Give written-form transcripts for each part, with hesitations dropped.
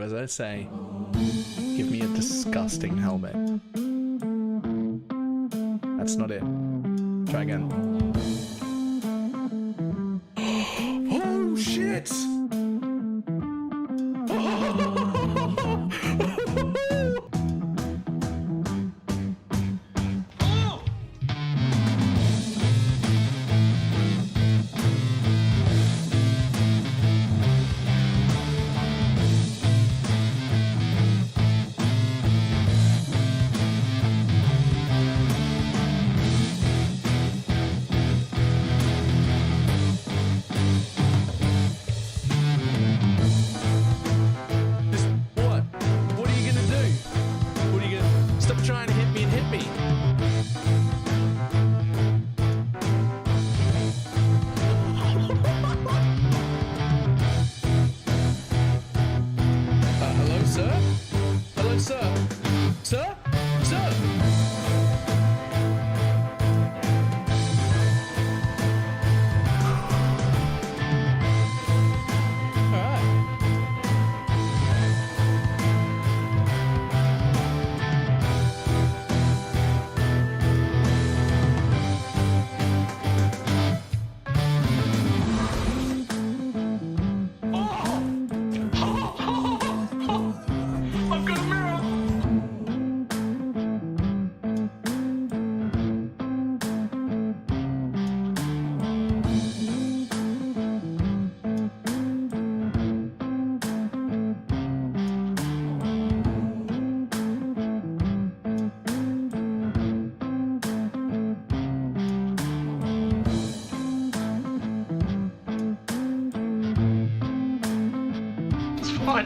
do as I say. Give me a disgusting helmet. That's not it. Try again. Oh shit!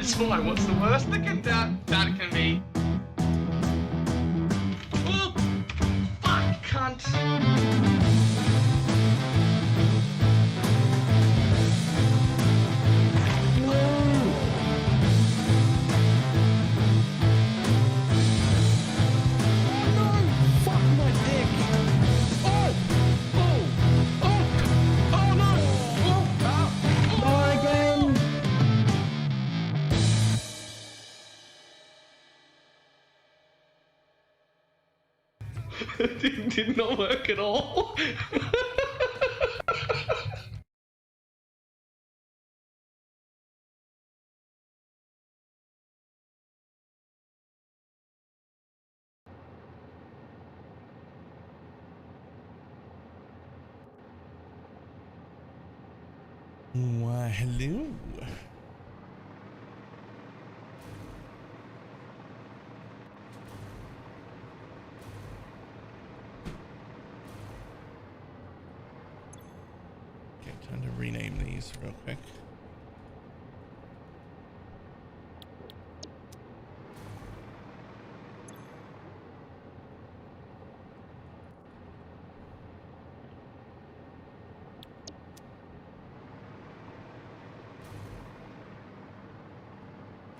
It's fine. What's the worst that can be? Oh, fuck, cunt. It did not work at all. Why, hello. Time to rename these real quick.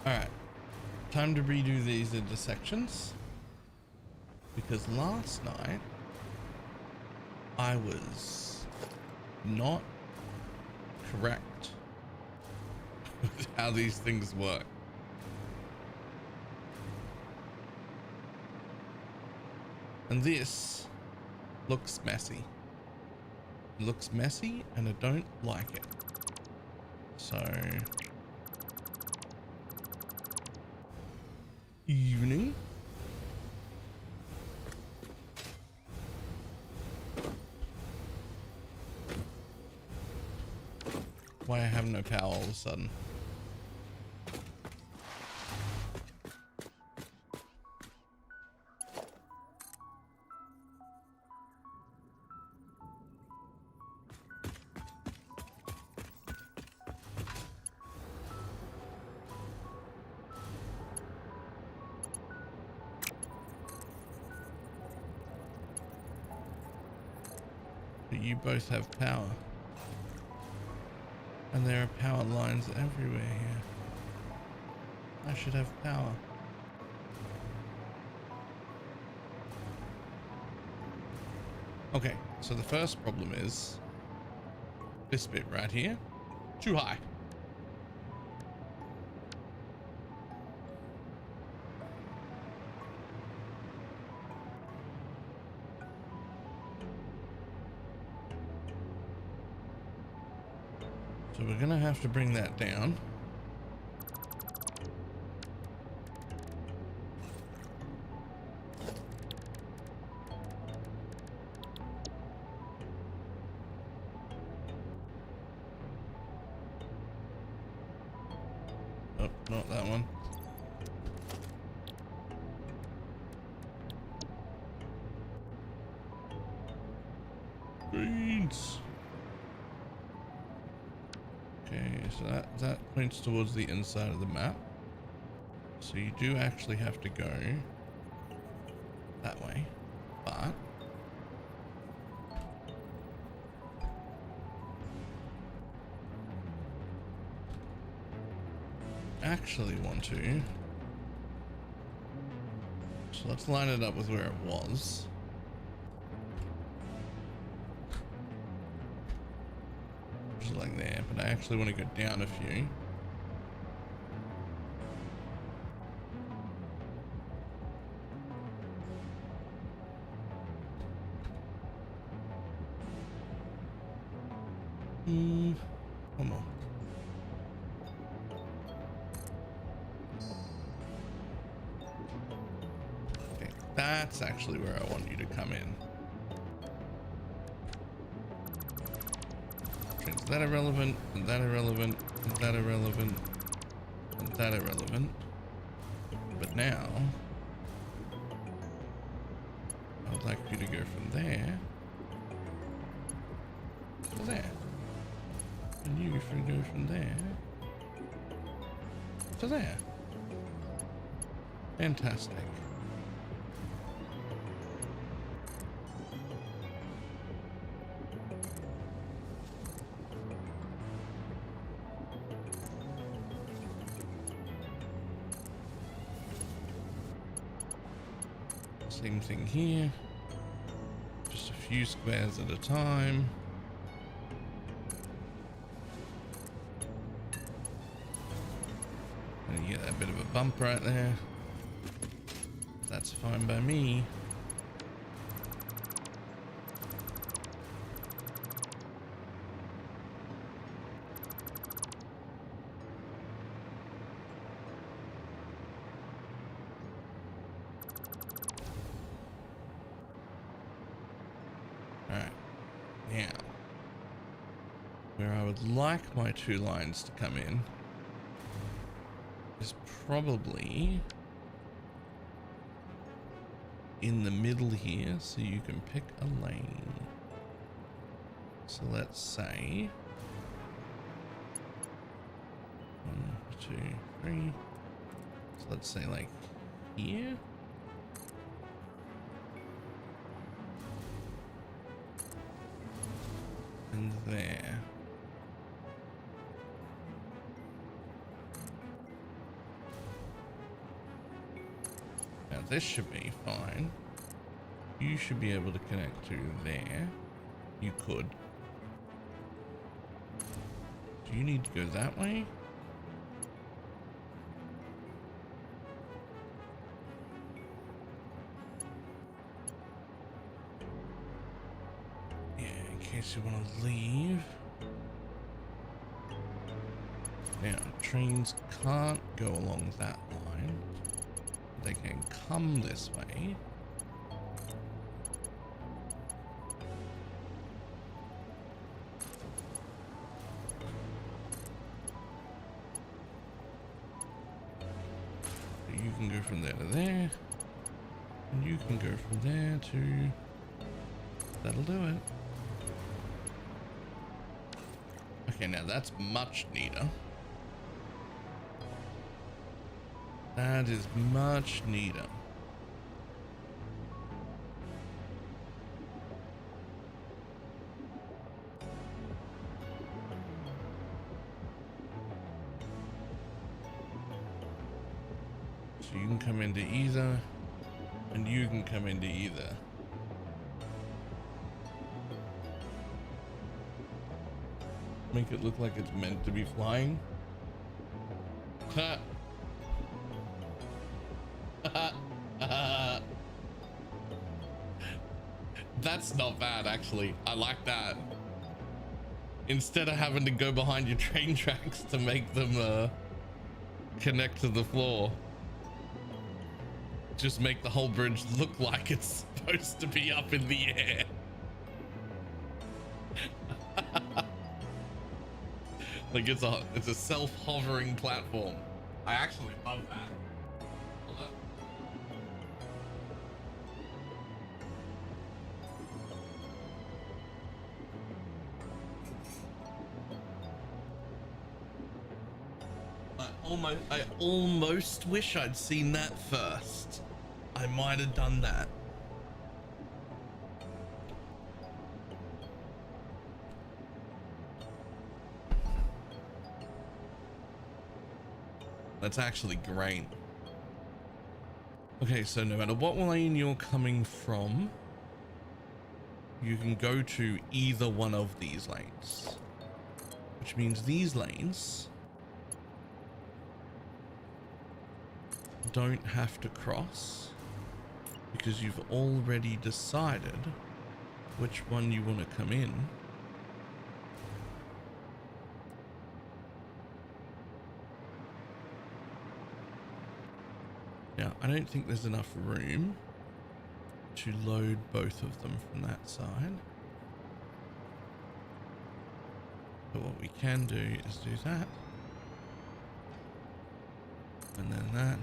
All right, time to redo these into sections, because last night I was not correct with how these things work. And this looks messy. It looks messy and I don't like it. So evening. Why I have no power all of a sudden. But you both have power. And there are power lines everywhere here. I should have power. Okay, so the first problem is this bit right here. Too high. So we're gonna have to bring that down. Oh, not that one. Greens. Okay, so that points towards the inside of the map. So you do actually have to go that way, but actually want to. So let's line it up with where it was. Just like there, but I actually want to go down a few. Come on. Okay, that's actually where I want you to come in. Okay, is that irrelevant? Is that irrelevant? Is that irrelevant? Is that irrelevant? But now, I would like you to go from there to there. And you can go from there to there. Fantastic. Same thing here. Just a few squares at a time. And you get that bit of a bump right there. That's fine by me. Alright. Now, where I would like my two lines to come in is probably in the middle here, so you can pick a lane. So let's say 1, 2, 3. So let's say like here. And there. Now this should be fine. You should be able to connect to there. You could. Do you need to go that way? Yeah, in case you want to leave. Now, trains can't go along that line. They can come this way. You can go from there to there. And you can go from there to... That'll do it. Okay, now that's much neater. That is much neater. So you can come into either, and you can come into either. Make it look like it's meant to be flying. Ha! That's not bad, actually. I like that. Instead of having to go behind your train tracks to make them connect to the floor, just make the whole bridge look like it's supposed to be up in the air. Like it's a self-hovering platform. I actually love that. I almost wish I'd seen that first. I might have done that. That's actually great. Okay, so no matter what lane you're coming from, you can go to either one of these lanes, which means these lanes don't have to cross because you've already decided which one you want to come in. Now, I don't think there's enough room to load both of them from that side. But what we can do is do that. And then that.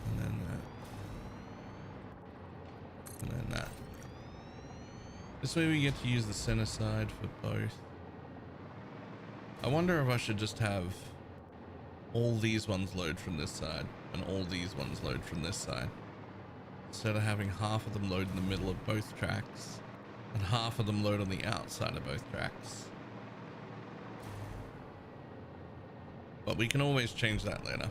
And then that. And then that. This way we get to use the center side for both. I wonder if I should just have all these ones load from this side and all these ones load from this side, instead of having half of them load in the middle of both tracks and half of them load on the outside of both tracks. But we can always change that later.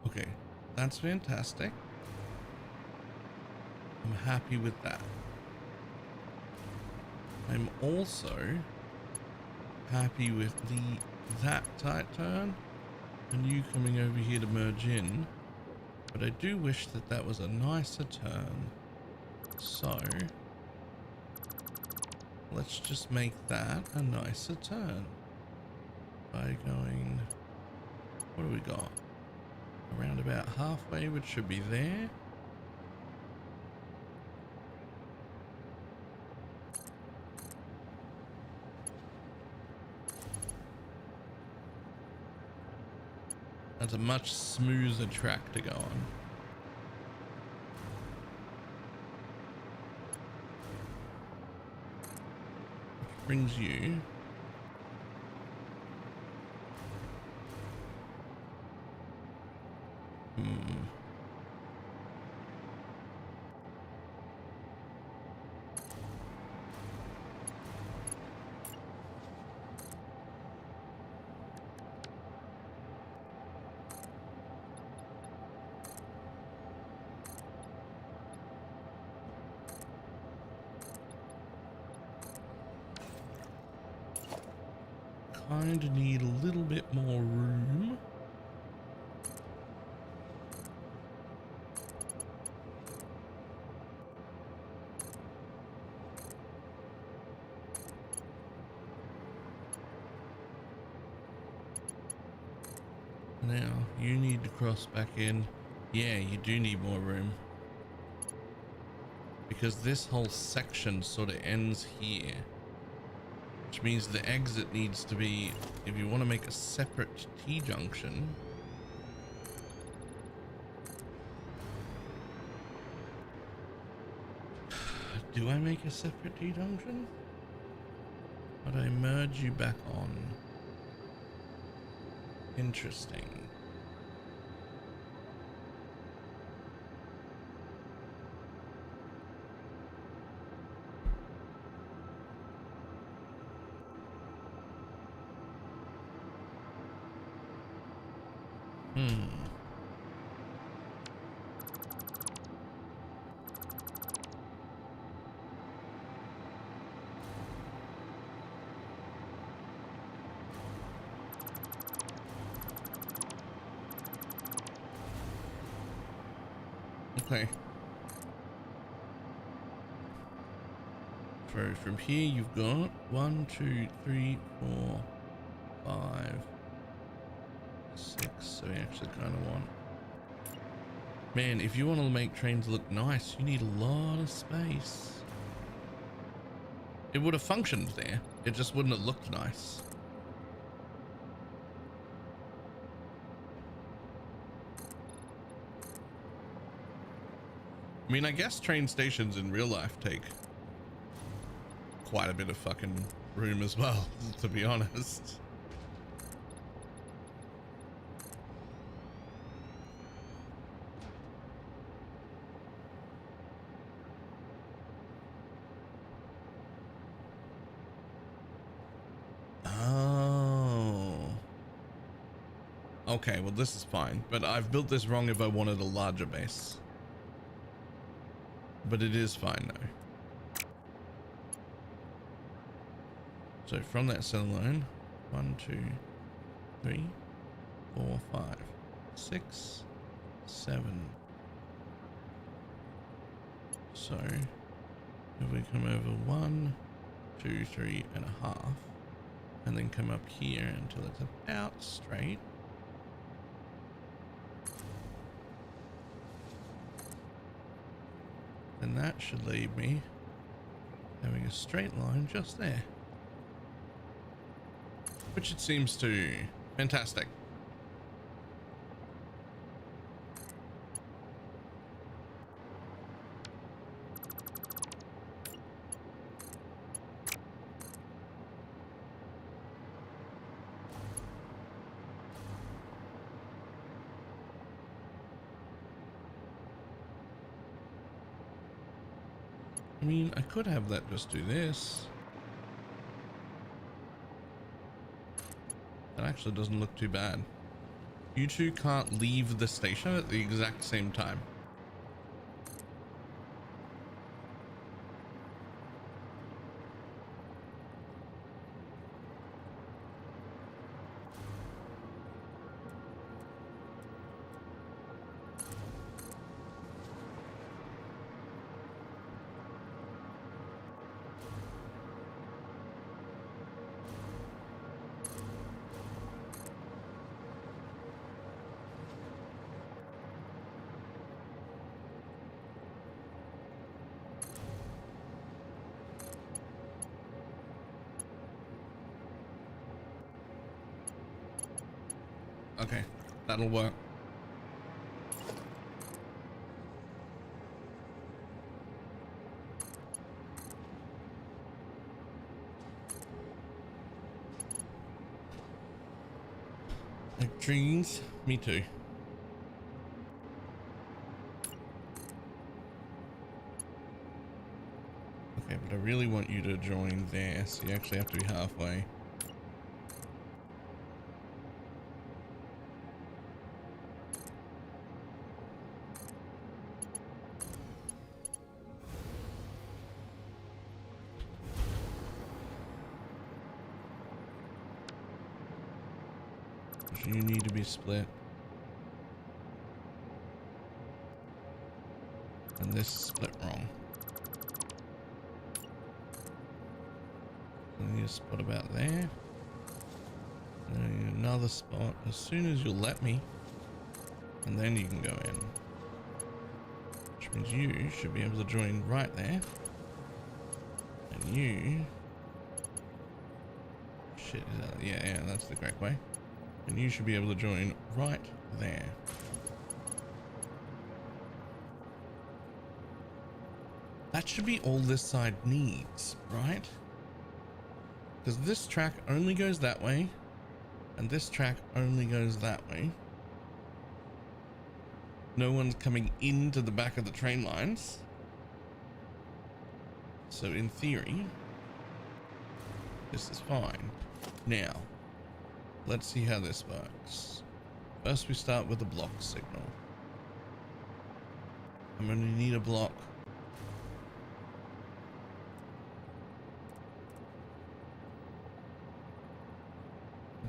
Okay, that's fantastic. I'm happy with that. I'm also happy with that tight turn and you coming over here to merge in, but I do wish that that was a nicer turn. So let's just make that a nicer turn by going, what do we got? Around about halfway, which should be there. That's a much smoother track to go on. Which brings you kind of need a little bit more room. Now you need to cross back in. Yeah, you do need more room because this whole section sort of ends here. Which means the exit needs to be, if you want to make a separate T-junction, do I make a separate T-junction? But I merge you back on. Interesting. Okay. So from here you've got 1, 2, 3, 4, 5, 6. So we actually kind of want. Man, if you want to make trains look nice, you need a lot of space. It would have functioned there. It just wouldn't have looked nice. I mean, I guess train stations in real life take quite a bit of fucking room as well, to be honest. Oh. Okay, well this is fine, but I've built this wrong if I wanted a larger base. But it is fine though. So from that center line, 1, 2, 3, 4, 5, 6, 7. So if we come over 1, 2, 3 and a half, and then come up here until it's about straight. Then that should leave me having a straight line just there. Which it seems to. Fantastic. I mean, I could have that just do this. That actually doesn't look too bad. You two can't leave the station at the exact same time. Okay, that'll work. Like trees? Me too. Okay, but I really want you to join there, so you actually have to be halfway. You need to be split. And this is split wrong. So you need a spot about there. And another spot as soon as you'll let me. And then you can go in. Which means you should be able to join right there. And you... Shit, is that... Yeah, that's the correct way. And you should be able to join right there. That should be all this side needs, right? Because this track only goes that way, and this track only goes that way. No one's coming into the back of the train lines. So in theory, this is fine. Now, let's see how this works. First we start with the block signal. I'm going to need a block.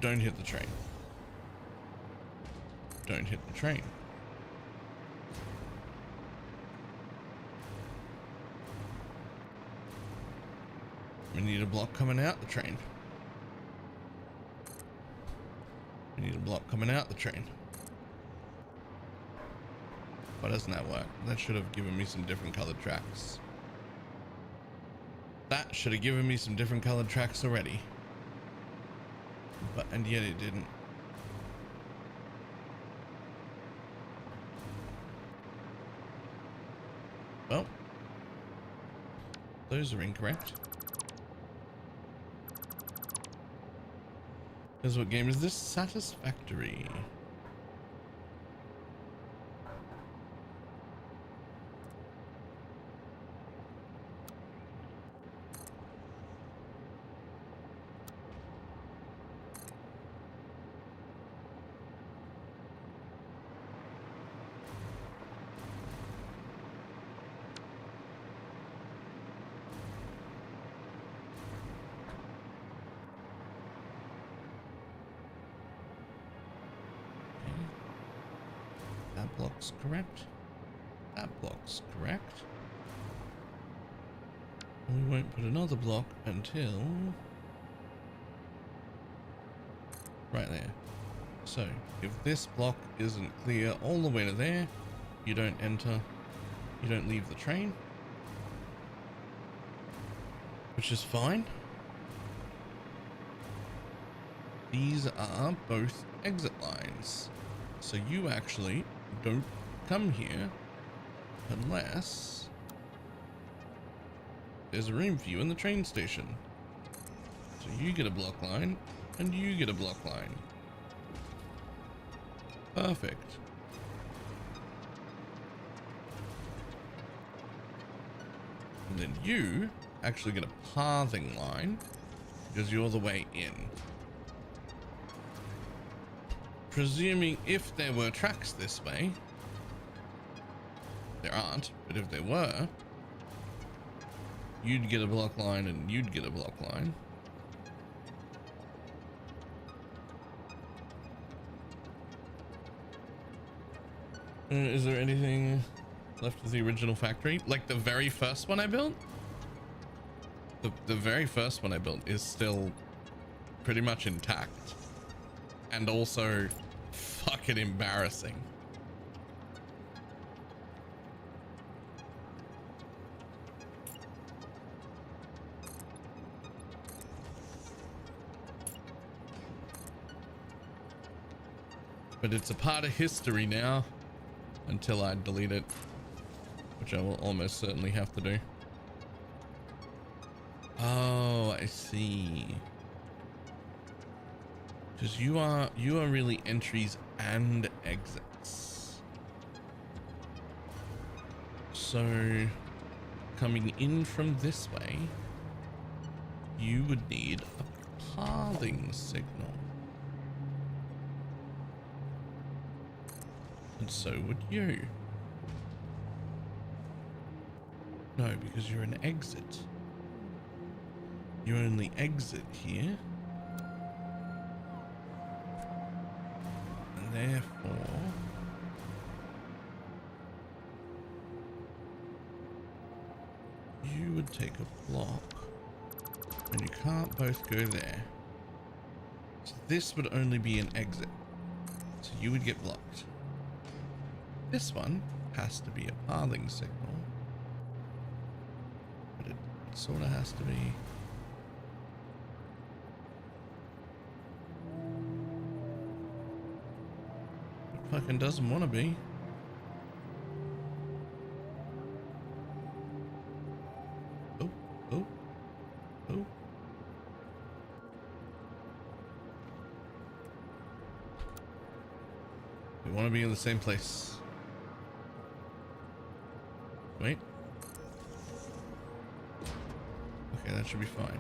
Don't hit the train. Don't hit the train. We need a block coming out the train. We need a block coming out the train. Why doesn't that work? That should have given me some different colored tracks. That should have given me some different colored tracks already. But, and yet it didn't. Well, those are incorrect. Because what game is this? Satisfactory. That block's correct. That block's correct. And we won't put another block until right there. So if this block isn't clear all the way to there, you don't enter, you don't leave the train, which is fine. These are both exit lines, so you actually don't come here unless there's a room for you in the train station. So you get a block line and you get a block line. Perfect. And then you actually get a pathing line because you're the way in. Presuming if there were tracks this way, there aren't, but if there were, you'd get a block line and you'd get a block line. Is there anything left of the original factory? Like the very first one I built? The very first one I built is still pretty much intact. And also fucking embarrassing. But it's a part of history now until I delete it, which I will almost certainly have to do. Oh, I see. Because you are really entries and exits. So coming in from this way, you would need a pathing signal. And so would you. No, because you're an exit. You only exit here. And therefore, you would take a block. And you can't both go there. So this would only be an exit. So you would get blocked. This one has to be a pathing signal, but it sort of has to be. It fucking doesn't want to be. Oh, oh, oh. We want to be in the same place. Wait. Okay, that should be fine.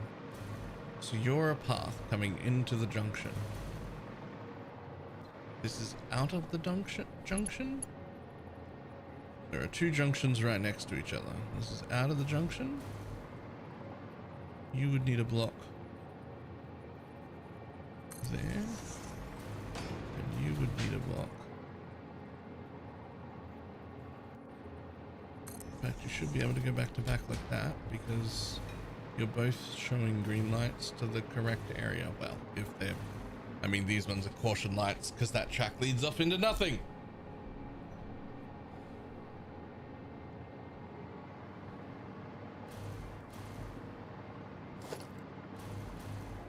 So you're a path coming into the junction. This is out of the junction? There are two junctions right next to each other. This is out of the junction. You would need a block there. And you would need a block. In fact, you should be able to go back to back like that because You're both showing green lights to the correct area. Well, if they're... I mean, these ones are caution lights because that track leads off into nothing.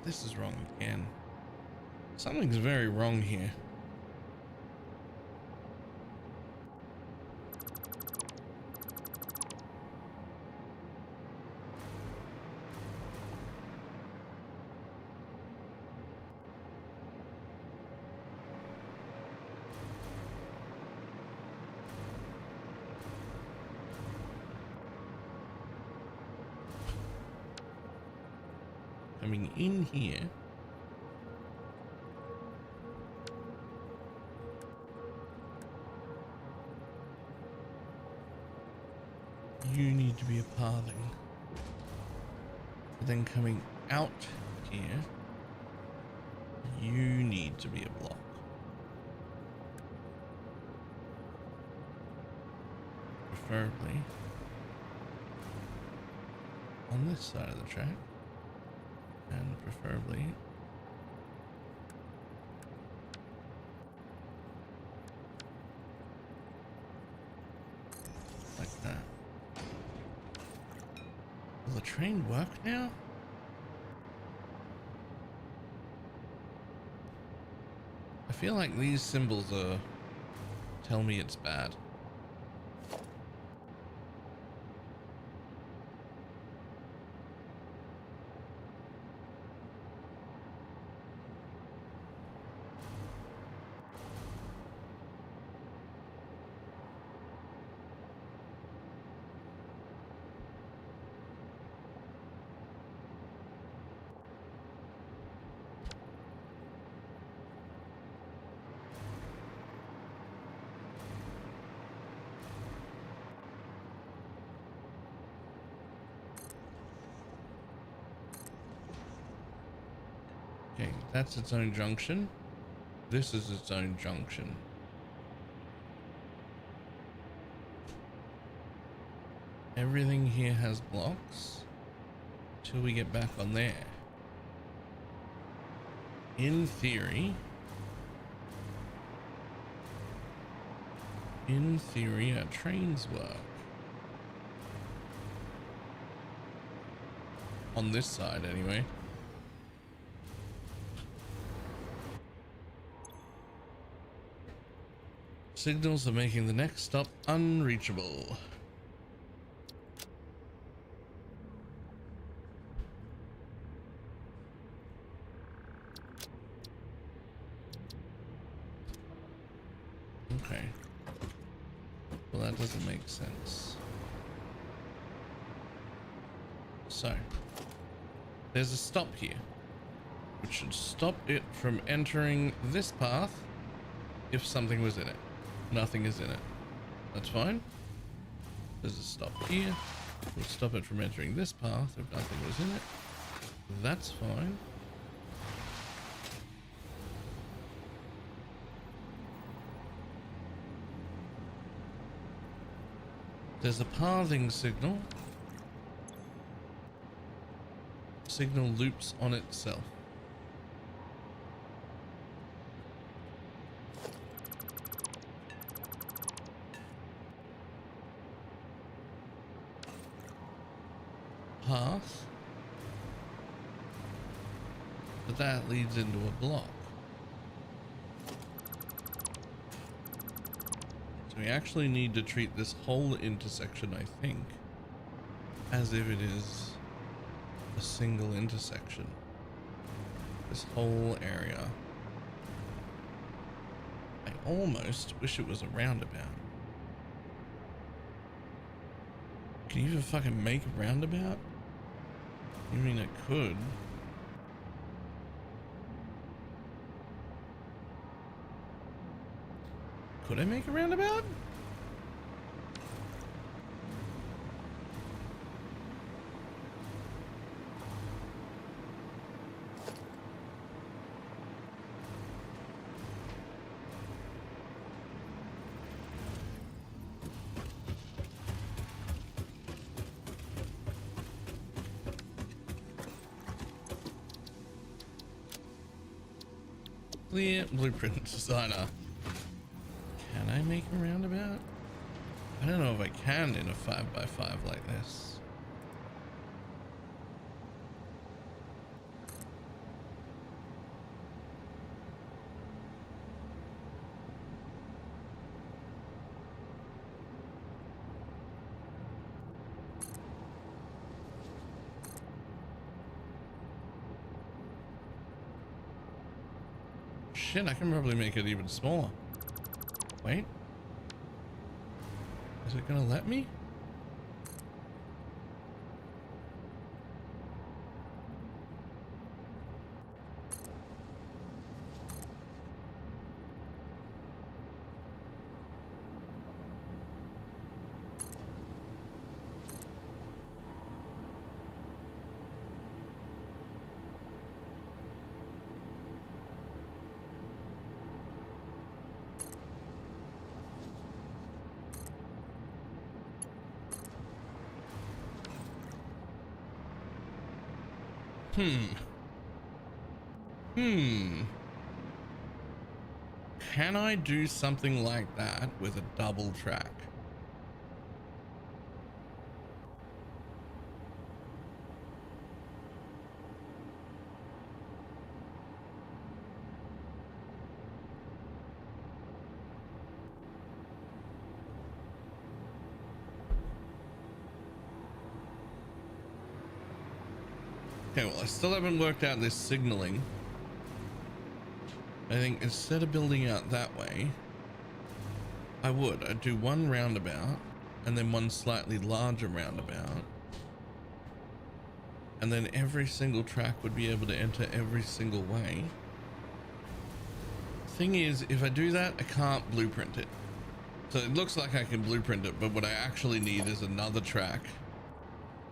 This is wrong again. Something's very wrong here. Coming in here. You need to be a pathing. But then coming out here, you need to be a block. Preferably on this side of the track. And preferably like that. Will the train work now? I feel like these symbols tell me it's bad. Okay, that's its own junction. This is its own junction. Everything here has blocks till we get back on there. In theory, our trains work. On this side, anyway. Signals are making the next stop unreachable. Okay. Well, that doesn't make sense. So, there's a stop here, which should stop it from entering this path if something was in it. Nothing is in it. That's fine. There's a stop here. We'll stop it from entering this path if nothing was in it. That's fine. There's a pathing signal. Signal loops on itself. Path, but that leads into a block. So we actually need to treat this whole intersection, I think, as if it is a single intersection. This whole area. I almost wish it was a roundabout. Can you even fucking make a roundabout? I mean, it could. Could I make a roundabout? Clear blueprint designer. Can I make a roundabout? I don't know if I can in a 5x5 like this. Shit, I can probably make it even smaller. Wait. Is it gonna let me? Can I do something like that with a double track? Okay, well, I still haven't worked out this signaling. I think instead of building out that way, I'd do one roundabout and then one slightly larger roundabout. And then every single track would be able to enter every single way. Thing is, if I do that, I can't blueprint it. So it looks like I can blueprint it, but what I actually need is another track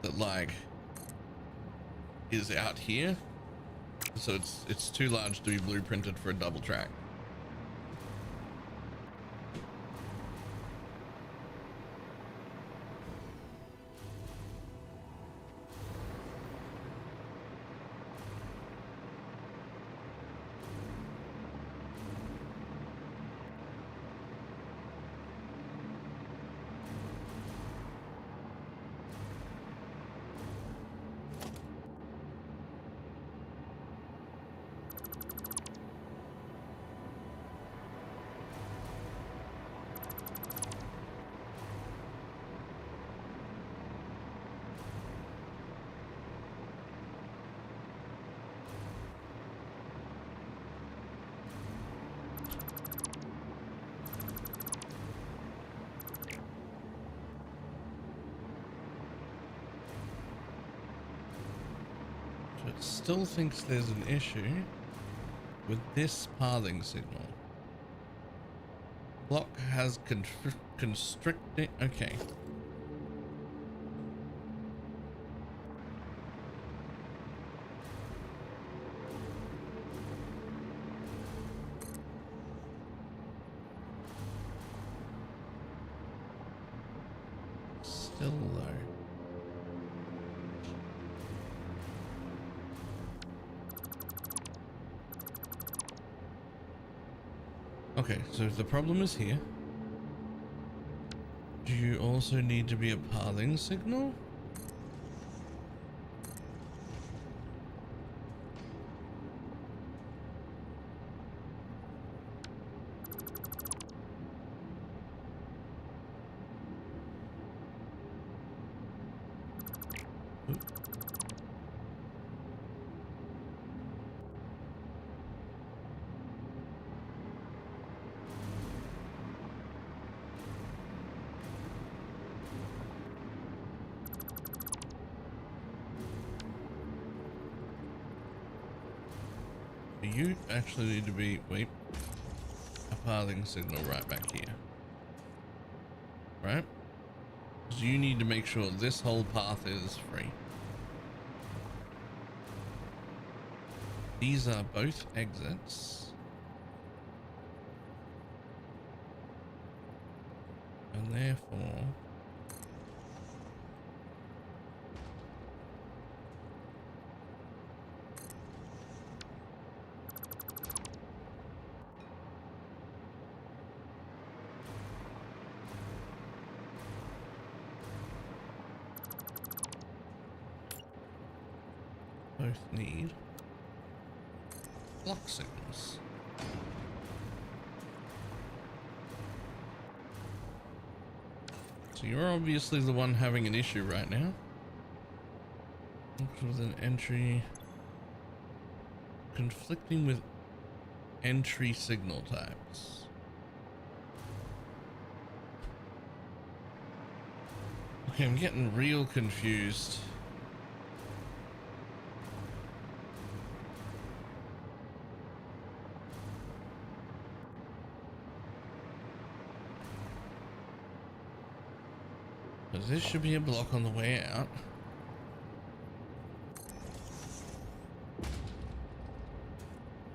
that like is out here. So it's too large to be blueprinted for a double track. It still thinks there's an issue with this pathing signal. Block has constricted. Okay. Still low. Okay, so if the problem is here, do you also need to be a pathing signal? You actually need to be, wait, a pathing signal right back here, right? So you need to make sure this whole path is free. These are both exits. And therefore, both need block signals. So you're obviously the one having an issue right now. With an entry conflicting with entry signal types. Okay, I'm getting real confused. Because this should be a block on the way out.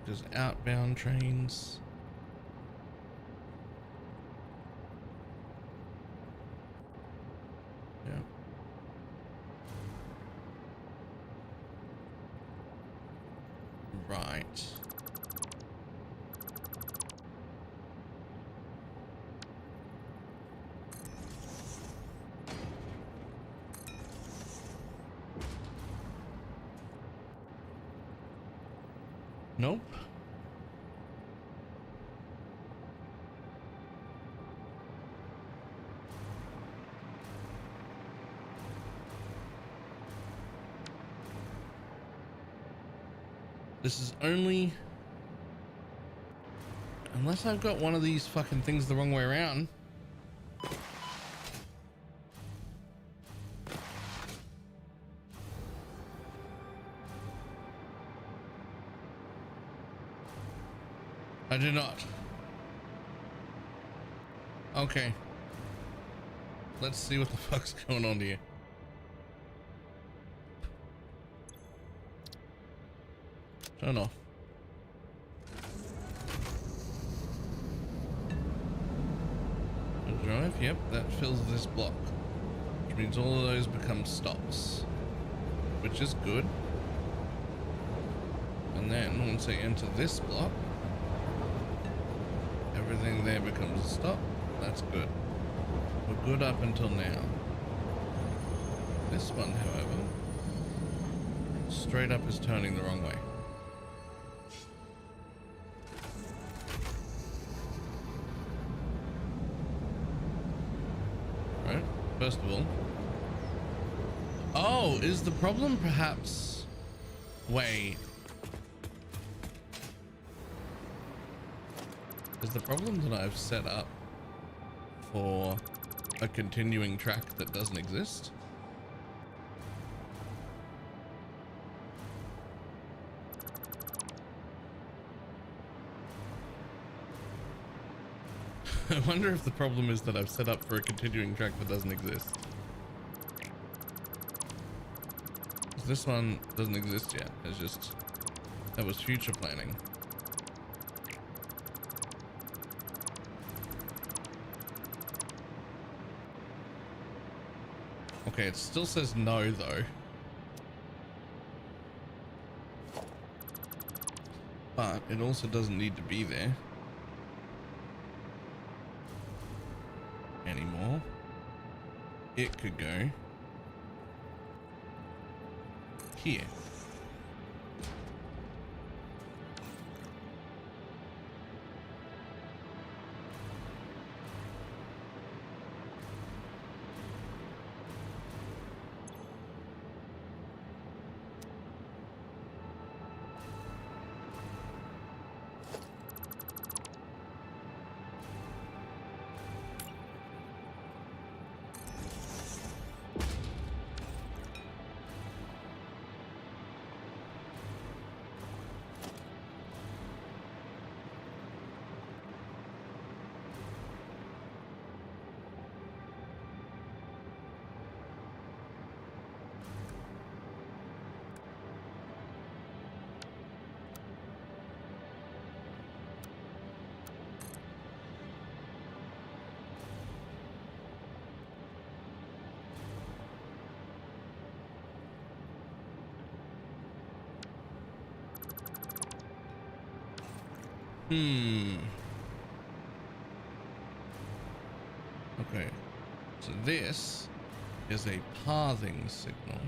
There's outbound trains. Yeah. Right. Nope. This is only unless I've got one of these fucking things the wrong way around. I do not. Okay. Let's see what the fuck's going on here. Turn off. Drive, yep, that fills this block. Which means all of those become stops. Which is good. And then once I enter this block, everything there becomes a stop. That's good. We're good up until now. This one, however, straight up is turning the wrong way. Right, first of all. Oh, is the problem perhaps... Wait. Is the problem that I've set up for a continuing track that doesn't exist? I wonder if the problem is that I've set up for a continuing track that doesn't exist. This one doesn't exist yet. It's just, that was future planning. Okay, it still says no though. But it also doesn't need to be there anymore. It could go here. Okay, so this is a pathing signal.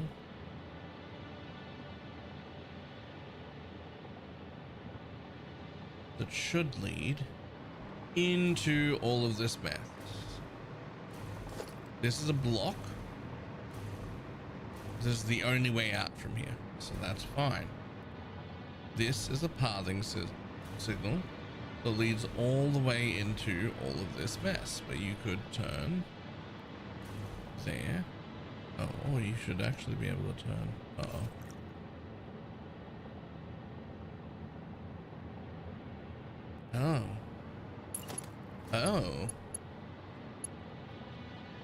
that should lead into all of this mess. This is a block. This is the only way out from here, so that's fine. This is a pathing signal that leads all the way into all of this mess, but you could turn there. Oh, you should actually be able to turn. Oh.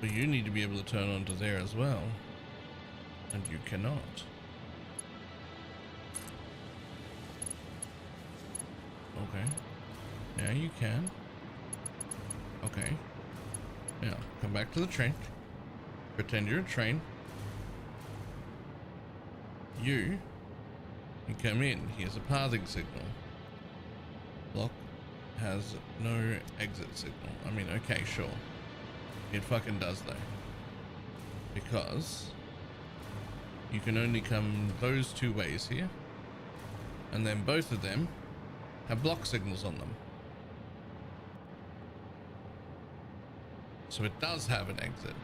But you need to be able to turn onto there as well. And you cannot. Okay. Now you can. Okay. Now, come back to the train. Pretend you're a train. You come in. Here's a pathing signal. Block has no exit signal. I mean, okay, sure. It fucking does though. Because you can only come those two ways here. And then both of them have block signals on them. So it does have an exit.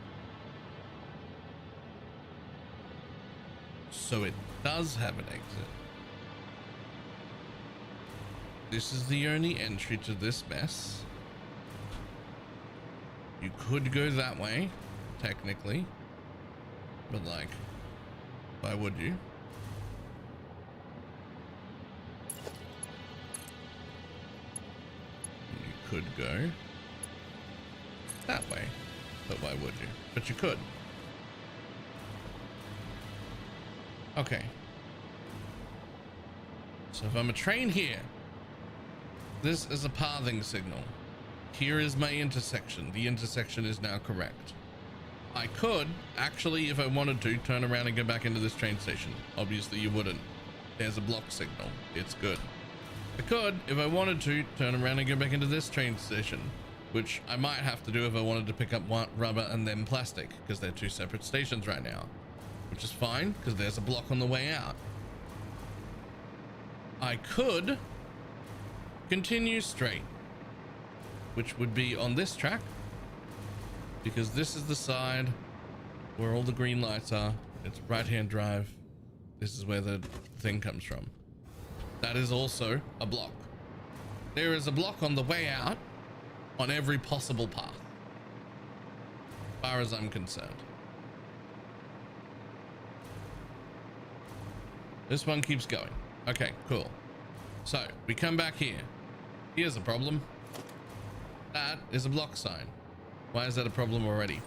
So it does have an exit. This is the only entry to this mess. You could go that way, technically. But like, why would you? You could go that way, but why would you? But you could. Okay. So if I'm a train here, this is a pathing signal. Here is my intersection. The intersection is now correct. I could actually, if I wanted to, turn around and go back into this train station. Obviously you wouldn't. There's a block signal. It's good. I could, if I wanted to, turn around and go back into this train station, which I might have to do if I wanted to pick up one rubber and then plastic, because they're two separate stations right now, which is fine because there's a block on the way out. I could continue straight, which would be on this track, because this is the side where all the green lights are. It's right-hand drive. This is where the thing comes from. That is also a block. There is a block on the way out on every possible path, as far as I'm concerned. This one keeps going. Okay, cool. So we come back here. Here's a problem. That is a block sign. Why is that a problem already?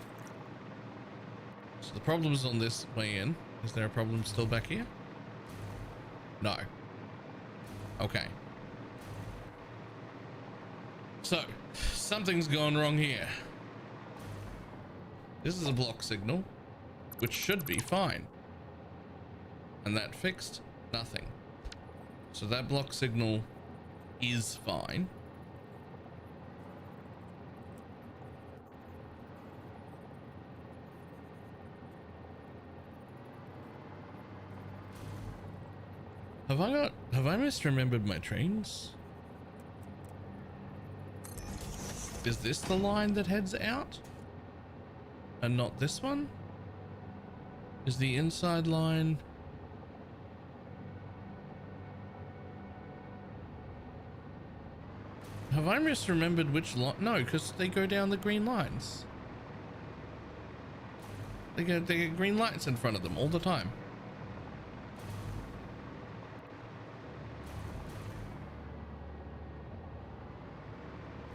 So the problem is on this way in. Is there a problem still back here? No. Okay. So something's going wrong here. This is a block signal, which should be fine. And that fixed nothing. So that block signal is fine. Have I misremembered my trains? Is this the line that heads out? And not this one? Is the inside line? Have I misremembered which line? No, because they go down the green lines. They get green lights in front of them all the time.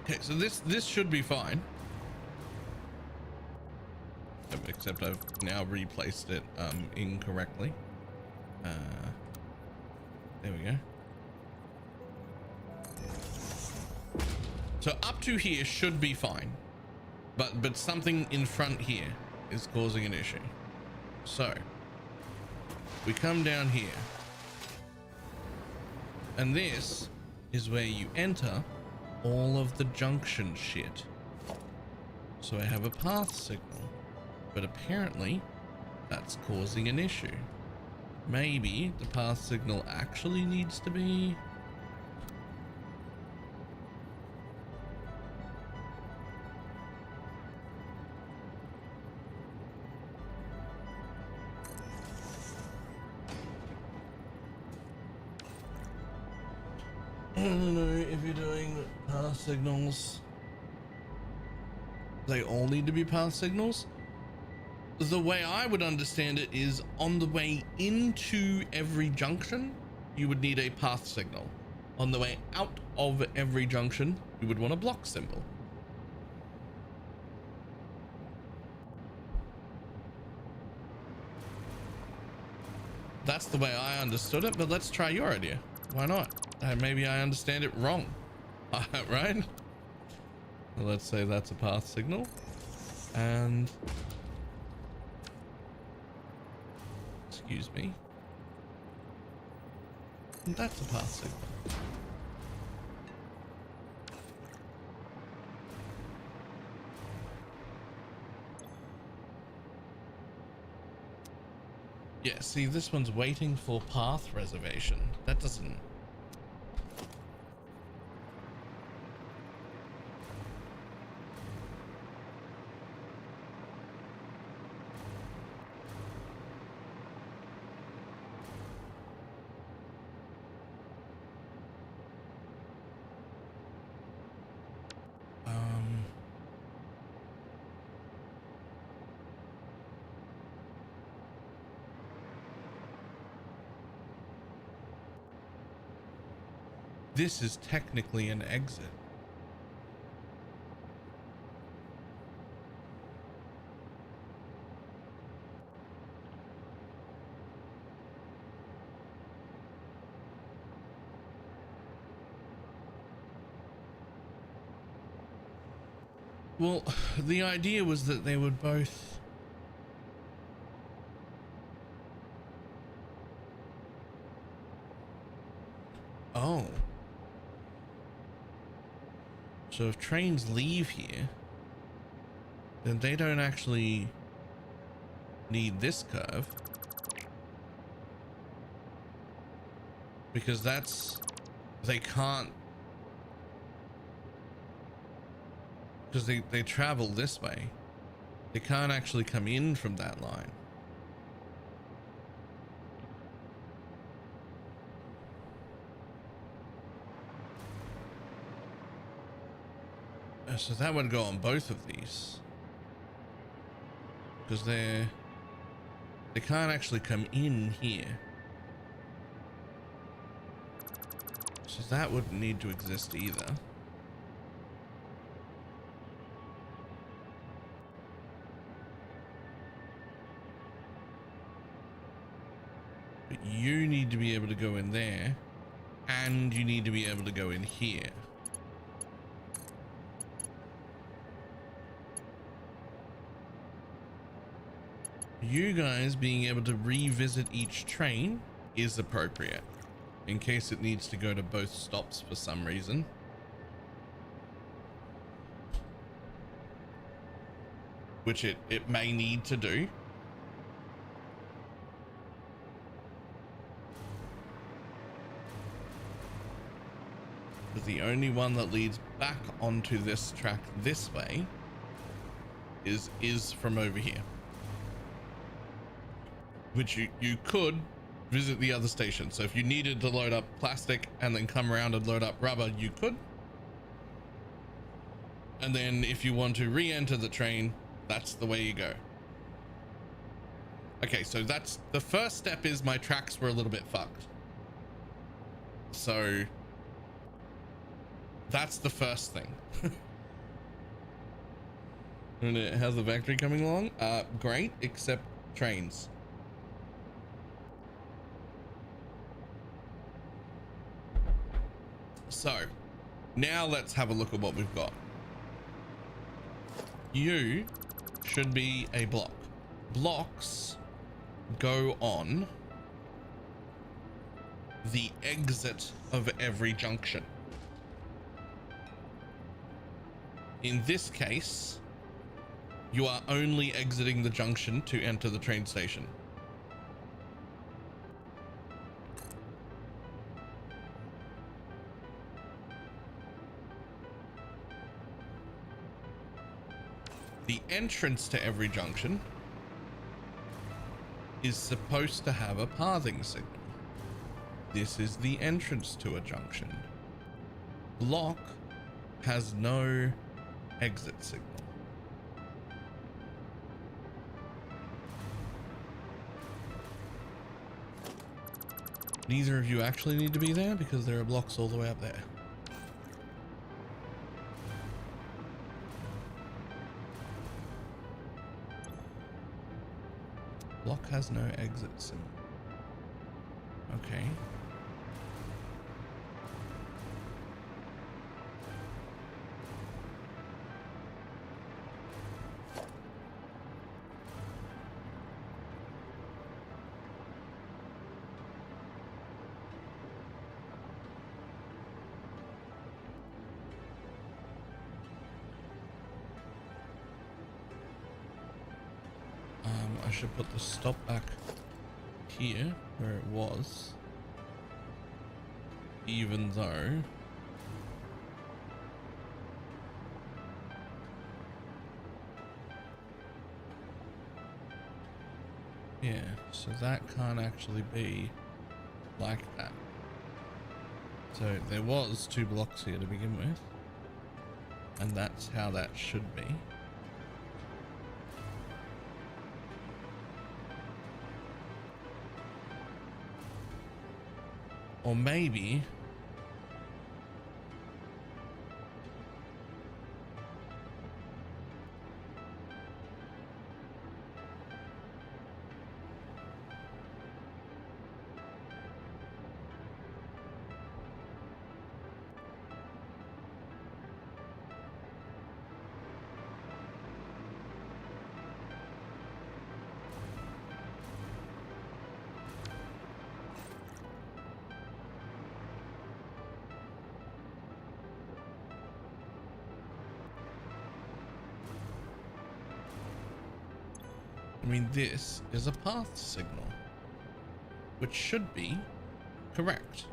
Okay, so this should be fine. Except I've now replaced it incorrectly. There we go. So up to here should be fine, but something in front here is causing an issue. So we come down here, and this is where you enter all of the junction shit. So I have a path signal, but apparently that's causing an issue. Maybe the path signal actually needs to be I don't know if you're doing path signals. They all need to be path signals. The way I would understand it is on the way into every junction, you would need a path signal. On the way out of every junction, you would want a block symbol. That's the way I understood it, but let's try your idea. Why not? Maybe I understand it wrong. Right? Well, let's say that's a path signal. And excuse me. And that's a path signal. Yeah, see, this one's waiting for path reservation. That doesn't... This is technically an exit. Well, the idea was that they would both... Oh. So if trains leave here, then they don't actually need this curve. Because that's... They can't... Because they travel this way. They can't actually come in from that line. So that would go on both of these. Because they can't actually come in here. So that wouldn't need to exist either. But you need to be able to go in there, and you need to be able to go in here. You guys being able to revisit each train is appropriate in case it needs to go to both stops for some reason. Which it may need to do. But the only one that leads back onto this track this way is from over here. Which you could visit the other station. So if you needed to load up plastic and then come around and load up rubber, you could. And then if you want to re-enter the train, that's the way you go. Okay, so that's the first step. Is my tracks were a little bit fucked. So that's the first thing. And how's the factory coming along? Great, except trains. So now let's have a look at what we've got. You should be a block. Blocks go on the exit of every junction. In this case, you are only exiting the junction to enter the train station. The entrance to every junction is supposed to have a pathing signal. This is the entrance to a junction. block has no exit signal. Neither of you actually need to be there because there are blocks all the way up there. Block has no exit signal. Okay. I should put the stop back here where it was, even though yeah, so that can't actually be like that. So there was 2 blocks here to begin with, and that's how that should be. Or maybe this is a path signal, which should be correct.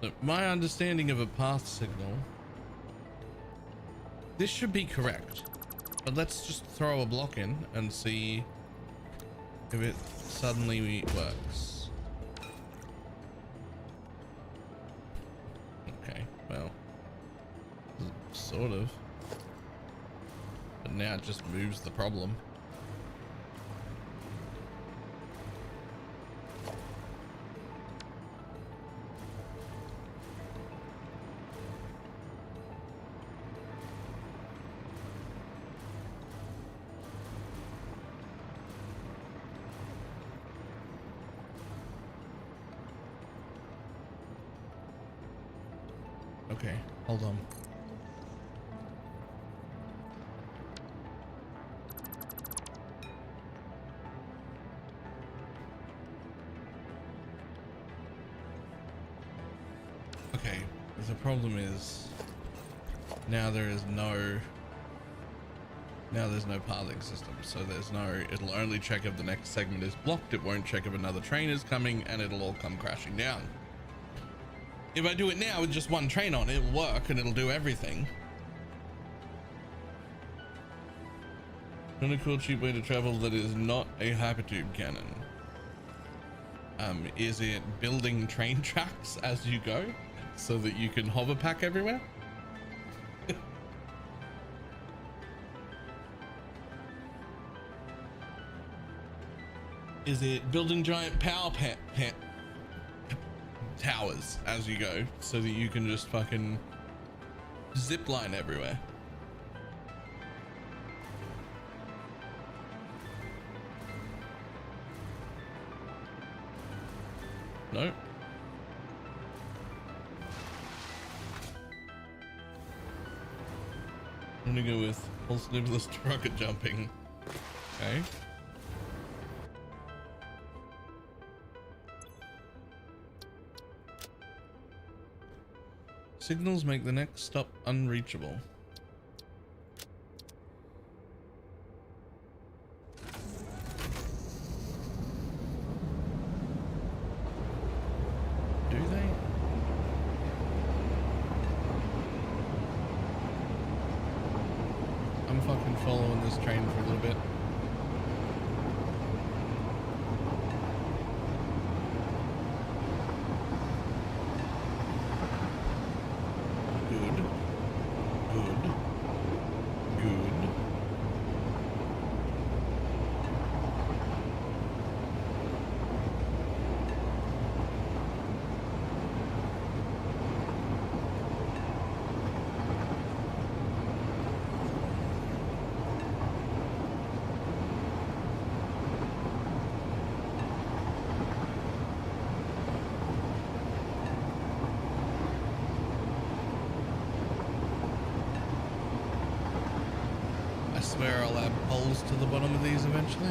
So my understanding of a path signal, this should be correct, but let's just throw a block in and see if it suddenly works. Okay, well, sort of, but now it just moves the problem. Okay, hold on. Okay, the problem is there's no pathing system, so it'll only check if the next segment is blocked, it won't check if another train is coming, and it'll all come crashing down. If I do it now with just one train on, it'll work and it'll do everything. Really cool cheap way to travel that is not a hypertube cannon. Is it building train tracks as you go so that you can hover pack everywhere? Is it building giant power towers as you go so that you can just fucking zip line everywhere? No. I'm gonna go with pulse nimbus rocket jumping. Okay. Signals make the next stop unreachable. Do they? I'm fucking following this train for a little bit. swear I'll add poles to the bottom of these eventually.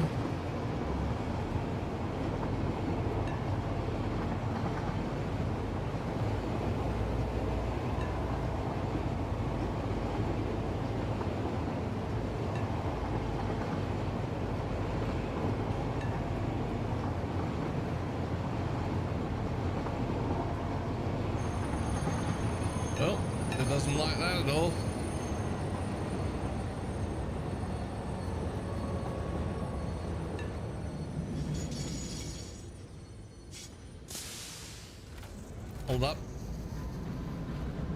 Well, it doesn't like that at all. Hold up.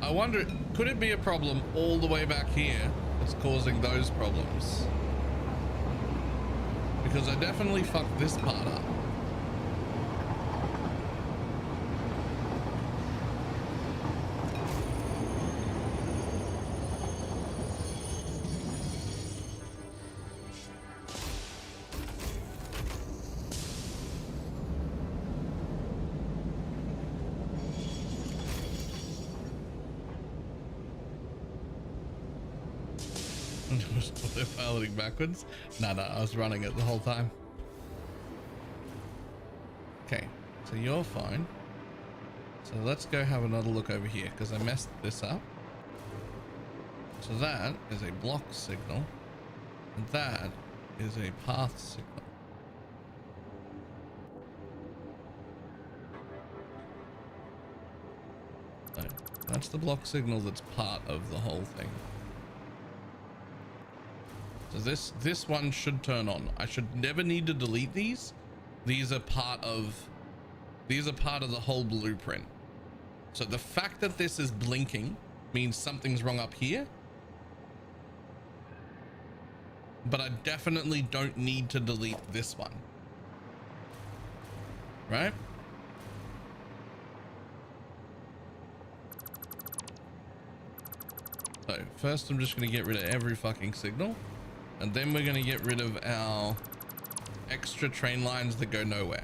I wonder, could it be a problem all the way back here that's causing those problems? Because I definitely fucked this part up. They're piloting backwards. No, I was running it the whole time. Okay, so you're fine. So let's go have another look over here because I messed this up. So that is a block signal, and that is a path signal. So that's the block signal that's part of the whole thing. So this one should turn on. I should never need to delete these. These are part of the whole blueprint. So the fact that this is blinking means something's wrong up here. But I definitely don't need to delete this one. Right? So first I'm just going to get rid of every fucking signal. And then we're going to get rid of our extra train lines that go nowhere.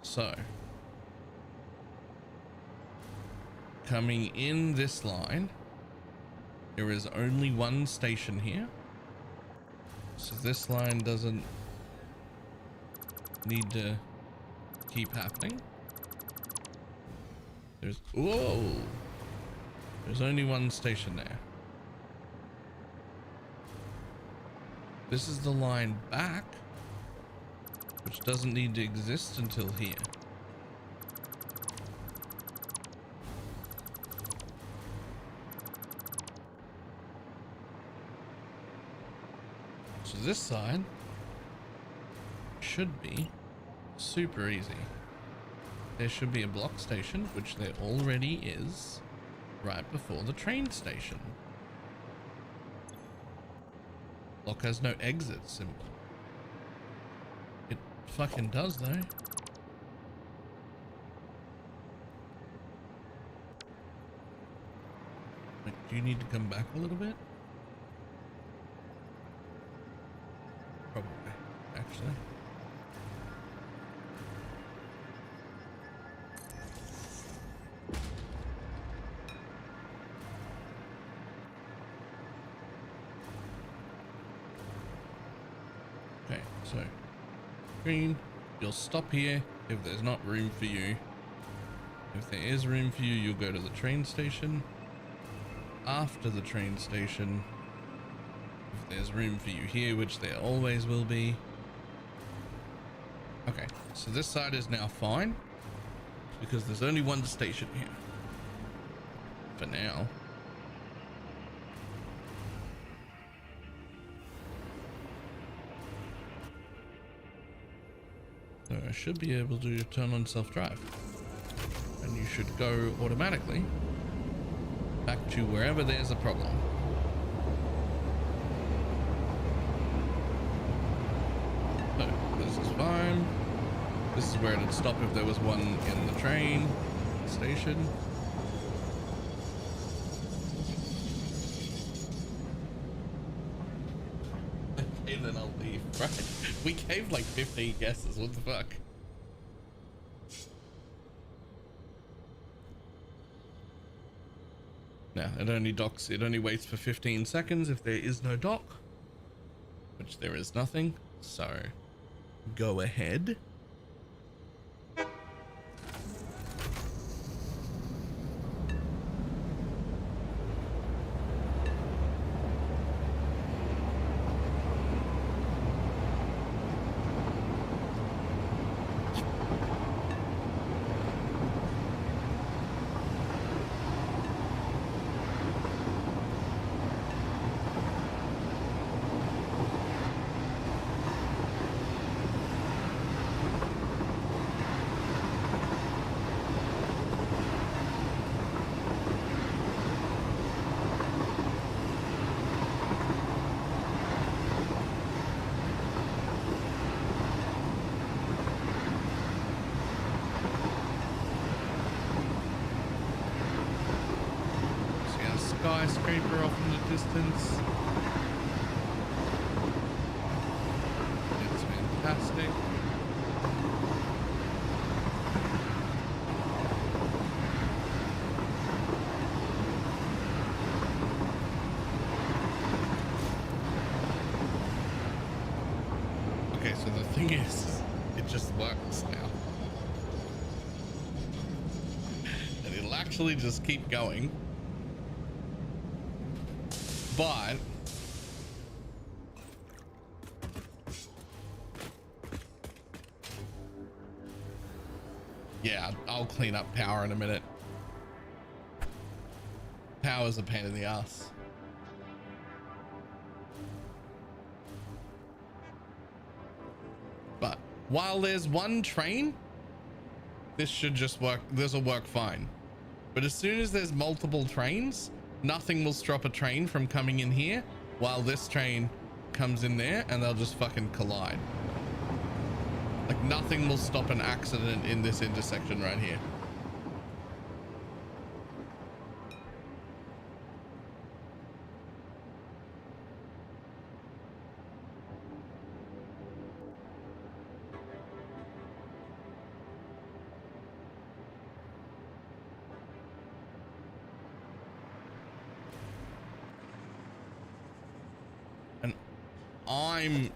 So, coming in this line, there is only one station here. So this line doesn't need to keep happening. There's only one station there. This is the line back, which doesn't need to exist until here. So this side should be super easy. There should be a block station, which there already is, right before the train station. Block has no exit symbol. It fucking does though. Wait, do you need to come back a little bit? Probably, actually. So, green, you'll stop here if there's not room for you. If there is room for you, you'll go to the train station. After the train station, if there's room for you here, which there always will be. Okay, so this side is now fine because there's only one station here for now. So I should be able to turn on self-drive, and you should go automatically back to wherever there's a problem. So this is fine. This is where it'd stop if there was one in the train station. Okay, then I'll leave. Right. We gave like 15 guesses. What the fuck? Now it only docks, it only waits for 15 seconds if there is no dock, which there is nothing. So go ahead. Skyscraper off in the distance. It's fantastic. Okay, so the thing is, it just works now. And it'll actually just keep going. But yeah, I'll clean up power in a minute. Power's a pain in the ass. But while there's one train, this should just work. This will work fine. But as soon as there's multiple trains, nothing will stop a train from coming in here while this train comes in there, and they'll just fucking collide. Like nothing will stop an accident in this intersection right here. I'm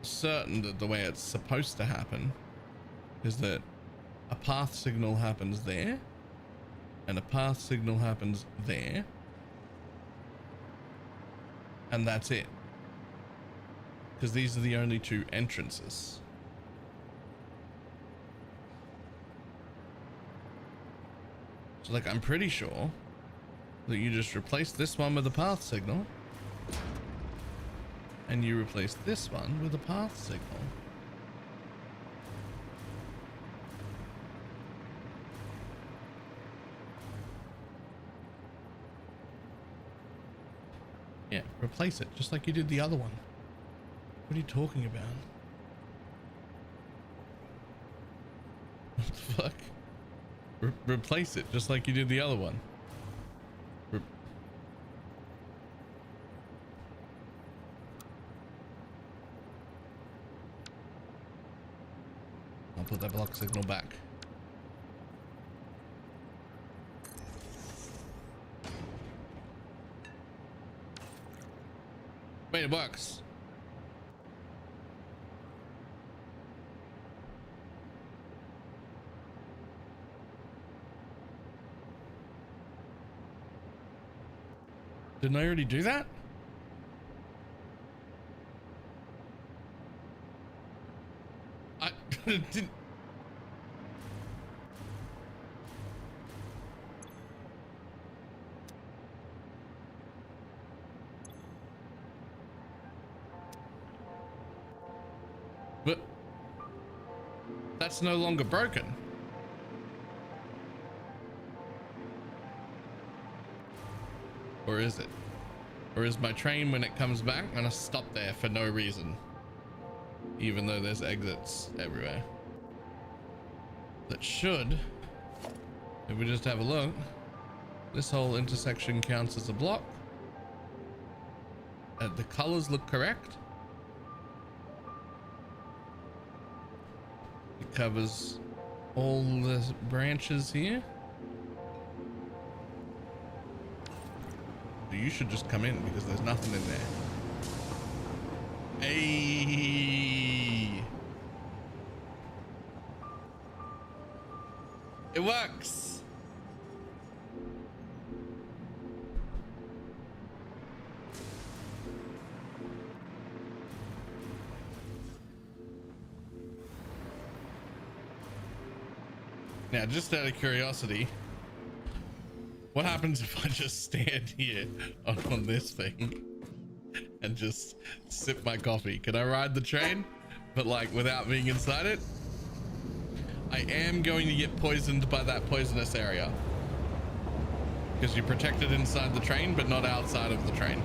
certain that the way it's supposed to happen is that a path signal happens there and a path signal happens there, and that's it, because these are the only two entrances. So like, I'm pretty sure that you just replace this one with a path signal and you replace this one with a path signal. Yeah, replace it just like you did the other one. What are you talking about? What the fuck? Replace it just like you did the other one. I'll put that block signal back. Wait, it works. Didn't I already do that? I didn't. But that's no longer broken. Or is it? Or is my train, when it comes back, gonna stop there for no reason? Even though there's exits everywhere. That should, if we just have a look, this whole intersection counts as a block. The colors look correct. It covers all the branches here. So you should just come in because there's nothing in there. Hey, it works. Now, just out of curiosity, what happens if I just stand here on this thing and just sip my coffee? Can I ride the train, but like without being inside it? I am going to get poisoned by that poisonous area because you're protected inside the train, but not outside of the train.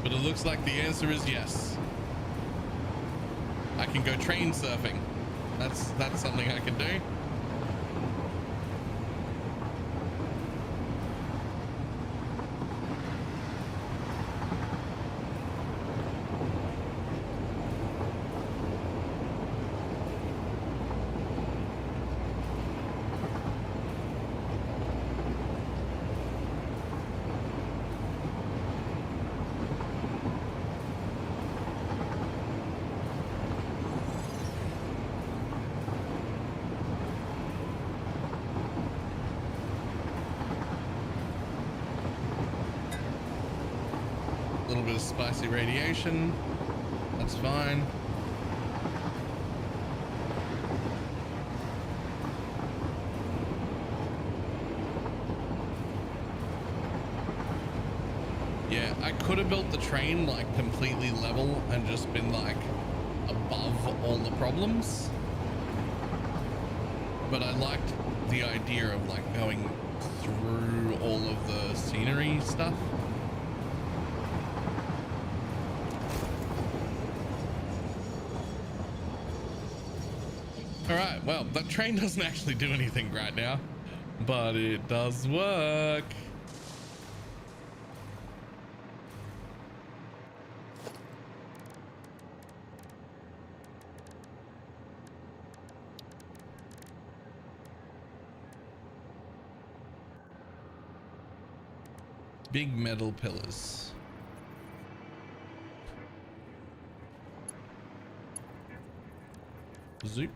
But it looks like the answer is yes. I can go train surfing. That's something I can do. Bit of spicy radiation, that's fine. Yeah, I could have built the train like completely level and just been like above all the problems, but I liked the idea of like going through all of the scenery stuff. All right, well, that train doesn't actually do anything right now, but it does work. Big metal pillars. Zoop.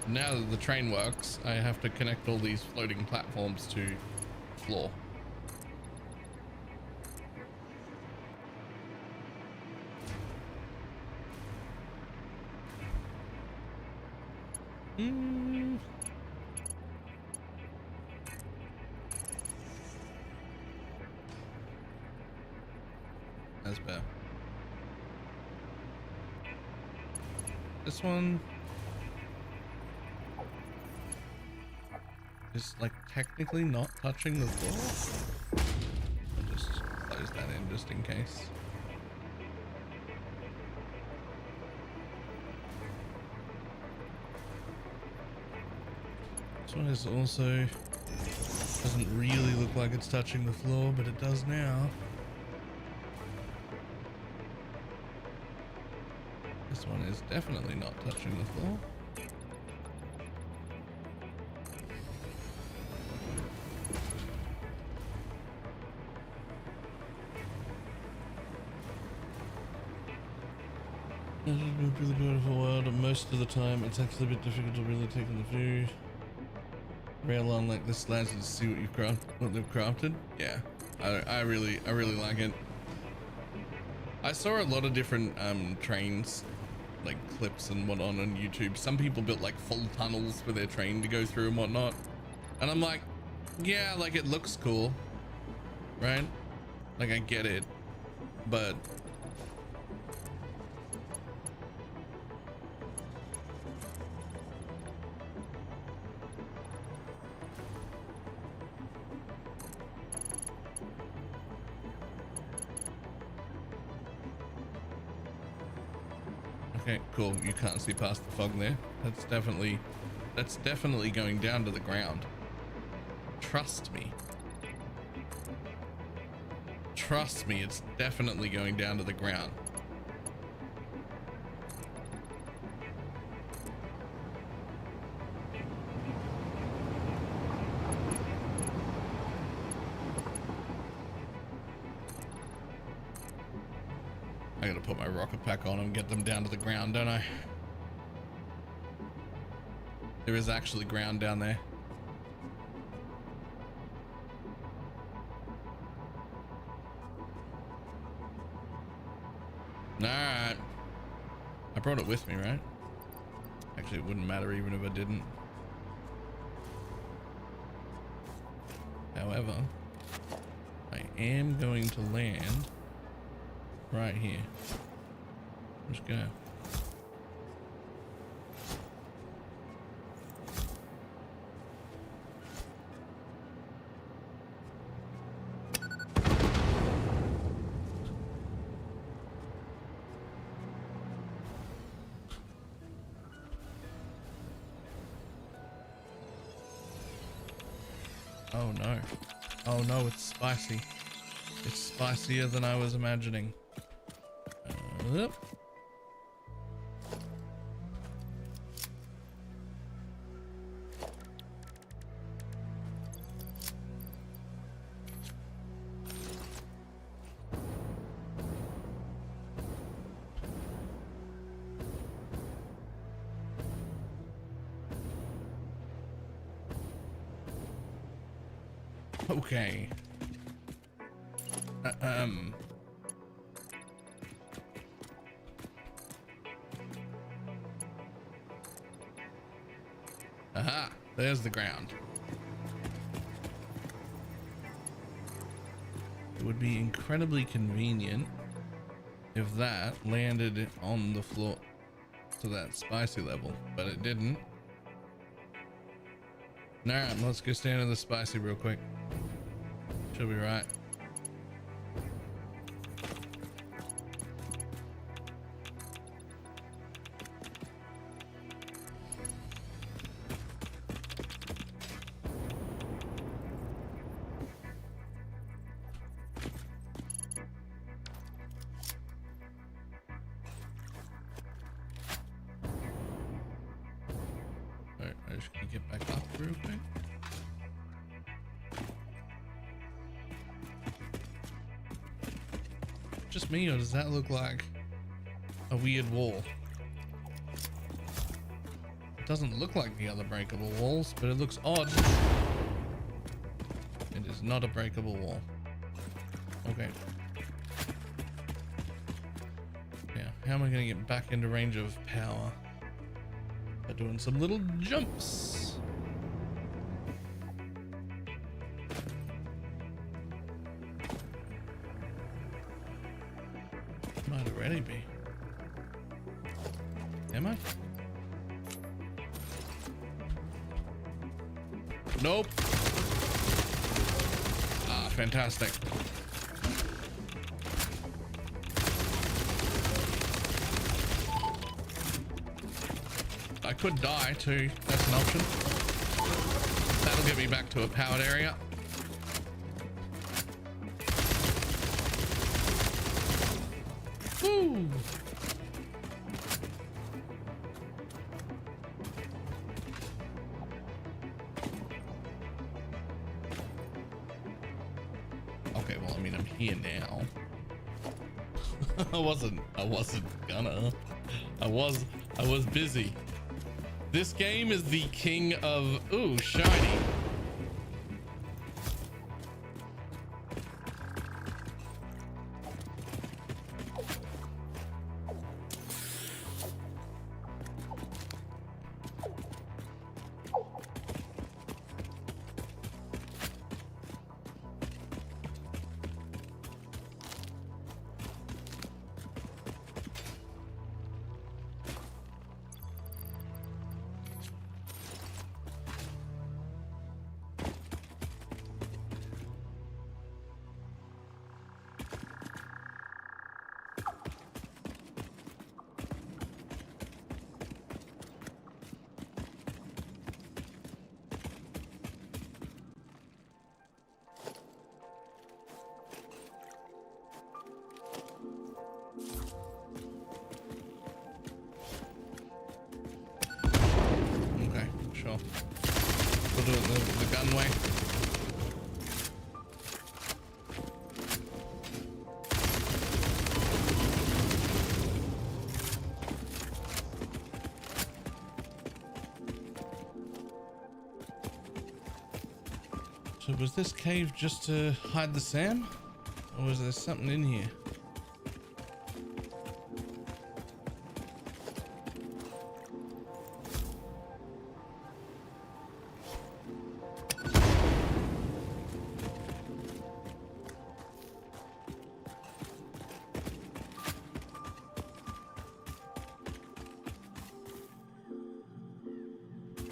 Now that the train works, I have to connect all these floating platforms to floor. That's better. This one is like technically not touching the floor. I'll just close that in just in case. This one is also doesn't really look like it's touching the floor, but it does now. This one is definitely not touching the floor. It's a really beautiful world, and most of the time it's actually a bit difficult to really take in the view. Rail on like this allows you to see what you've what they've crafted. Yeah, I really like it. I saw a lot of different trains, like clips and whatnot on YouTube. Some people built like full tunnels for their train to go through and whatnot, and I'm like, yeah, like it looks cool, right? Like I get it, but Okay, cool. You can't see past the fog there. That's definitely going down to the ground. Trust me. Trust me, it's definitely going down to the ground. I gotta put my rocket pack on and get them down to the ground, don't I? There is actually ground down there. Alright. I brought it with me, right? Actually, it wouldn't matter even if I didn't. However, I am going to land right here. I'm just gonna oh no. Oh no, it's spicy. It's spicier than I was imagining. Yep. Okay. Aha, there's the ground. It would be incredibly convenient if that landed on the floor to that spicy level, but it didn't. All right, let's go stand in the spicy real quick. Should be right. Alright, I just gonna get back up real quick. Just me, or does that look like a weird wall? It doesn't look like the other breakable walls, but it looks odd. It is not a breakable wall. Okay. Now, how am I going to get back into range of power? By doing some little jumps. Might already be. Am I? Nope. Ah, fantastic. I could die too. That's an option. That'll get me back to a powered area. Woo! Okay, well, I mean, I'm here now. I wasn't gonna. I was busy. This game is the king of, ooh, shiny. I'll do it the gun way. So was this cave just to hide the SAM? Or was there something in here?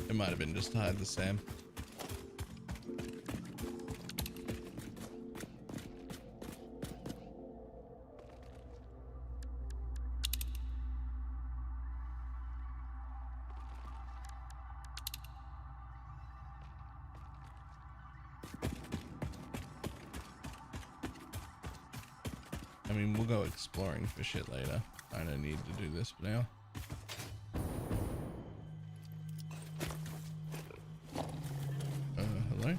It might have been just to hide the SAM. I mean, we'll go exploring for shit later. I don't need to do this for now. Hello?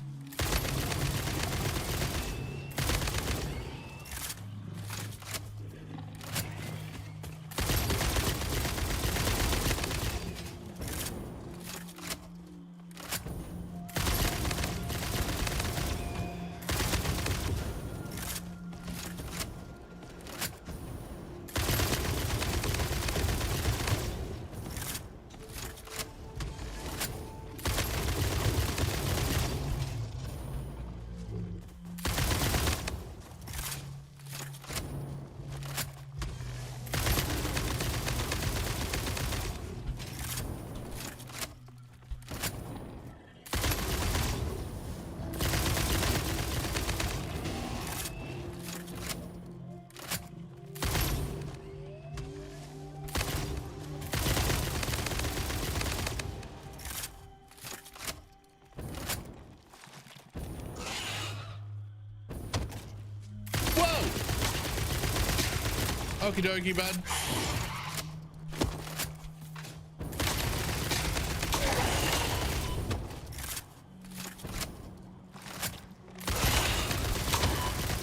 Okie dokie, bud.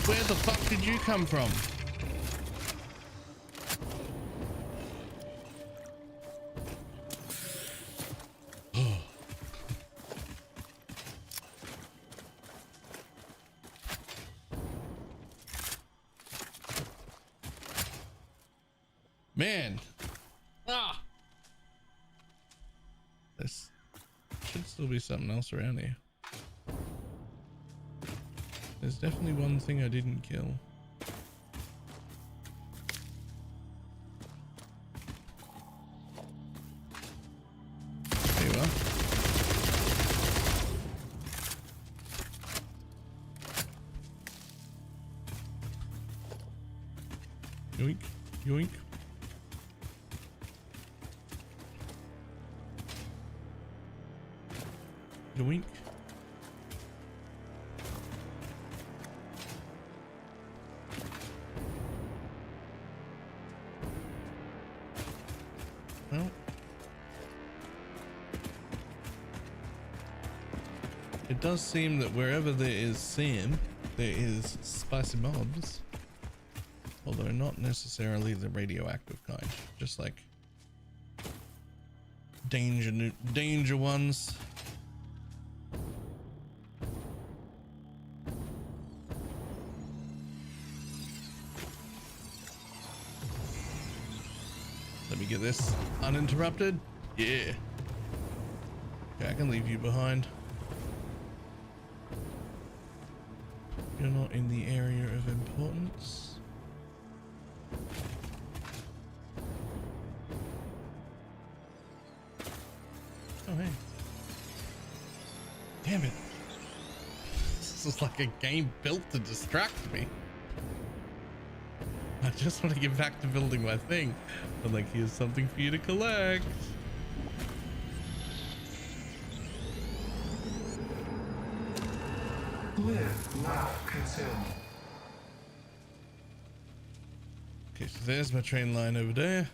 Where the fuck did you come from? Man, this should still be something else around here. There's definitely one thing I didn't kill. There you are. Yoink, yoink. Yoink. Well, it does seem that wherever there is Sam, there is spicy mobs, although not necessarily the radioactive kind, just like danger ones. Let me get this uninterrupted. Yeah. Okay, I can leave you behind. You're not in the area of importance. Oh, hey. Damn it. This is like a game built to distract me. I just want to get back to building my thing. I'm like, here's something for you to collect. Live, laugh, consume. Okay, so there's my train line over there.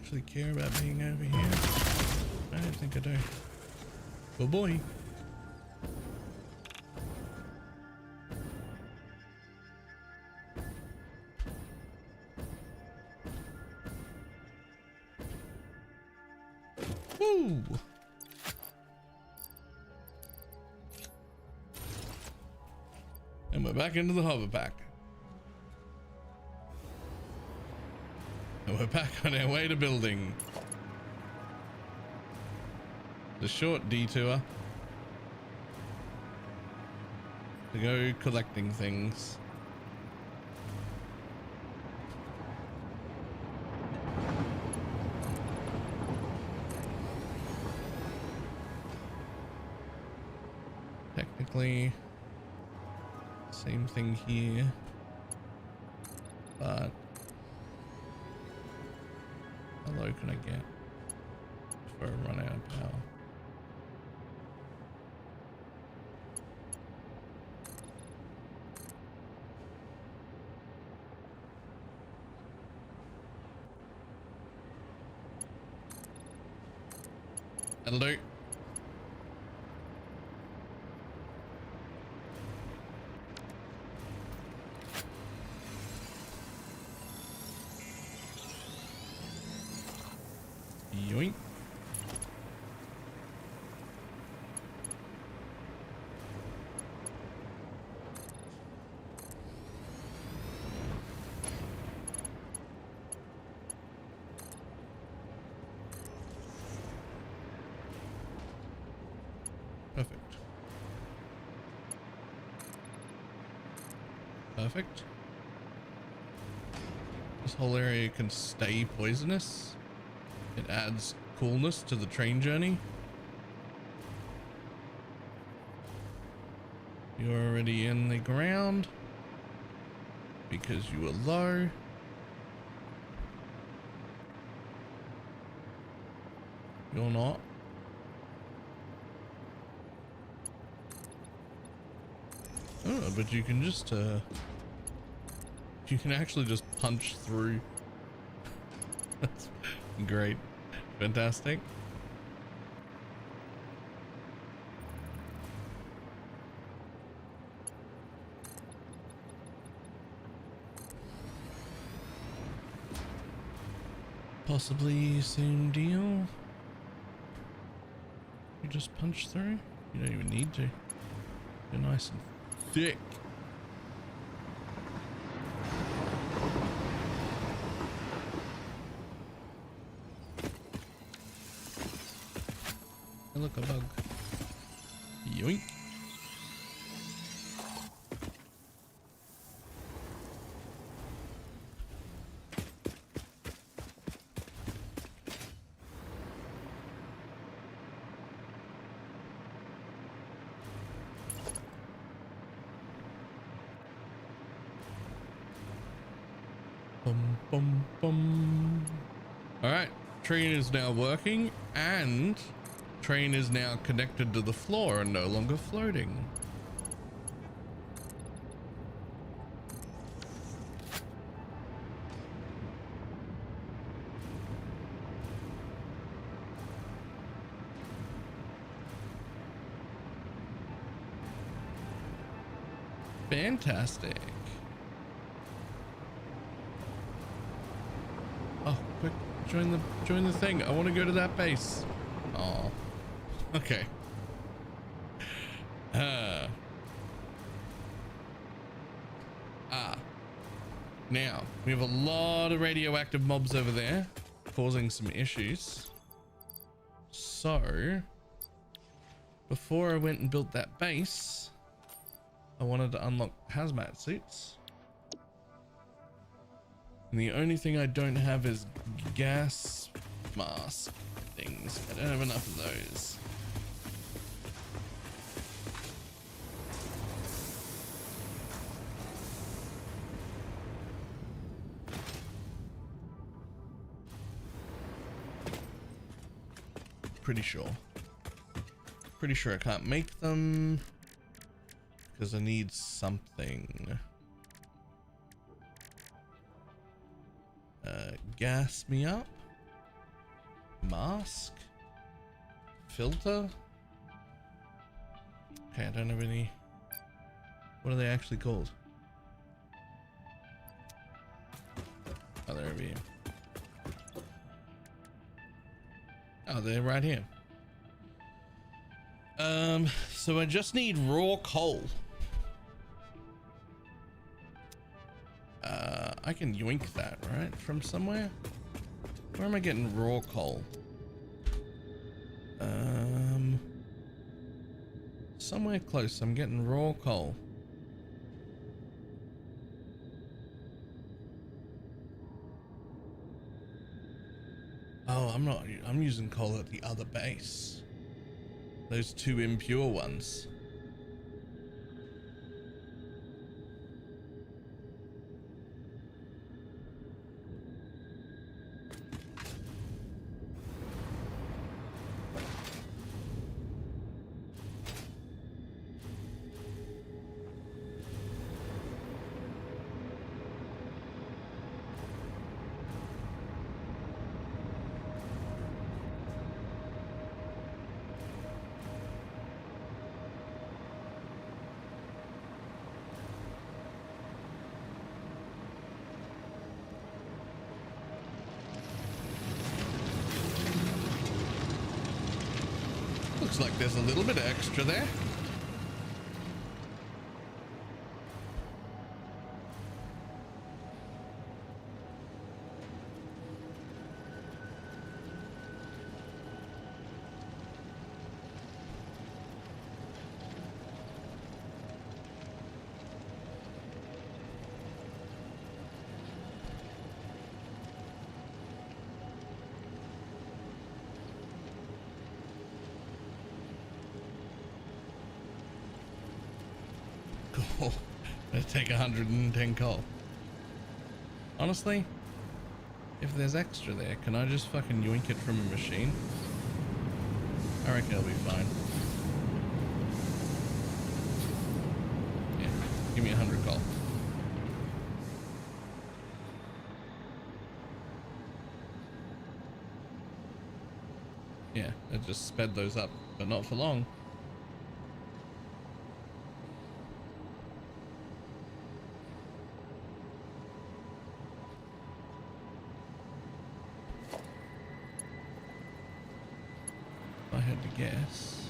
actually care about being over here? I don't think I do. Oh boy. Woo! And we're back into the hover pack. And we're back on our way to building. The short detour to go collecting things. Technically, same thing here, but how low can I get before I run out of power? That'll do. Yoink. Perfect. Perfect. This whole area can stay poisonous. It adds coolness to the train journey. You're already in the ground because you were low. You're not. Oh, but you can just you can actually just punch through. That's great. Fantastic. Possibly same deal. You just punch through. You don't even need to. You're nice and thick. Hey, look, a bug. Yoink. Bum, bum, bum. All right, train is now working and train is now connected to the floor and no longer floating. Fantastic. Oh, quick, join the thing. I want to go to that base. Oh, okay. Now we have a lot of radioactive mobs over there causing some issues. So before I went and built that base, I wanted to unlock hazmat suits. And the only thing I don't have is gas mask things. I don't have enough of those. Pretty sure I can't make them because I need something. Gas me up. mask? Filter? Okay, I don't have any. What are they actually called? Oh, they're over here. Oh, they're right here. So I just need raw coal. I can yoink that, right? From somewhere? Where am I getting raw coal? Somewhere close. I'm getting raw coal. Oh, I'm using coal at the other base. Those two impure ones. Looks like there's a little bit of extra there. Cool. Let's take 110 coal. Honestly, if there's extra there, can I just fucking yoink it from a machine? I reckon it'll be fine. Yeah, give me 100 coal. Yeah, it just sped those up, but not for long. I had to guess.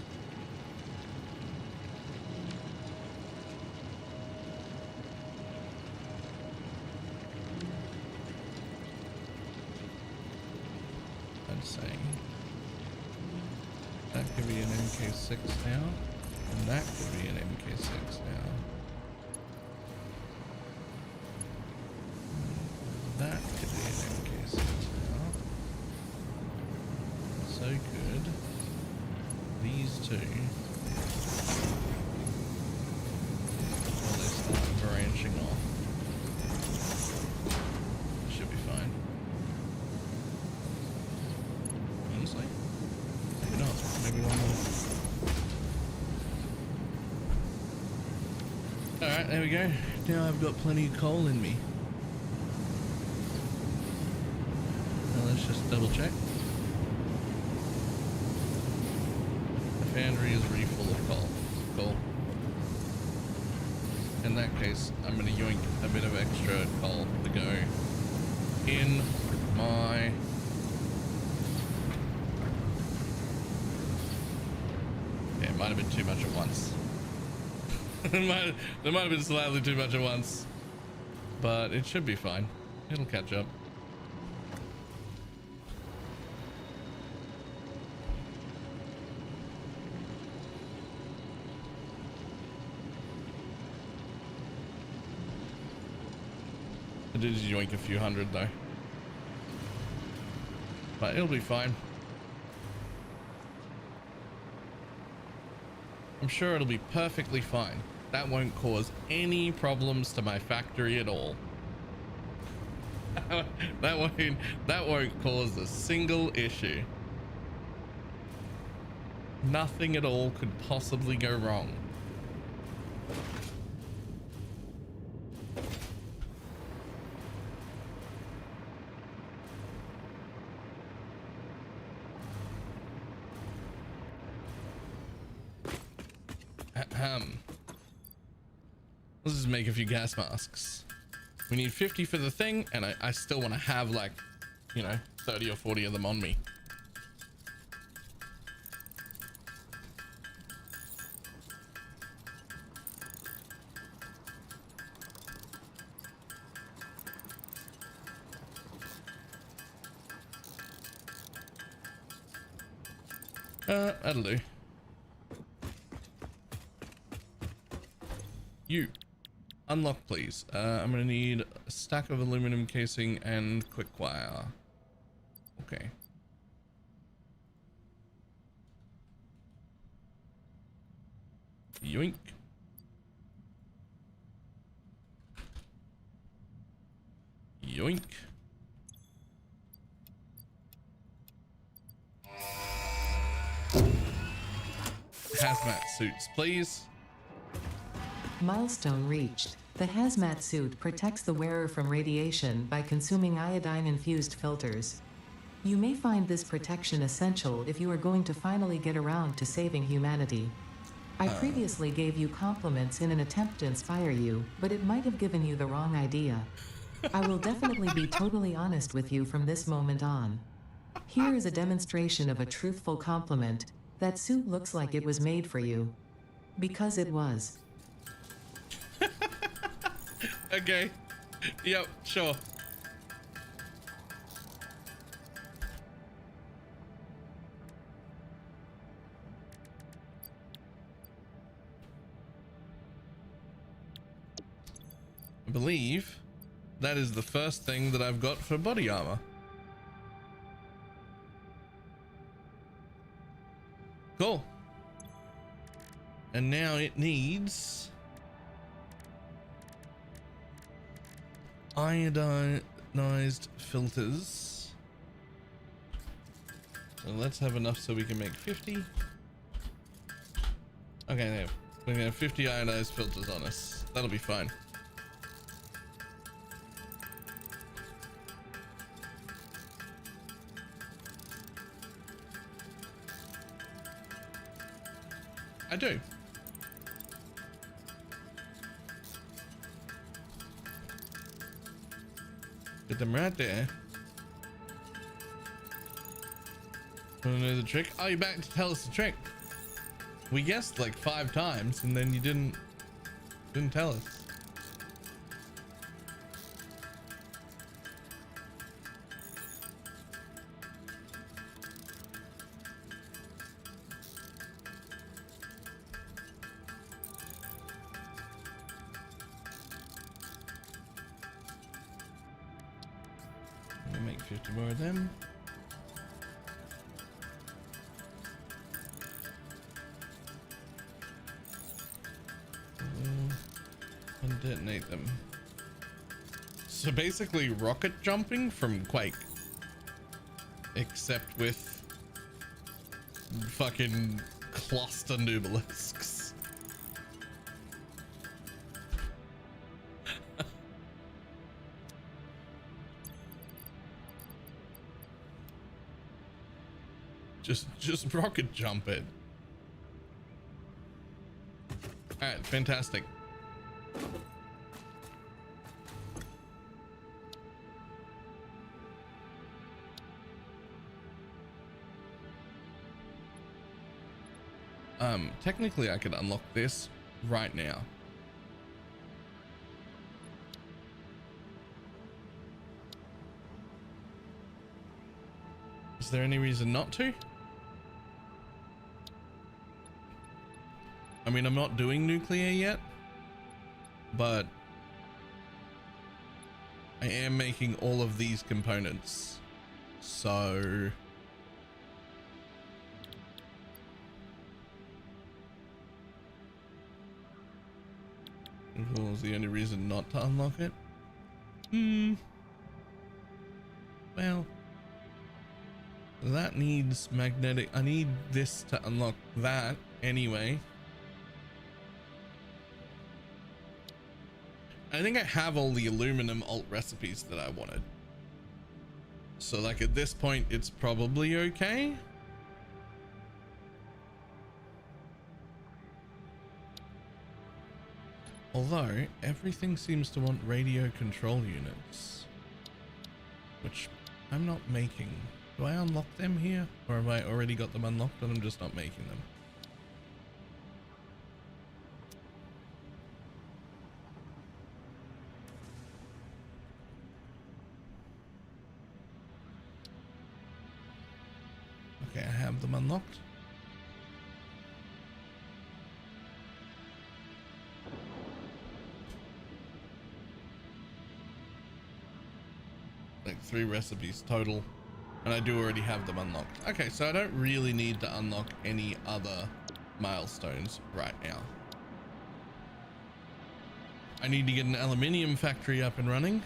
I'd say that could be an MK6 now, and that could be an MK6 now. That could be an MK6 now. So good. These two, before they start branching off, should be fine. Honestly, maybe not. Maybe one more. All right, there we go. Now I've got plenty of coal in me. Now let's just double check. Foundry is really full of coal. Cool. In that case, I'm going to yoink a bit of extra coal to go in my... Yeah, it might have been too much at once. There might have been slightly too much at once. But it should be fine. It'll catch up. I did yoink a few hundred though, but it'll be fine. I'm sure it'll be perfectly fine. That won't cause any problems to my factory at all. that won't cause a single issue. Nothing at all could possibly go wrong. Let's just make a few gas masks. We need 50 for the thing, and I still want to have like, you know, 30 or 40 of them on me. That'll do. You unlock, please. I'm gonna need a stack of aluminum casing and quick wire. Okay. Yoink. Yoink. Hazmat suits, please. Milestone reached. The hazmat suit protects the wearer from radiation by consuming iodine-infused filters. You may find this protection essential if you are going to finally get around to saving humanity. I previously gave you compliments in an attempt to inspire you, but it might have given you the wrong idea. I will definitely be totally honest with you from this moment on. Here is a demonstration of a truthful compliment. That suit looks like it was made for you. Because it was. Okay. Yep, sure. I believe that is the first thing that I've got for body armor. Cool. And now it needs iodinized filters. So let's have enough so we can make 50. Okay, there. We're gonna have 50 ionized filters on us. That'll be fine. I do. Get them right there. Wanna know the trick? Oh, you're back to tell us the trick. We guessed like 5 times and then you didn't tell us. We'll make 50 more of them. And detonate them. So basically rocket jumping from Quake, except with fucking cluster nubelisks. just rocket jump it. All right, fantastic. Technically I could unlock this right now. Is there any reason not to? I mean, I'm not doing nuclear yet, but I am making all of these components. So what was the only reason not to unlock it? Well, that needs magnetic. I need this to unlock that anyway. I think I have all the aluminum alt recipes that I wanted. So like at this point, it's probably okay. Although everything seems to want radio control units, which I'm not making. Do I unlock them here, or have I already got them unlocked and I'm just not making them? Okay, I have them unlocked. Like 3 recipes total, and I do already have them unlocked. Okay, so I don't really need to unlock any other milestones right now. I need to get an aluminium factory up and running.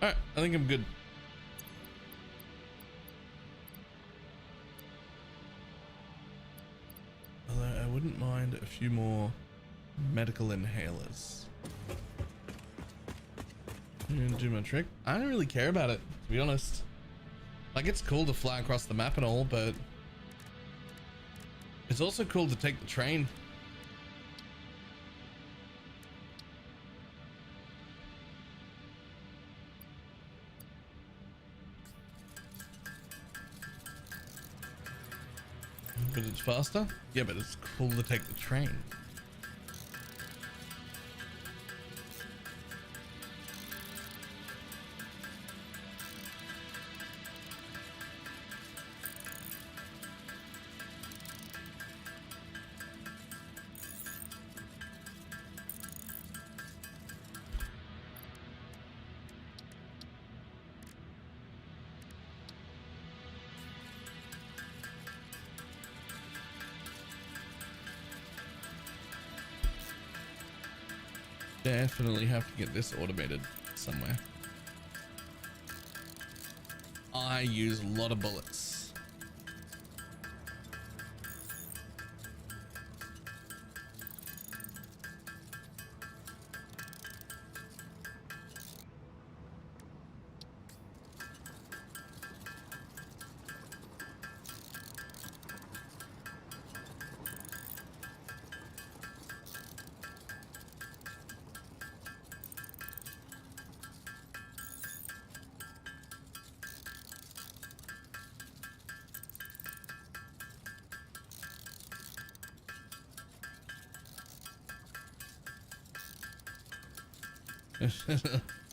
Alright, I think I'm good. Although I wouldn't mind a few more medical inhalers. You're gonna do my trick? I don't really care about it, to be honest. Like, it's cool to fly across the map and all, but it's also cool to take the train. But it's faster? Yeah, but it's cool to take the train. Definitely have to get this automated somewhere. I use a lot of bullets.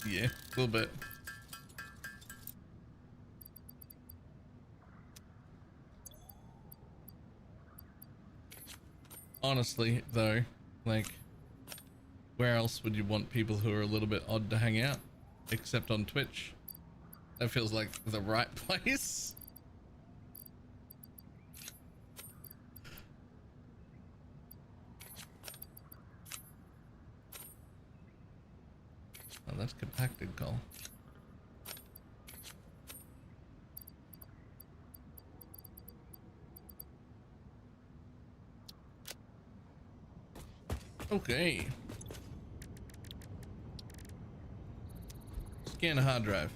Yeah, a little bit. Honestly, though, like, where else would you want people who are a little bit odd to hang out? Except on Twitch. That feels like the right place. Oh, that's compacted coal. Okay. Scan a hard drive.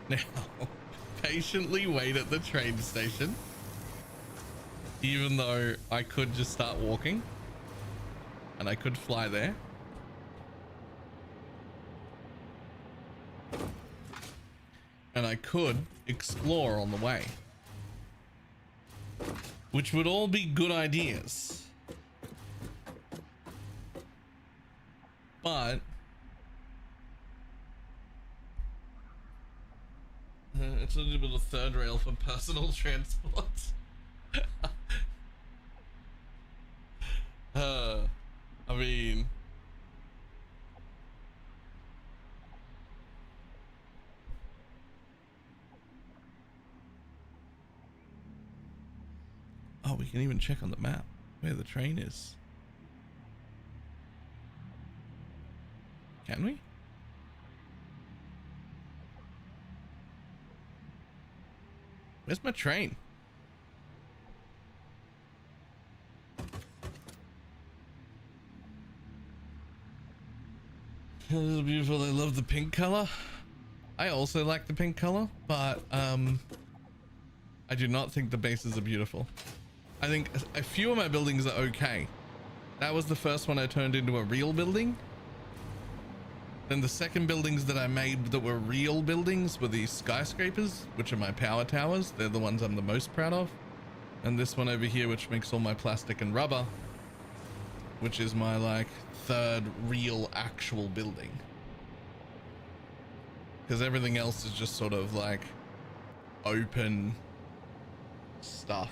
Now, patiently wait at the train station, even though I could just start walking and I could fly there. And I could explore on the way, which would all be good ideas. But it's a little bit of third rail for personal transport. I mean, Oh, we can even check on the map where the train is. Can we? Where's my train? This is beautiful. I love the pink color. I also like the pink color, but I do not think the bases are beautiful. I think a few of my buildings are okay. That was the first one I turned into a real building. Then the second buildings that I made that were real buildings were these skyscrapers, which are my power towers. They're the ones I'm the most proud of. And this one over here, which makes all my plastic and rubber, which is my like third real actual building. Because everything else is just sort of like open stuff.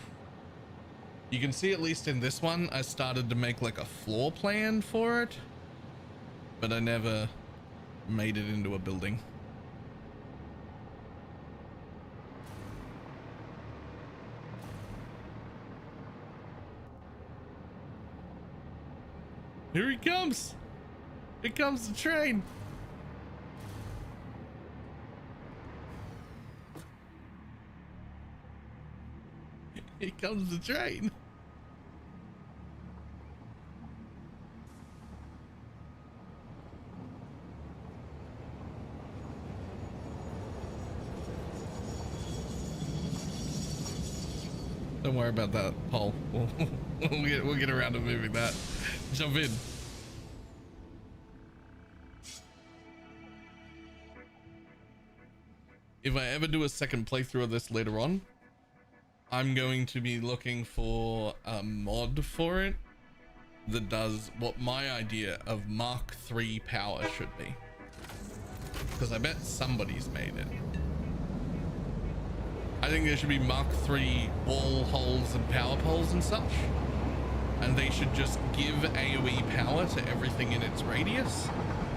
You can see at least in this one, I started to make like a floor plan for it, but I never made it into a building. Here he comes. Here comes the train. Here comes the train. Don't worry about that, Paul. We'll get around to moving that. Jump in. If I ever do a second playthrough of this later on, I'm going to be looking for a mod for it that does what my idea of Mark III power should be. Because I bet somebody's made it. I think there should be Mark III wall holes and power poles and such. And they should just give AoE power to everything in its radius.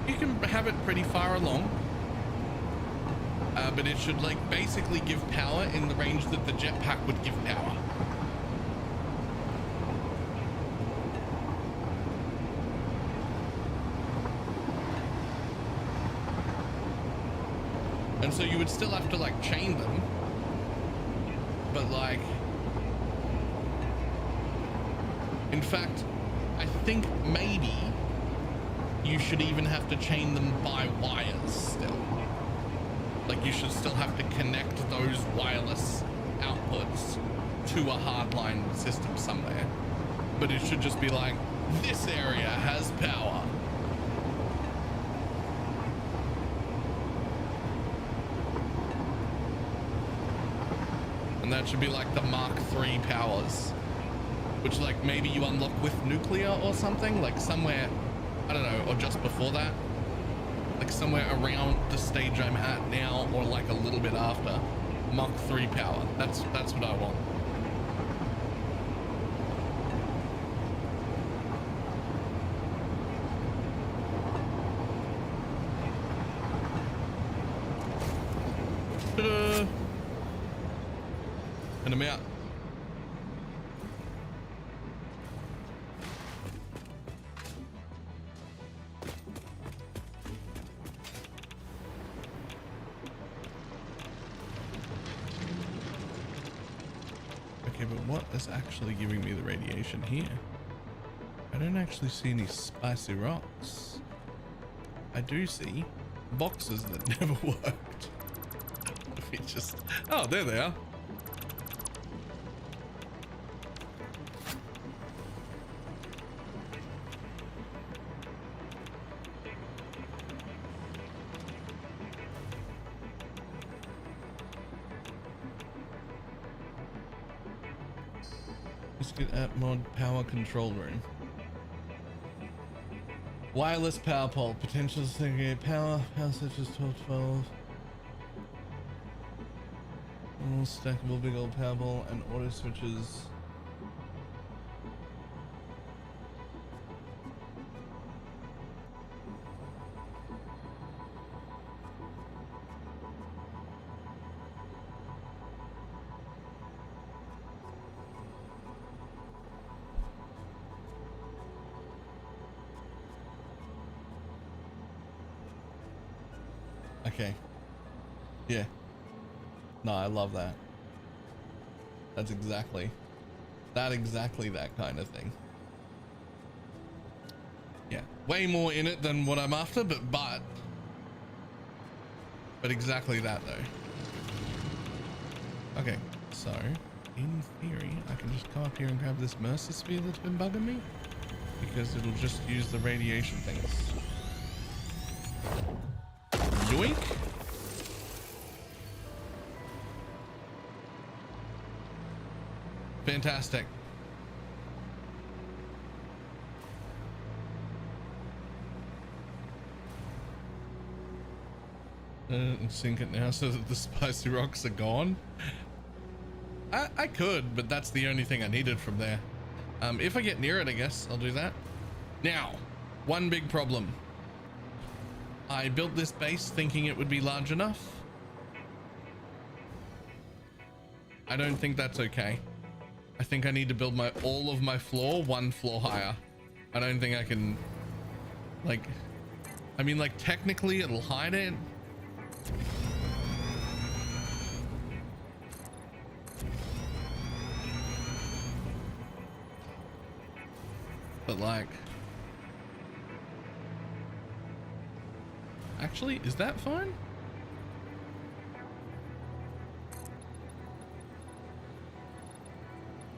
You can have it pretty far along. But it should like basically give power in the range that the jetpack would give power. And so you would still have to like chain them, but like, in fact, I think maybe you should even have to chain them by wires still. Like you should still have to connect those wireless outputs to a hardline system somewhere. But it should just be like, this area has power. And that should be like the Mark III powers, which like maybe you unlock with nuclear or something, like somewhere, I don't know, or just before that. Like somewhere around the stage I'm at now, or like a little bit after. Mach 3 power. That's what I want. Ta-da! And I'm out. Okay, but what is actually giving me the radiation here? I don't actually see any spicy rocks. I do see boxes that never worked. We just... Oh, there they are. App mod power control room. Wireless power pole. Potential to segregate power. Power switches 1212. All stackable big old power pole and auto switches. Okay. Yeah. No, I love that. That's exactly that kind of thing. Yeah. Way more in it than what I'm after, but exactly that though. Okay, so in theory, I can just come up here and grab this Mercer Sphere that's been bugging me, because it'll just use the radiation things. Yoink! Fantastic. And sink it now so that the spicy rocks are gone. I could, but that's the only thing I needed from there. If I get near it, I guess I'll do that. Now, one big problem. I built this base thinking it would be large enough. I don't think that's okay. I think I need to build all of my floor one floor higher. I don't think I can, like, I mean, like, technically it'll hide it. But like, actually, is that fine?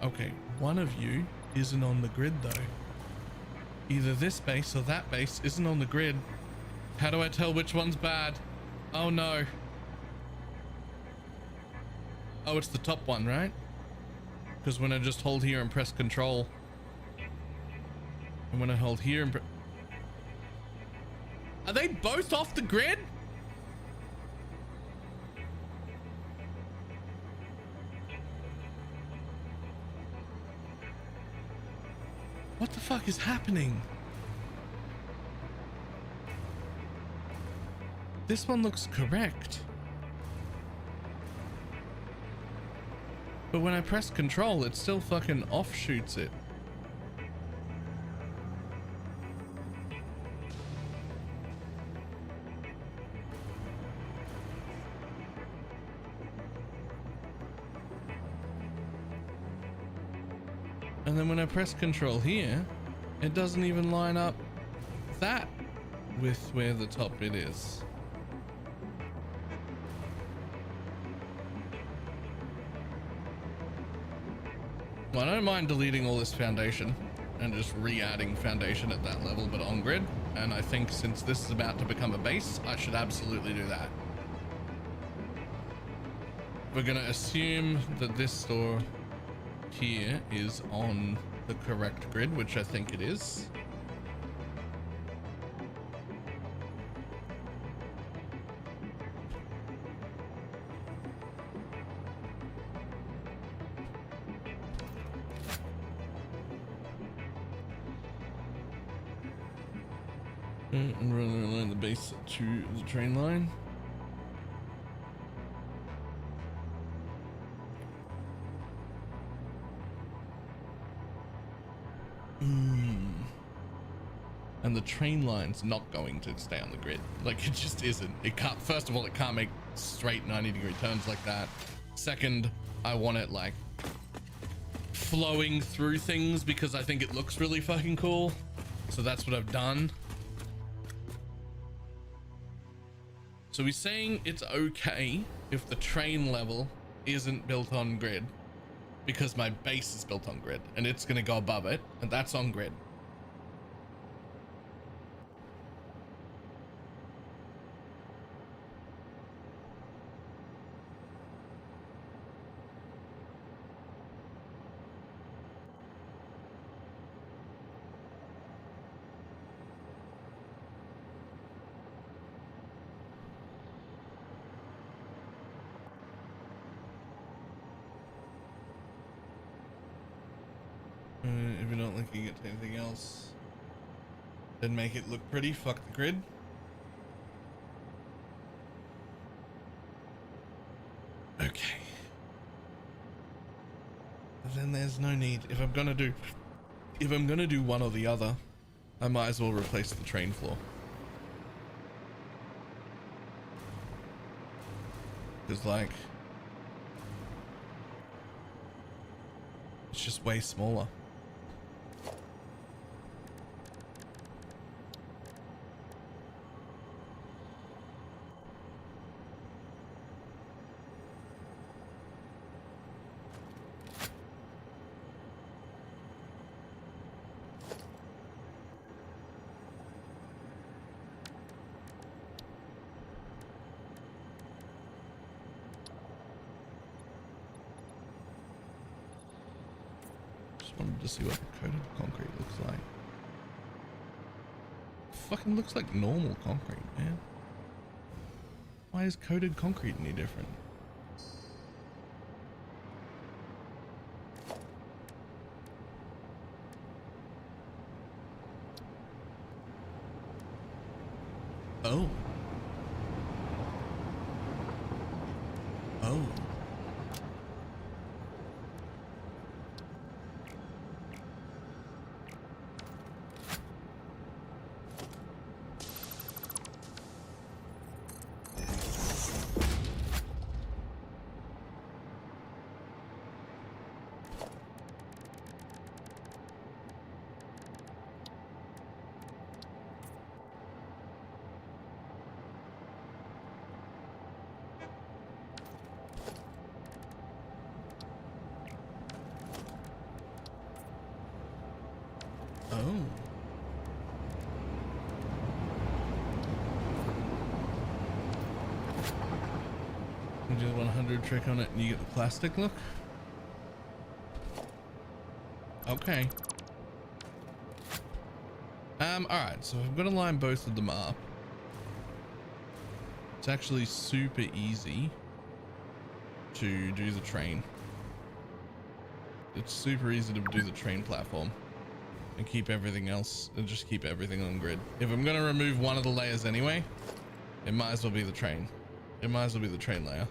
Okay, one of you isn't on the grid though. Either this base or that base isn't on the grid. How do I tell which one's bad? Oh no. Oh, it's the top one, right? Because when I just hold here and press control, and when I hold here and are they both off the grid? What the fuck is happening? This one looks correct. But when I press control, it still fucking offshoots it. And then when I press control here, it doesn't even line up that with where the top bit is. Well, I don't mind deleting all this foundation and just re-adding foundation at that level, but on grid. And I think since this is about to become a base, I should absolutely do that. We're gonna assume that this store here is on the correct grid, which I think it is. And we're gonna line the base to the train line. And the train line's not going to stay on the grid. Like, it just isn't. It can't, first of all, it can't make straight 90-degree turns like that. Second, I want it like flowing through things because I think it looks really fucking cool. So that's what I've done. So he's saying it's okay if the train level isn't built on grid because my base is built on grid and it's going to go above it, and that's on grid. If you're not linking it to anything else, then make it look pretty. Fuck the grid. Okay. Then there's no need. If I'm gonna do one or the other, I might as well replace the train floor. is like, it's just way smaller. Wanted to see what the coated concrete looks like. Fucking looks like normal concrete, man. Why is coated concrete any different? Oh. Oh. Oh. You do the 100 trick on it and you get the plastic look? Okay. Alright, so I'm gonna line both of them up. It's actually super easy to do the train. It's super easy to do the train platform. And keep everything else, and just keep everything on grid. If I'm gonna remove one of the layers anyway, it might as well be the train. It might as well be the train layer.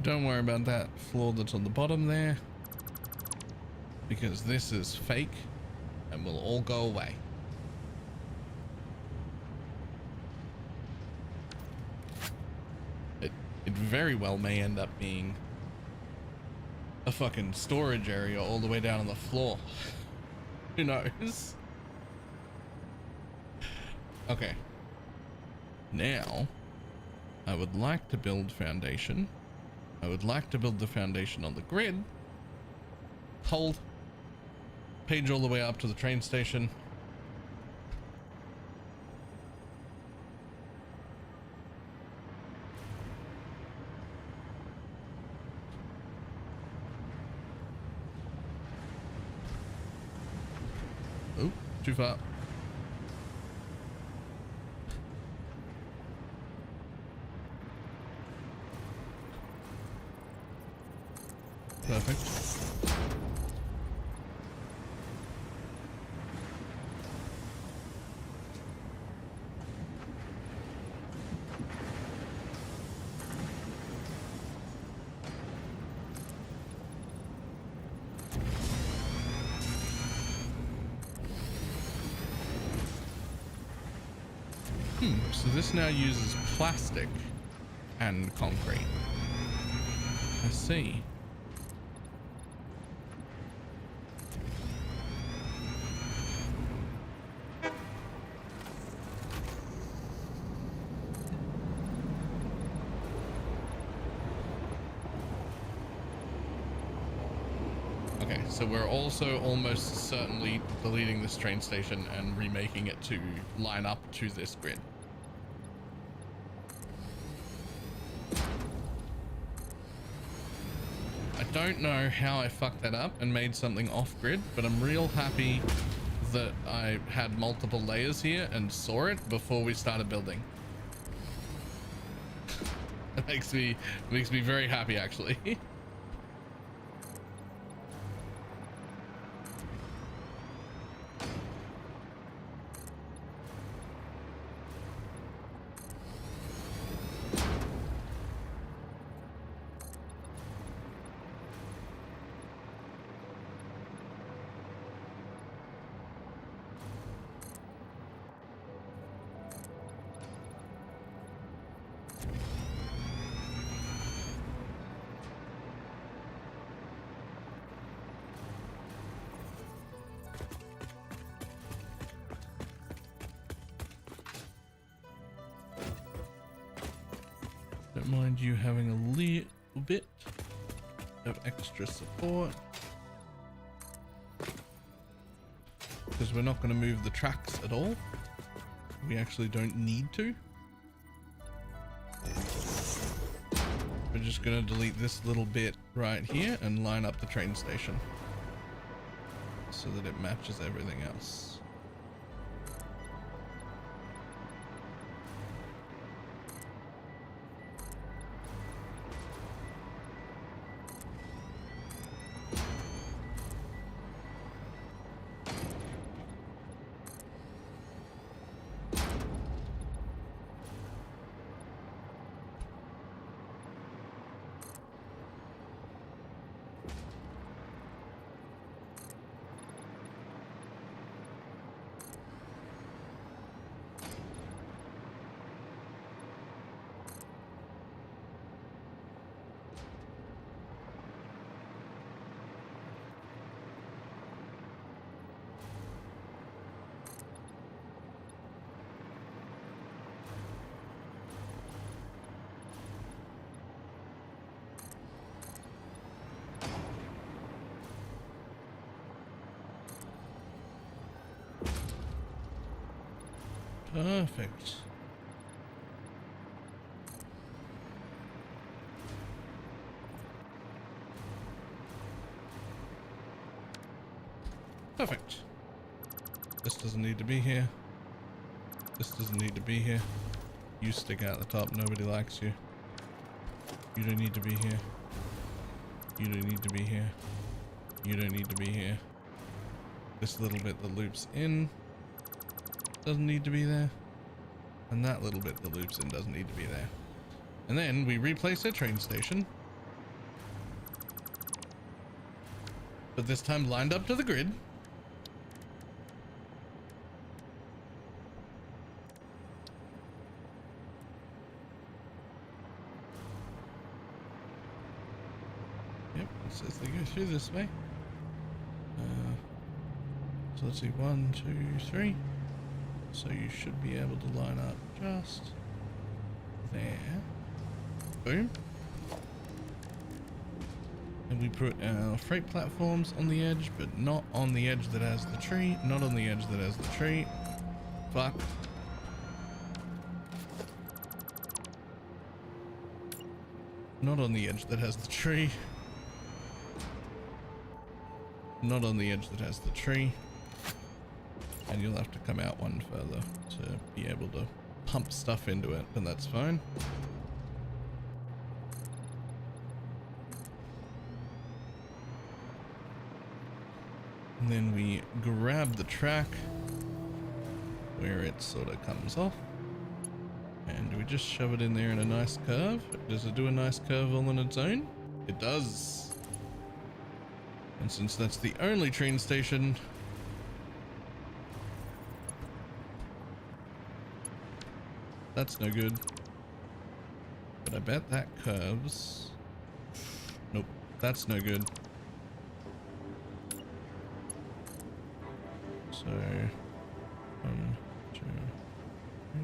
Don't worry about that floor that's on the bottom there, because this is fake and will all go away. It very well may end up being a fucking storage area all the way down on the floor. Who knows? Okay. Now, I would like to build foundation. I would like to build the foundation on the grid. Hold. Page all the way up to the train station. Oh, too far. Perfect. So this now uses plastic and concrete. I see. Okay, so we're also almost certainly deleting this train station and remaking it to line up to this grid. I don't know how I fucked that up and made something off grid, but I'm real happy that I had multiple layers here and saw it before we started building. It makes me very happy, actually. Don't mind you having a little bit of extra support, because we're not going to move the tracks at all. We actually don't need to. We're just going to delete this little bit right here and line up the train station so that it matches everything else. Perfect. Perfect. This doesn't need to be here. This doesn't need to be here. You stick out the top. Nobody likes you. You don't need to be here. You don't need to be here. You don't need to be here. This little bit that loops in doesn't need to be there. And that little bit that loops in doesn't need to be there. And then we replace our train station. But this time lined up to the grid. Yep, it says they go through this way. So let's see, 1, 2, 3. So you should be able to line up just there. Boom. And we put our freight platforms on the edge, but not on the edge that has the tree. Not on the edge that has the tree. Fuck. Not on the edge that has the tree. Not on the edge that has the tree. And you'll have to come out one further to be able to pump stuff into it, but that's fine. And then we grab the track where it sort of comes off, and we just shove it in there in a nice curve. Does it do a nice curve all on its own? It does. And since that's the only train station, That's no good. But I bet that curves. Nope, that's no good. So, 1, 2, 3.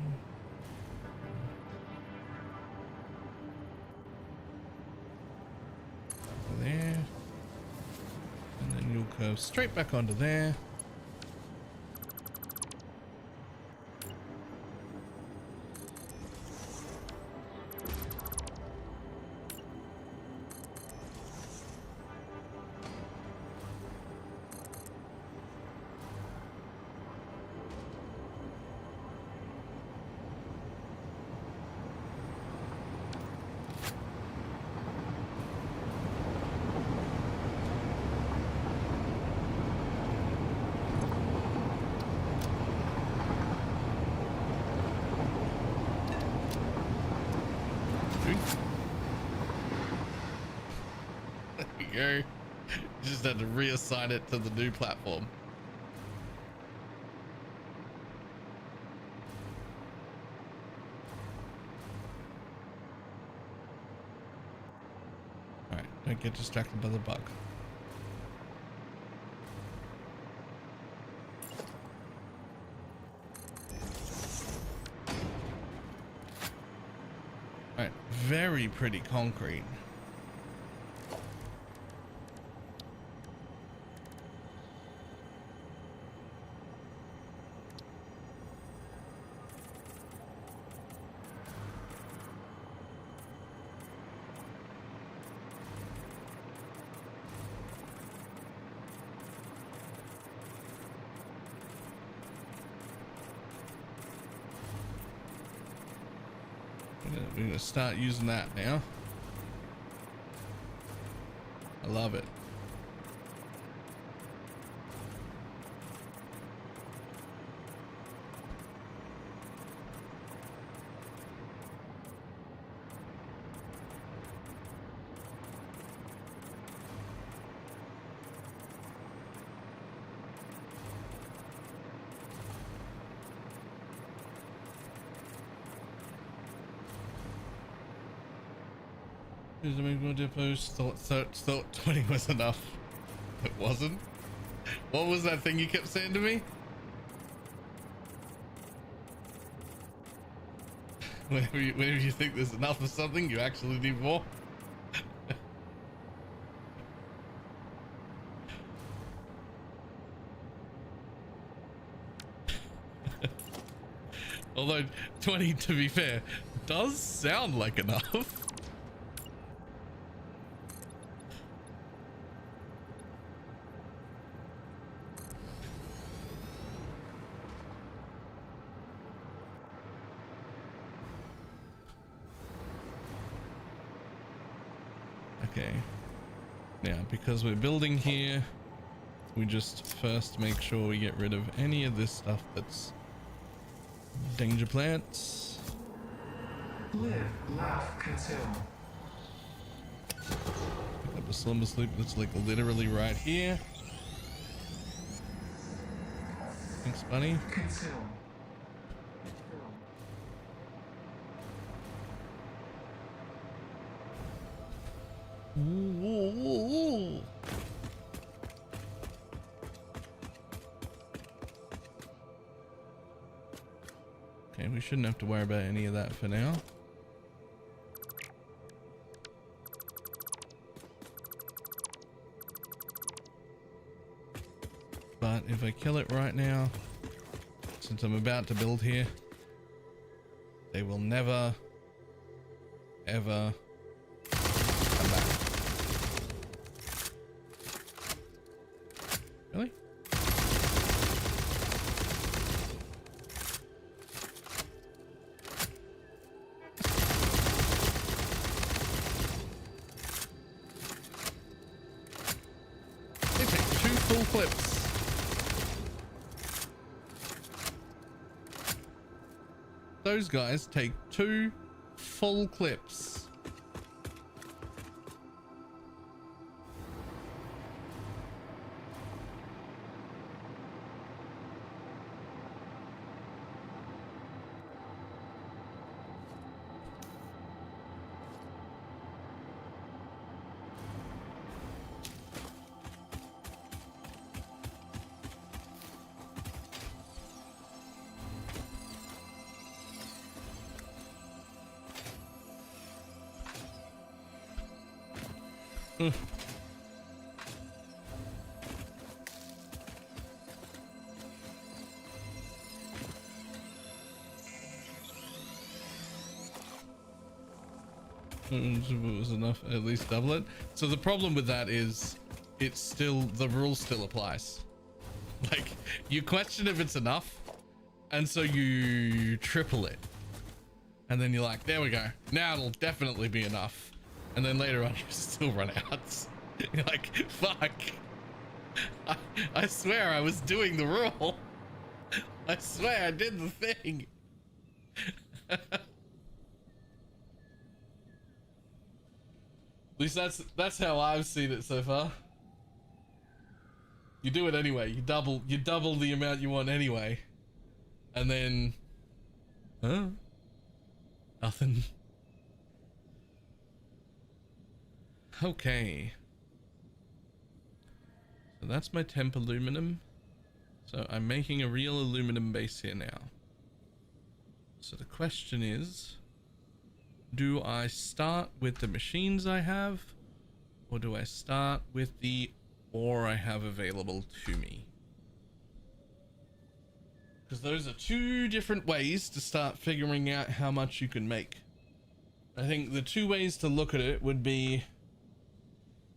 There. And then you'll curve straight back onto there. There you go. You just had to reassign it to the new platform. Alright, don't get distracted by the bug. Alright, very pretty concrete. We're gonna start using that now. I love it. Here's the main depots. Thought 20 was enough. It wasn't. What was that thing you kept saying to me? Whenever you think there's enough of something, you actually need more. Although 20, to be fair, does sound like enough. Okay, now because we're building here, we just first make sure we get rid of any of this stuff that's danger plants. Live, laugh, consume. Pick up a slumber sleep that's like literally right here. Thanks, bunny. Consume. Ooh. Okay, we shouldn't have to worry about any of that for now. But if I kill it right now, since I'm about to build here, they will never, ever come back. Really? They take 2 full clips. Those guys take 2 full clips. If it was enough, at least double it. So the problem with that is it's still, the rule still applies. Like, you question if it's enough, and so you triple it. And then you're like, there we go. Now it'll definitely be enough. And then later on you still run out. You're like, fuck. I swear I was doing the rule. I swear I did the thing. At least that's how I've seen it so far. You do it anyway. You double the amount you want anyway. And then nothing. Okay. So that's my temp aluminum. So I'm making a real aluminum base here now. So the question is, do I start with the machines I have, or do I start with the ore I have available to me? Because those are two different ways to start figuring out how much you can make. I think the two ways to look at it would be,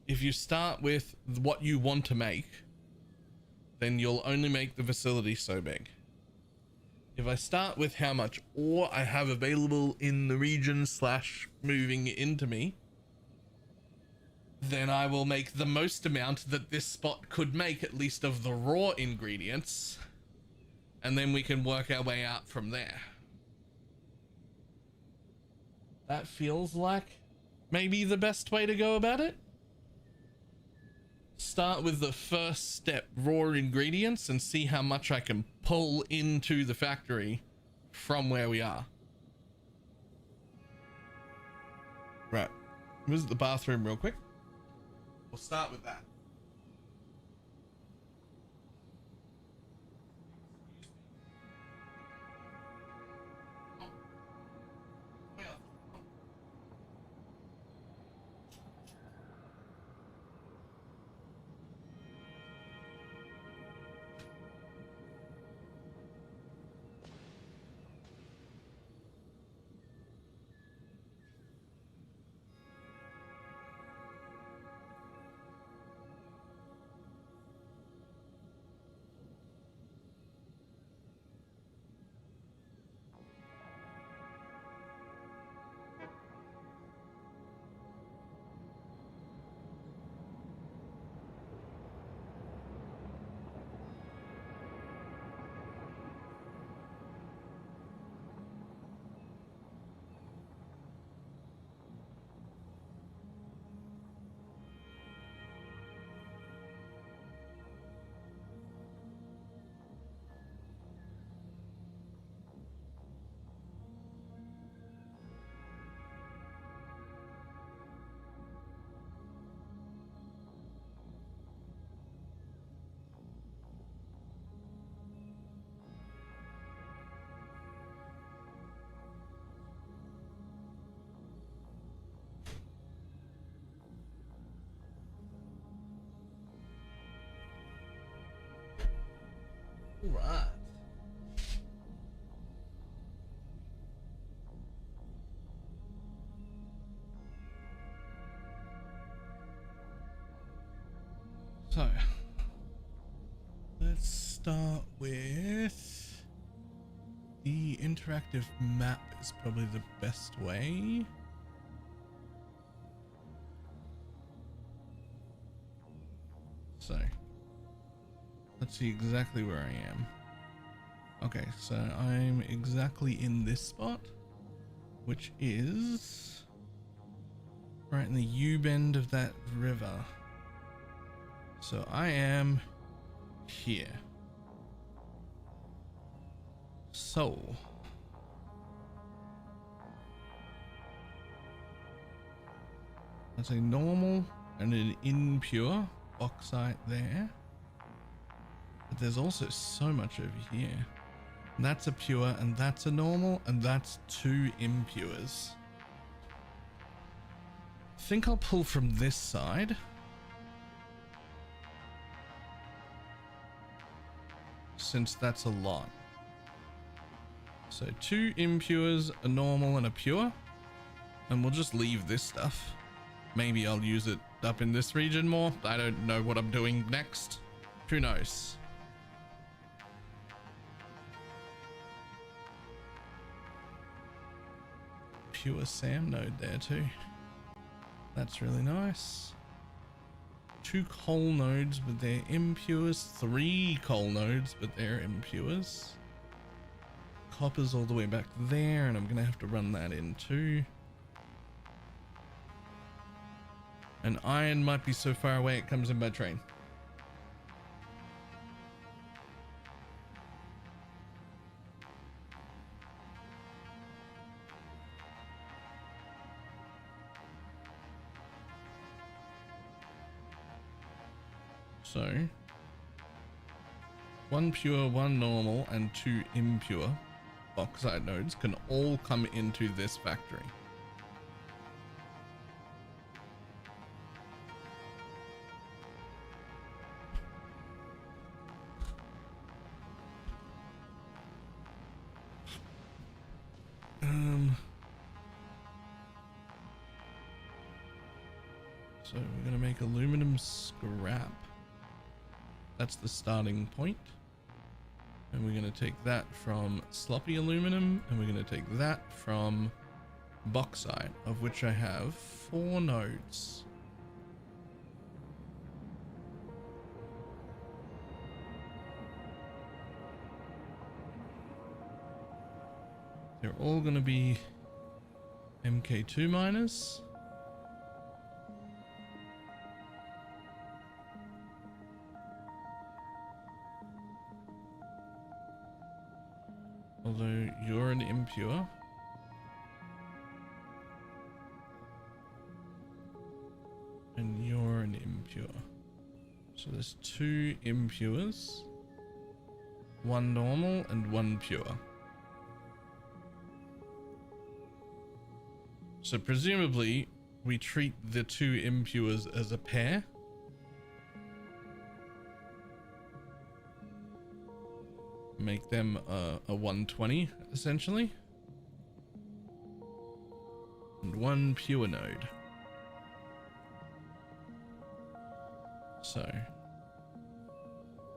if you start with what you want to make, then you'll only make the facility so big. If I start with how much ore I have available in the region / moving into me, then I will make the most amount that this spot could make, at least of the raw ingredients, and then we can work our way out from there. That feels like maybe the best way to go about it. Start with the first step, raw ingredients, and see how much I can pull into the factory from where we are. Right, visit the bathroom real quick. We'll start with that. Right. So let's start with the interactive map is probably the best way. So let's see exactly where I am. Okay, so I'm exactly in this spot, which is right in the U-bend of that river. So I am here. So that's a normal and an impure bauxite there. But there's also so much over here. And that's a pure, and that's a normal, and that's two impures. think I'll pull from this side. Since that's a lot. So 2 impures, a normal and a pure. And we'll just leave this stuff. Maybe I'll use it up in this region more. I don't know what I'm doing next. Who knows? Pure SAM node there too. That's really nice. 2 coal nodes, but they're impures. 3 coal nodes, but they're impures. Copper's all the way back there, and I'm gonna have to run that in too. And iron might be so far away it comes in by train. So 1 pure, 1 normal, and 2 impure bauxite nodes can all come into this factory. So we're gonna make aluminum scrap. That's the starting point. And we're going to take that from sloppy aluminum, and we're going to take that from bauxite, of which I have 4 nodes. They're all going to be MK2 miners. Although you're an impure. And you're an impure. So there's 2 impures. 1 normal and 1 pure. So presumably we treat the 2 impures as a pair. Make them a 120 essentially, and 1 pure node. So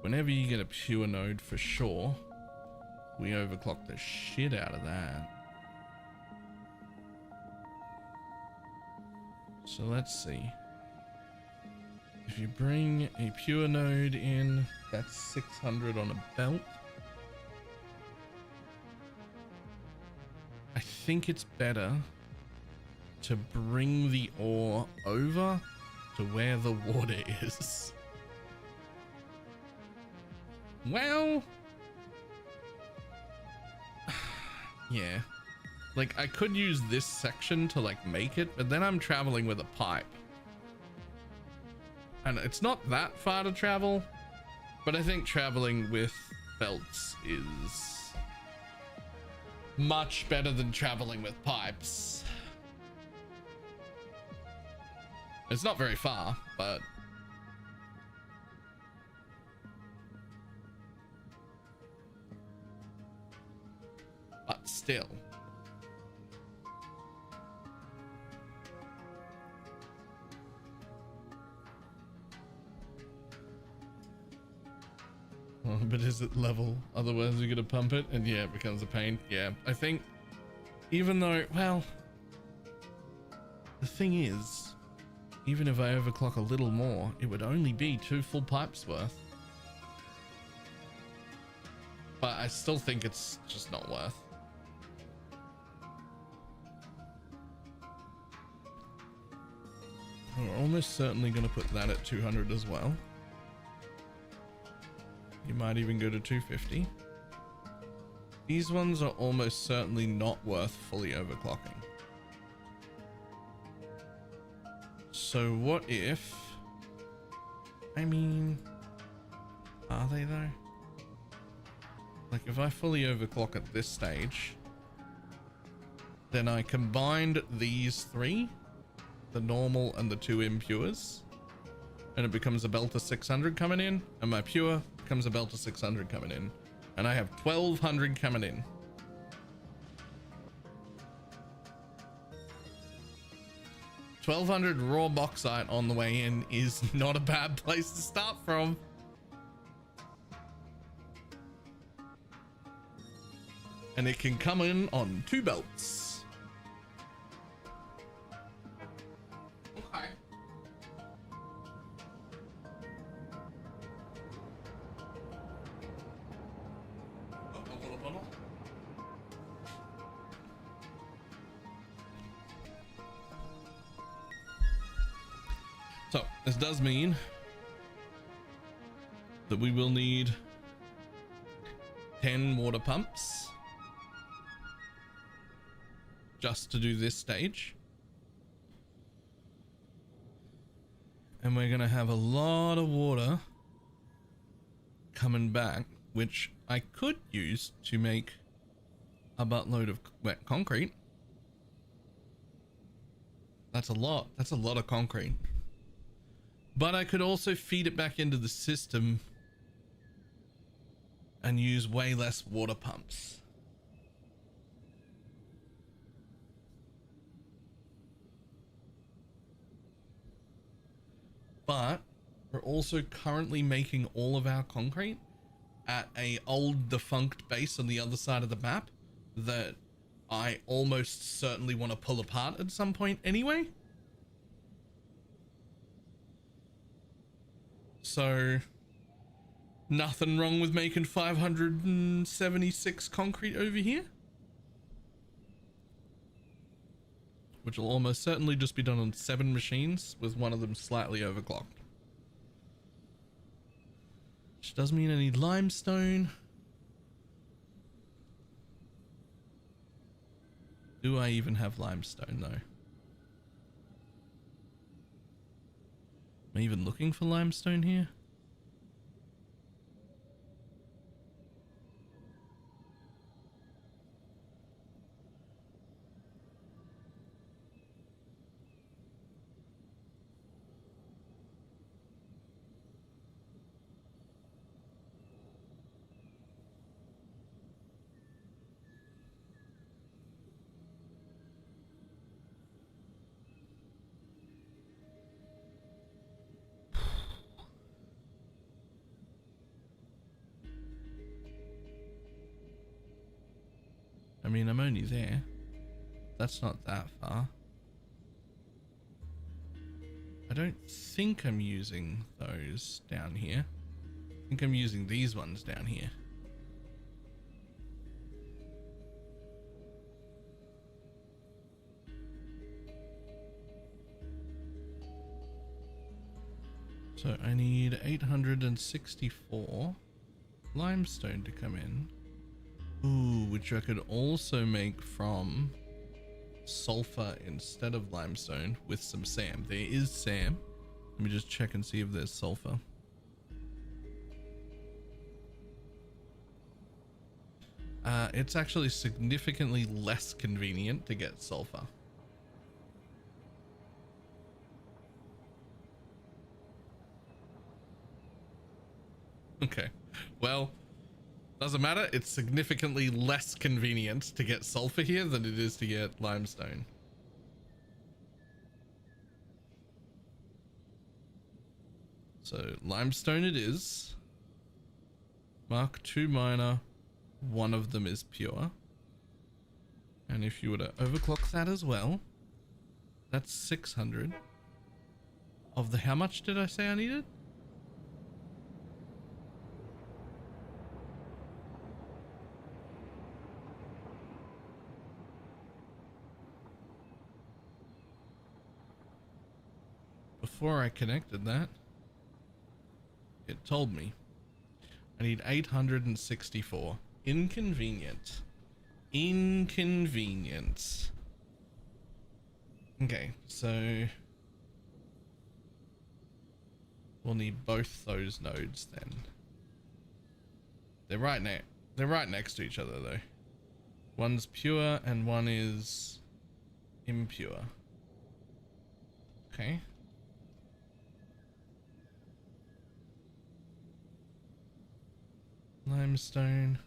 whenever you get a pure node, for sure we overclock the shit out of that. So let's see, if you bring a pure node in, that's 600 on a belt. I think it's better to bring the ore over to where the water is. Well, yeah, like I could use this section to like make it, but then I'm traveling with a pipe, and it's not that far to travel, but I think traveling with belts is much better than traveling with pipes. It's not very far, but still. But is it level? Otherwise you're gonna pump it, and yeah, it becomes a pain. Yeah, I think even though, well, the thing is, even if I overclock a little more, it would only be 2 full pipes worth. But I still think it's just not worth. We're almost certainly gonna put that at 200 as well. You might even go to 250. These ones are almost certainly not worth fully overclocking. So what if, I mean, are they though? Like if I fully overclock at this stage, then I combined these 3 the normal and the 2 impures, and it becomes a Belter 600 coming in, and my pure becomes a Belter 600 coming in, and I have 1200 coming in. $1,200 raw bauxite on the way in is not a bad place to start from. And it can come in on 2 belts. Okay. So this does mean that we will need 10 water pumps just to do this stage, and we're gonna have a lot of water coming back, which I could use to make a buttload of wet concrete. That's a lot of concrete. But I could also feed it back into the system and use way less water pumps. But we're also currently making all of our concrete at a old defunct base on the other side of the map that I almost certainly want to pull apart at some point anyway. So nothing wrong with making 576 concrete over here, which will almost certainly just be done on 7 machines, with one of them slightly overclocked. Which does mean I need limestone. Do I even have limestone though? Am I even looking for limestone here? I mean, I'm only there. That's not that far. I don't think I'm using those down here. I think I'm using these ones down here. So I need 864 limestone to come in. Ooh, which I could also make from sulfur instead of limestone with some SAM. There is SAM. Let me just check and see if there's sulfur. It's actually significantly less convenient to get sulfur. Okay, well, doesn't matter. It's significantly less convenient to get sulfur here than it is to get limestone. So limestone it is. Mark II miner. One of them is pure. And if you were to overclock that as well, that's 600 of the, how much did I say I needed? Before I connected that, it told me I need 864. Inconvenient. Inconvenient. Okay, so we'll need both those nodes then. They're right next to each other though. One's pure and one is impure. Okay. Limestone.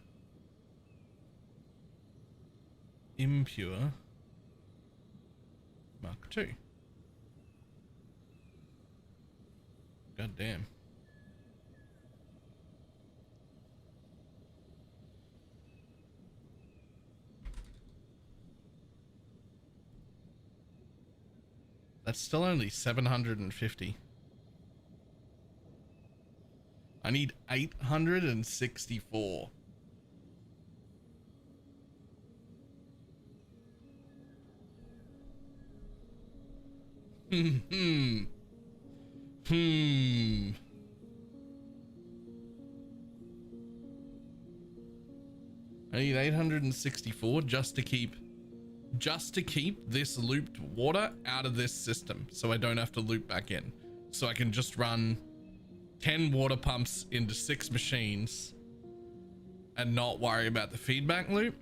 Impure. Mark 2. God damn. That's still only 750. I need 864. Hmm. I need 864 just to keep this looped water out of this system, so I don't have to loop back in. So I can just run 10 water pumps into 6 machines and not worry about the feedback loop.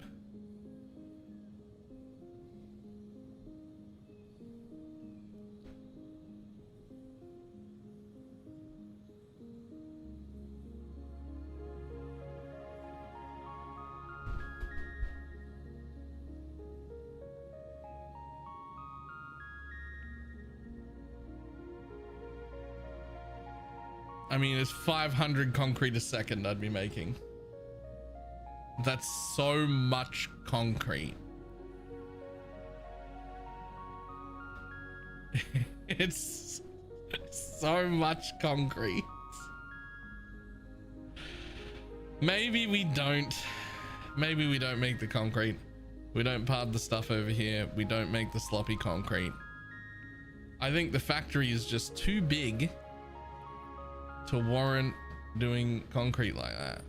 I mean, it's 500 concrete a second I'd be making. That's so much concrete. It's so much concrete. Maybe we don't make the concrete. We don't pad the stuff over here. We don't make the sloppy concrete. I think the factory is just too big to warrant doing concrete like that.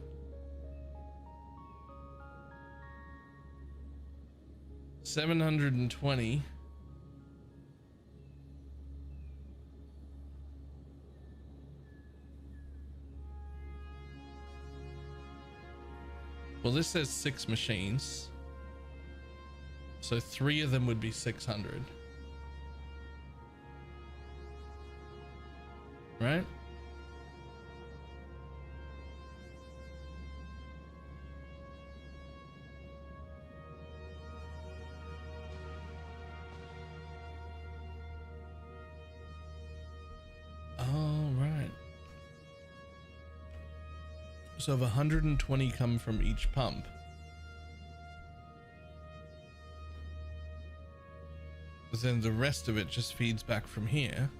$720. Well, this says 6 machines, so 3 of them would be 600, right? All right. So if 120 come from each pump, then the rest of it just feeds back from here,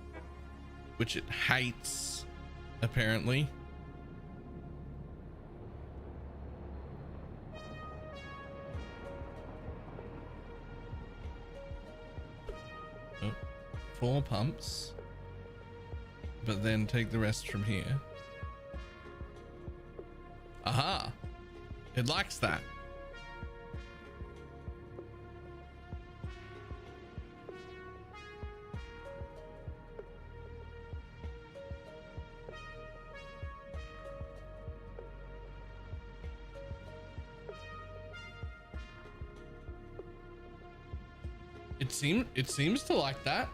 which it hates, apparently. Oh, 4 pumps, but then take the rest from here. Aha! It likes that. It seems to like that.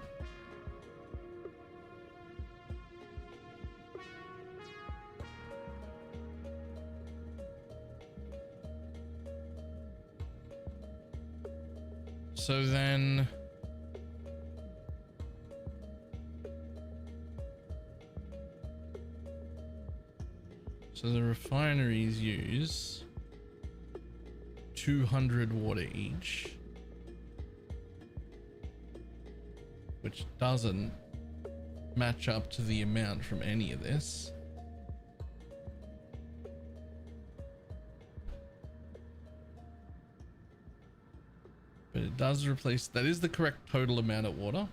So then the refineries use 200 water each, which doesn't match up to the amount from any of this. But it does replace, that is the correct total amount of water.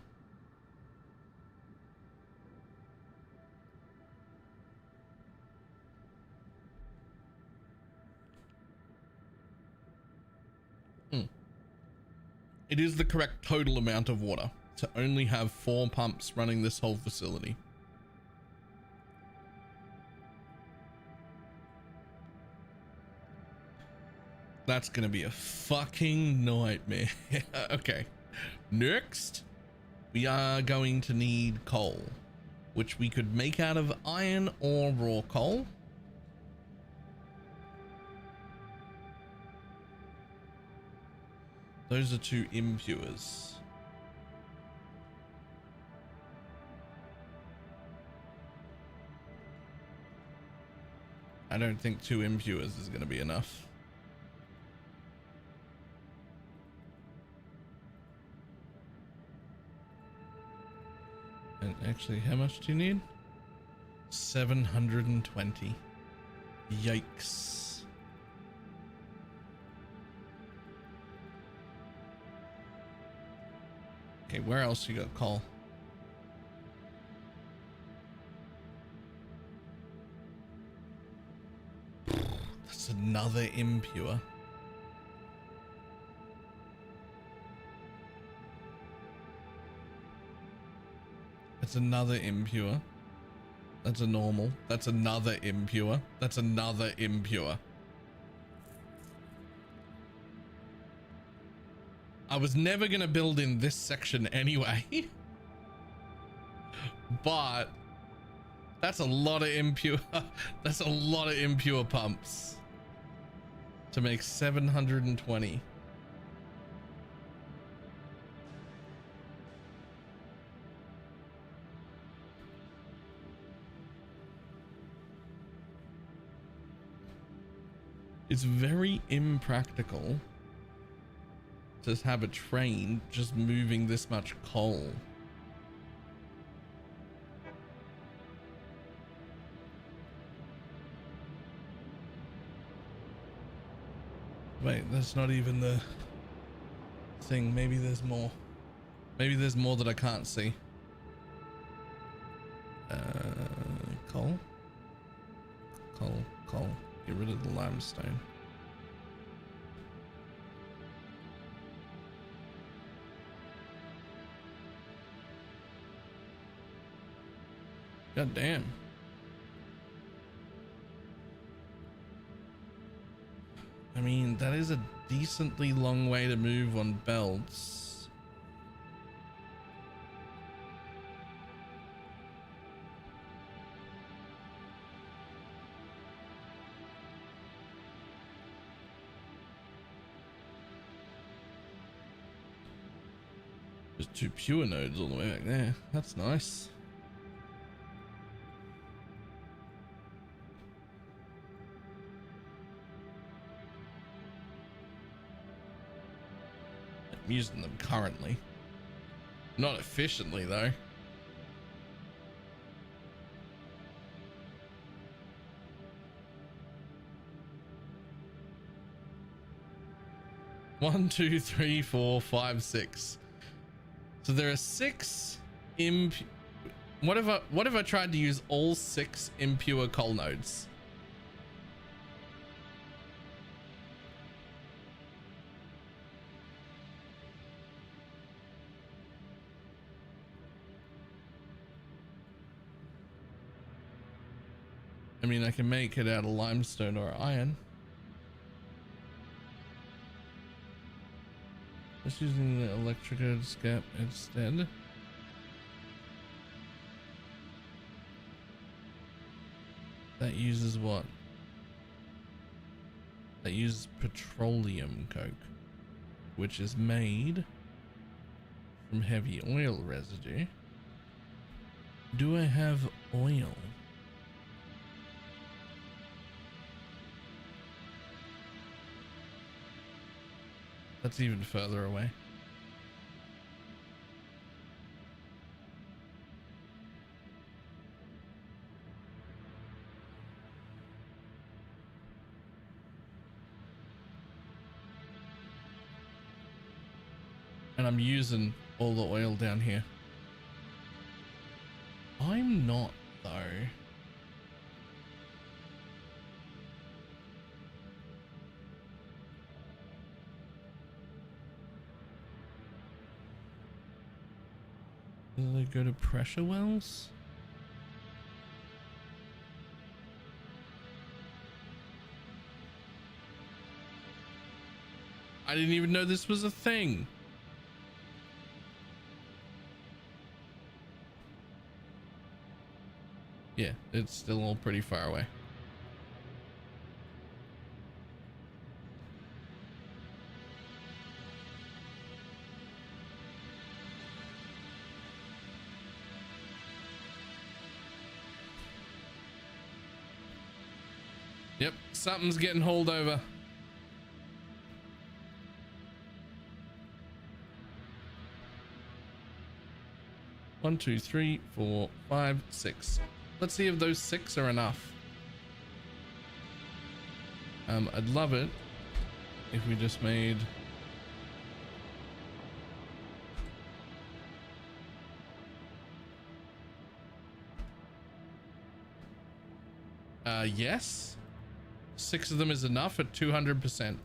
It is the correct total amount of water to only have 4 pumps running this whole facility. That's gonna be a fucking nightmare. Okay, next we are going to need coal, which we could make out of iron or raw coal. Those are two impures. I don't think two impures is going to be enough. And actually, how much do you need? 720. Yikes. Okay, where else you got coal? That's another impure. That's another impure. That's a normal. That's another impure. That's another impure. I was never gonna build in this section anyway. But that's a lot of impure. That's a lot of impure pumps to make 720. It's very impractical to have a train just moving this much coal. Wait, that's not even the thing. Maybe there's more. Maybe there's more that I can't see. Coal. Coal. Get rid of the limestone. God damn. I mean, that is a decently long way to move on belts. There's two pure nodes all the way back there. That's nice. I'm using them currently. Not efficiently though. One, two, three, four, five, six. So there are 6 what if I tried to use all 6 impure coal nodes? I mean, I can make it out of limestone or iron. Just using the electrical scap instead. That uses what? That uses petroleum coke, which is made from heavy oil residue. Do I have oil? That's even further away. And I'm using all the oil down here. I'm not though. Do they go to pressure wells? I didn't even know this was a thing. Yeah, it's still all pretty far away. Yep, something's getting hauled over. One, two, three, four, five, six. Let's see if those 6 are enough. I'd love it if we just made yes. 6 of them is enough at 200%.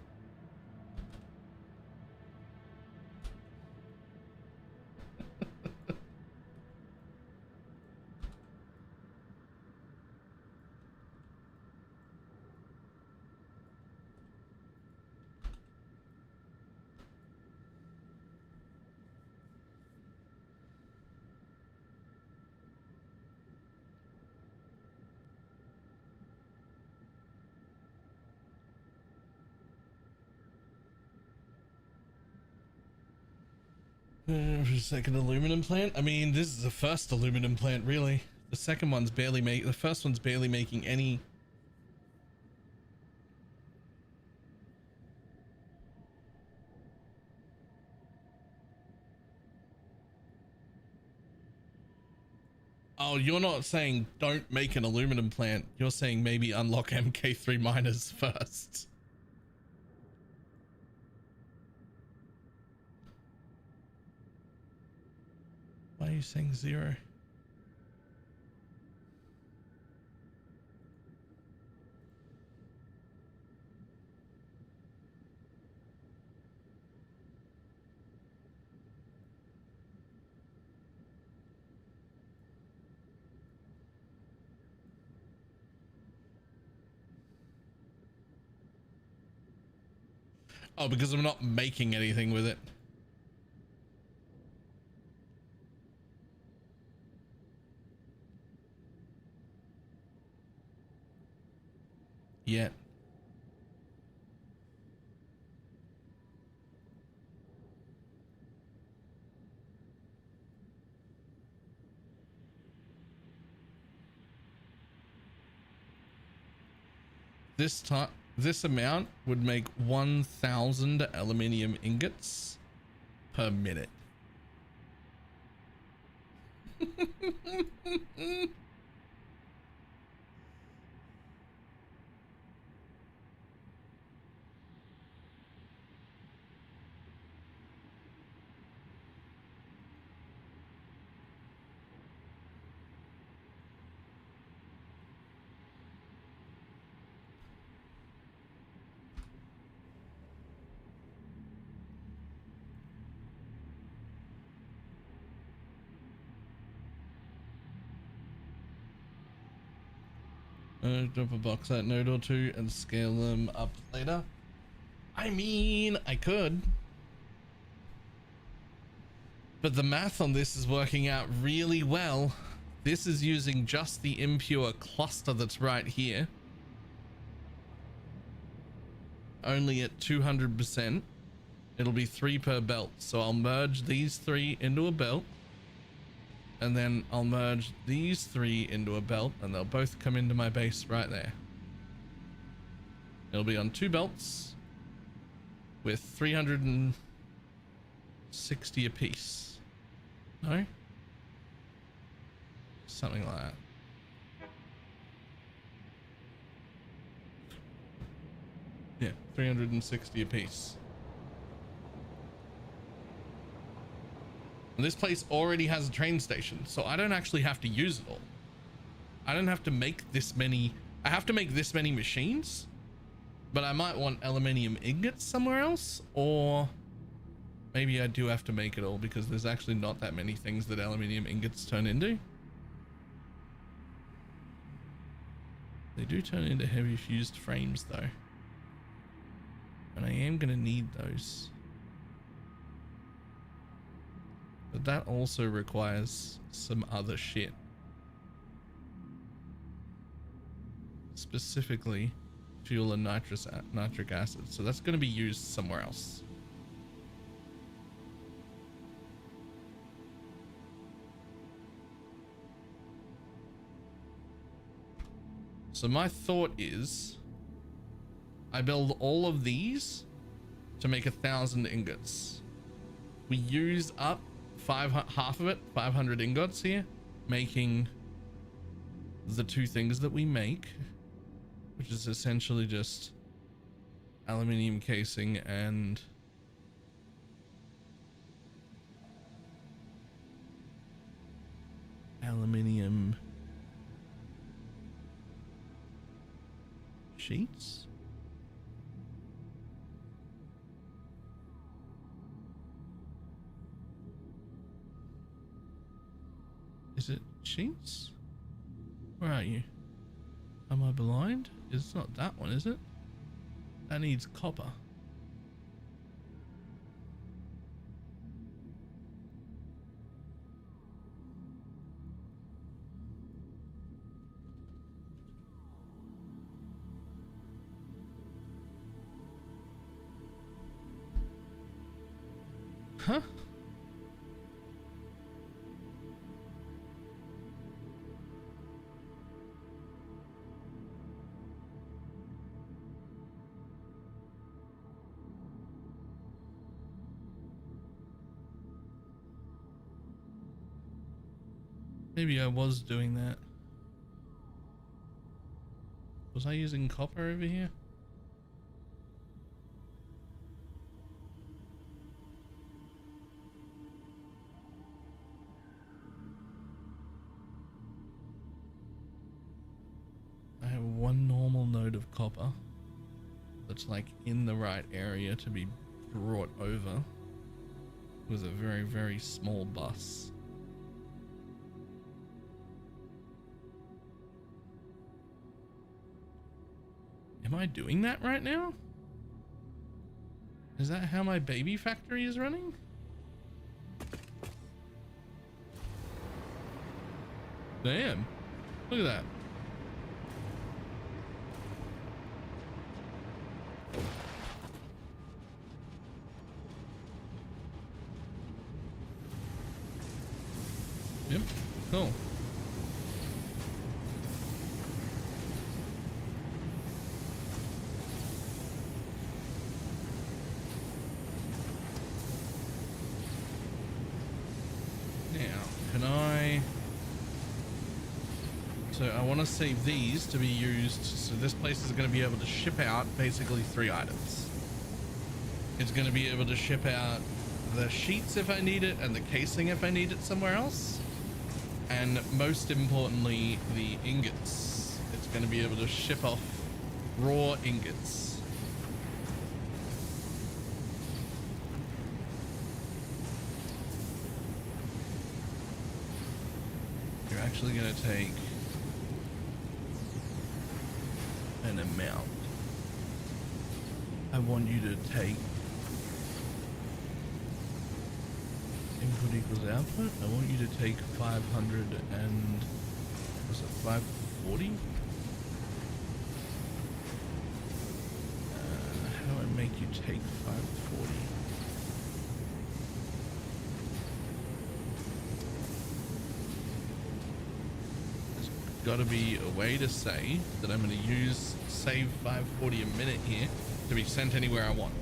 For a second aluminum plant. I mean, this is the first aluminum plant, really. The second one's barely the first one's barely making any. Oh, you're not saying don't make an aluminum plant. You're saying maybe unlock MK3 miners first. Why are you saying 0? Oh, because I'm not making anything with it. Yet. This amount would make 1,000 aluminium ingots per minute. Drop a bauxite node or 2 and scale them up later. I mean, I could. But the math on this is working out really well. This is using just the impure cluster that's right here. Only at 200%. It'll be 3 per belt. So I'll merge these 3 into a belt. And then I'll merge these 3 into a belt, and they'll both come into my base right there. It'll be on 2 belts with 360 apiece. No? Something like that. Yeah, 360 apiece. And this place already has a train station, so I don't actually have to use it all. I don't have to make this many. I have to make this many machines, but I might want aluminium ingots somewhere else, or maybe I do have to make it all because there's actually not that many things that aluminium ingots turn into. They do turn into heavy fused frames though, and I am going to need those. But that also requires some other shit. specifically fuel and nitric acid. So that's going to be used somewhere else. So my thought is I build all of these to make 1,000 ingots. We use up half of it, 500 ingots here, making the two things that we make, which is essentially just aluminium casing and aluminium sheets. Is it sheets? Where are you? Am I blind? It's not that one, is it? That needs copper. Huh? Maybe I was doing that. Was I using copper over here? I have one normal node of copper that's like in the right area to be brought over with a very, very small bus. Am I doing that right now? Is that how my baby factory is running? Damn. Look at that. Yep. Cool. So I want to save these to be used. So this place is going to be able to ship out basically 3 items. It's going to be able to ship out the sheets if I need it and the casing if I need it somewhere else. And most importantly, the ingots. It's going to be able to ship off raw ingots. You're actually going to take an amount. I want you to take input equals output. I want you to take 500 and was it 540? How do I make you take 540? Got to be a way to say that I'm going to use save 540 a minute here to be sent anywhere I want.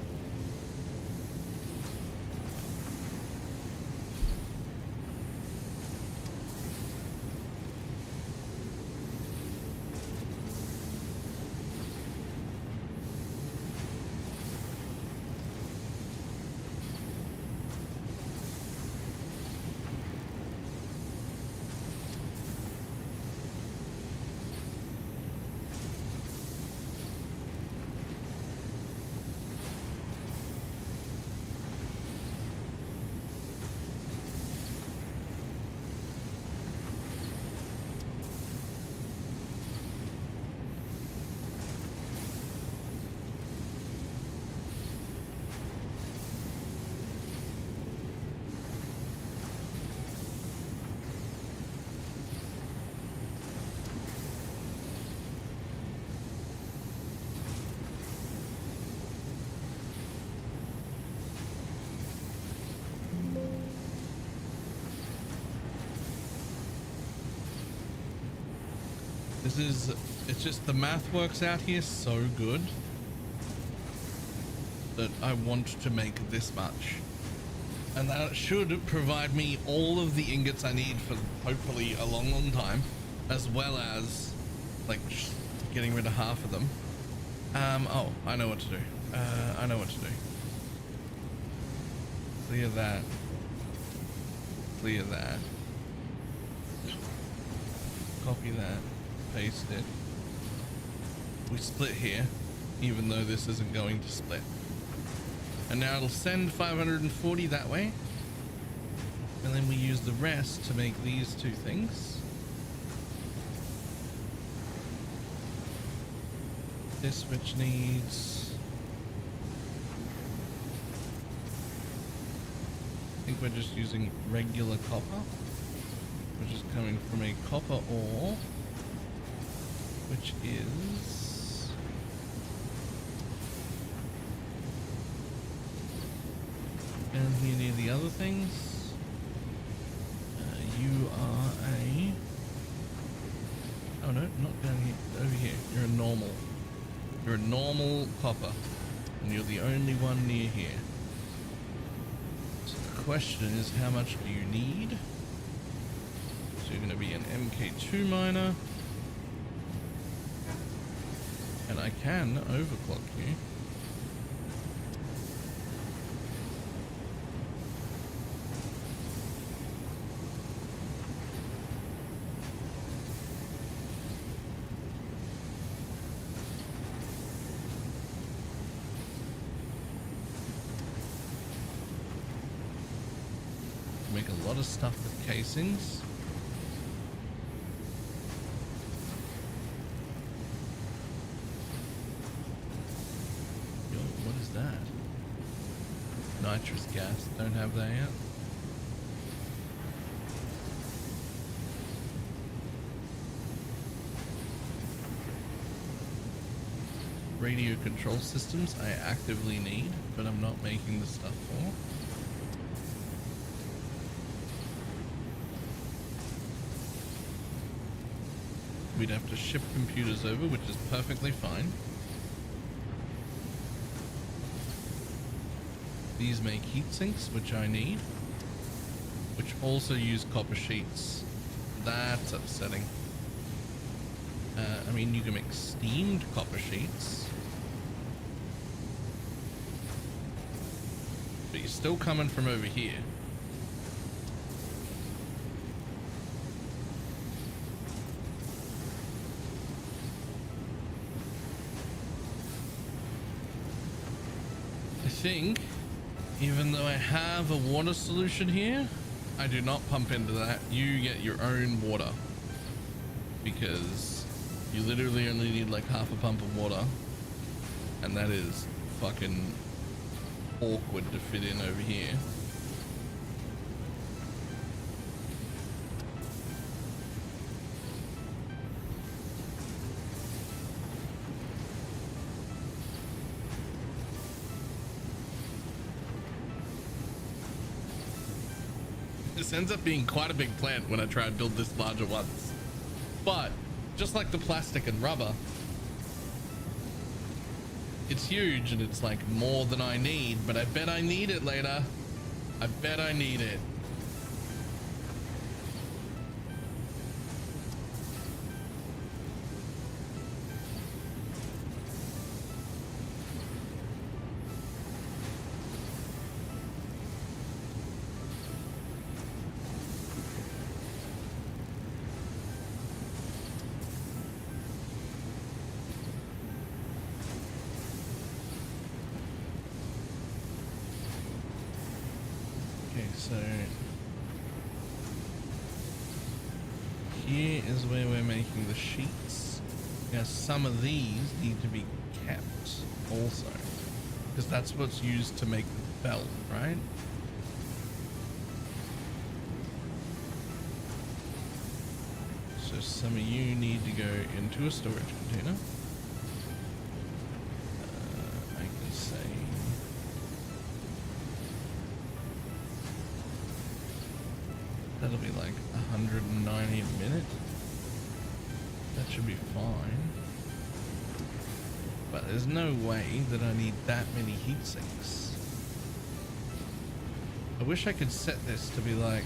It's just the math works out here so good that I want to make this much. And that should provide me all of the ingots I need for hopefully a long, long time, as well as like getting rid of half of them. Oh, I know what to do. I know what to do. Clear that. Clear that. Copy that. Paste it. We split here, even though this isn't going to split. And now it'll send 540 that way. And then we use the rest to make these two things. This which needs... I think we're just using regular copper, which is coming from a copper ore, which is down here near the other things. You are a... Oh no, not down here, over here. You're a normal. You're a normal copper, and you're the only one near here. So the question is, how much do you need? So you're going to be an MK2 miner, and I can overclock you. Make a lot of stuff with casings. Yo, what is that? Nitrous gas. Don't have that yet. Radio control systems I actively need, but I'm not making the stuff for. We'd have to ship computers over, which is perfectly fine. These make heat sinks, which I need, which also use copper sheets. That's upsetting. I mean, you can make steamed copper sheets, but you're still coming from over here. I think, even though I have a water solution here, I do not pump into that. You get your own water, because you literally only need like half a pump of water, and that is fucking awkward to fit in over here. This ends up being quite a big plant when I try and build this larger once. But just like the plastic and rubber, it's huge and it's like more than I need, but I bet I need it later. I bet I need it. So here is where we're making the sheets. Now some of these need to be kept also, because that's what's used to make the belt, right? So some of you need to go into a storage container. I can say that'll be like 190 a minute. That should be fine. But there's no way that I need that many heat sinks. I wish I could set this to be like,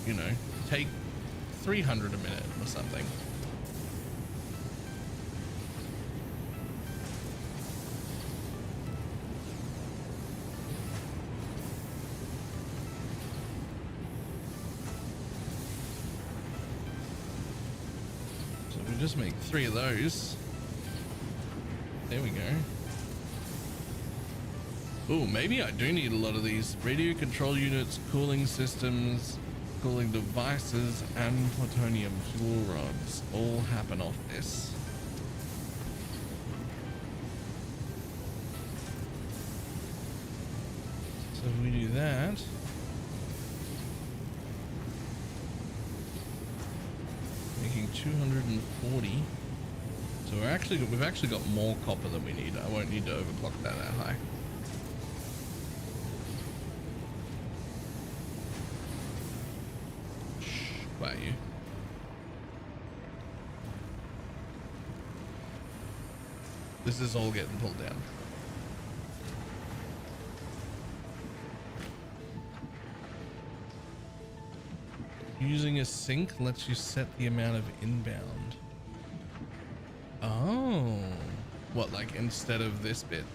you know, take 300 a minute or something. So we just make 3 of those. There we go. Oh, maybe I do need a lot of these. Radio control units, cooling systems, cooling devices, and plutonium fuel rods all happen off this. So if we do that, making 240. So we've actually got more copper than we need. I won't need to overclock that high. By you. This is all getting pulled down. Using a sink lets you set the amount of inbound. Oh, what, like instead of this bit?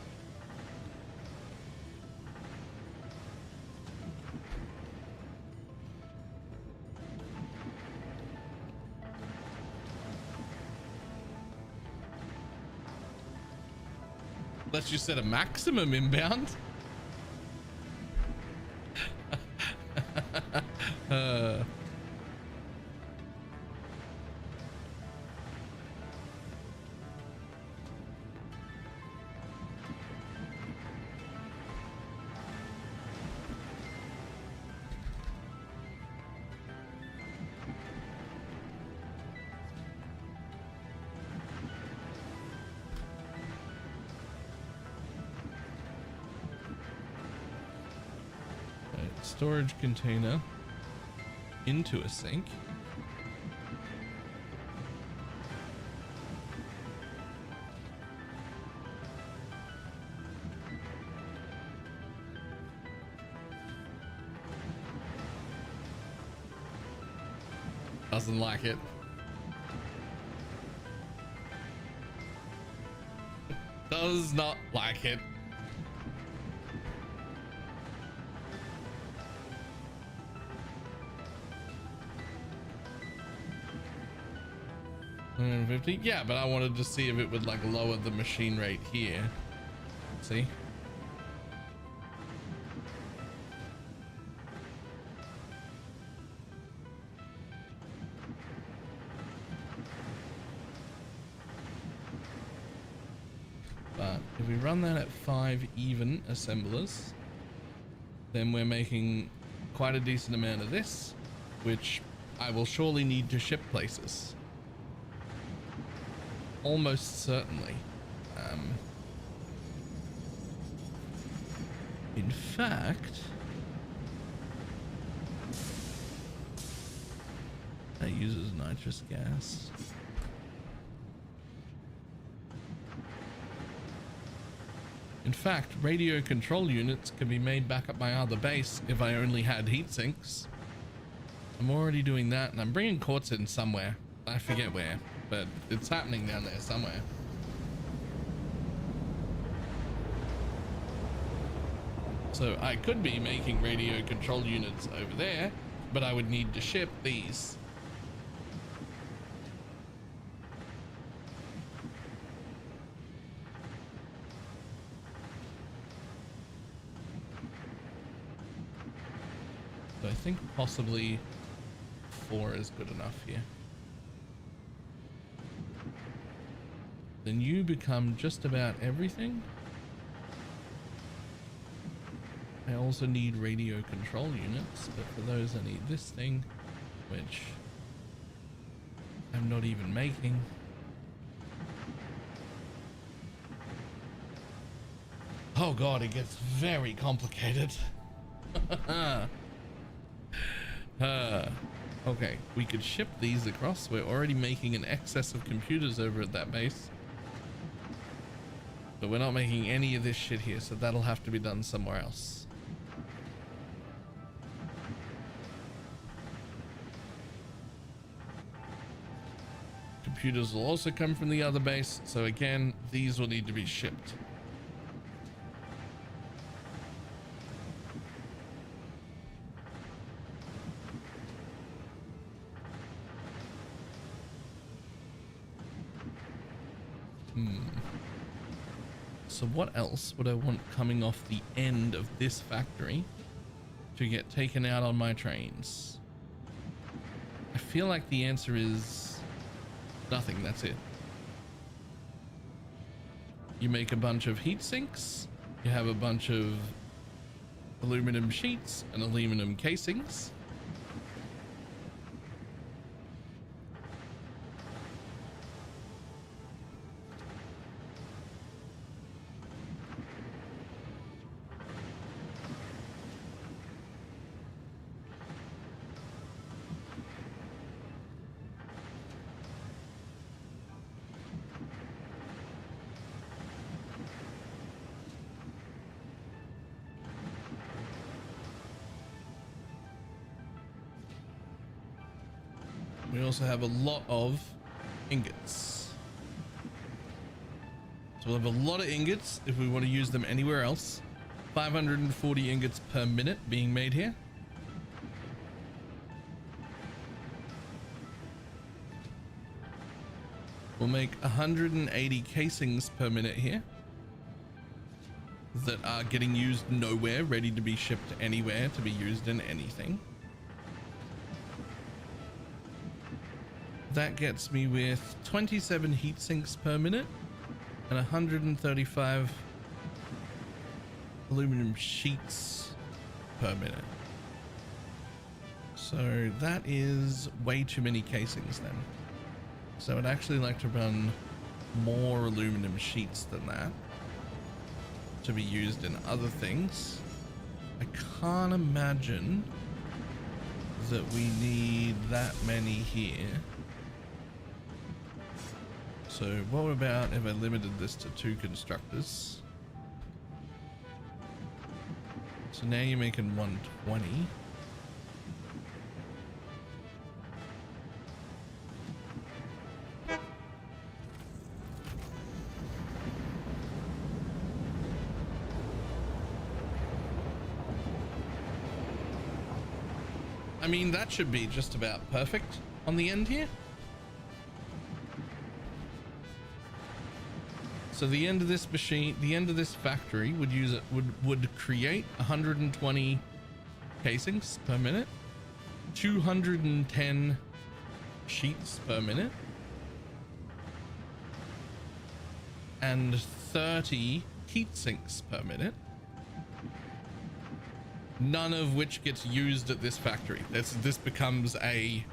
Lets you set a maximum inbound. Storage container into a sink. Doesn't like it. Does not like it. $150? Yeah, but I wanted to see if it would like lower the machine rate here. See? But if we run that at 5 even assemblers, then we're making quite a decent amount of this, which I will surely need to ship places. Almost certainly. In fact, that uses nitrous gas. In fact, radio control units can be made back at my other base if I only had heat sinks. I'm already doing that, and I'm bringing quartz in somewhere. I forget where, but it's happening down there somewhere. So I could be making radio control units over there, but I would need to ship these. So I think possibly 4 is good enough here. Then you become just about everything. I also need radio control units, but for those I need this thing, which I'm not even making. Oh god, it gets very complicated. Okay, we could ship these across. We're already making an excess of computers over at that base. But we're not making any of this shit here, so that'll have to be done somewhere else. Computers will also come from the other base, so again, these will need to be shipped. So what else would I want coming off the end of this factory to get taken out on my trains? I feel like the answer is nothing. That's it. You make a bunch of heat sinks. You have a bunch of aluminum sheets and aluminum casings. We also have a lot of ingots. So we'll have a lot of ingots if we want to use them anywhere else. 540 ingots per minute being made here. We'll make 180 casings per minute here that are getting used nowhere, ready to be shipped anywhere to be used in anything. That gets me with 27 heat sinks per minute and 135 aluminum sheets per minute. So that is way too many casings then. So I'd actually like to run more aluminum sheets than that to be used in other things. I can't imagine that we need that many here. So what about if I limited this to 2 constructors? So now you're making 120. I mean, that should be just about perfect on the end here. So the end of this machine, the end of this factory would use it, would create 120 casings per minute, 210 sheets per minute, and 30 heat sinks per minute. None of which gets used at this factory. This becomes a,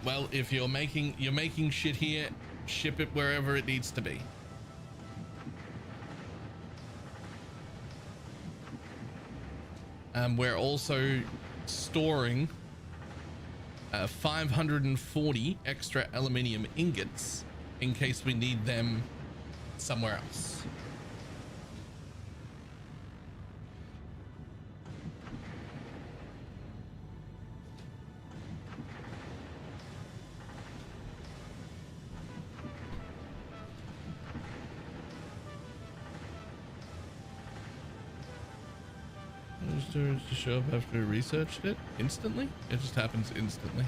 well, if you're making shit here, ship it wherever it needs to be. We're also storing 540 extra aluminium ingots in case we need them somewhere else. Storage to show up after I researched it instantly? It just happens instantly.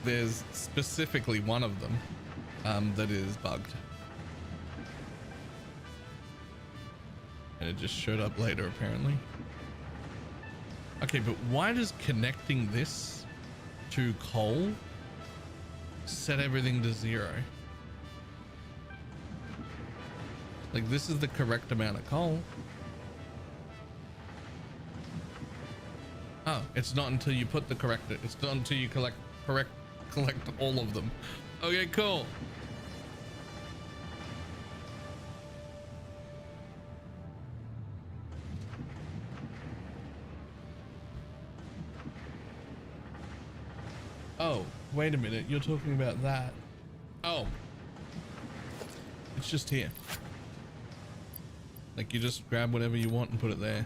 There's specifically one of them that is bugged. And it just showed up later apparently. Okay, but why does connecting this to coal set everything to 0? Like, this is the correct amount of coal. Oh, it's not until you put the correct, it's not until you collect all of them. Okay, cool. wait a minute, you're talking about that. Oh, it's just here. Like you just grab whatever you want and put it there,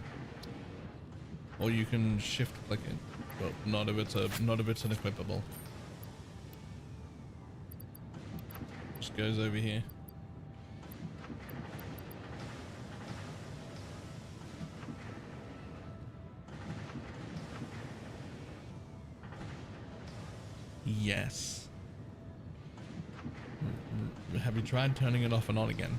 or you can shift click it, but not if it's an equipable. Just goes over here. Yes. Have you tried turning it off and on again?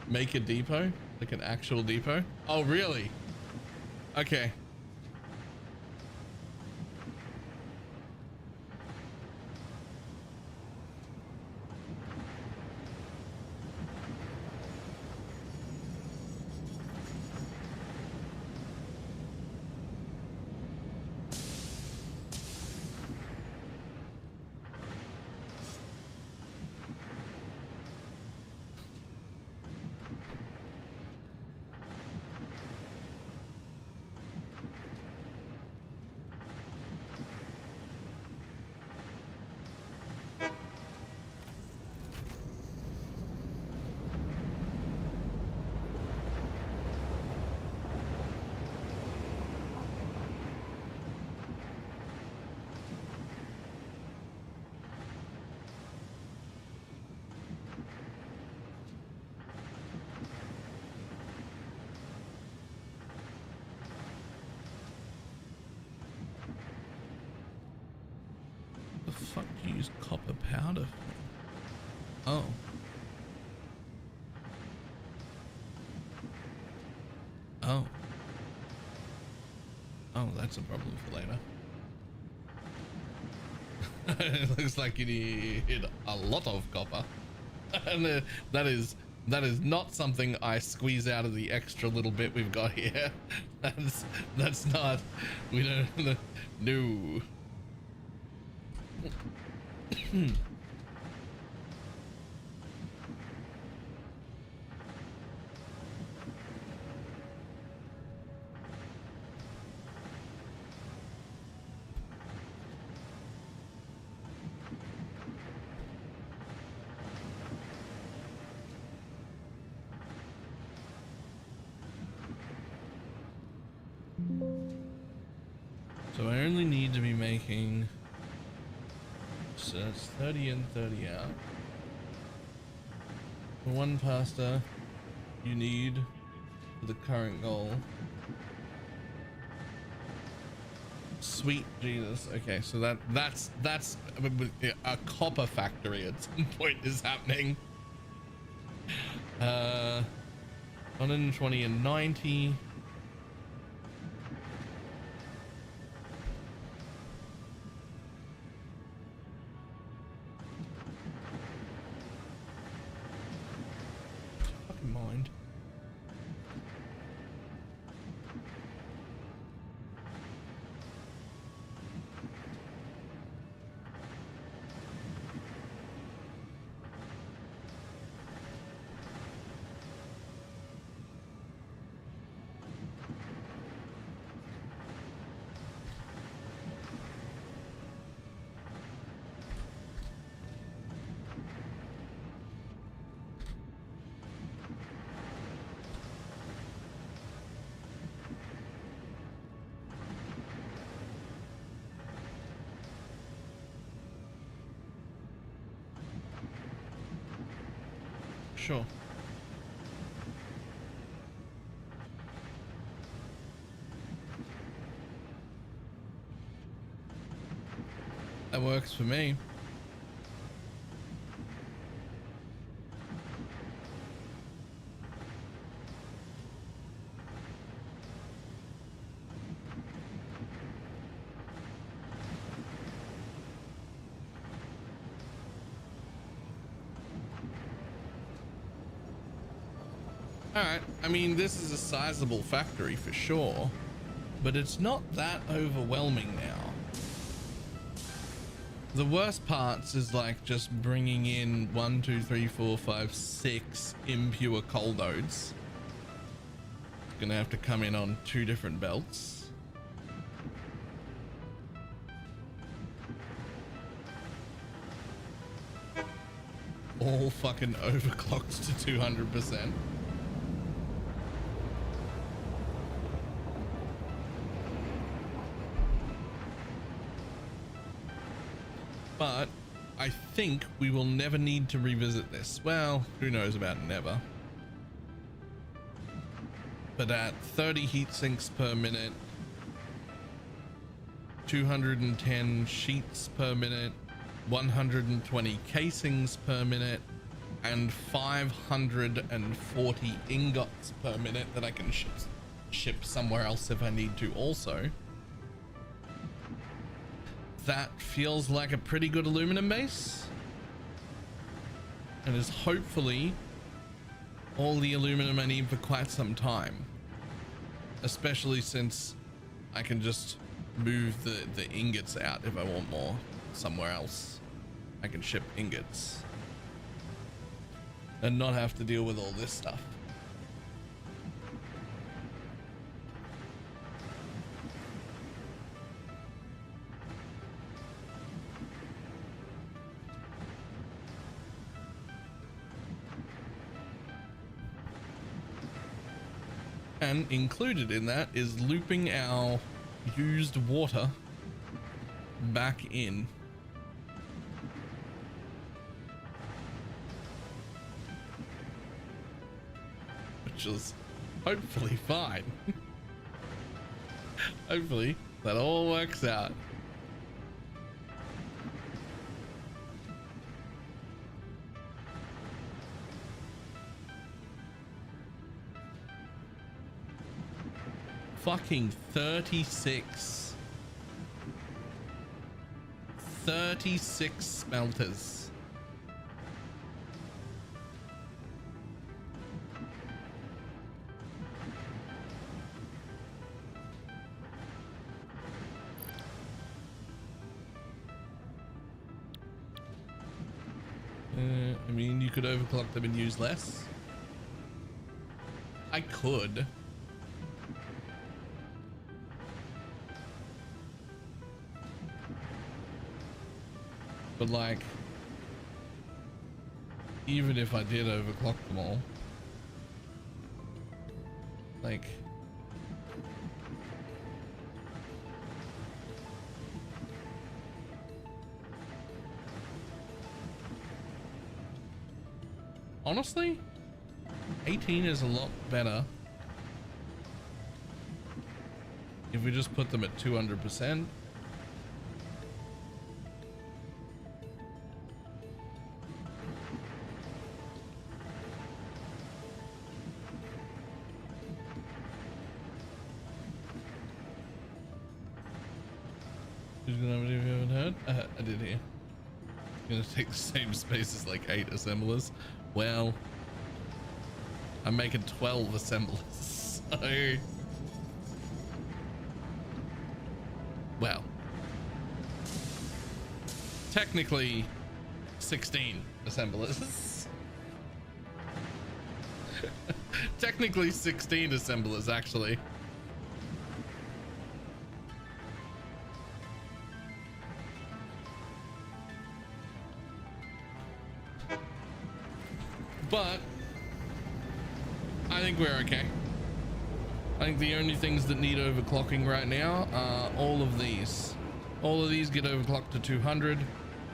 Make a depot? Like an actual depot? Oh, really? Okay. The fuck do you use copper powder for? Oh. Oh. Oh, that's a problem for later. It looks like you need a lot of copper. And that is not something I squeeze out of the extra little bit we've got here. That's not, we don't, no. So I only need to be making, so that's 30 and 30 out. For one pasta you need for the current goal. Sweet Jesus. Okay, so that's a copper factory at some point is happening. 120 and 90. Mind. Sure. That works for me. Alright, I mean, this is a sizable factory for sure, but it's not that overwhelming now. The worst parts is like just bringing in 1, 2, 3, 4, 5, 6 impure coal nodes. Gonna have to come in on 2 different belts. All fucking overclocked to 200%. But I think we will never need to revisit this. Well, who knows about never. But at 30 heat sinks per minute, 210 sheets per minute, 120 casings per minute, and 540 ingots per minute that I can ship somewhere else if I need to also. That feels like a pretty good aluminum base, and is hopefully all the aluminum I need for quite some time, especially since I can just move the ingots out if I want more somewhere else. I can ship ingots and not have to deal with all this stuff. And included in that is looping our used water back in. Which is hopefully fine. Hopefully that all works out. Fucking 36 smelters. I mean, you could overclock them and use less. I could. But like, even if I did overclock them all, like, honestly, 18 is a lot better if we just put them at 200%. I did here. Gonna take the same space as like 8 assemblers. Well, I'm making 12 assemblers, so well, technically 16 assemblers. Technically 16 assemblers actually. But I think we're okay. I think the only things that need overclocking right now are all of these. All of these get overclocked to 200.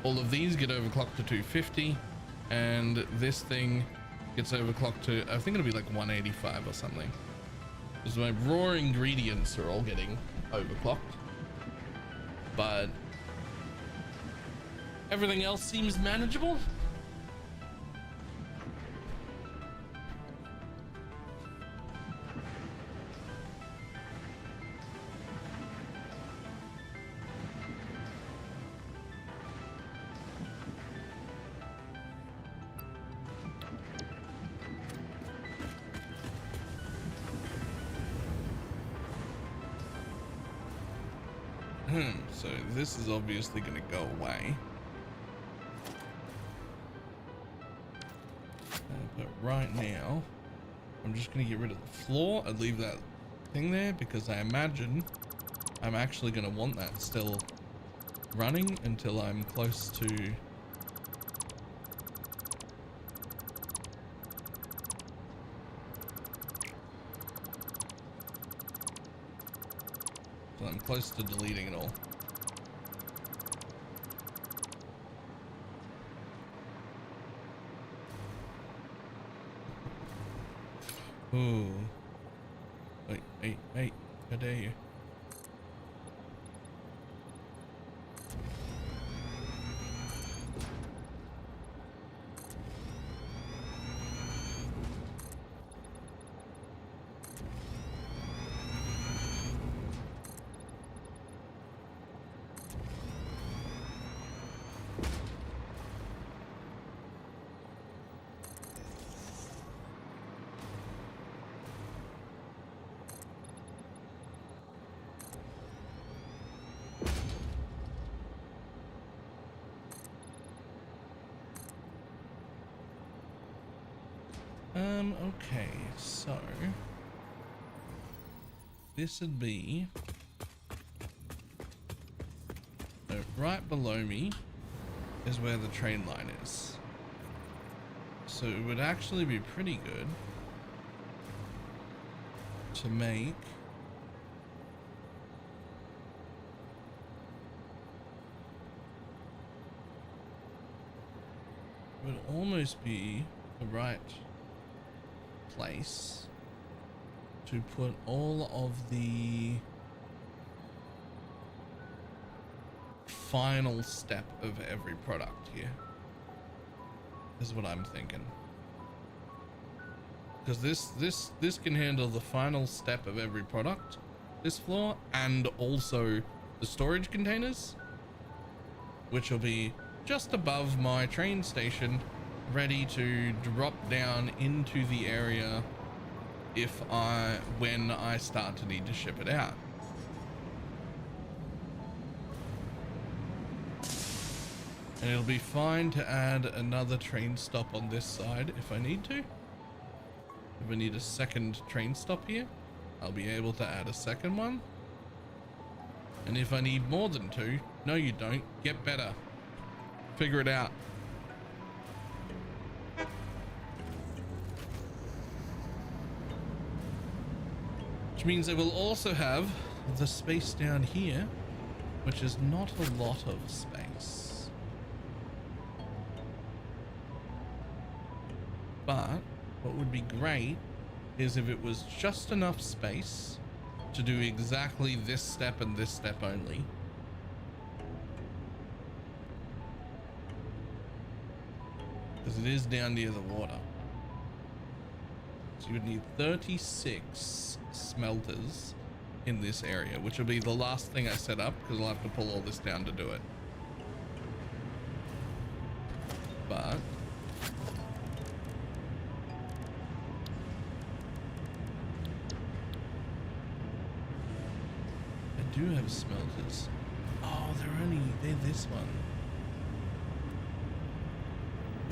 All of these get overclocked to 250. And this thing gets overclocked to, I think it'll be like 185 or something. Because my raw ingredients are all getting overclocked. But everything else seems manageable. So this is obviously going to go away. But right now, I'm just going to get rid of the floor and leave that thing there because I imagine I'm actually going to want that still running until I'm close to deleting it all. Ooh. Wait, how dare you? Okay, so this would be right below me is where the train line is. So it would actually be pretty good to make it would almost be the right place to put all of the final step of every product here. This is what I'm thinking, because this can handle the final step of every product, this floor, and also the storage containers, which will be just above my train station, ready to drop down into the area when I start to need to ship it out. And it'll be fine to add another train stop on this side if I need to. If I need a second train stop here, I'll be able to add a second one. And if I need more than two, no you don't, get better. Figure it out. Which means I will also have the space down here, which is not a lot of space. But what would be great is if it was just enough space to do exactly this step and this step only. Because it is down near the water. So you would need 36 smelters in this area, which will be the last thing I set up because I'll have to pull all this down to do it. But I do have smelters. Oh, they're this one.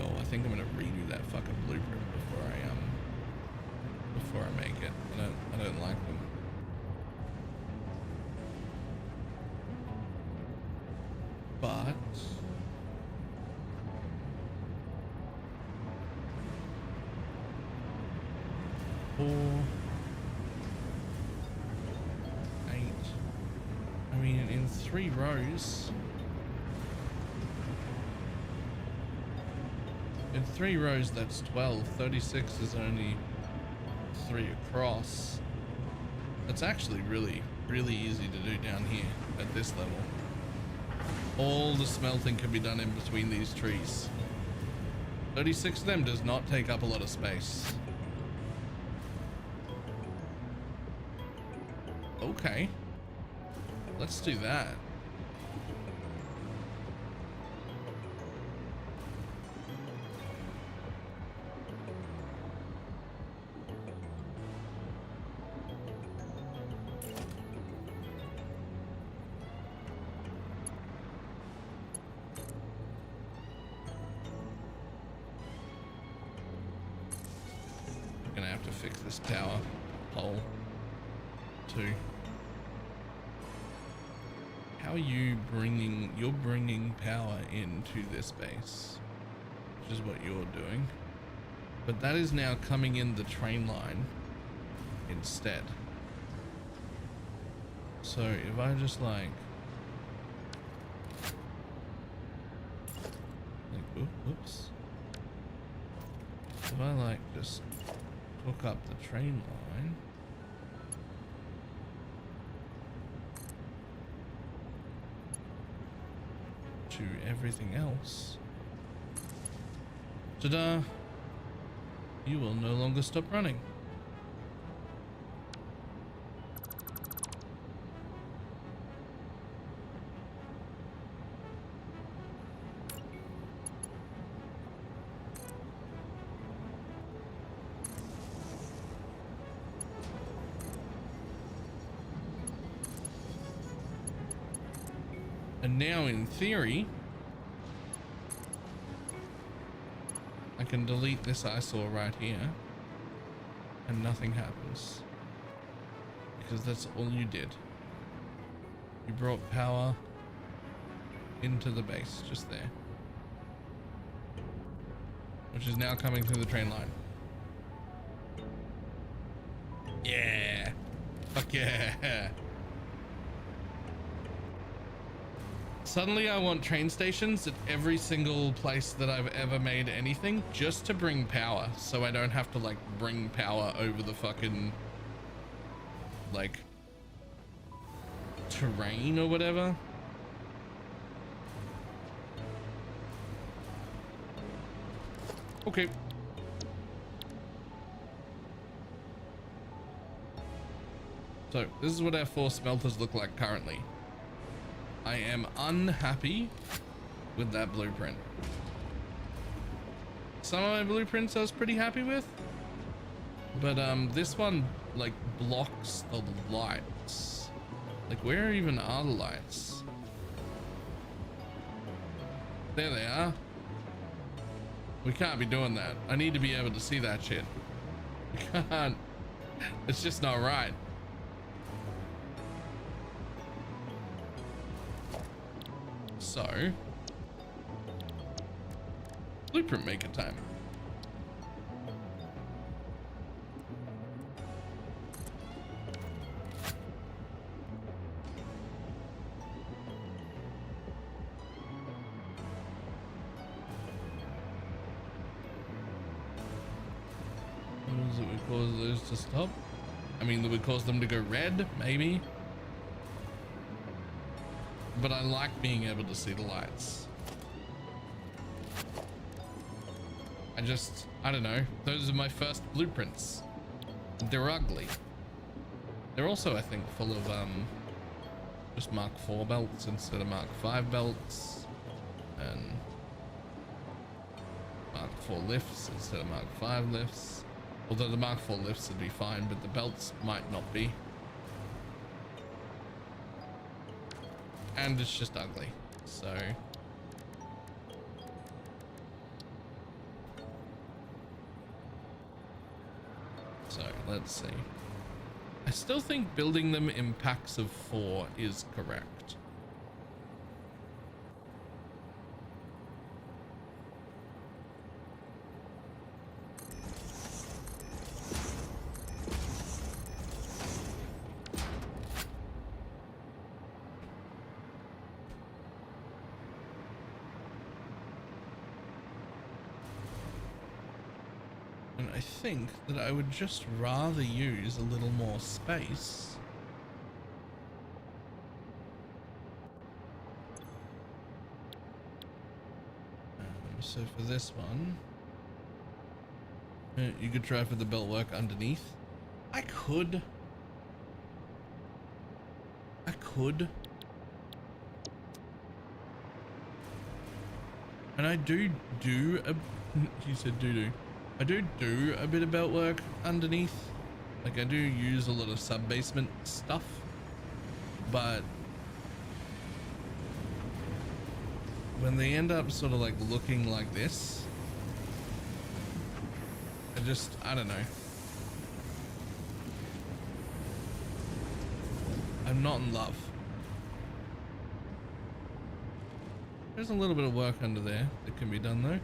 Oh, I think I'm gonna redo that fucking blueprint before I make it. I don't like them. But four, 8. I mean, in 3 rows. In 3 rows, that's 12. 36 is only 3 across. That's actually really, really easy to do down here at this level. All the smelting can be done in between these trees. 36 of them does not take up a lot of space. Okay. Let's do that. have to fix this power pole too. How are you bringing, you're bringing power into this base, which is what you're doing. But that is now coming in the train line instead. So if I just like oops. If I like just hook up the train line. To everything else. Ta-da! You will no longer stop running. And now in theory, I can delete this eyesore right here and nothing happens. Because that's all you did. You brought power into the base just there. Which is now coming through the train line. Yeah. Fuck yeah. Suddenly I want train stations at every single place that I've ever made anything, just to bring power, so I don't have to like bring power over the fucking like terrain or whatever. Okay. So this is what our 4 smelters look like currently. I am unhappy with that blueprint. Some of my blueprints I was pretty happy with, but this one like blocks the lights. Like where even are the lights? There they are. We can't be doing that. I need to be able to see that shit. We can't. It's just not right. So, blueprint maker time. What is it would cause those to stop? I mean, that would cause them to go red, maybe. But I like being able to see the lights. I don't know. Those are my first blueprints. They're ugly. They're also, I think, full of just Mark IV belts instead of Mark V belts, and Mark IV lifts instead of Mark V lifts. Although the Mark IV lifts would be fine, but the belts might not be. And it's just ugly. So let's see. I still think building them in packs of 4 is correct. I think that I would just rather use a little more space. So for this one, you could try for the belt work underneath. I could. And I do a, you said do. I do a bit of belt work underneath. Like I do use a lot of sub-basement stuff, but when they end up sort of like looking like this, I don't know. I'm not in love. There's a little bit of work under there that can be done though.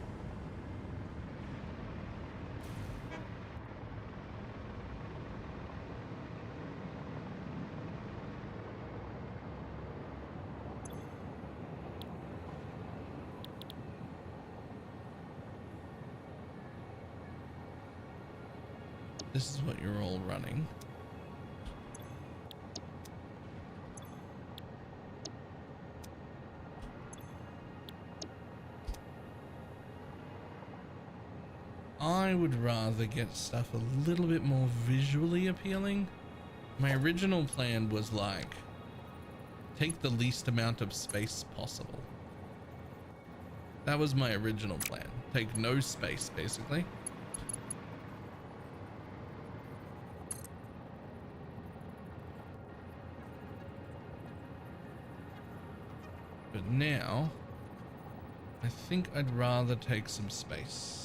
This is what you're all running. I would rather get stuff a little bit more visually appealing. My original plan was like, take the least amount of space possible. That was my original plan. Take no space, basically. But now, I think I'd rather take some space.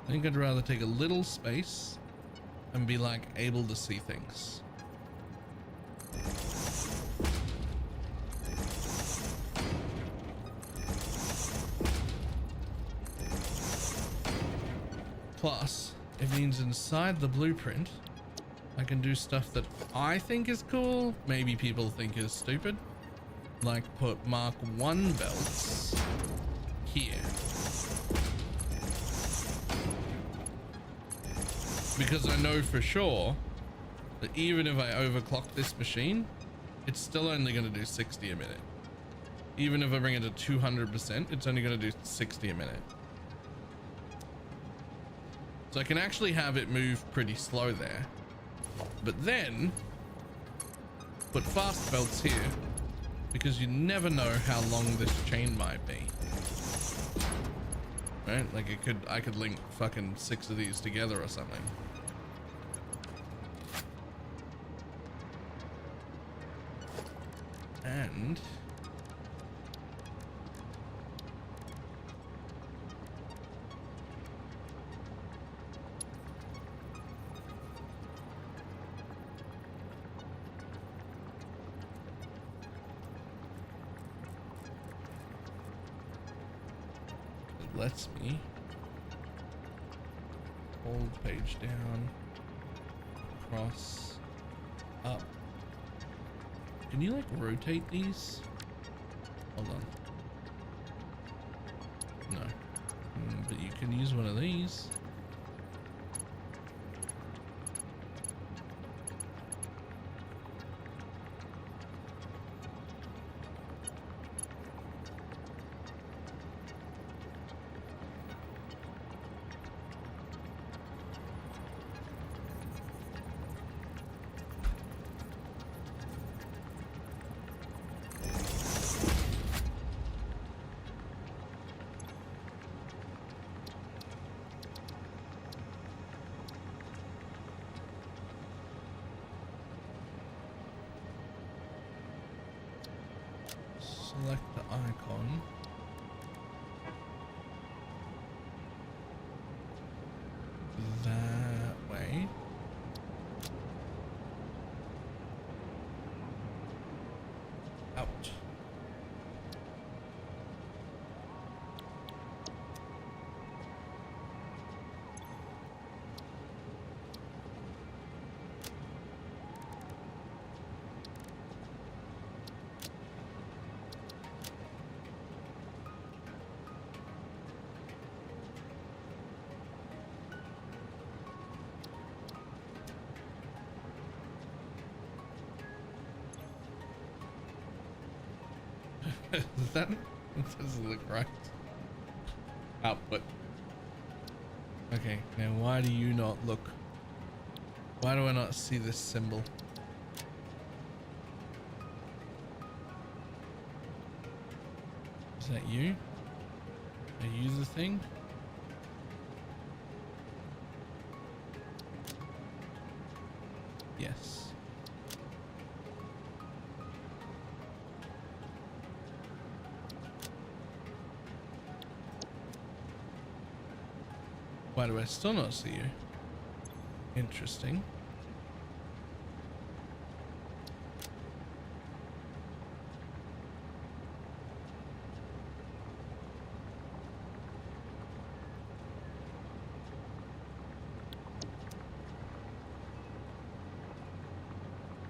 I think I'd rather take a little space and be like able to see things. Plus, it means inside the blueprint, I can do stuff that I think is cool, maybe people think is stupid. Like put Mark 1 belts here. Because I know for sure that even if I overclock this machine, it's still only going to do 60 a minute. Even if I bring it to 200%, it's only going to do 60 a minute. So I can actually have it move pretty slow there. But then put fast belts here because you never know how long this chain might be. Right? Like I could link fucking 6 of these together or something. And it lets me hold page down, cross, up. Can you like rotate these? Hold on. No. But you can use one of these. Select the icon. That way. Out. That doesn't look right. Output. Okay, now why do you not look? Why do I not see this symbol? Is that you? Are you the thing? Yes. Why do I still not see you? Interesting.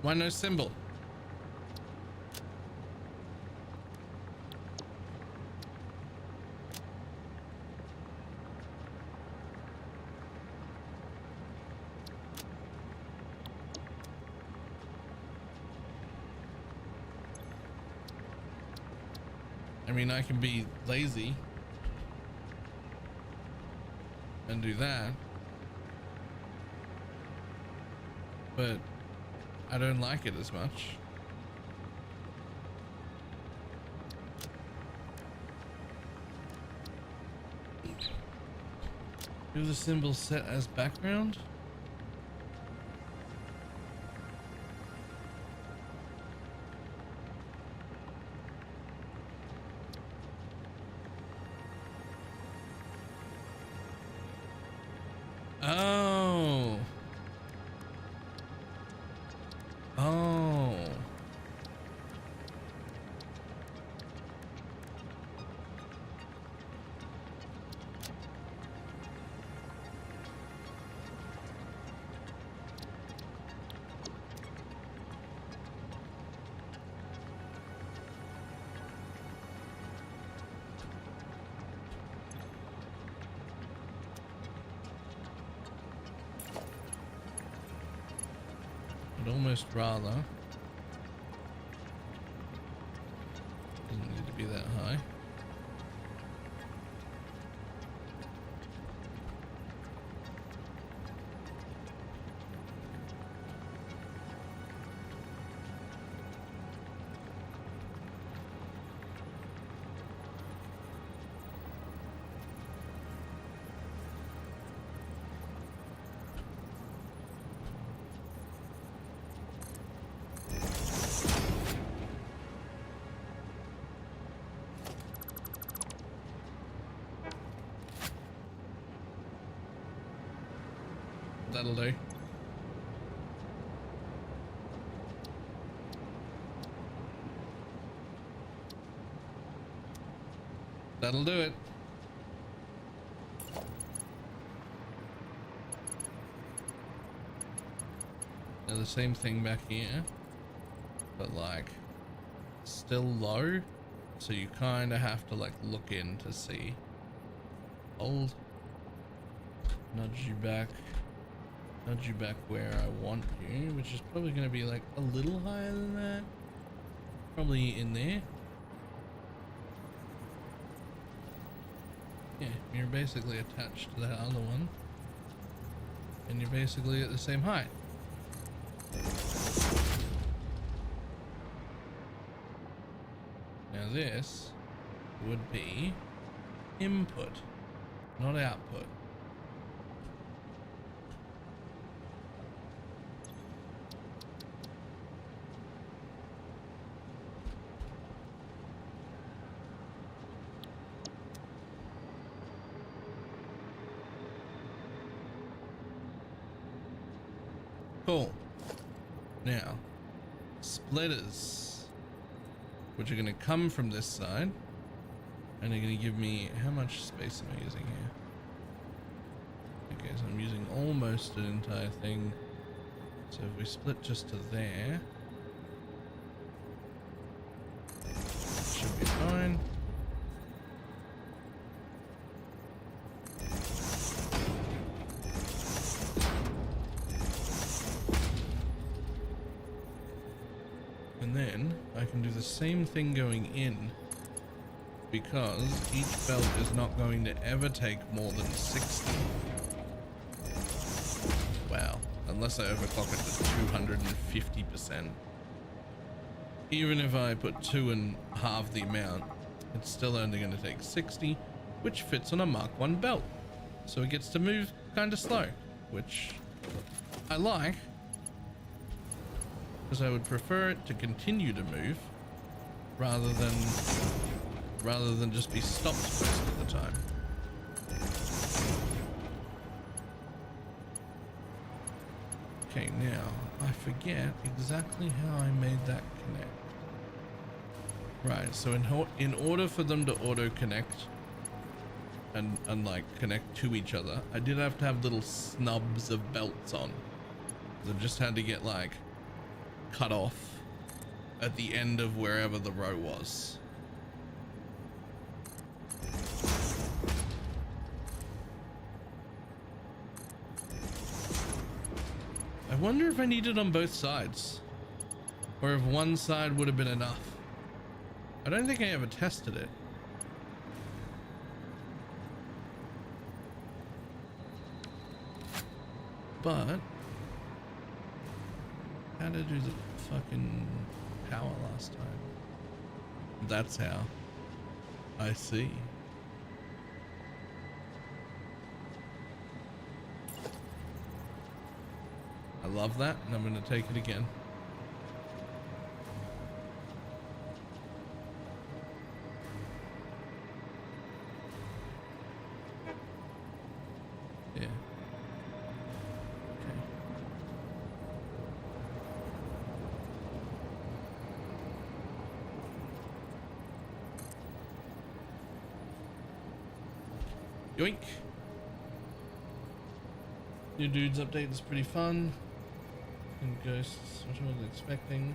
Why no symbol? I mean, I can be lazy and do that, but I don't like it as much. Do the symbol set as background? Oh. Oh. I'd almost rather. Doesn't need to be that high. That'll do. That'll do it. Now the same thing back here, but like still low, so you kind of have to like look in to see. Hold, nudge you back where I want you, which is probably going to be like a little higher than that, probably in there. Yeah, you're basically attached to that other one, and you're basically at the same height. Now this would be input, not output. Cool. Now, splitters, which are going to come from this side, and they're going to give me, how much space am I using here? Okay, so I'm using almost an entire thing. So if we split just to there, should be fine. And then I can do the same thing going in, because each belt is not going to ever take more than 60. Wow, unless I overclock it to 250%. Even if I put 2 and half the amount, it's still only going to take 60, which fits on a Mark 1 belt. So it gets to move kind of slow, which I like. because I would prefer it to continue to move rather than just be stopped most of the time. Okay, now I forget exactly how I made that connect. Right, so in order for them to auto connect and like connect to each other, I did have to have little snubs of belts on. I just had to get like cut off at the end of wherever the row was. I wonder if I need it on both sides, or if one side would have been enough. I don't think I ever tested it. But how to do the fucking power last time? That's how. I see. I love that, and I'm going to take it again. Yeah. Okay. Yoink. New dudes update is pretty fun. And ghosts, which I wasn't expecting.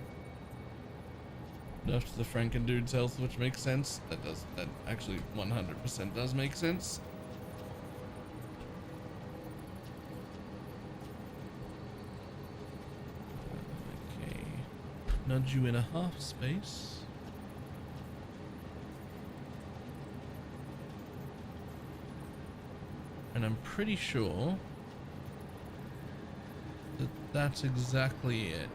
After the Franken dude's health, which makes sense. That actually 100% does make sense. Okay. Nudge you in a half space. And I'm pretty sure that that's exactly it.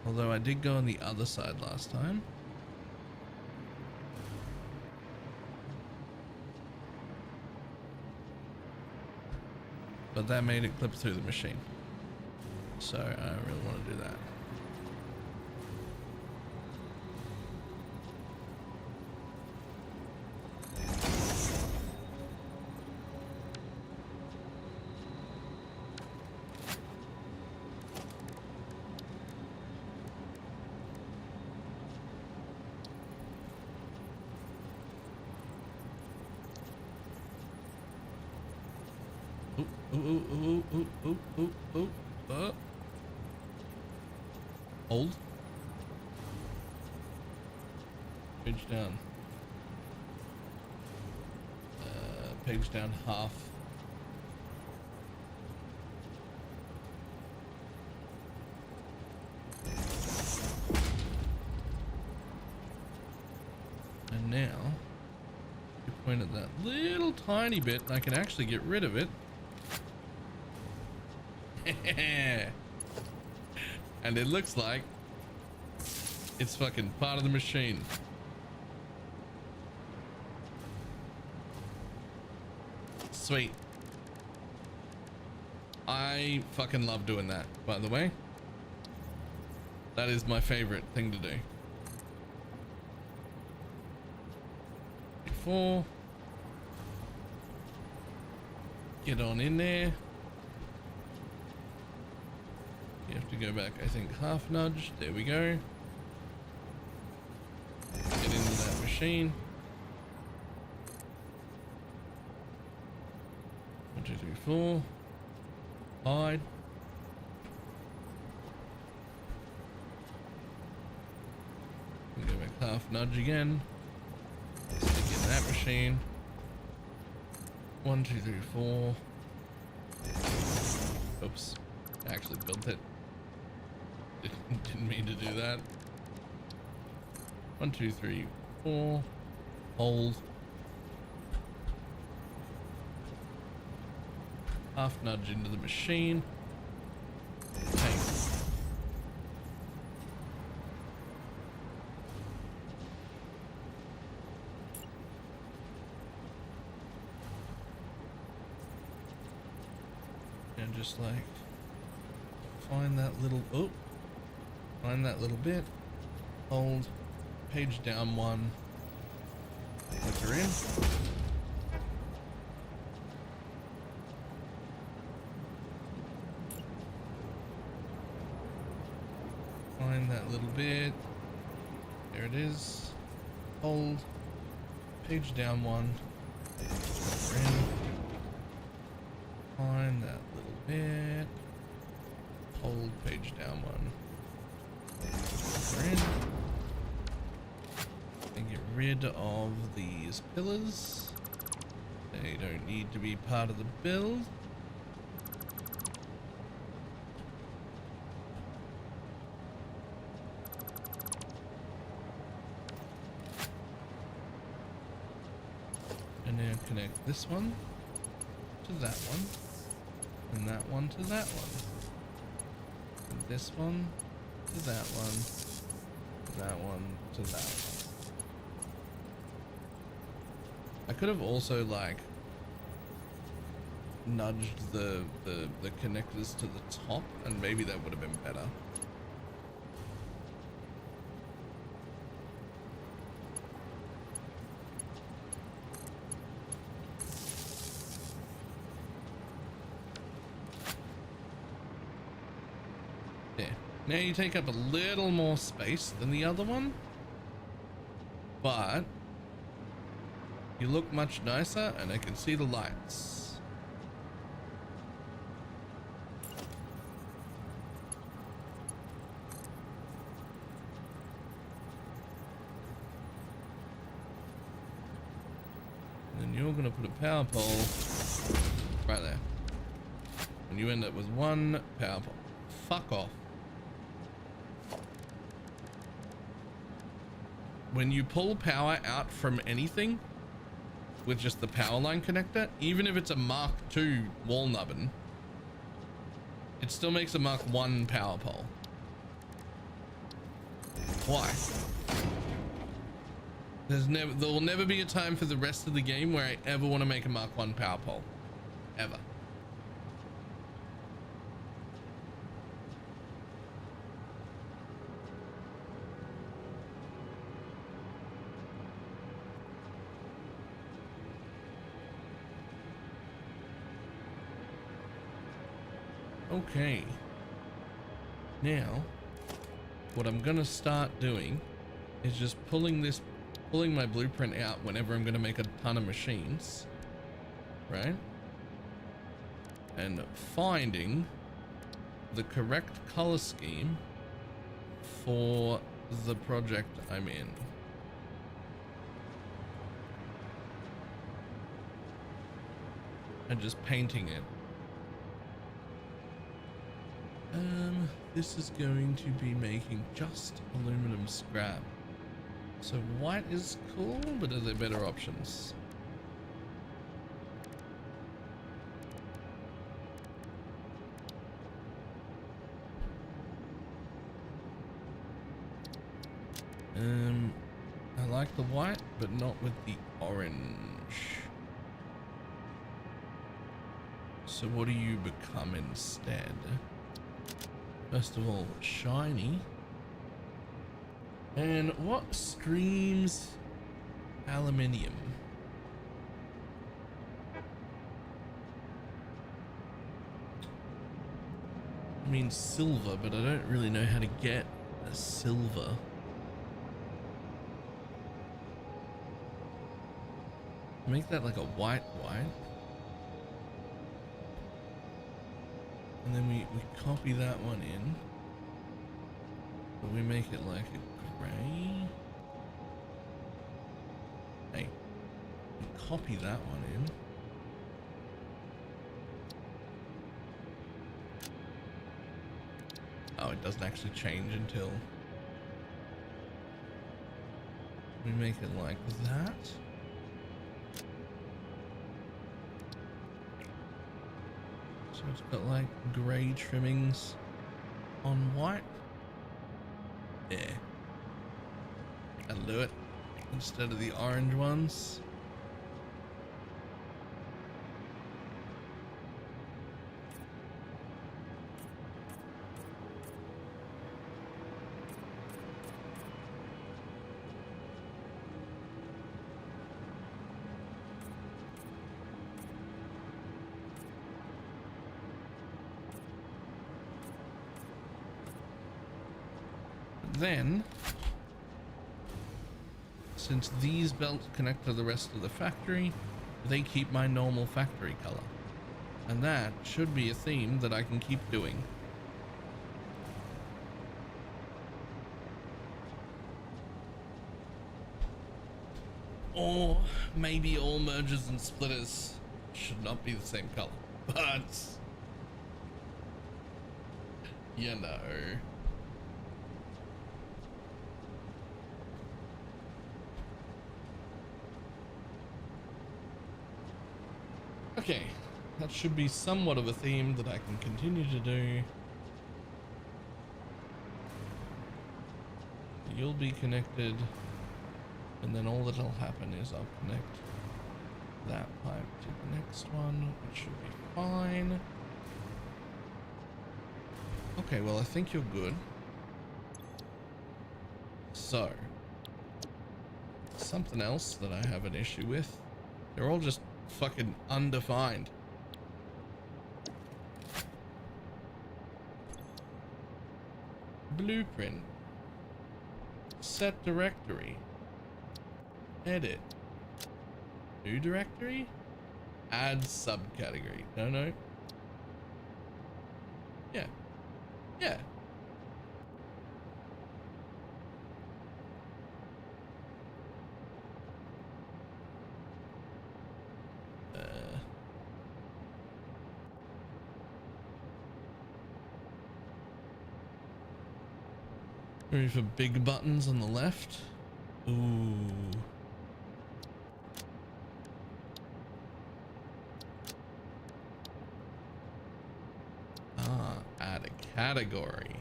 Although I did go on the other side last time. But that made it clip through the machine. So I don't really want to do that. Hold. Page down. Page down half. And now, you point at that little tiny bit, and I can actually get rid of it. And it looks like it's fucking part of the machine. Sweet. I fucking love doing that, by the way. That is my favorite thing to do. Before, get on in there. You have to go back, I think, half nudge. There we go. Get into that machine. 1, 2, 3, 4. Hide. Go back half nudge again. Stick in that machine. 1, 2, 3, 4. Oops. I actually built it. Didn't mean to do that. 1, 2, 3, 4. Hold. Half nudge into the machine. Tank. And just like find that little, oh, find that little bit, hold, page down one, let her in. Find that little bit, there it is, hold, page down one, let her in. Find that little bit, hold, page down one, let her in. And get rid of these pillars. They don't need to be part of the build. And now connect this one to that one, and that one to that one, and this one to that one, that one to that one. I could have also like nudged the connectors to the top, and maybe that would have been better. There. Now you take up a little more space than the other one, but you look much nicer, and I can see the lights. And then you're gonna put a power pole right there. And you end up with one power pole. Fuck off. When you pull power out from anything, with just the power line connector, even if it's a Mark II wall nubbin, it still makes a Mark I power pole. Why? There will never be a time for the rest of the game where I ever want to make a Mark I power pole. Ever. Okay, now what I'm gonna start doing is just pulling my blueprint out whenever I'm gonna make a ton of machines, right? And finding the correct color scheme for the project I'm in. And just painting it. This is going to be making just aluminum scrap. So white is cool, but are there better options? I like the white, but not with the orange. So what do you become instead? First of all, shiny. And what screams aluminium? I mean silver, but I don't really know how to get a silver. Make that like a white. And then we copy that one in, but we make it like a gray. Hey, we copy that one in. Oh, it doesn't actually change until we make it like that. So it's got like gray trimmings on white. Yeah. That'll do it. Instead of the orange ones. then, since these belts connect to the rest of the factory, they keep my normal factory color. And that should be a theme that I can keep doing. Or maybe all mergers and splitters should not be the same color, but you know. Okay, that should be somewhat of a theme that I can continue to do. You'll be connected, and then all that'll happen is I'll connect that pipe to the next one, which should be fine. Okay, well, I think you're good. So, something else that I have an issue with. They're all just fucking undefined. Blueprint. Set directory. Edit. New directory? Add subcategory. No. Yeah. Yeah. Ready for big buttons on the left? Ooh. Add a category.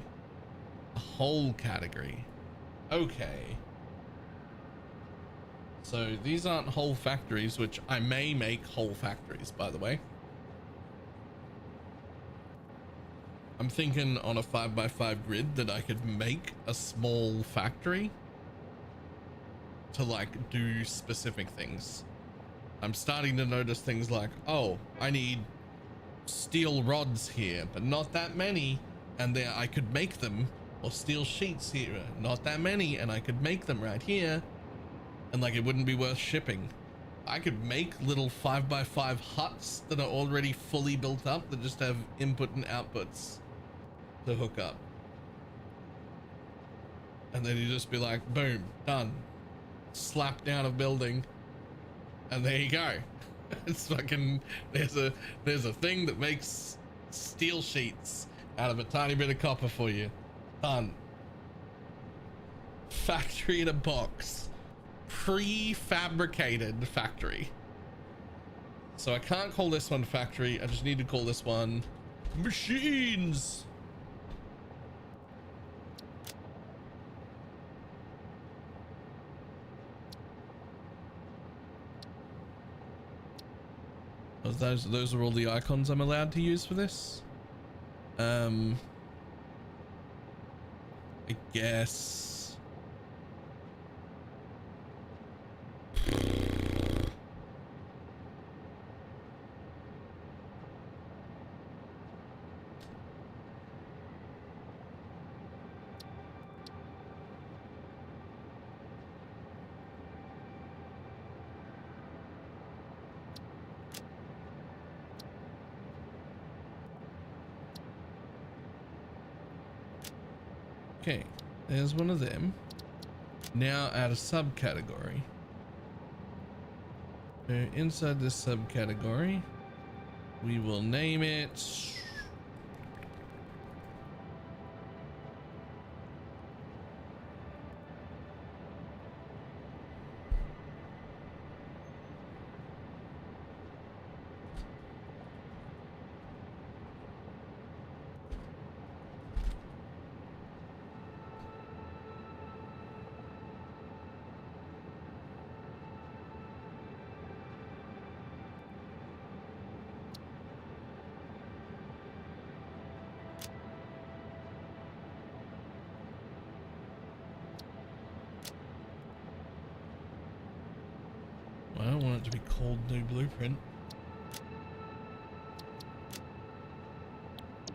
A whole category. Okay. So these aren't whole factories, which I may make whole factories, by the way. I'm thinking on a 5x5 grid that I could make a small factory to like do specific things. I'm starting to notice things like, oh, I need steel rods here, but not that many, and there I could make them, or steel sheets here, not that many, and I could make them right here, and like it wouldn't be worth shipping. I could make little 5x5 huts that are already fully built up that just have input and outputs to hook up, and then you just be like, boom, done, slap down a building, and there you go. It's fucking, there's a thing that makes steel sheets out of a tiny bit of copper for you. Done. Factory in a box. Prefabricated factory. So I can't call this one factory, I just need to call this one machines. Those are all the icons I'm allowed to use for this. I guess. Okay, there's one of them. Now add a subcategory. So inside this subcategory, we will name it I don't want it to be called new blueprint.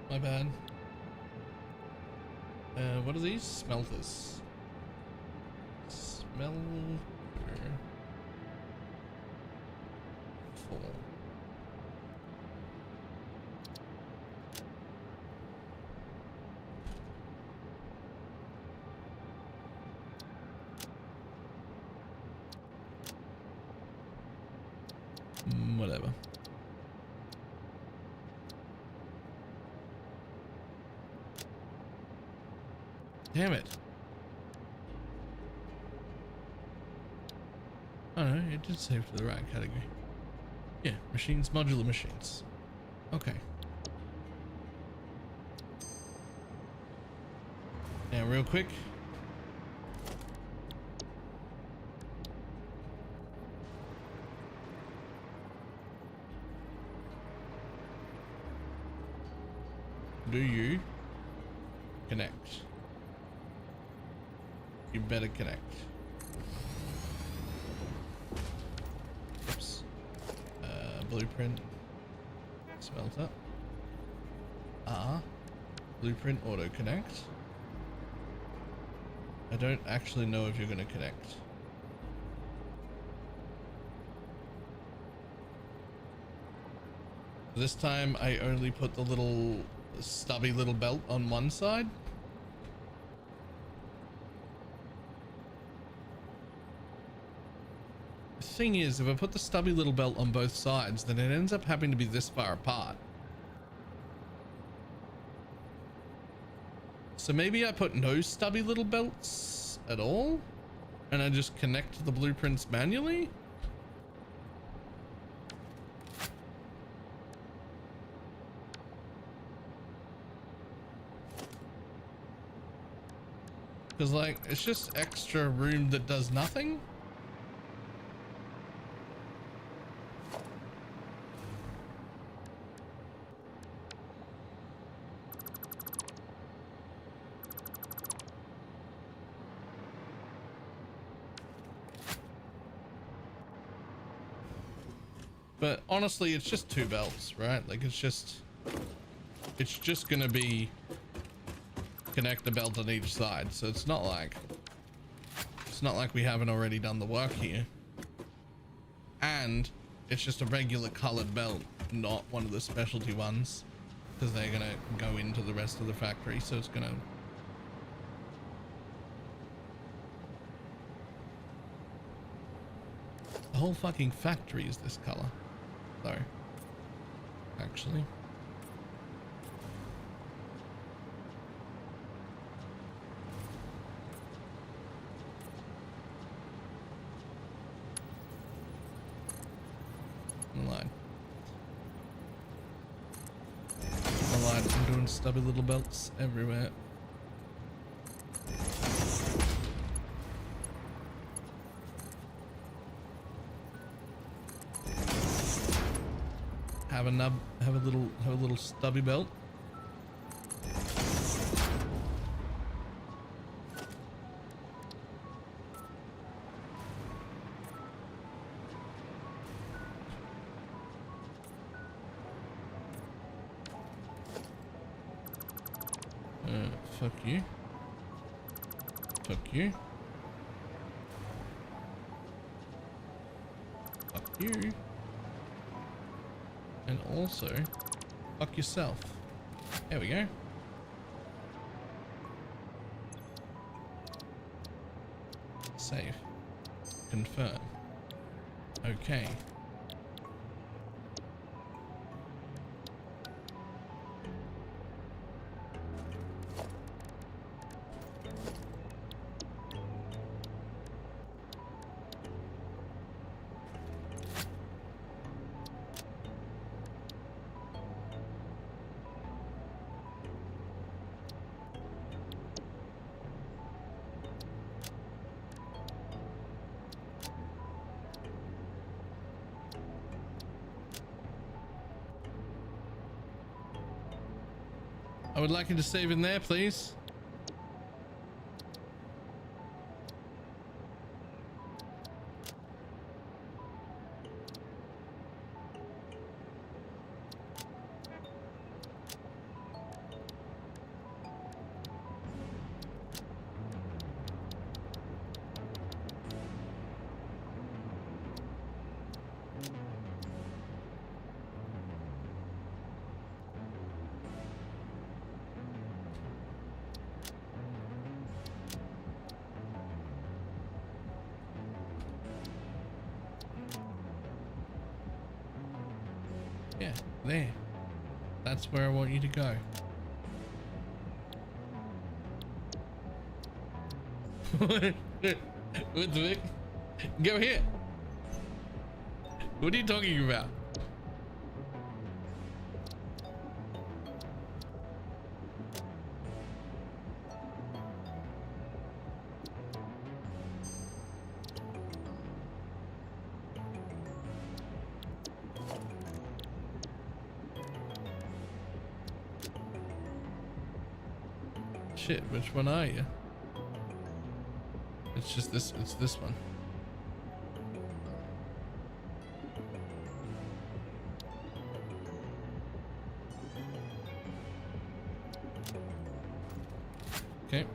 My bad. What are these? Smelters. Smelter. 4. Whatever. Damn it. Oh no, it did save to the right category. Yeah, machines, modular machines. Okay. Now real quick. Do you connect? You better connect. Oops. Blueprint. Smelter. Blueprint auto connect. I don't actually know if you're going to connect. This time I only put the little stubby little belt on one side. The thing is, if I put the stubby little belt on both sides, then it ends up having to be this far apart. So maybe I put no stubby little belts at all, and I just connect the blueprints manually. Because, like, it's just extra room that does nothing. But honestly, it's just 2 belts, right? Like, it's just gonna be connect the belt on each side, so it's not like we haven't already done the work here. And it's just a regular colored belt, not one of the specialty ones, because they're gonna go into the rest of the factory, so it's gonna the whole fucking factory is this color. So actually I'm doing stubby little belts everywhere. Have a nub, have a little stubby belt. Fuck you. Fuck you. Fuck you. And also, fuck yourself. There we go. Save. Confirm. Okay. I would like you to save in there, please. Yeah, there. That's where I want you to go. What the heck? Go here. What are you talking about? Shit, which one are you? It's just this, it's this one. Okay.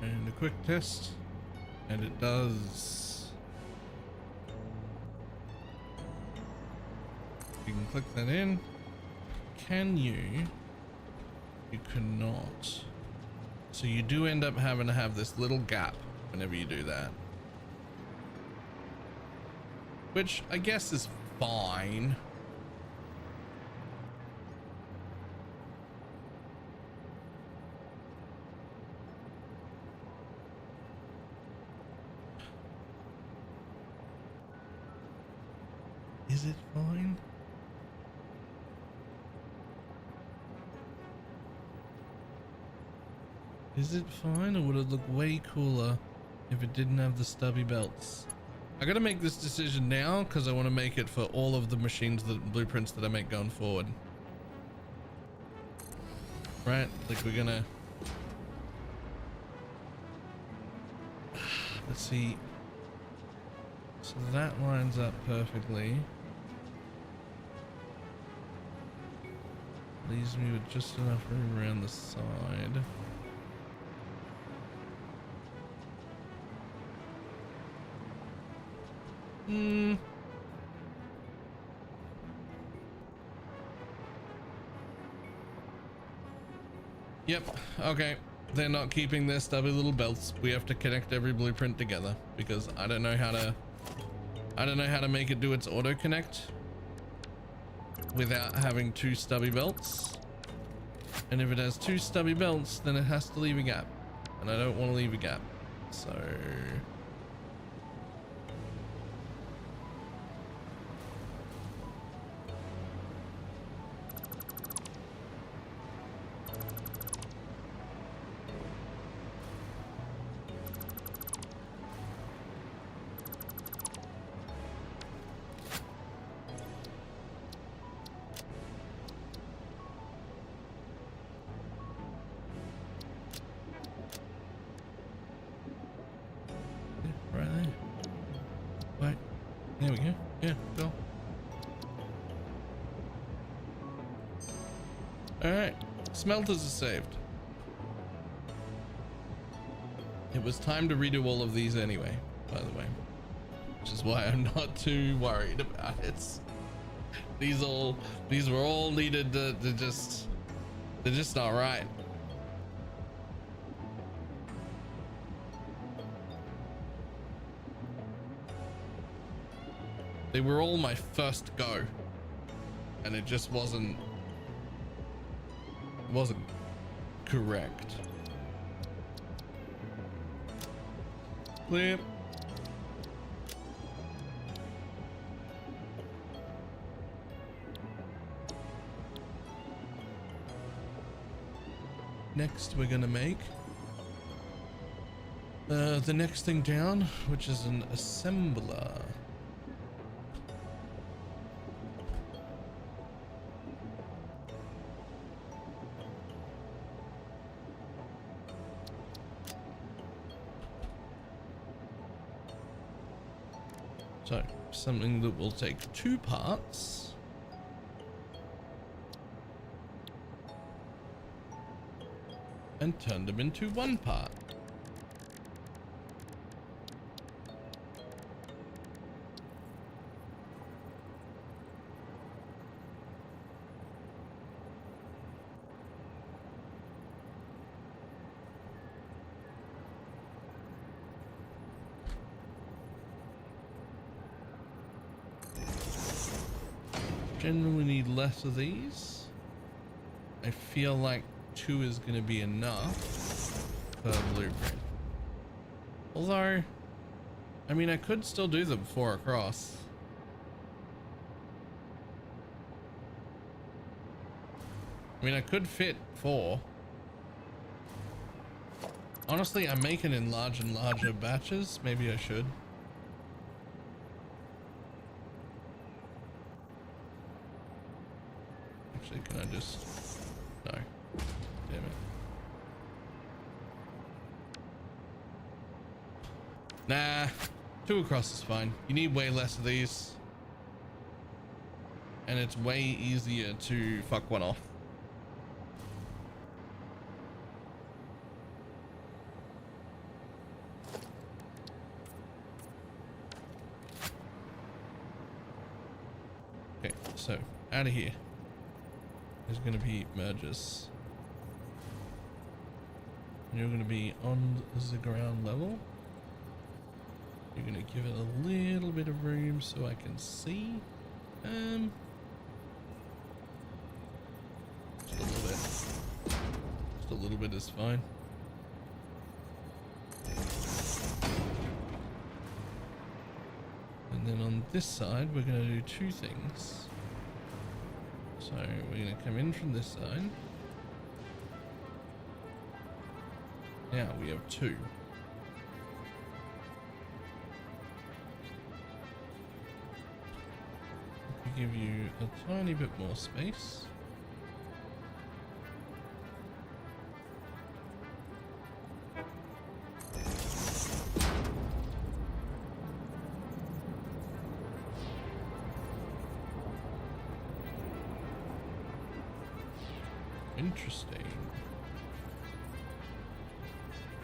And a quick test. And it does. You can click that in. Can you? You cannot. So you do end up having to have this little gap whenever you do that. Which I guess is fine. Is it fine? Is it fine, or would it look way cooler if it didn't have the stubby belts? I gotta make this decision now because I want to make it for all of the machines, the blueprints that I make going forward. Right, like we're gonna... Let's see. So that lines up perfectly. Leaves me with just enough room around the side. Yep, okay. They're not keeping their stubby little belts. We have to connect every blueprint together because I don't know how to make it do its auto connect without having two stubby belts. And if it has two stubby belts, then it has to leave a gap. And I don't want to leave a gap. So right there. Right. There we go. Yeah, go. Alright. Smelters are saved. It was time to redo all of these anyway, by the way. Which is why I'm not too worried about it. These were all needed to just... They're just not right. They were all my first go, and it just wasn't correct. Clear. Next, we're gonna make the next thing down, which is an assembler. So, something that will take two parts. And turn them into one part. Generally need less of these. I feel like 2 is going to be enough per blueprint. Although, I mean, I could still do them 4 across. I mean, I could fit 4. Honestly, I'm making in larger and larger batches. Maybe I should. Actually, can I just... No. Damn it. Nah. 2 across is fine. You need way less of these. And it's way easier to fuck one off. Okay, so out of here. There's going to be mergers. And you're going to be on the ground level. You're going to give it a little bit of room so I can see. Just a little bit. Just a little bit is fine. And then on this side, we're going to do 2 things. So we're going to come in from this side. Now we have 2. We give you a tiny bit more space. Interesting.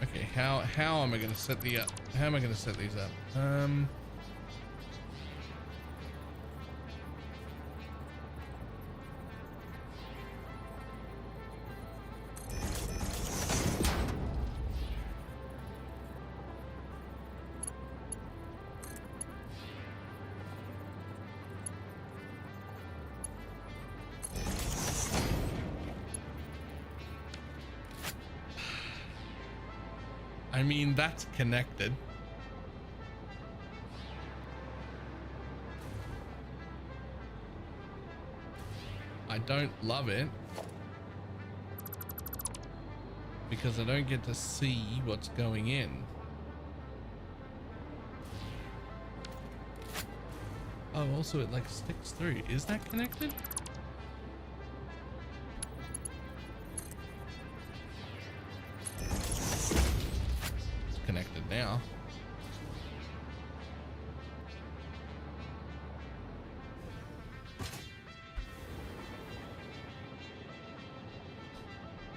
Okay, how am I going to set the up? How am I going to set these up? I mean, that's connected. I don't love it because I don't get to see what's going in. Oh, also it like sticks through. Is that connected? Connected now.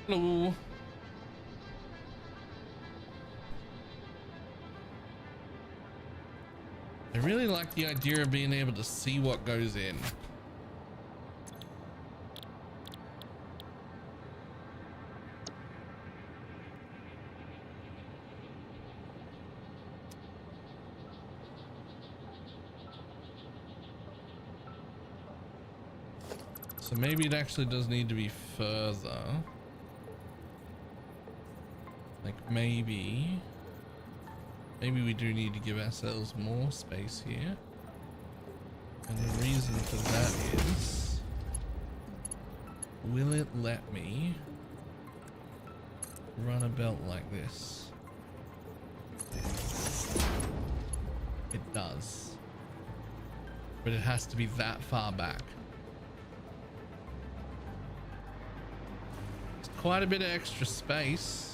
Hello. I really like the idea of being able to see what goes in. So maybe it actually does need to be further. Like maybe we do need to give ourselves more space here. And the reason for that is, will it let me run a belt like this? It does. But it has to be that far back. Quite a bit of extra space.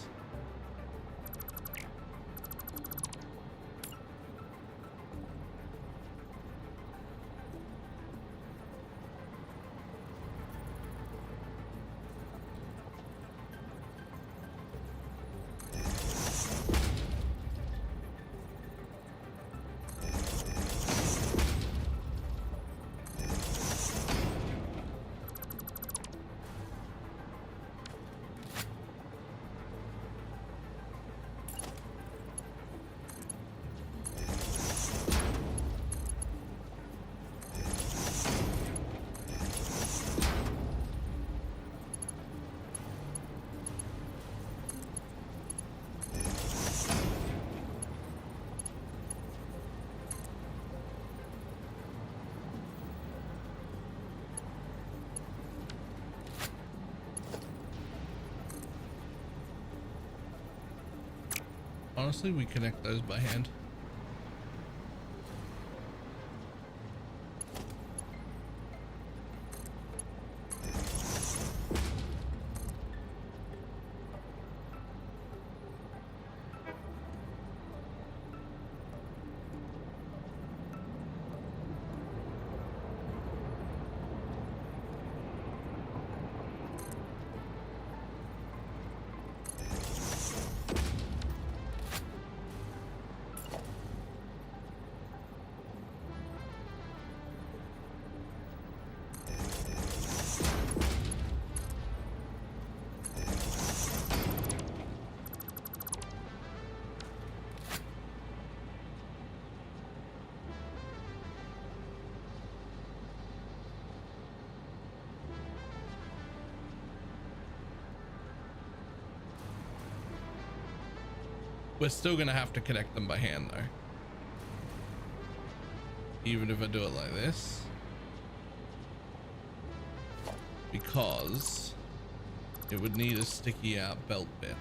Honestly, we connect those by hand. We're still gonna have to connect them by hand though. Even if I do it like this. Because it would need a sticky out belt bit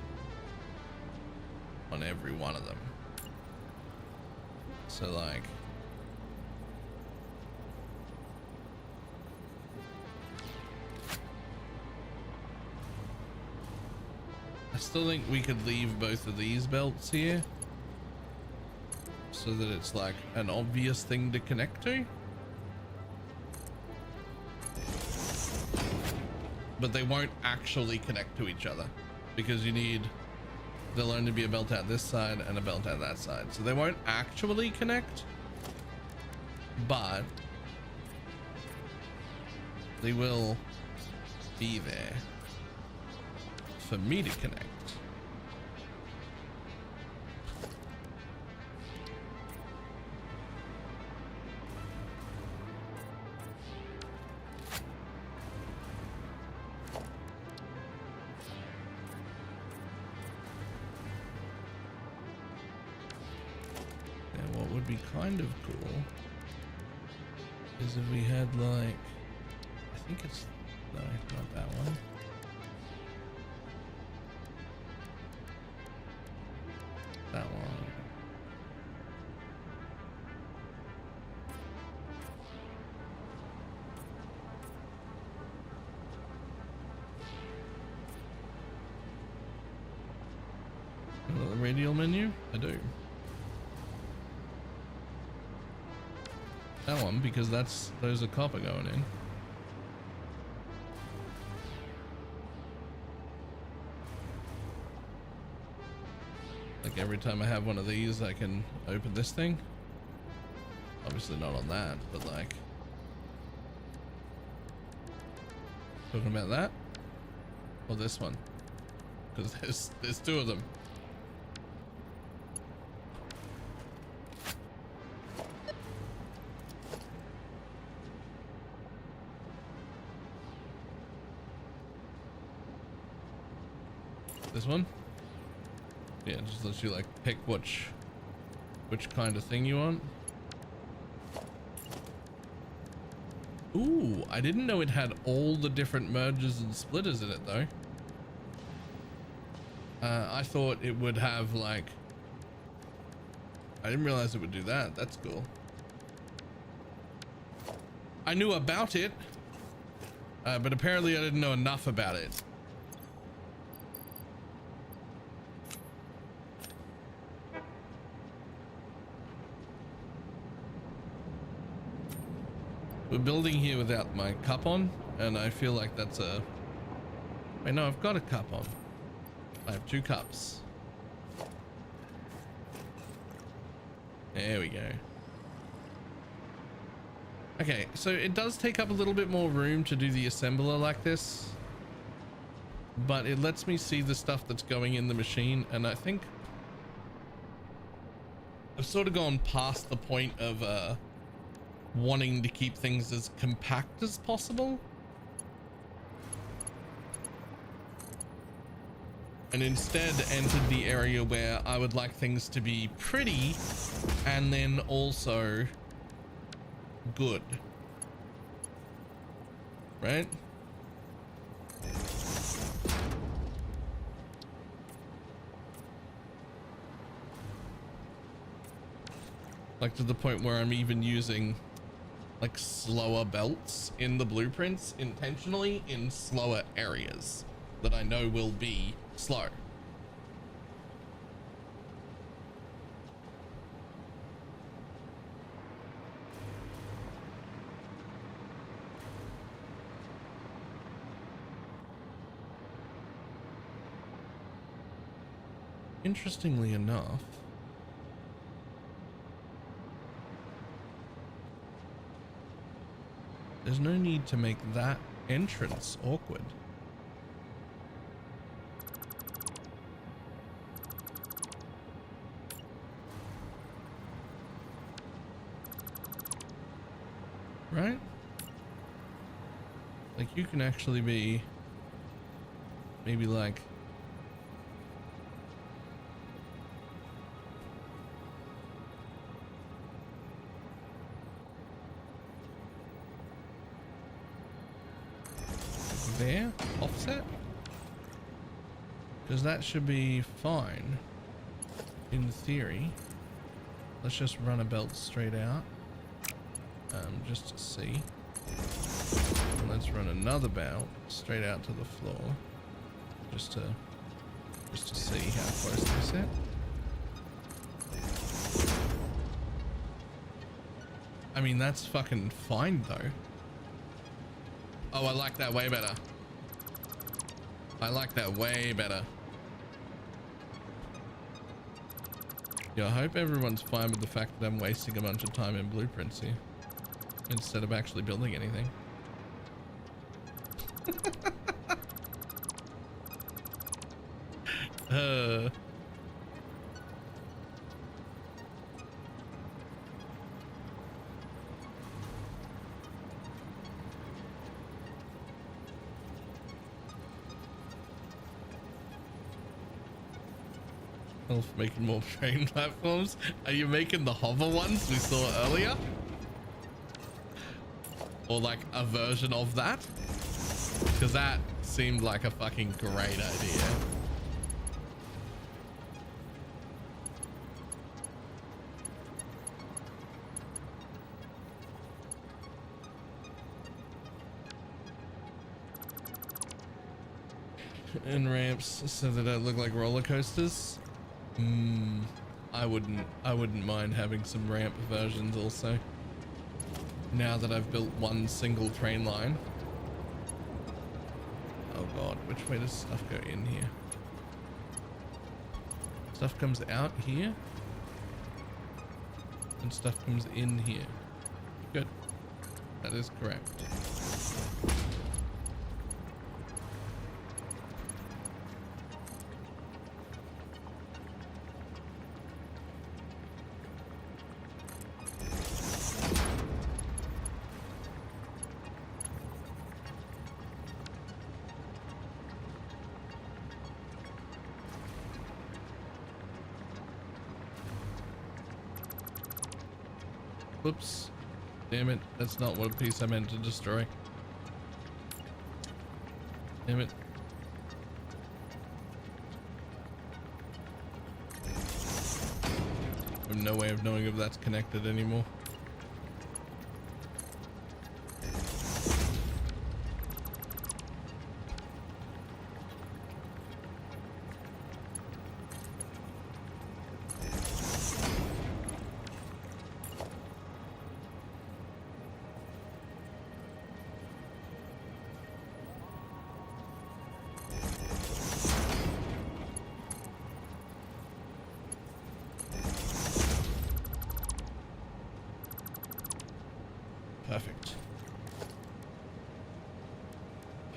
on every one of them. So like, I still think we could leave both of these belts here so that it's like an obvious thing to connect to. But they won't actually connect to each other because there'll only be a belt out this side and a belt out that side. So they won't actually connect, but they will be there for me to connect. And what would be kind of cool is if we had like, I think it's, no, not that one. That one. The radial menu? I do. That one, because those are copper going in. Like every time I have one of these, I can open this thing. Obviously not on that, but like, talking about that or this one, because there's two of them. This one? Yeah, just lets you like pick which kind of thing you want. Ooh, I didn't know it had all the different mergers and splitters in it though. I thought it would have like, I didn't realize it would do that. That's cool. I knew about it, but apparently I didn't know enough about it. We're building here without my cup on, and I feel like that's a... Wait, no, I've got a cup on. I have two cups. There we go. Okay, so it does take up a little bit more room to do the assembler like this, but it lets me see the stuff that's going in the machine, and I think I've sort of gone past the point of wanting to keep things as compact as possible, and instead entered the area where I would like things to be pretty and then also good, right? Like to the point where I'm even using like slower belts in the blueprints intentionally in slower areas that I know will be slow. Interestingly enough, there's no need to make that entrance awkward. Right? Like you can actually be maybe like there, offset, because that should be fine in theory. Let's just run a belt straight out, just to see. And let's run another belt straight out to the floor, just to see how close they sit. I mean, that's fucking fine though. Oh, I like that way better. I like that way better. Yeah, I hope everyone's fine with the fact that I'm wasting a bunch of time in blueprints here instead of actually building anything. Elf making more train platforms. Are you making the hover ones we saw earlier? Or like a version of that? Because that seemed like a fucking great idea. And ramps so they don't look like roller coasters. I wouldn't mind having some ramp versions also. Now that I've built one single train line. Oh god, which way does stuff go in here? Stuff comes out here. And stuff comes in here. Good. That is correct. Whoops. Damn it. That's not what piece I meant to destroy. Damn it. I have no way of knowing if that's connected anymore. Perfect.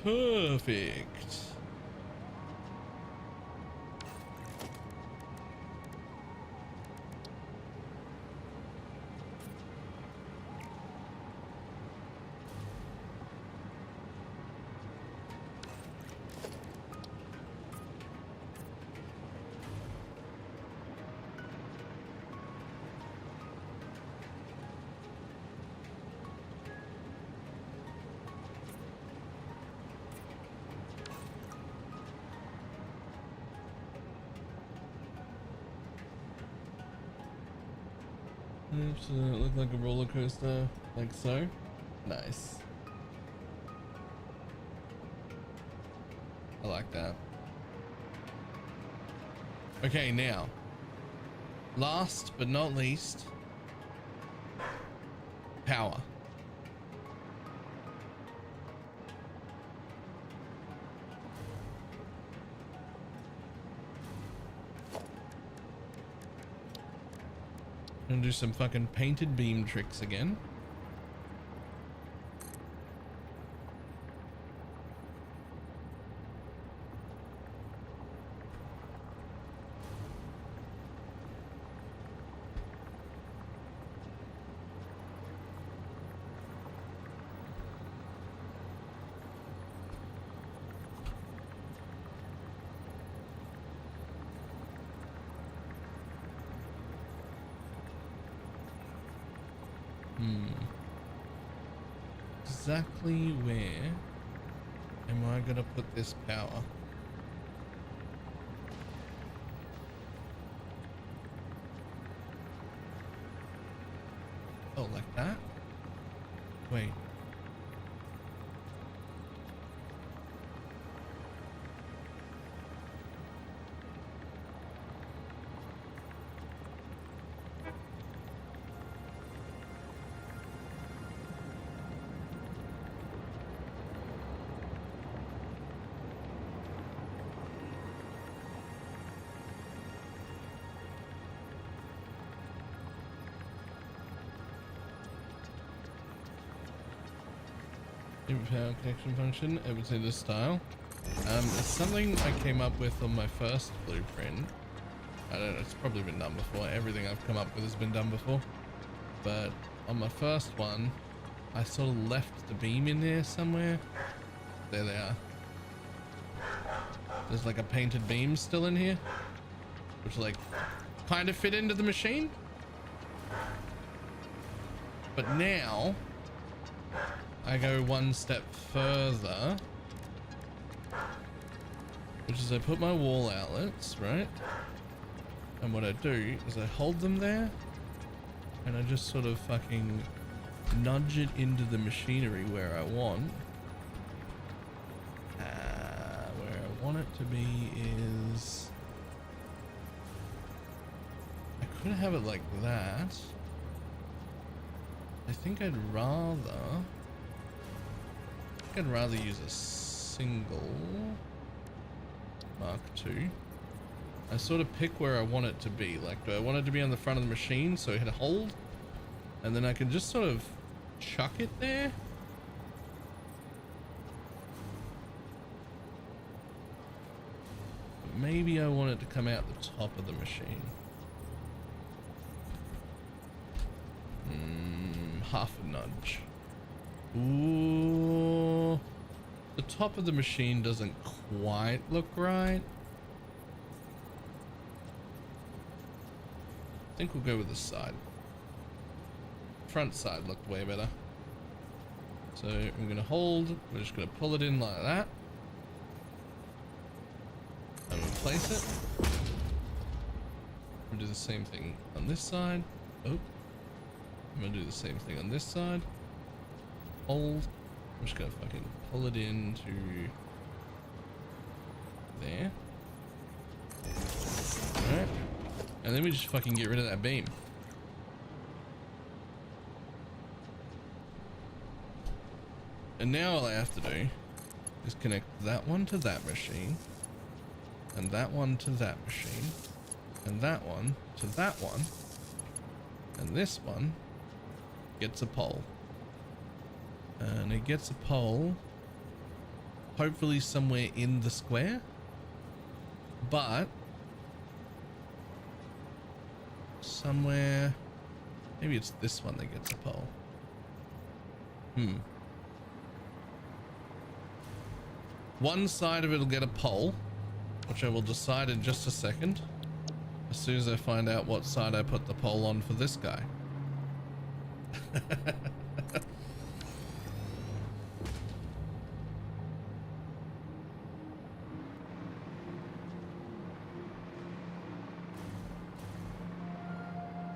Perfect. Oops, it look like a roller coaster, like so. Nice. I like that. Okay, now, last but not least, power. Gonna do some fucking painted beam tricks again. Exactly where am I gonna put this power? Oh, like that? Wait. Power connection function, I would say this style. It's something I came up with on my first blueprint. I don't know, it's probably been done before. Everything I've come up with has been done before. But on my first one, I sort of left the beam in there somewhere. There they are. There's like a painted beam still in here, which like kind of fit into the machine. But now I go one step further, which is I put my wall outlets, right? And what I do is I hold them there and I just sort of fucking nudge it into the machinery where I want. Where I want it to be is... I could have it like that. I think I'd rather use a single Mark II. I sort of pick where I want it to be. Like, do I want it to be on the front of the machine so I hit a hold? And then I can just sort of chuck it there. But maybe I want it to come out the top of the machine. Half a nudge. Ooh. The top of the machine doesn't quite look right. I think we'll go with the side. Front side looked way better. So I'm gonna hold, we're just gonna pull it in like that. And we'll place it. We'll do the same thing on this side. Oh. I'm gonna do the same thing on this side. Hold. I'm just gonna fucking pull it into there. Alright. And then we just fucking get rid of that beam. And now all I have to do is connect that one to that machine, and that one to that machine, and that one to that one, and this one gets a pole. And it gets a pole hopefully somewhere in the square, but somewhere, maybe it's this one that gets a pole. One side of it will get a pole, which I will decide in just a second, as soon as I find out what side I put the pole on for this guy.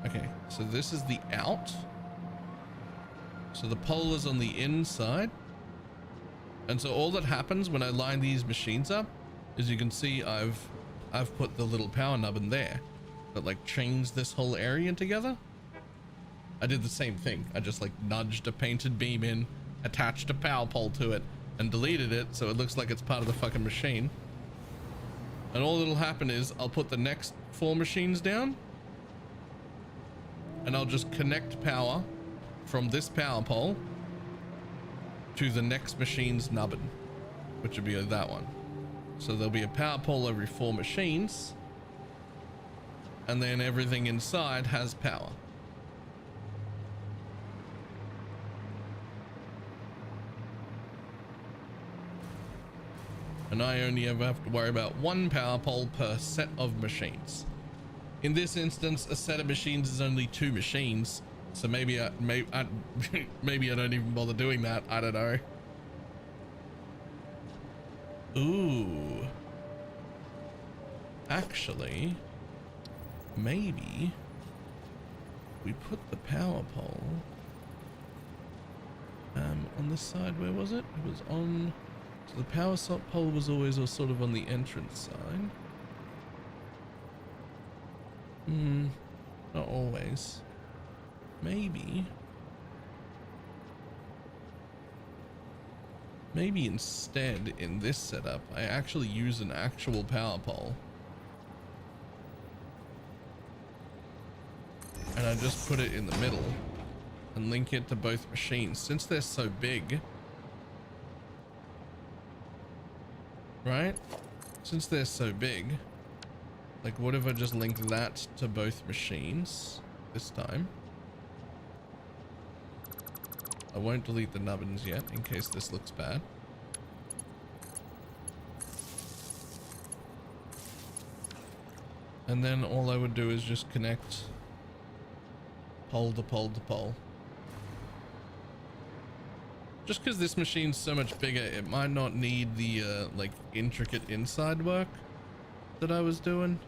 Okay, so this is the out. So the pole is on the inside. And so all that happens when I line these machines up is you can see I've put the little power nubbin there that like chains this whole area together. I did the same thing. I just like nudged a painted beam in, attached a power pole to it, and deleted it so it looks like it's part of the fucking machine. And all that'll happen is I'll put the next 4 machines down and I'll just connect power from this power pole to the next machine's nubbin, which would be that one. So there'll be a power pole every 4 machines, and then everything inside has power. And I only ever have to worry about 1 power pole per set of machines. In this instance, a set of machines is only 2 machines, so maybe I maybe I don't even bother doing that. I don't know. Ooh. Actually, maybe we put the power pole on this side. Where was it? It was on. So the power pole was always sort of on the entrance side. Not always. Maybe instead in this setup, I actually use an actual power pole. And I just put it in the middle and link it to both machines. Since they're so big, right? Since they're so big, like what if I just link that to both machines this time? I won't delete the nubbins yet in case this looks bad. And then all I would do is just connect pole to pole to pole. Just because this machine's so much bigger, it might not need the like intricate inside work that I was doing.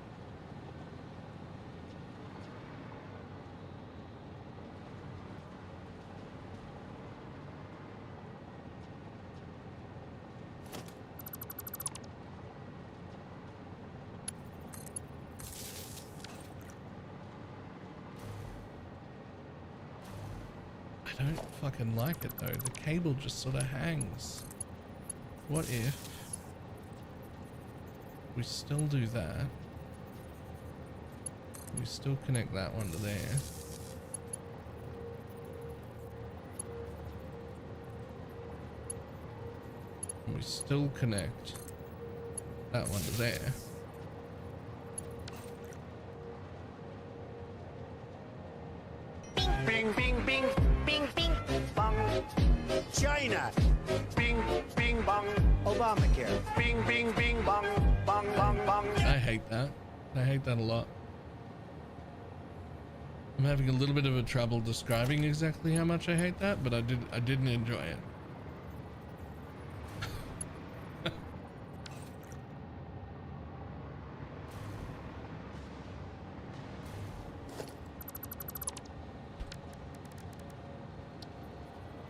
I don't fucking like it though. The cable just sort of hangs. What if we still do that? We still connect that one to there. And we still connect that one to there. Bing, bing, bing, bing, bing, bong. China. Bing, bing, bong. Obamacare. Bing, bing, bing, bong, bong, bong, bong. I hate that. I hate that a lot. I'm having a little bit of a trouble describing exactly how much I hate that, but I didn't enjoy it.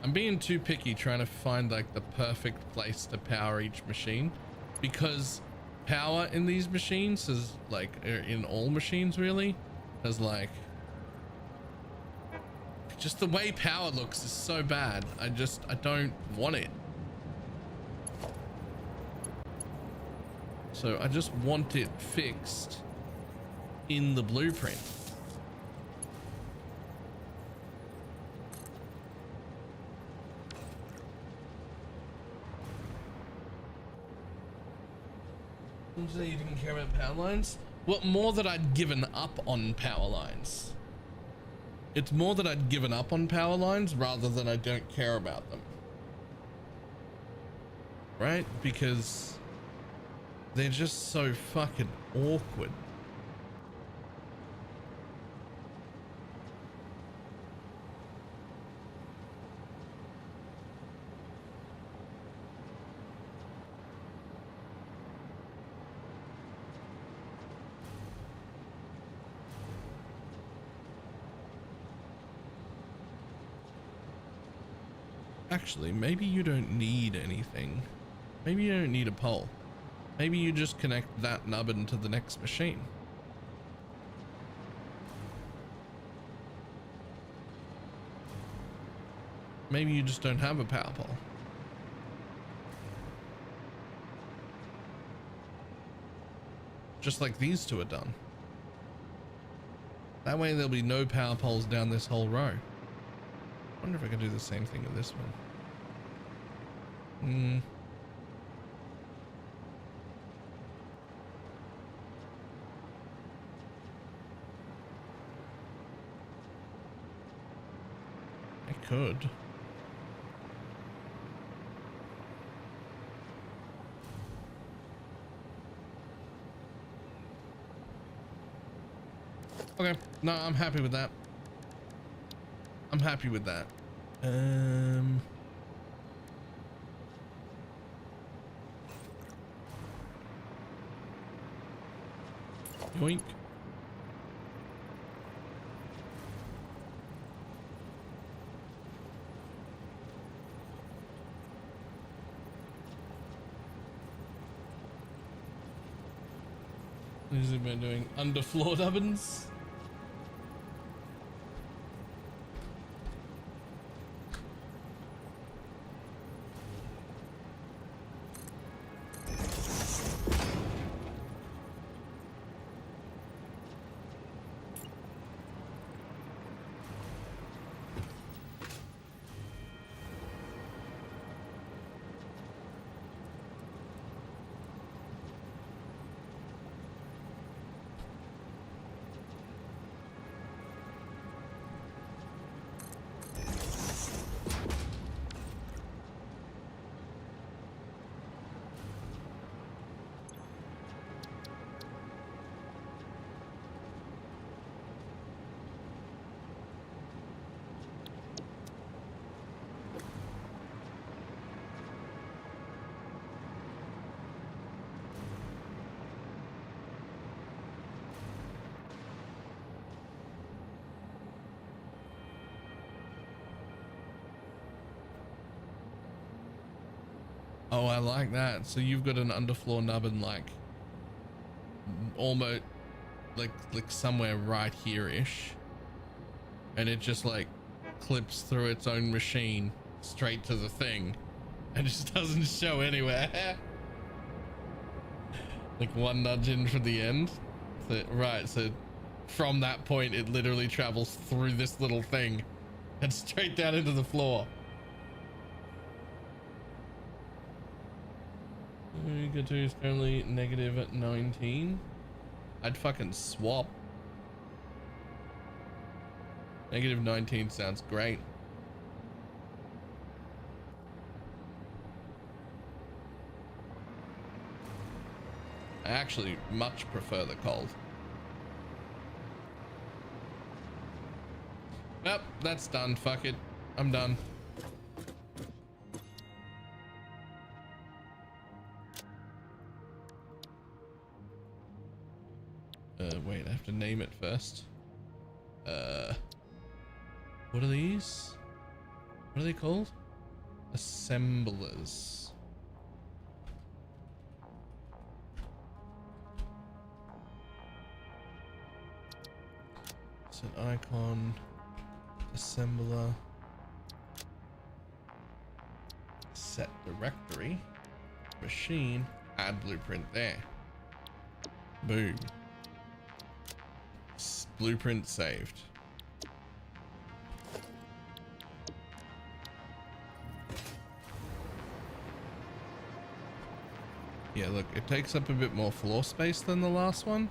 I'm being too picky trying to find like the perfect place to power each machine, because power in these machines is like, in all machines really, is like, just the way power looks is so bad. I don't want it. So I just want it fixed in the blueprint. You say you didn't care about power lines? Well, more that I'd given up on power lines. It's more that I'd given up on power lines rather than I don't care about them. Right? Because they're just so fucking awkward. Actually, maybe you don't need anything. Maybe you don't need a pole. Maybe you just connect that nubbin to the next machine. Maybe you just don't have a power pole. Just like these two are done. That way there'll be no power poles down this whole row. I wonder if I can do the same thing with this one. I could. Okay, no, I'm happy with that. I'm happy with that. Yoink. What has he been doing? Underfloor ovens? Oh, I like that. So you've got an underfloor nubbin like almost like somewhere right here-ish. And it just like clips through its own machine straight to the thing and just doesn't show anywhere. Like one nudge in from the end. So, right, so from that point it literally travels through this little thing and straight down into the floor. Is currently negative at 19. I'd fucking swap. Negative 19 sounds great. I actually much prefer the cold. Well, that's done. Fuck it. I'm done. Wait, I have to name it first. What are these? What are they called? Assemblers. It's an icon. Assembler. Set directory. Machine. Add blueprint there. Boom. Blueprint saved. Yeah, look, it takes up a bit more floor space than the last one,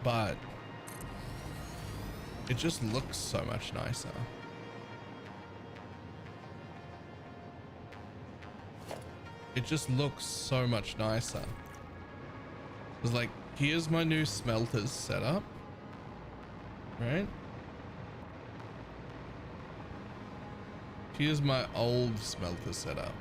but it just looks so much nicer. It just looks so much nicer. It's like, here's my new smelters setup, right? Here's my old smelter setup.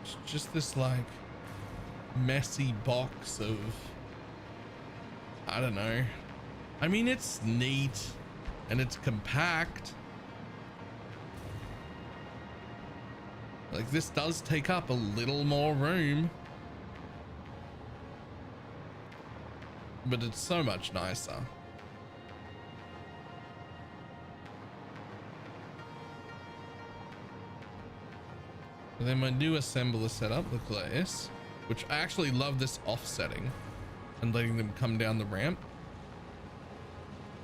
It's just this like messy box of I don't know. I mean, it's neat and it's compact. Like, this does take up a little more room, but it's so much nicer. And then my new assembler setup, the glass, which I actually love this offsetting and letting them come down the ramp.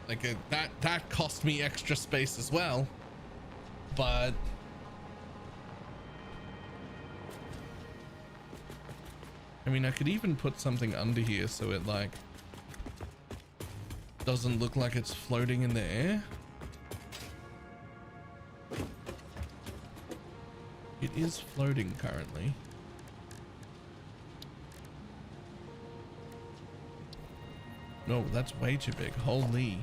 Like that cost me extra space as well, but I mean, I could even put something under here so it like doesn't look like it's floating in the air. It is floating currently. No, that's way too big. Holy.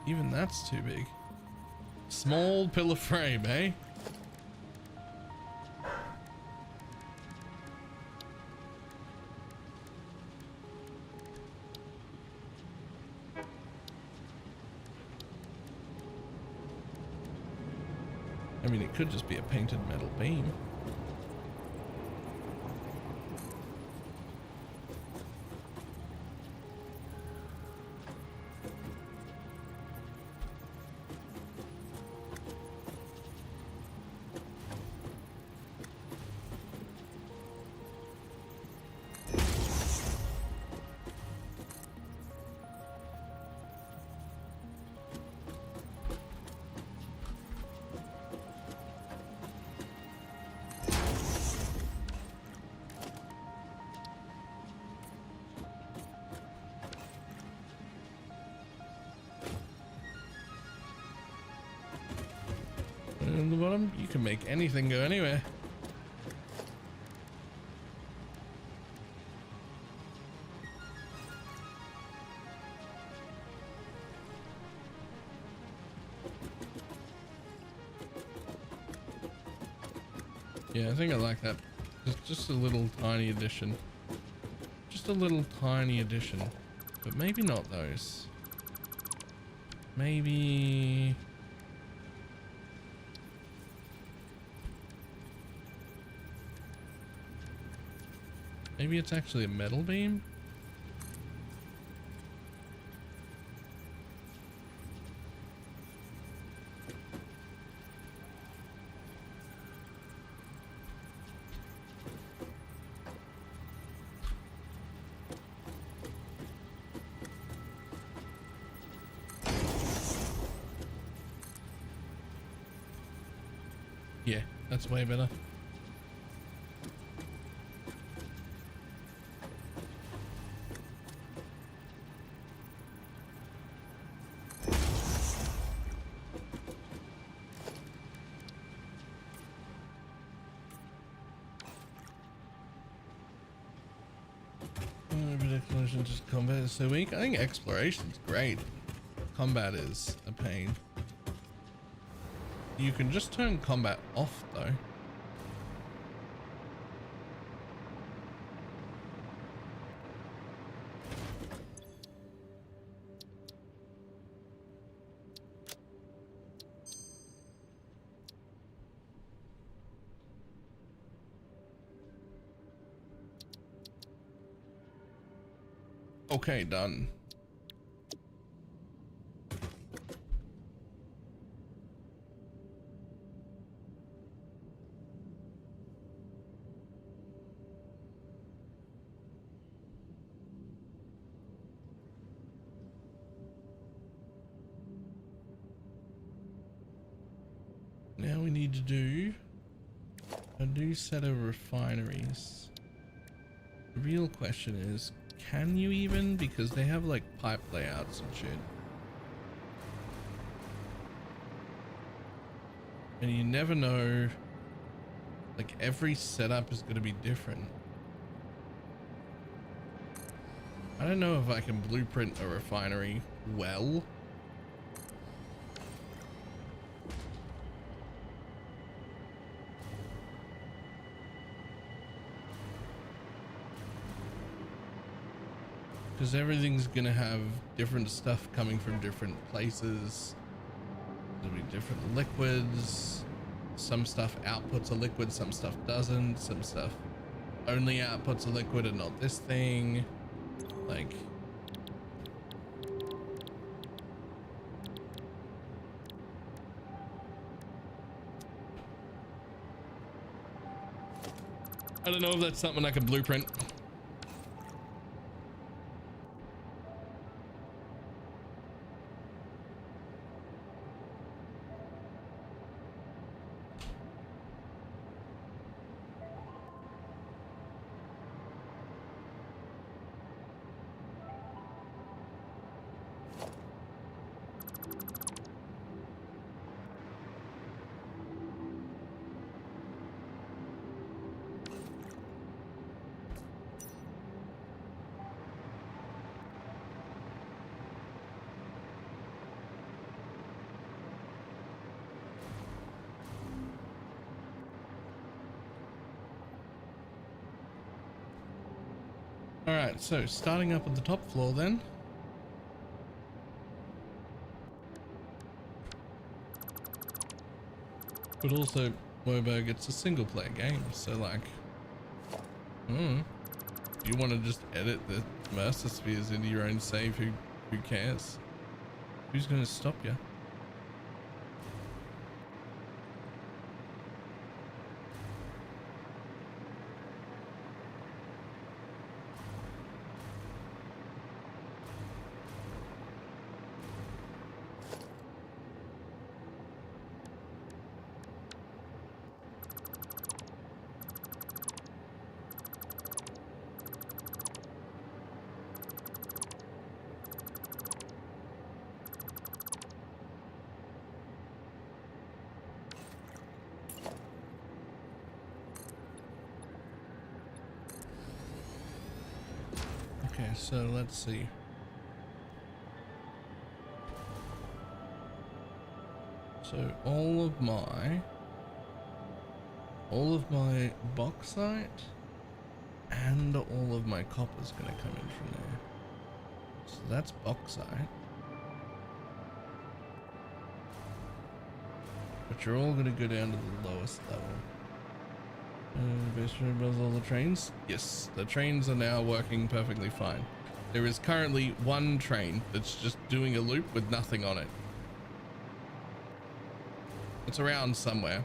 Even that's too big. Small pillar frame, eh? I mean, it could just be a painted metal beam. And the bottom, you can make anything go anywhere. Yeah, I think I like that. Just a little tiny addition. Just a little tiny addition. But maybe not those. Maybe... Maybe it's actually a metal beam? Yeah, that's way better. Just combat is so weak. I think exploration's great. Combat is a pain. You can just turn combat off though. Okay, done. Now we need to do a new set of refineries. The real question is, can you even? Because they have like pipe layouts and shit. And you never know, like every setup is going to be different. I don't know if I can blueprint a refinery well. because everything's gonna have different stuff coming from different places. There'll be different liquids. Some stuff outputs a liquid, some stuff doesn't. Some stuff only outputs a liquid and not this thing. Like, I don't know if that's something I could blueprint. All right, so starting up at the top floor then. But also, Wobo gets a single player game, so like, do you want to just edit the Mercer spheres into your own save? Who cares? Who's going to stop you? Okay, so let's see. So all of my bauxite and all of my copper is going to come in from there. So that's bauxite. But you're all going to go down to the lowest level. Basically builds all the trains. Yes, the trains are now working perfectly fine. There is currently one train that's just doing a loop with nothing on it. It's around somewhere.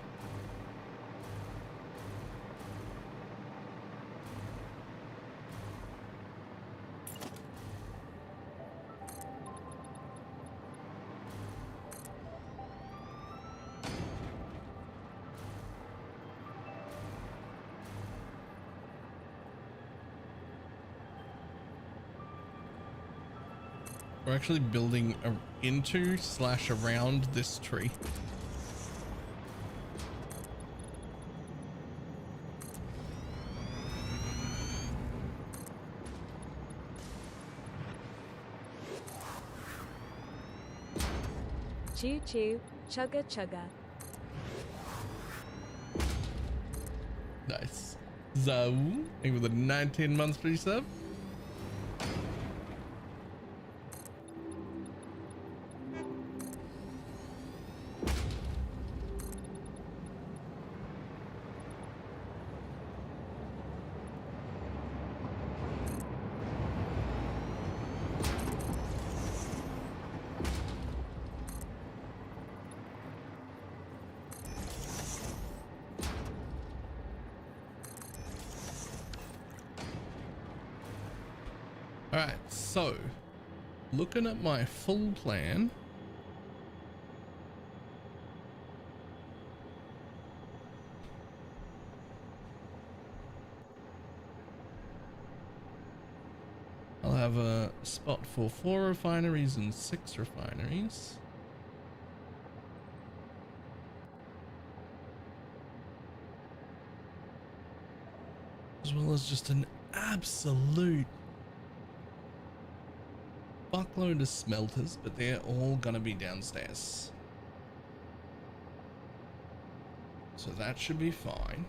We're actually building into / around this tree. Choo choo, chugga chugga. Nice. So, with a 19 months free sub. Alright, so looking at my full plan, I'll have a spot for 4 refineries and 6 refineries. As well as just an absolute fuckload of smelters, but they're all gonna be downstairs. So that should be fine.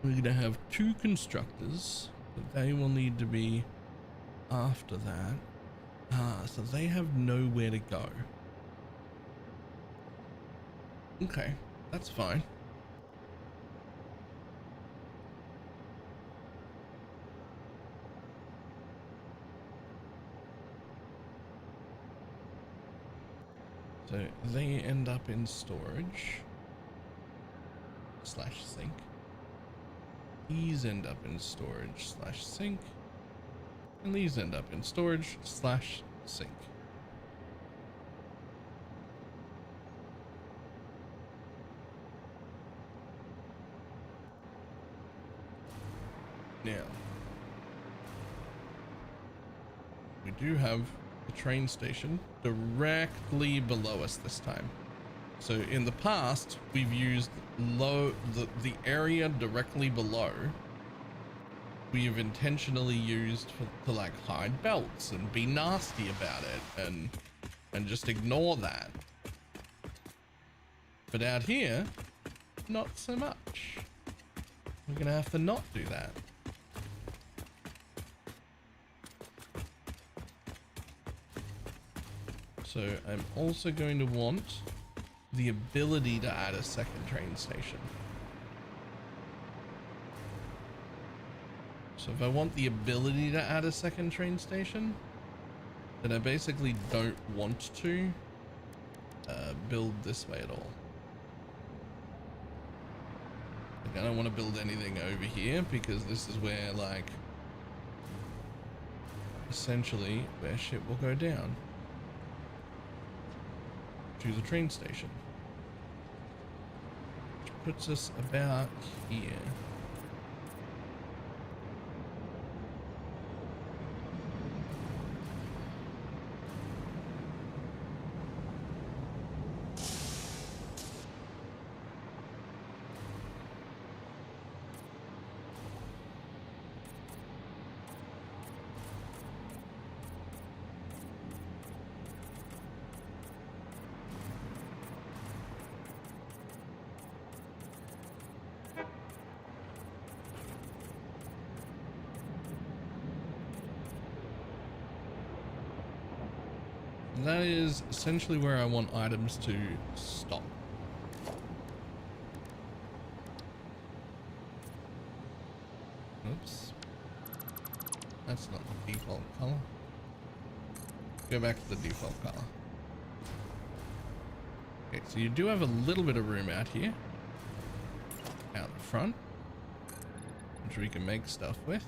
we're gonna have 2 constructors, but they will need to be after that. So they have nowhere to go. Okay, that's fine. So they end up in storage / sink. These end up in storage / sink. And these end up in storage / sink. Now, we do have the train station directly below us this time. So in the past, we've used the area directly below. We have intentionally used to like hide belts and be nasty about it and just ignore that. But out here, not so much. We're gonna have to not do that. So I'm also going to want the ability to add a second train station. So if I want the ability to add a second train station, then I basically don't want to build this way at all. Like, I don't want to build anything over here because this is where, like, essentially where shit will go down. To the train station. Which puts us about here. That is essentially where I want items to stop. Oops. That's not the default color. Go back to the default color. Okay, so you do have a little bit of room out here. Out the front. Which we can make stuff with.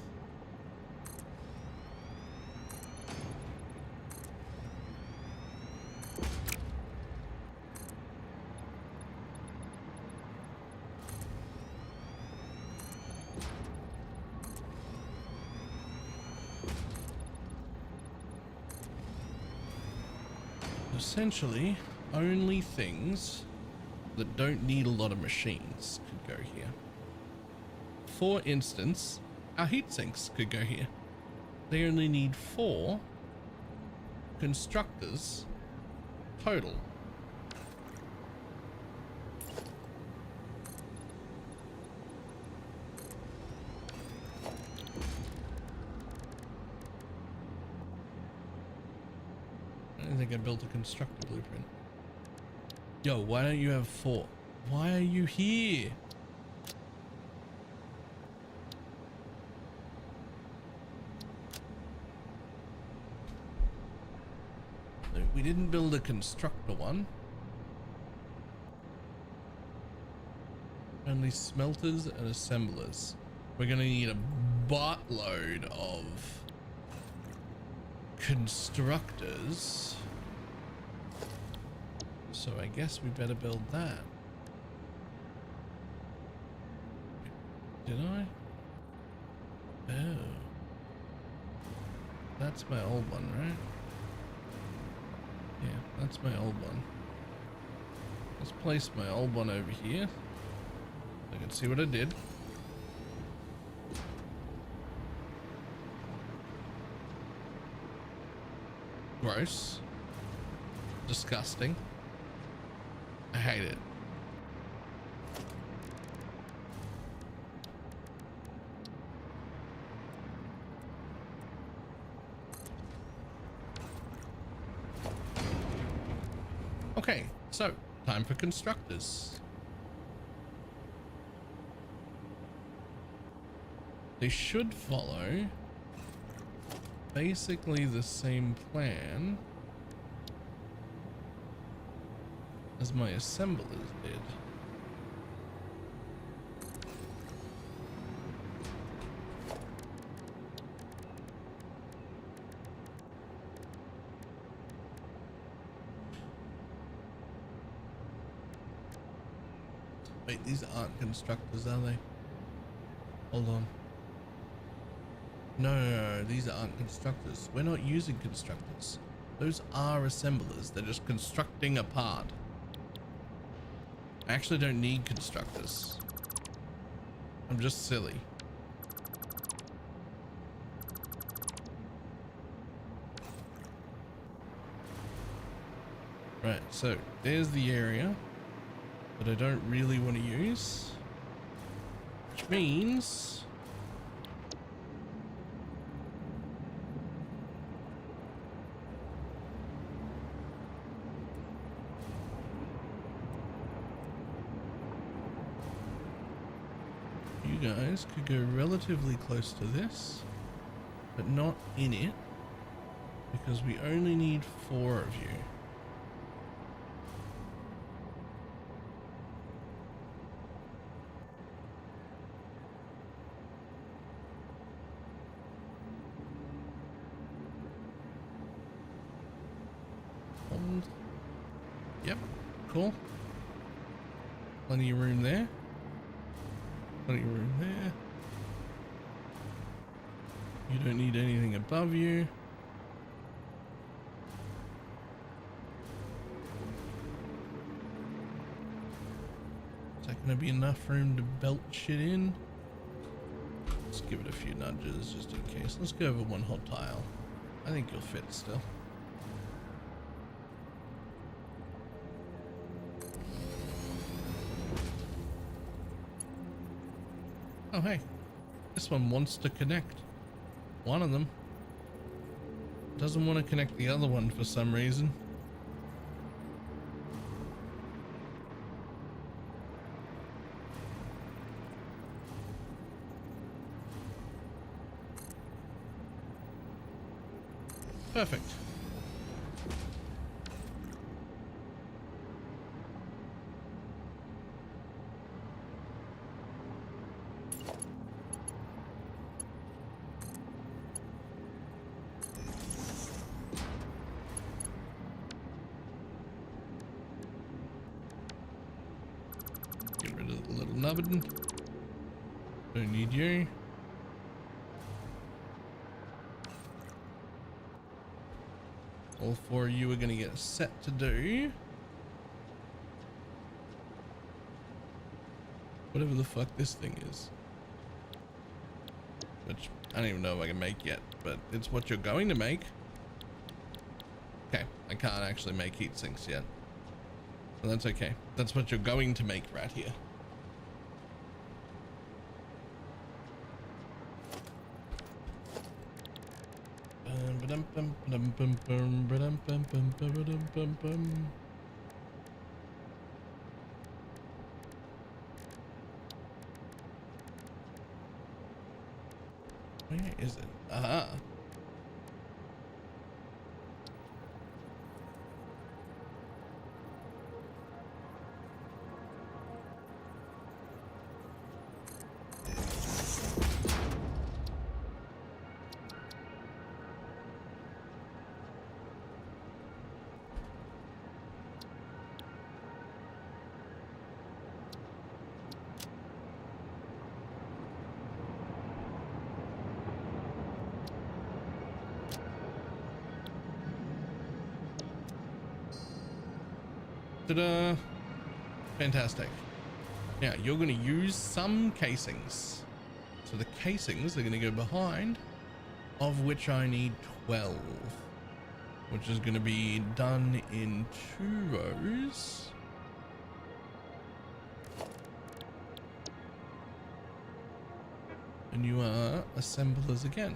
Essentially, only things that don't need a lot of machines could go here. For instance, our heat sinks could go here. They only need 4 constructors total. I think I built a constructor blueprint. Yo, why don't you have 4? Why are you here? No, we didn't build a constructor one. Only smelters and assemblers. We're gonna need a buttload of constructors. So I guess we better build that. Did I? Oh. That's my old one, right? Yeah, that's my old one. Let's place my old one over here. I can see what I did. Gross. Disgusting. I hate it. Okay, so time for constructors. They should follow basically the same plan as my assemblers did. Wait, these aren't constructors, are they? Hold on. No, these aren't constructors. We're not using constructors. Those are assemblers. They're just constructing a part. I actually don't need constructors. I'm just silly. Right, so there's the area that I don't really want to use, which means you guys could go relatively close to this, but not in it, because we only need 4 of you. Yep, cool. Plenty of room there. Plenty of room there. You don't need anything above you. Is that going to be enough room to belt shit in? Let's give it a few nudges just in case. Let's go over 1 whole tile. I think you'll fit still. Oh hey, this one wants to connect. One of them doesn't want to connect the other one for some reason. Perfect. Get rid of the little nubbin. Don't need you. All 4 of you are going to get set to do whatever the fuck this thing is. Which I don't even know if I can make yet, but it's what you're going to make. Okay, I can't actually make heat sinks yet. So that's okay. That's what you're going to make right here. Where is it? Aha. Ta-da! Fantastic. Now you're going to use some casings. So the casings are going to go behind, of which I need 12, which is going to be done in 2 rows. And you are assemblers again.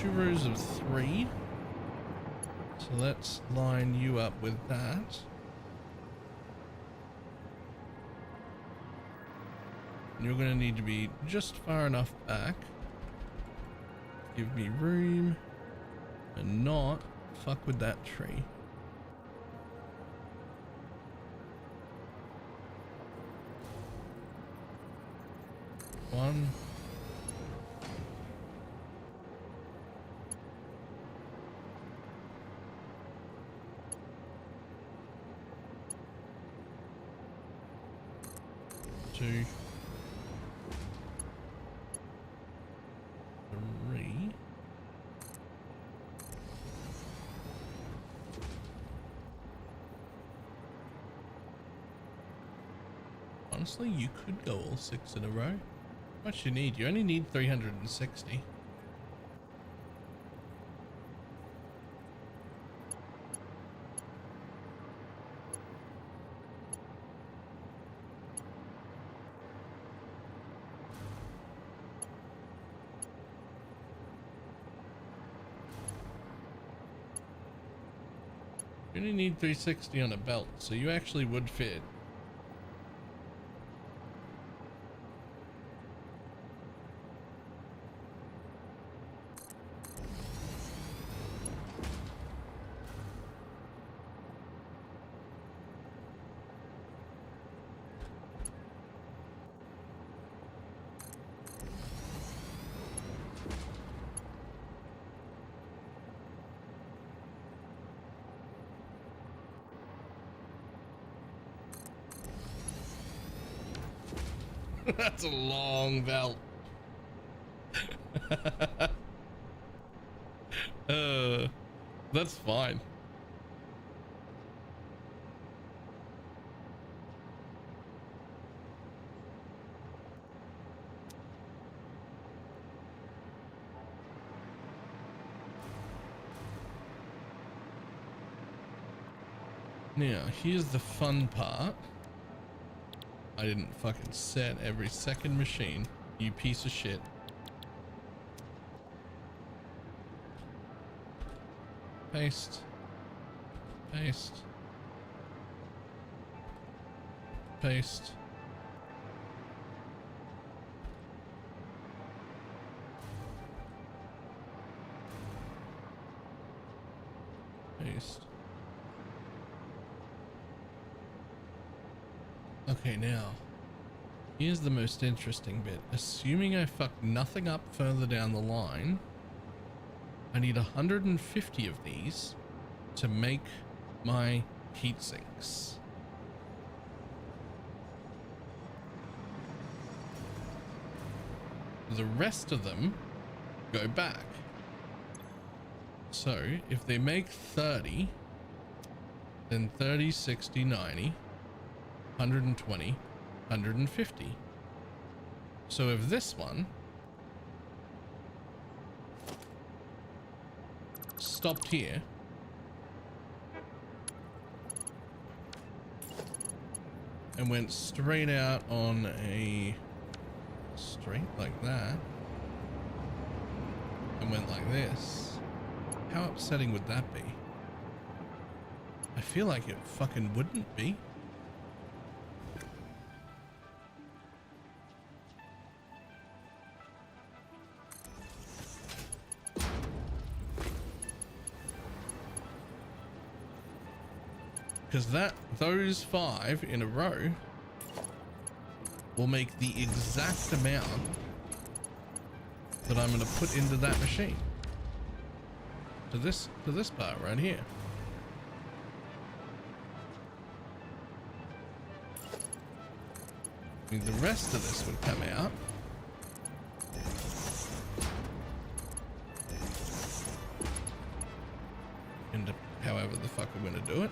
2 rows of 3. So let's line you up with that. And you're going to need to be just far enough back. Give me room and not fuck with that tree. One. Two. Three. Honestly, you could go all 6 in a row. How much you need? You only need 360. You only need 360 on a belt, so you actually would fit. That's a long belt. That's fine. Now, here's the fun part. I didn't fucking set every second machine, you piece of shit. Paste. Paste. Paste. Paste. Okay, now, here's the most interesting bit. Assuming I fuck nothing up further down the line, I need 150 of these to make my heat sinks. The rest of them go back. So if they make 30, then 30, 60, 90, 120, 150. So if this one stopped here, and went straight out on a straight like that, and went like this, how upsetting would that be? I feel like it fucking wouldn't be. Because those 5 in a row will make the exact amount that I'm going to put into that machine. To this part right here. I mean, the rest of this would come out. Into however the fuck we're going to do it.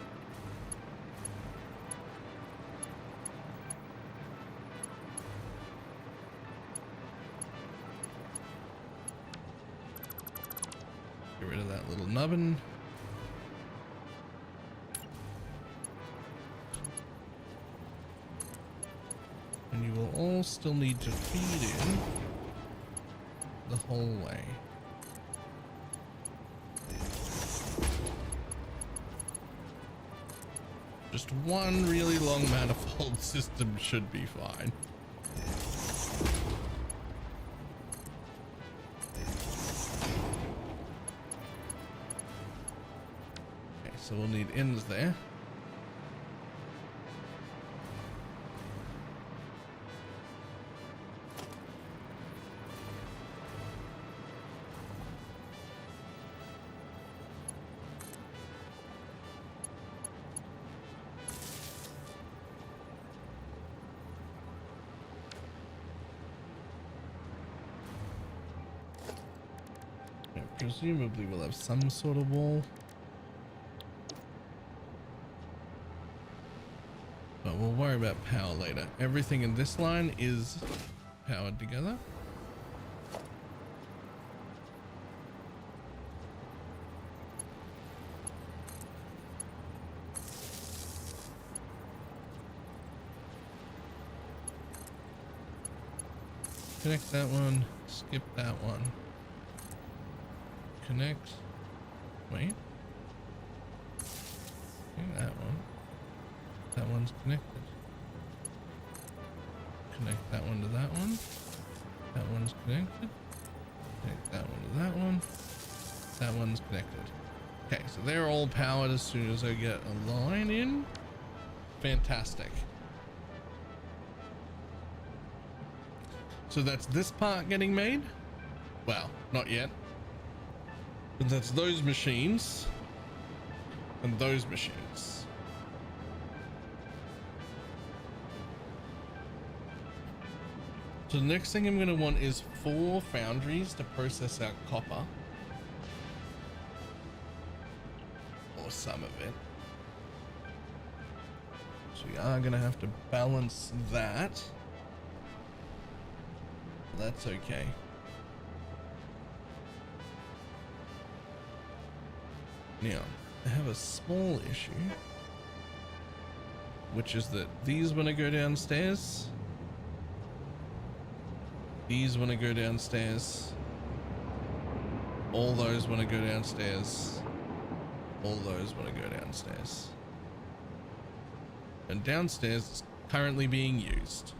Get rid of that little nubbin. And you will all still need to feed in the whole way. Just one really long manifold system should be fine. Okay, so we'll need ends there. Presumably we'll have some sort of wall, but we'll worry about power later. Everything in this line is powered together. Connect that one, skip that one. Connect. Wait. Okay, that one. That one's connected. Connect that one to that one. That one's connected. Connect that one to that one. That one's connected. Okay, so they're all powered as soon as I get a line in. Fantastic. So that's this part getting made? Well, not yet. But that's those machines and those machines. So the next thing I'm going to want is 4 foundries to process our copper. Or some of it. So we are going to have to balance that. That's okay. Now, I have a small issue, which is that these want to go downstairs. These want to go downstairs. All those want to go downstairs. All those want to go downstairs. And downstairs is currently being used.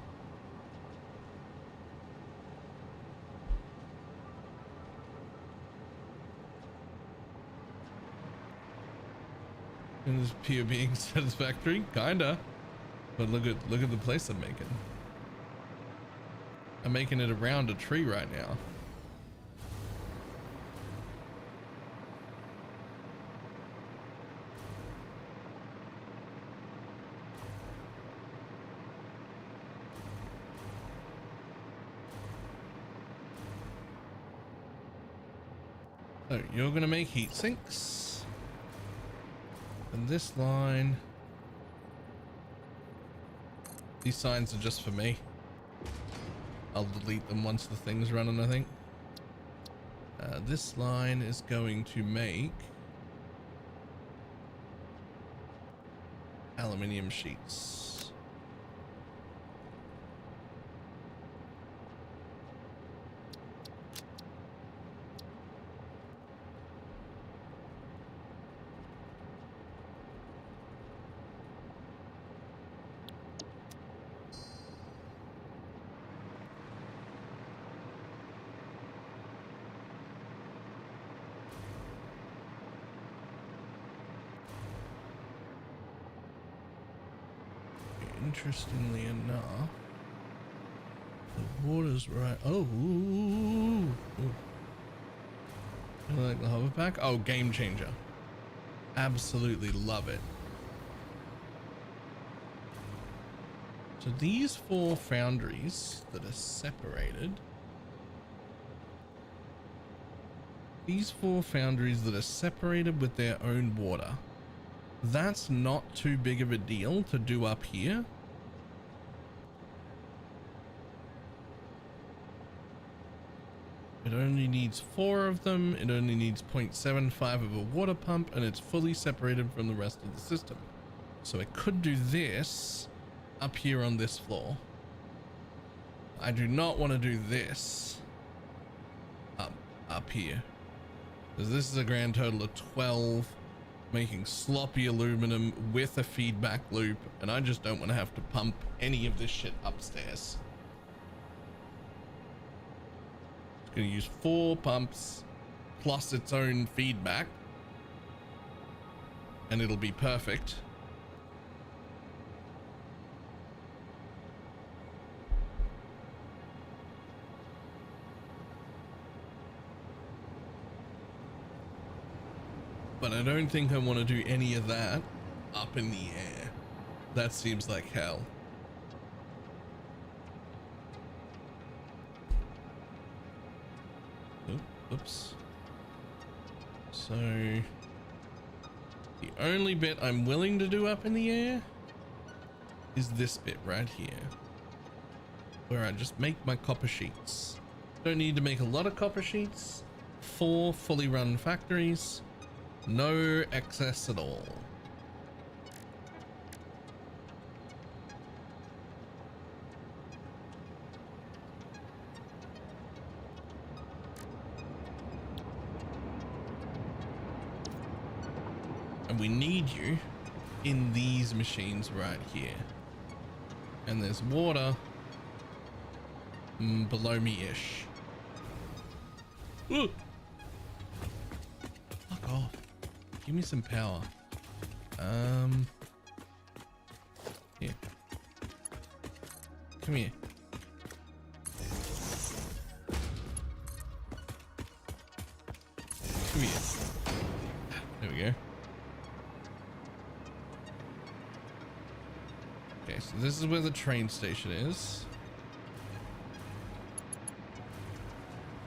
Is Pia being satisfactory? Kinda. But look at the place I'm making. I'm making it around a tree right now. So you're gonna make heat sinks. And this line, these signs are just for me. I'll delete them once the thing's running, I think. This line is going to make aluminium sheets. Interestingly enough, the water's right. Oh, ooh. You like the hover pack? Oh, game changer. Absolutely love it. So these 4 foundries that are separated. These 4 foundries that are separated with their own water. That's not too big of a deal to do up here. It only needs 4 of them. It only needs 0.75 of a water pump, and it's fully separated from the rest of the system. So I could do this up here on this floor. I do not want to do this up here, because this is a grand total of 12 making sloppy aluminum with a feedback loop, and I just don't want to have to pump any of this shit upstairs. It's going to use 4 pumps plus its own feedback, and it'll be perfect. But I don't think I want to do any of that up in the air. That seems like hell. Oops. So the only bit I'm willing to do up in the air is this bit right here, where I just make my copper sheets. Don't need to make a lot of copper sheets. 4 fully run factories. No excess at all. And we need you in these machines right here. And there's water below me-ish. Ooh. Fuck off. Give me some power. Here. Come here. Come here. There we go. Okay, so this is where the train station is.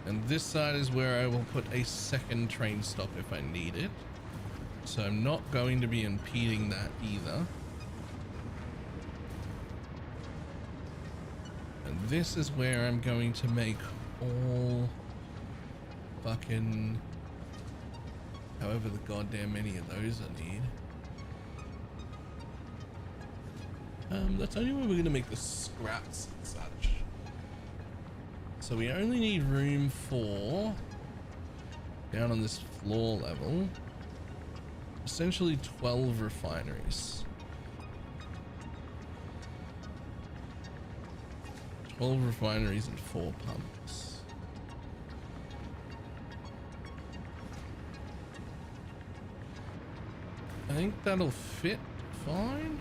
And this side is where I will put a second train stop if I need it. So I'm not going to be impeding that either. And this is where I'm going to make all fucking however the goddamn many of those I need. That's only where we're going to make the scraps and such. So we only need room for, down on this floor level, essentially 12 refineries. 12 refineries and 4 pumps. I think that'll fit fine.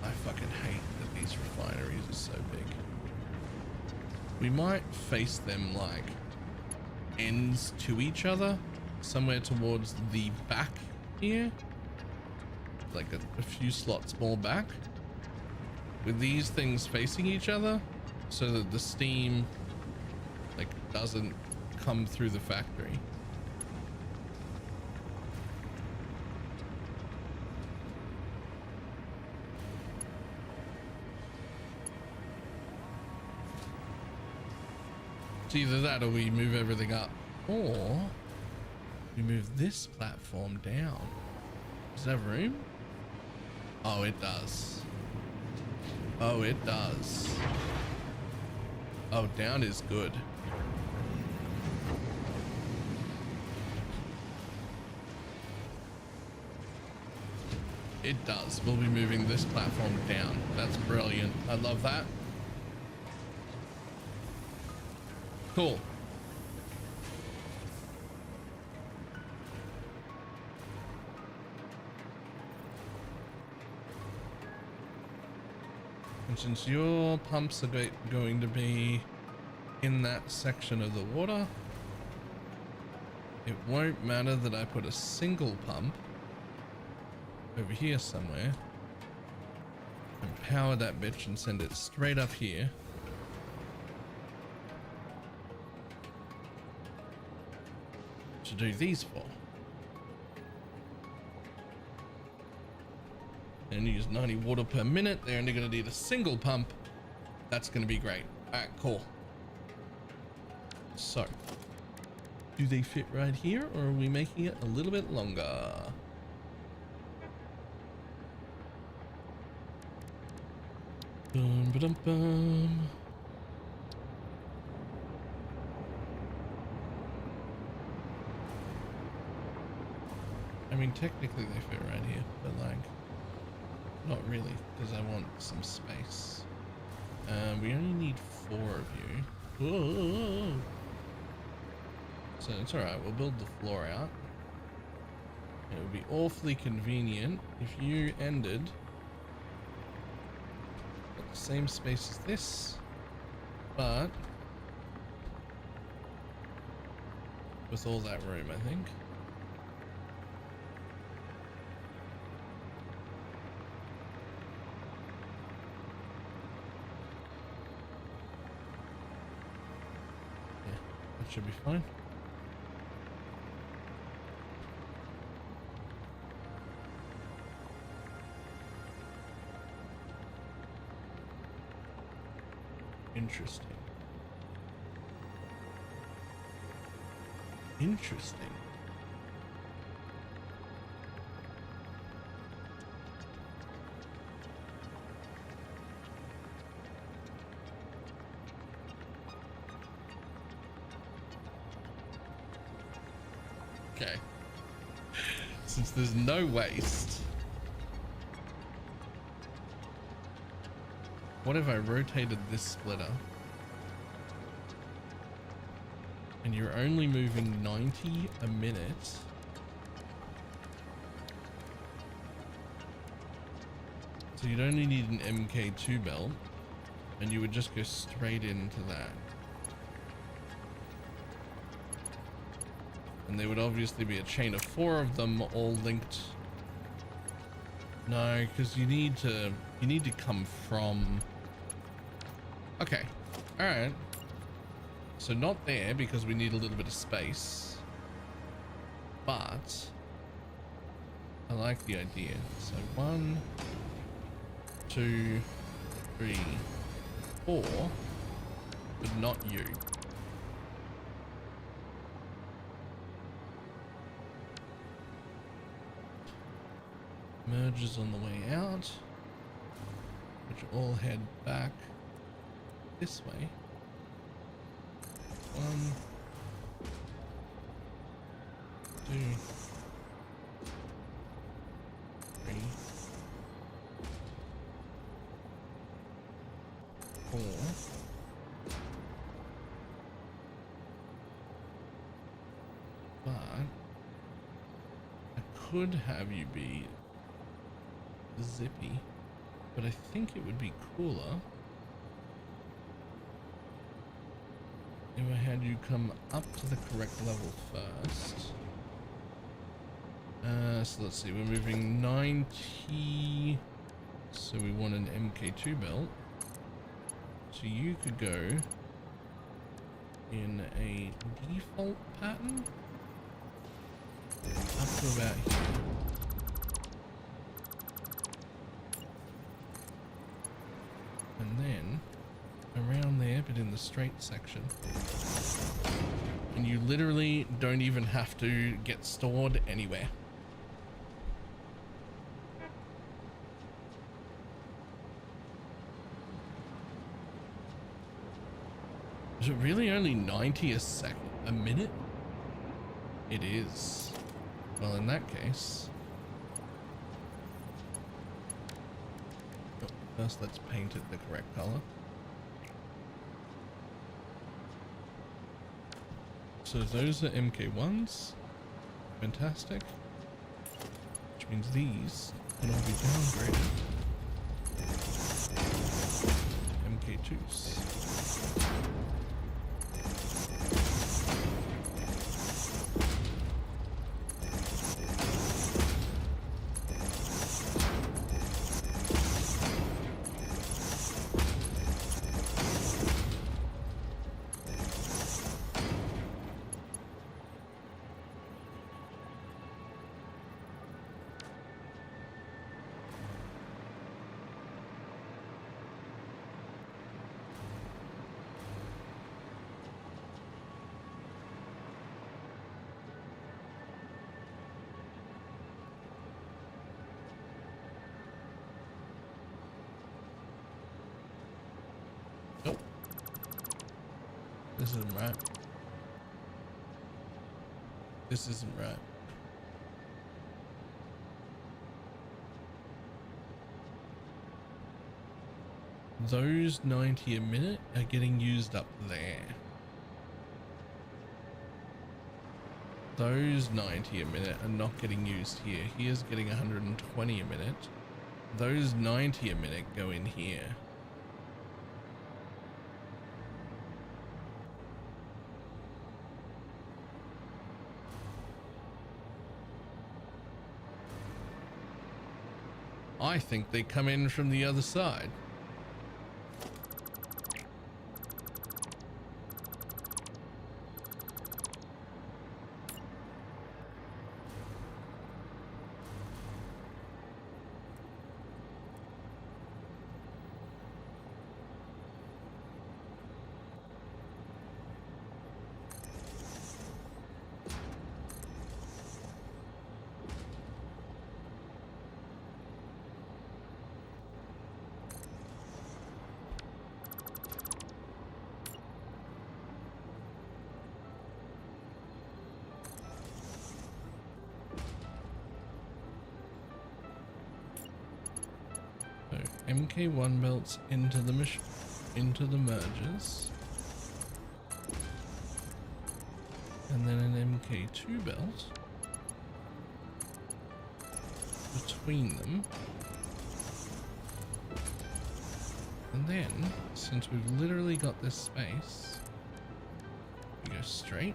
I fucking hate that these refineries are so big. We might face them like ends to each other, somewhere towards the back here, like a few slots more back, with these things facing each other so that the steam like doesn't come through the factory. It's either that or we move everything up, or we move this platform down. Does it have room? Oh, it does. Oh, it does. Oh, down is good. It does. We'll be moving this platform down. That's brilliant. I love that. Cool. And since your pumps are going to be in that section of the water, it won't matter that I put a single pump over here somewhere and power that bitch and send it straight up here. To do these for. And use 90 water per minute. They're only going to need a single pump. That's going to be great. All right, cool. So, do they fit right here, or are we making it a little bit longer? Bum, ba-dum, bum. mean, technically they fit right here, but like, not really, because I want some space. We only need 4 of you. Whoa. So it's alright, we'll build the floor out. It would be awfully convenient if you ended at the same space as this, but with all that room, I think. Yeah, that should be fine. Interesting. Interesting. Okay. Since there's no waste, what if I rotated this splitter and you're only moving 90 a minute? So you'd only need an MK2 belt and you would just go straight into that. And there would obviously be a chain of 4 of them all linked. No, because you need to come from. Okay, all right. So not there because we need a little bit of space, but I like the idea. So 1, 2, 3, 4, but not you. Merges on the way out, which all head back this way. 1, 2, 3, 4. But I could have you be zippy, but I think it would be cooler if I had you come up to the correct level first. So let's see, we're moving 90, so we want an MK2 belt. So you could go in a default pattern up to about here. And then around there, but in the straight section. And you literally don't even have to get stored anywhere. Is it really only 90 a minute? It is. Well, in that case. First, let's paint it the correct color. So those are MK1s. Fantastic. Which means these can all be downgraded. MK2s. Nope. This isn't right. This isn't right. Those 90 a minute are getting used up there. Those 90 a minute are not getting used here. Here's getting 120 a minute. Those 90 a minute go in here. I think they come in from the other side. MK1 belts into the mergers, and then an MK2 belt between them, and then since we've literally got this space, we go straight,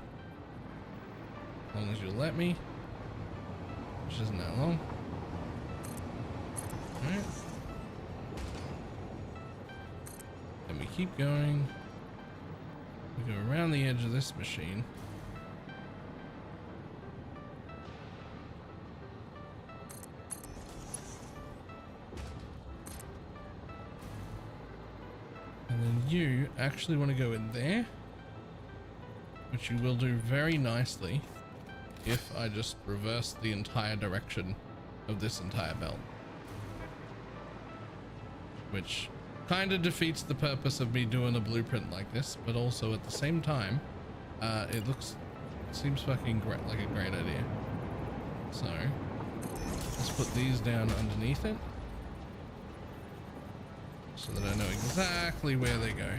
as long as you'll let me, which isn't that long. All right. Then we keep going. We go around the edge of this machine. And then you actually want to go in there, which you will do very nicely if I just reverse the entire direction of this entire belt, which kind of defeats the purpose of me doing a blueprint like this, but also at the same time, seems fucking great, like a great idea. So let's put these down underneath it so that I know exactly where they go.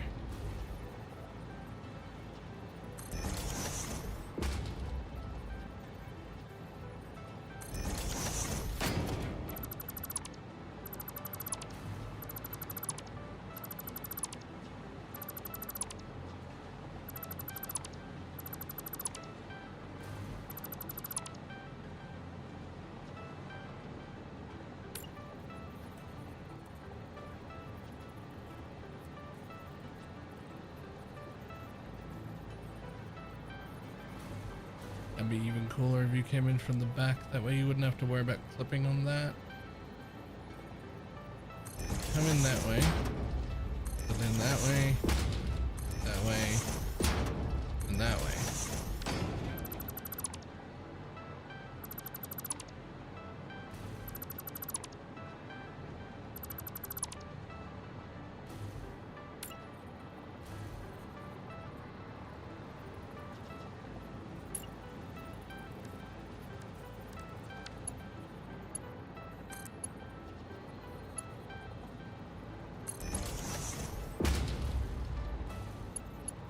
That'd be even cooler if you came in from the back. That way you wouldn't have to worry about clipping on that. Come in that way, but then that way, and that way.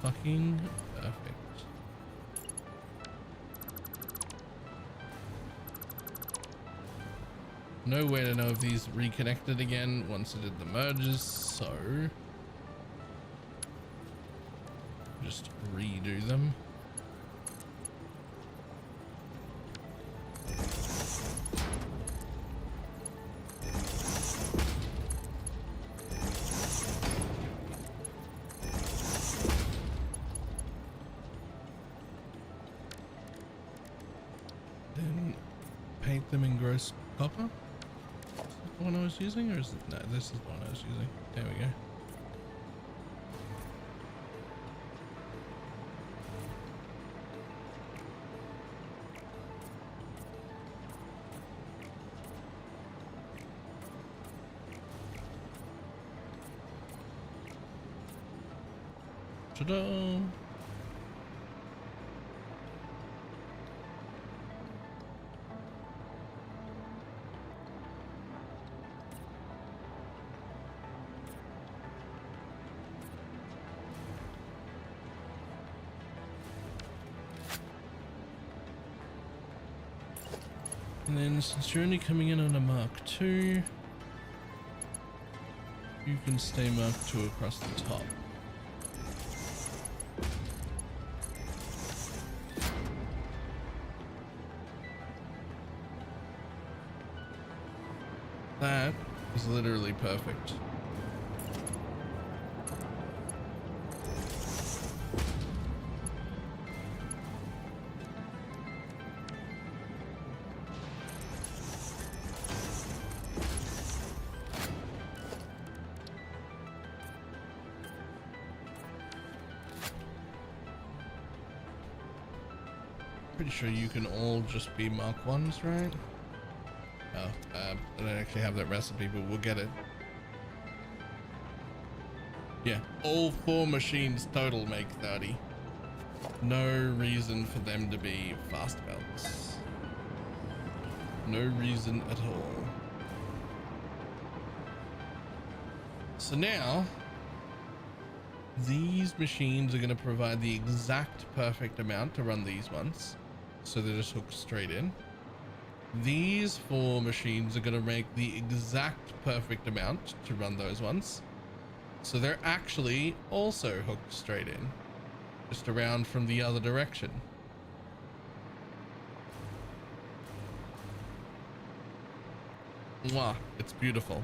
Fucking perfect. No way to know if these reconnected again once I did the merges, so just redo them. Paint them in gross copper. Is that the one I was using, or is it? No, this is the one I was using. There we go. Ta-da! And then since you're only coming in on a Mark II, you can stay Mark II across the top. That is literally perfect. Pretty sure you can all just be Mark 1s, right? Oh, I don't actually have that recipe, but we'll get it. Yeah, all 4 machines total make 30. No reason for them to be fast belts. No reason at all. So now, these machines are going to provide the exact perfect amount to run these ones. So they just hook straight in. These 4 machines are going to make the exact perfect amount to run those ones. So they're actually also hooked straight in, just around from the other direction. Mwah, it's beautiful.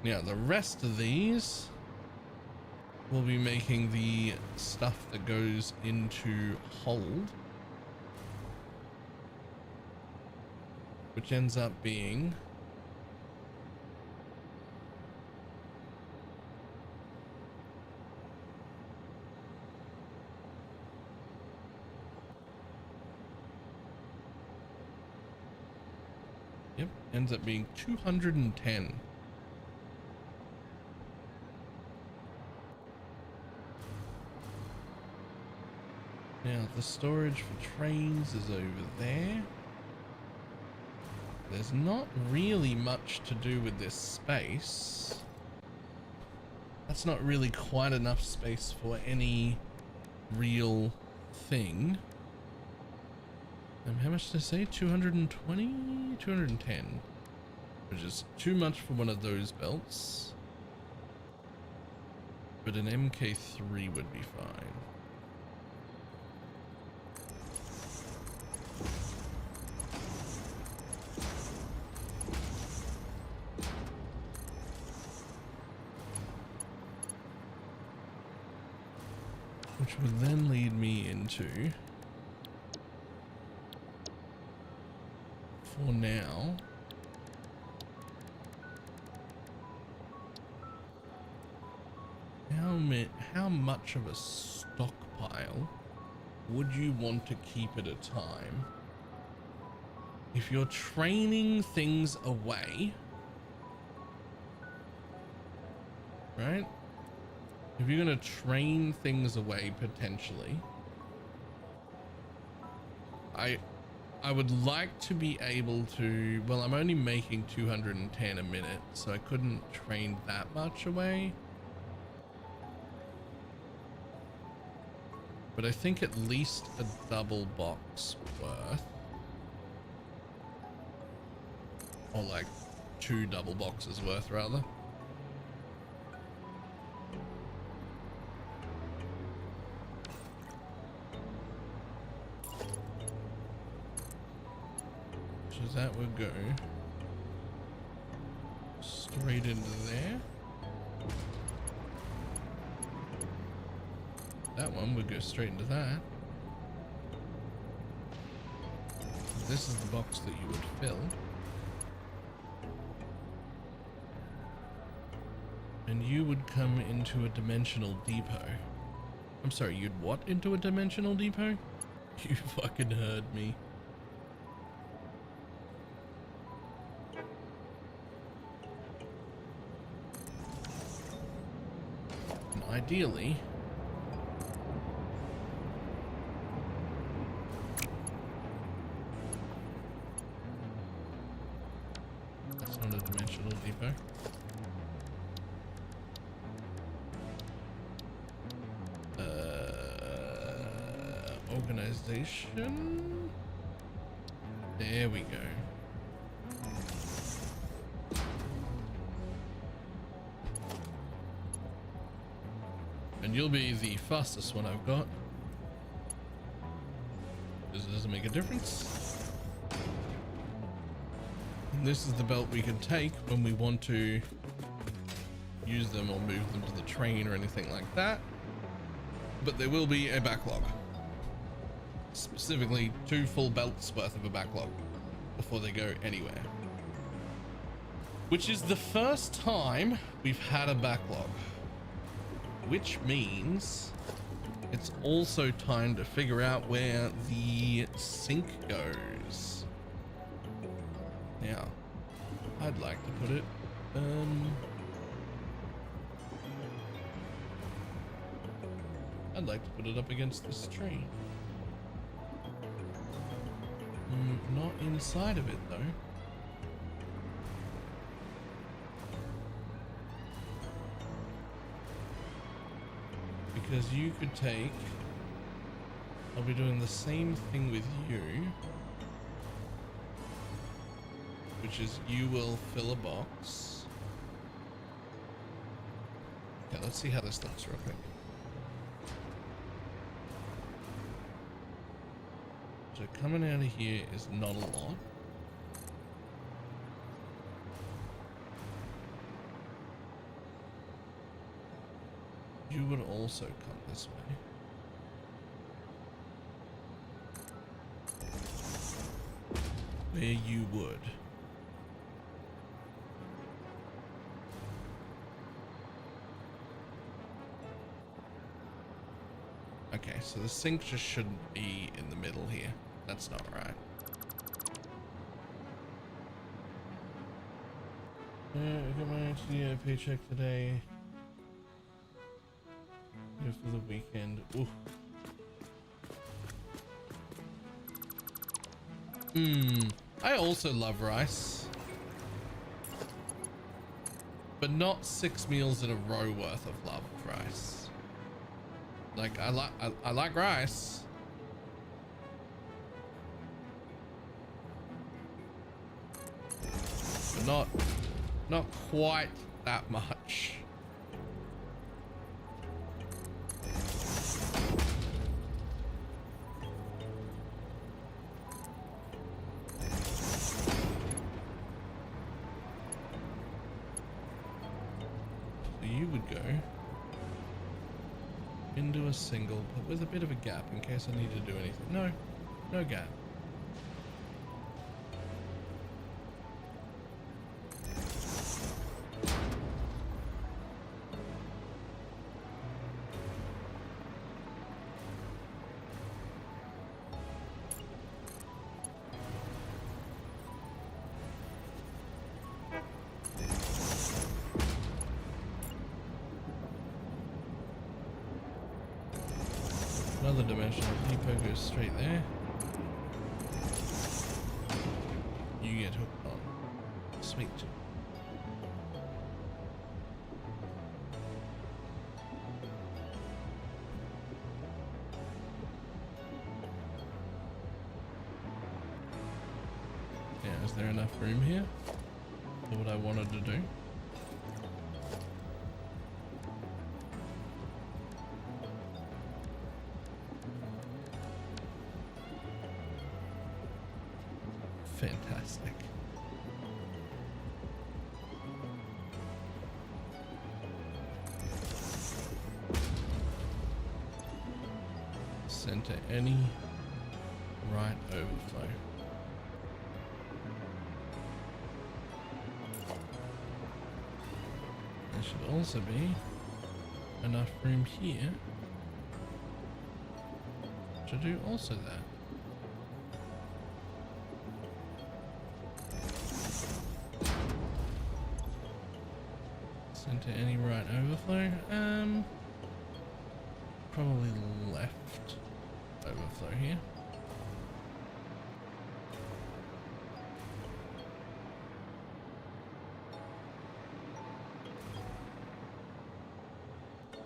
Now the rest of these will be making the stuff that goes into hold, which ends up being ends up being 210. Now the storage for trains is over there. There's not really much to do with this space. That's not really quite enough space for any real thing. How much did I say? 220? 210. Which is too much for one of those belts. But an MK3 would be fine. Which would then lead me into, for now, how much of a stockpile would you want to keep at a time? If you're training things away, right? If you're going to train things away potentially, I would like to be able to, well, I'm only making 210 a minute, so I couldn't train that much away. But I think at least a double box worth, or like 2 double boxes worth rather. So that would go straight into there. That one would go straight into that. This is the box that you would fill. And you would come into a dimensional depot. I'm sorry, you'd what into a dimensional depot? You fucking heard me. And ideally, that's not a dimensional depot. Organization. There we go. And you'll be the fastest one I've got. Because it doesn't make a difference. And this is the belt we can take when we want to use them or move them to the train or anything like that. But there will be a backlog. Specifically 2 full belts worth of a backlog before they go anywhere. Which is the first time we've had a backlog. Which means it's also time to figure out where the sink goes. Now, I'd like to put it, I'd like to put it up against this tree. Not inside of it though. Because you could take, I'll be doing the same thing with you, which is you will fill a box. Okay, let's see how this looks real quick. So coming out of here is not a lot. You would also come this way. Where you would. Okay, so the sink just shouldn't be in the middle here. That's not right. I got my HDA paycheck today. Here for the weekend. Ooh. I also love rice. But not 6 meals in a row worth of love of rice. Like I like rice. But not quite that much. You would go into a single, but with a bit of a gap in case I need to do anything. No gap. Another dimensional depot goes straight there. You get hooked on. Sweet. Now, is there enough room here for what I wanted to do? Fantastic. Center any right overflow. There should also be enough room here to do also that. Center any right overflow. Probably left overflow here.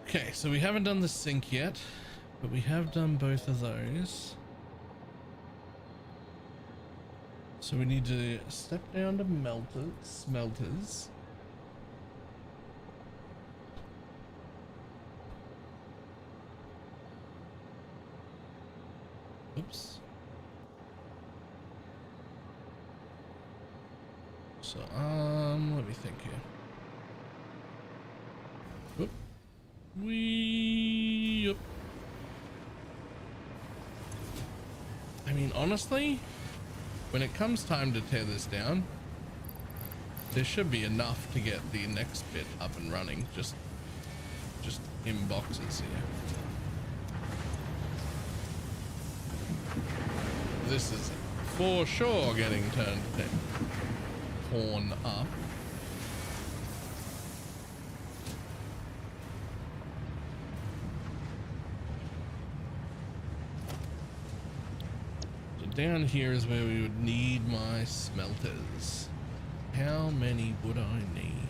Okay, so we haven't done the sink yet, But we have done both of those. So we need to step down to smelters. Oops. So, let me think here. Whoop. Yep. I mean, honestly, when it comes time to tear this down, there should be enough to get the next bit up and running, just in boxes here. This is for sure getting torn up. So down here is where we would need my smelters. How many would I need?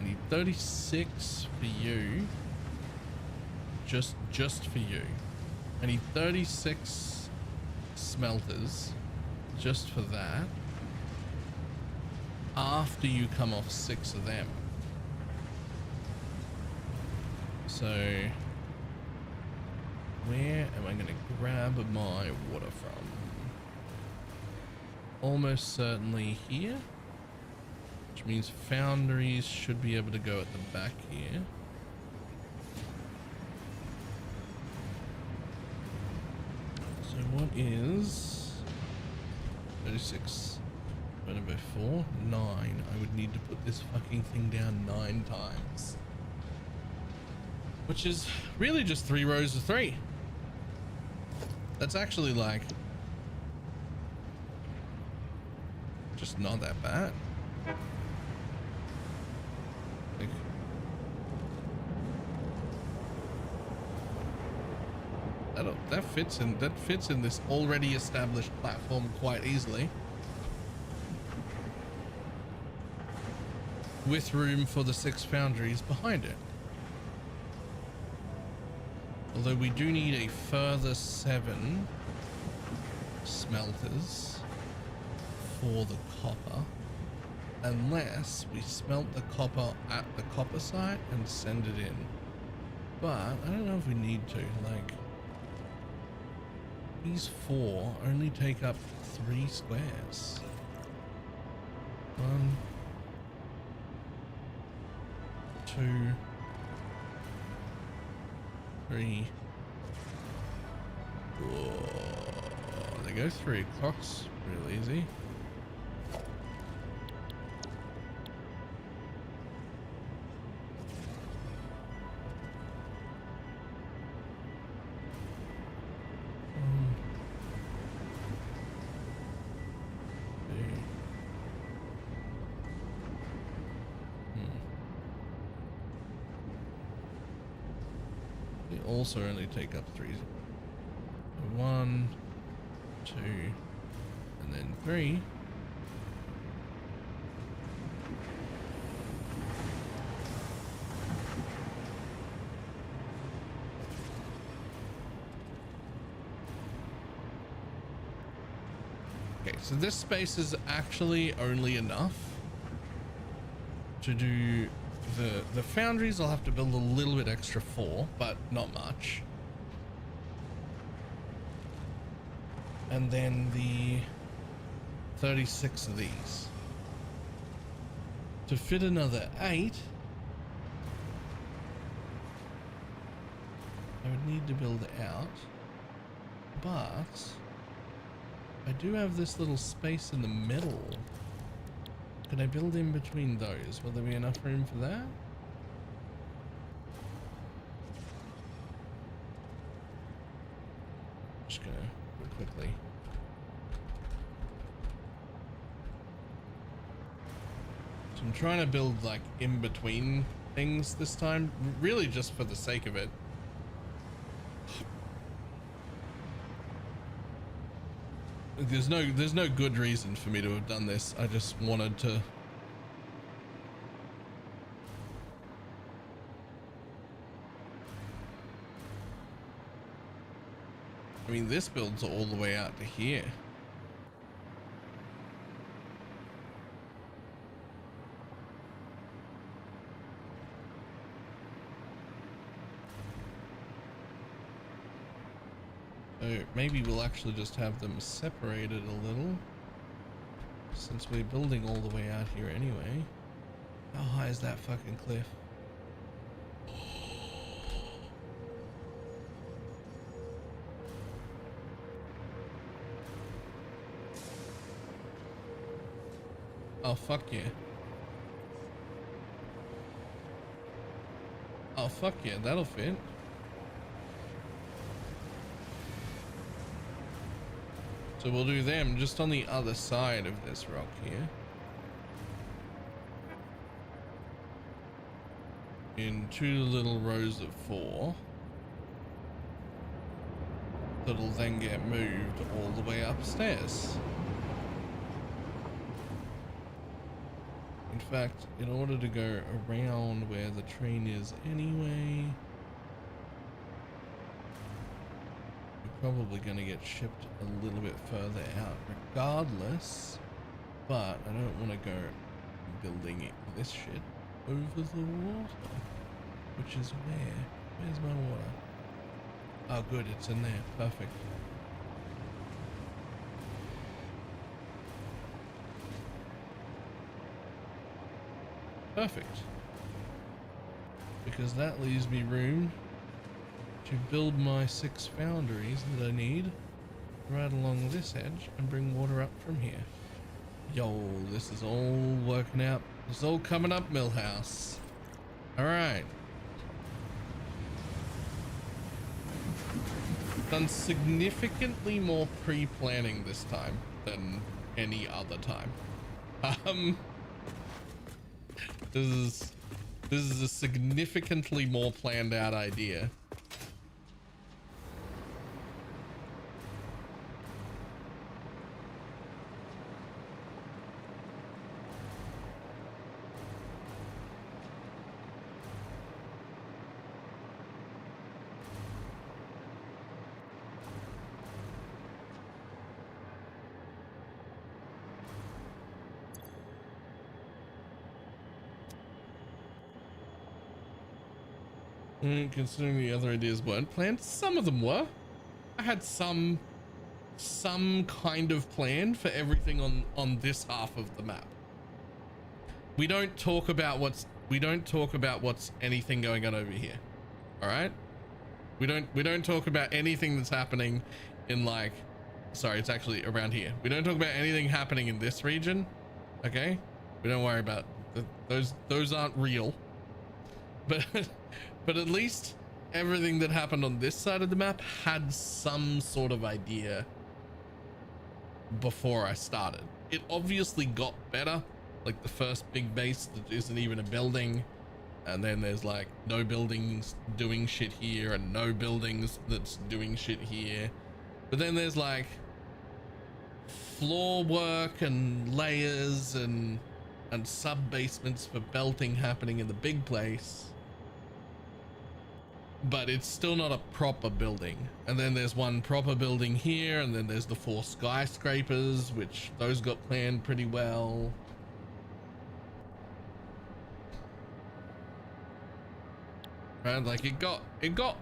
I need 36 for you. Just for you. I need 36 smelters just for that. After you come off 6 of them. So where am I going to grab my water from? Almost certainly here, which means foundries should be able to go at the back here. So what is 36 divided by 4? 9. I would need to put this fucking thing down 9 times. Which is really just 3 rows of 3. That's actually like just not that bad. Like, that fits in this already established platform quite easily, with room for the 6 foundries behind it. Although we do need a further 7 smelters for the copper, unless we smelt the copper at the copper site and send it in. But I don't know if we need to. Like, these 4 only take up 3 squares. 1, 2, 3. Whoa, they go 3 across real easy. Also only take up 3. 1, 2, and then 3. Okay, so this space is actually only enough to do the foundries. I'll have to build a little bit extra for, but not much. And then the 36 of these. To fit another 8, I would need to build out, but I do have this little space in the middle. Can I build in between those? Will there be enough room for that? Just gonna do it quickly. So I'm trying to build like in between things this time, really just for the sake of it. There's no good reason for me to have done this. I just wanted to. I mean, this builds all the way out to here. So maybe we'll actually just have them separated a little, since we're building all the way out here anyway. How high is that fucking cliff? Oh, fuck yeah. Oh, fuck yeah, that'll fit. So we'll do them just on the other side of this rock here. In 2 little rows of 4. That'll then get moved all the way upstairs. In fact, in order to go around where the train is anyway, we're probably going to get shipped a little bit further out regardless, but I don't want to go building this shit over the water, which is where's my water? Oh good, it's in there. Perfect. Perfect. Because that leaves me room to build my 6 foundries that I need right along this edge and bring water up from here. Yo, this is all working out. It's all coming up, Millhouse. All right. Done significantly more pre-planning this time than any other time. This is a significantly more planned out idea. Considering the other ideas weren't planned, some of them were. I had some kind of plan for everything on this half of the map. We don't talk about what's anything going on over here. All right? We don't talk about anything that's happening in, like, sorry, it's actually around here. We don't talk about anything happening in this region. Okay? We don't worry about those aren't real. But at least everything that happened on this side of the map had some sort of idea before I started. It obviously got better, like the first big base that isn't even a building, and then there's like no buildings doing shit here and no buildings that's doing shit here. But then there's like floor work and layers and sub basements for belting happening in the big place. But it's still not a proper building. And then there's one proper building here, and then there's the 4 skyscrapers, which those got planned pretty well. Right, like it got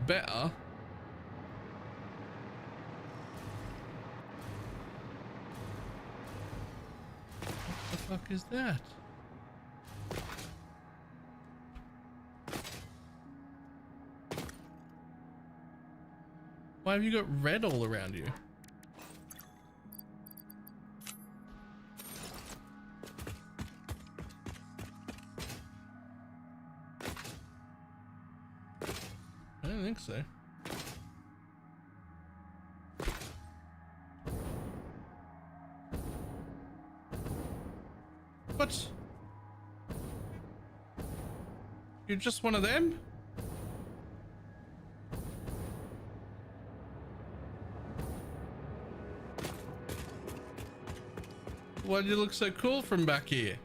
better. What the fuck is that? Why have you got red all around you? I don't think so. What? You're just one of them? Why do you look so cool from back here?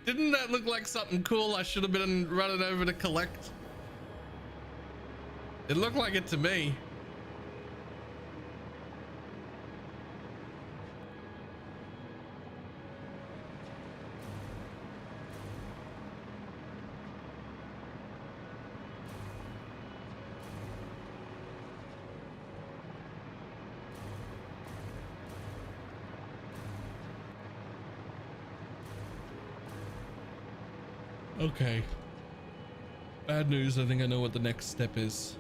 Didn't that look like something cool I should have been running over to collect? It looked like it to me. Okay. Bad news. I think I know what the next step is.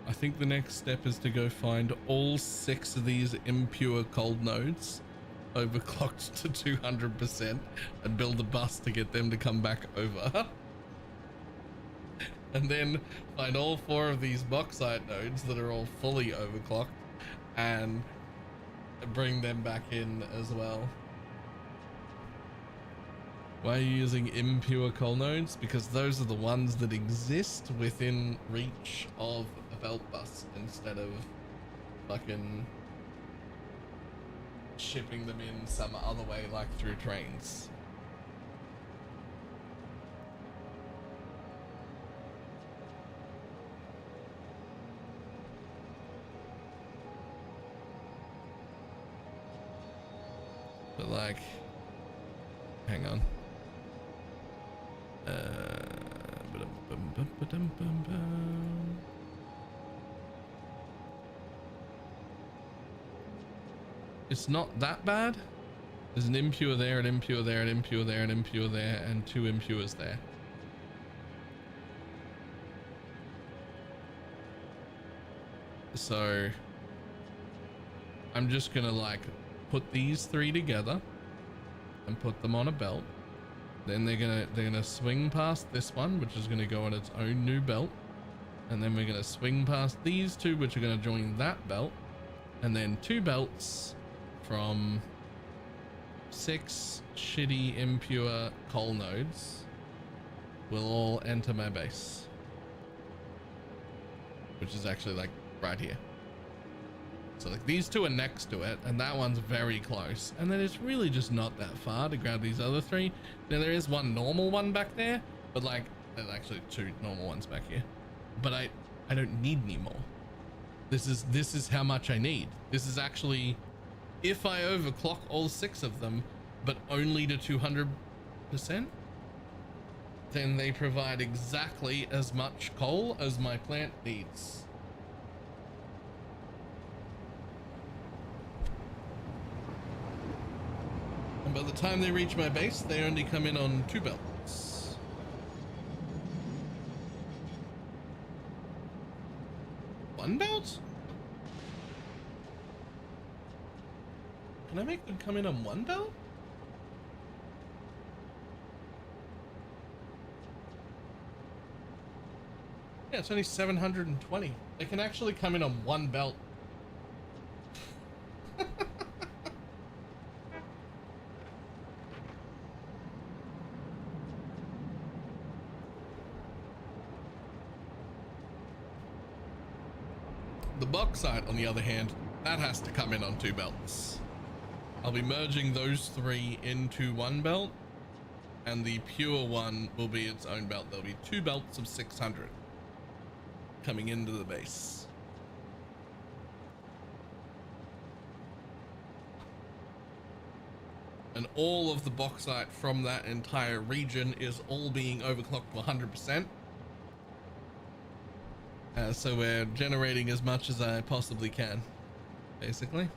I think the next step is to go find all 6 of these impure cold nodes overclocked to 200% and build a bus to get them to come back over. And then find all 4 of these bauxite nodes that are all fully overclocked and bring them back in as well. Why are you using impure coal nodes? Because those are the ones that exist within reach of a belt bus instead of fucking shipping them in some other way like through trains. But like, hang on. It's not that bad. There's an impure there, an impure there, an impure there, an impure there, and 2 impures there. So I'm just gonna like put these 3 together and put them on a belt. Then they're gonna swing past this one, which is gonna go on its own new belt, and then we're gonna swing past these 2, which are gonna join that belt, and then 2 belts from 6 shitty impure coal nodes will all enter my base, which is actually like right here. So like these 2 are next to it, and that one's very close, and then it's really just not that far to grab these other 3. Now there is 1 normal one back there, but like there's actually 2 normal ones back here, but I don't need any more. This is how much I need. This is actually, if I overclock all 6 of them but only to 200%, then they provide exactly as much coal as my plant needs. And by the time they reach my base, they only come in on 2 belts. One belt? Can I make them come in on 1 belt? Yeah, it's only 720. They can actually come in on 1 belt. The bauxite, on the other hand, that has to come in on 2 belts. I'll be merging those 3 into 1 belt, and the pure one will be its own belt. There'll be 2 belts of 600 coming into the base. And all of the bauxite from that entire region is all being overclocked to 100%. So we're generating as much as I possibly can, basically.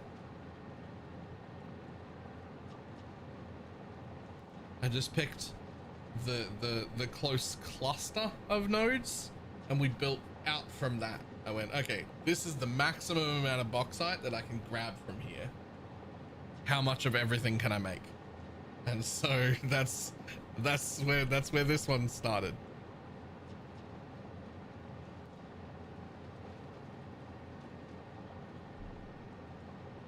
I just picked the close cluster of nodes, and we built out from that. I went, okay, this is the maximum amount of bauxite that I can grab from here. How much of everything can I make? And so that's where this one started.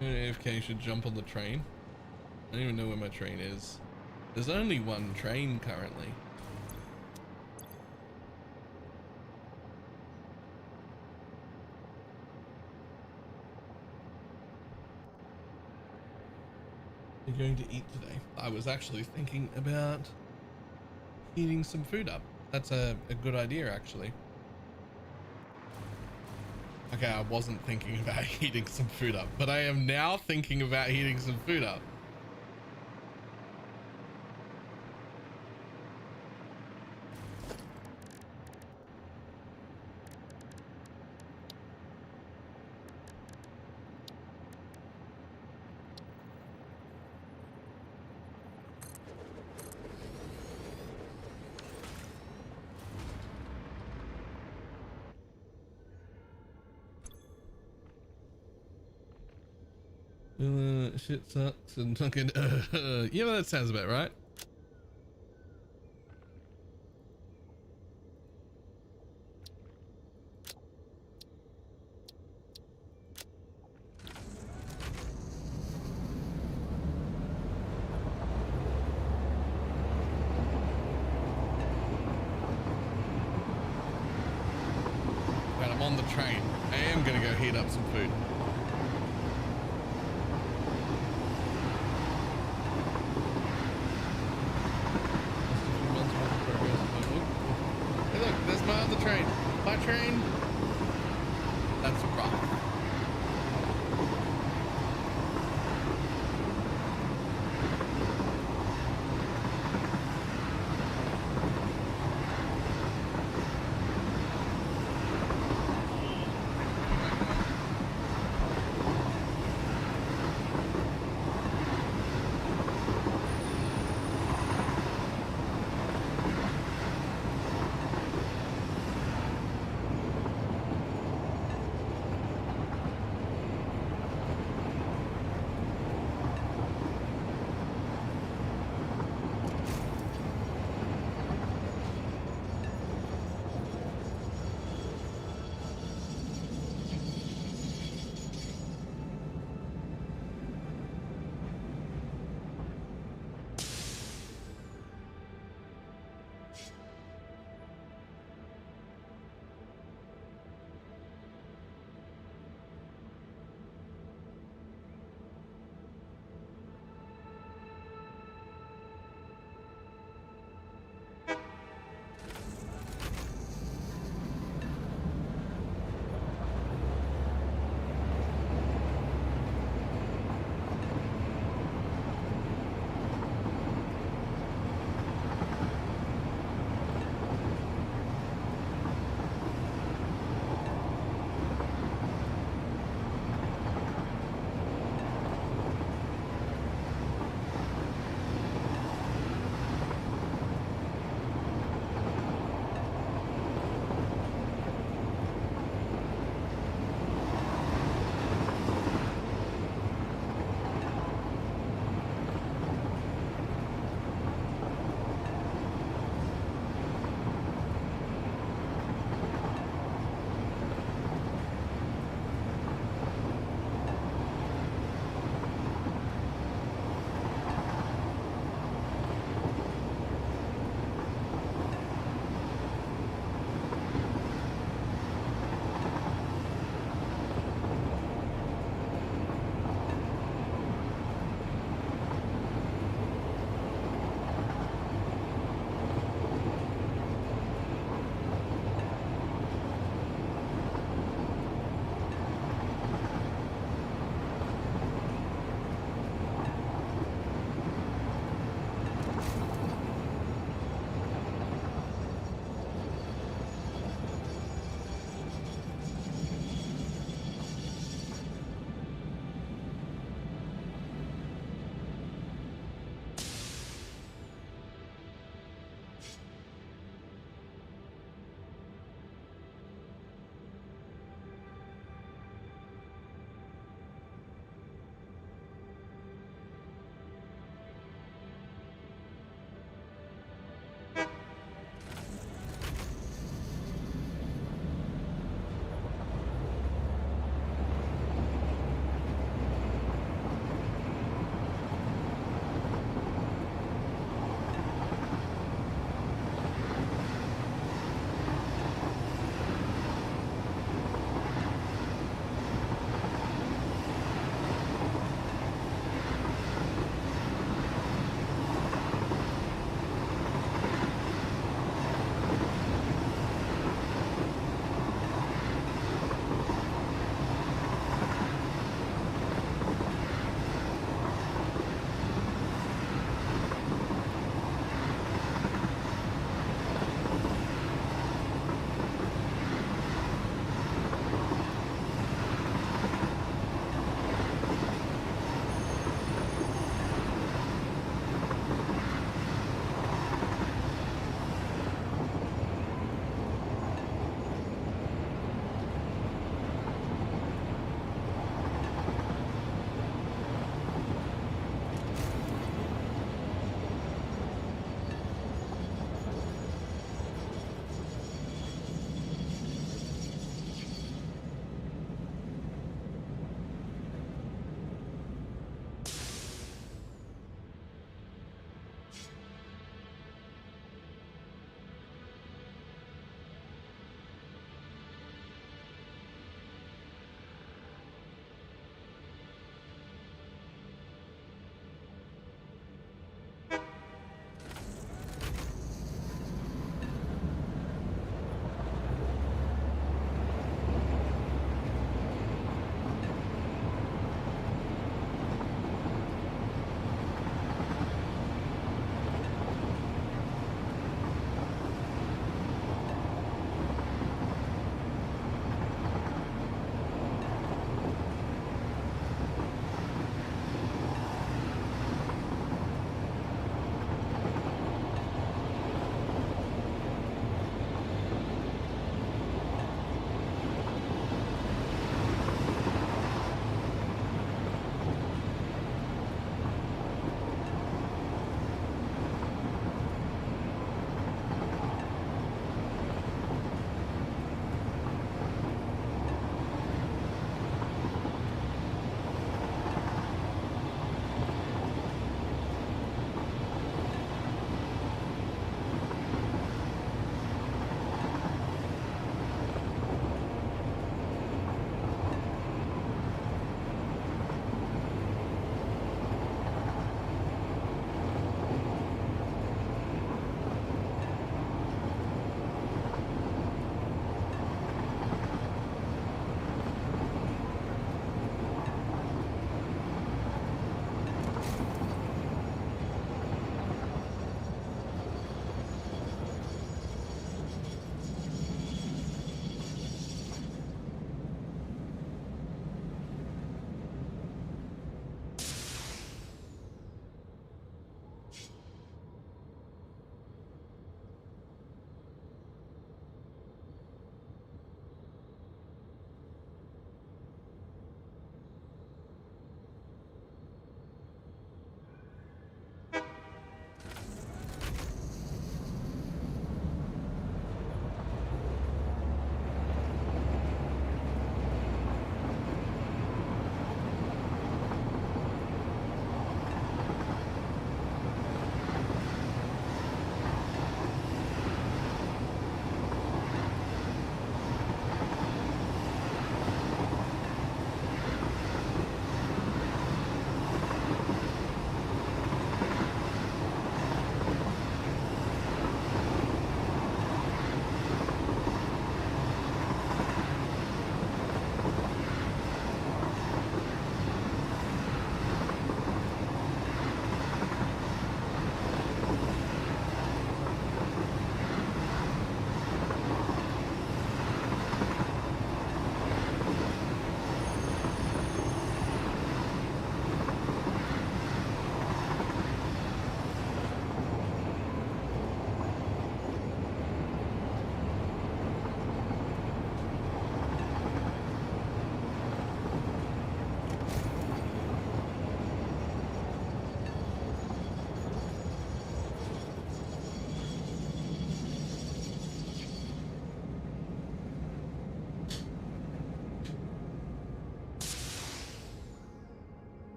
AFK should jump on the train. I don't even know where my train is. There's only 1 train currently. You're going to eat today? I was actually thinking about heating some food up. That's a good idea, actually. Okay, I wasn't thinking about heating some food up, but I am now thinking about heating some food up. Shit sucks and fucking yeah, that sounds about right. Right, I'm on the train. I am gonna go heat up some food. Hey look, there's my other train. My train. That's a problem.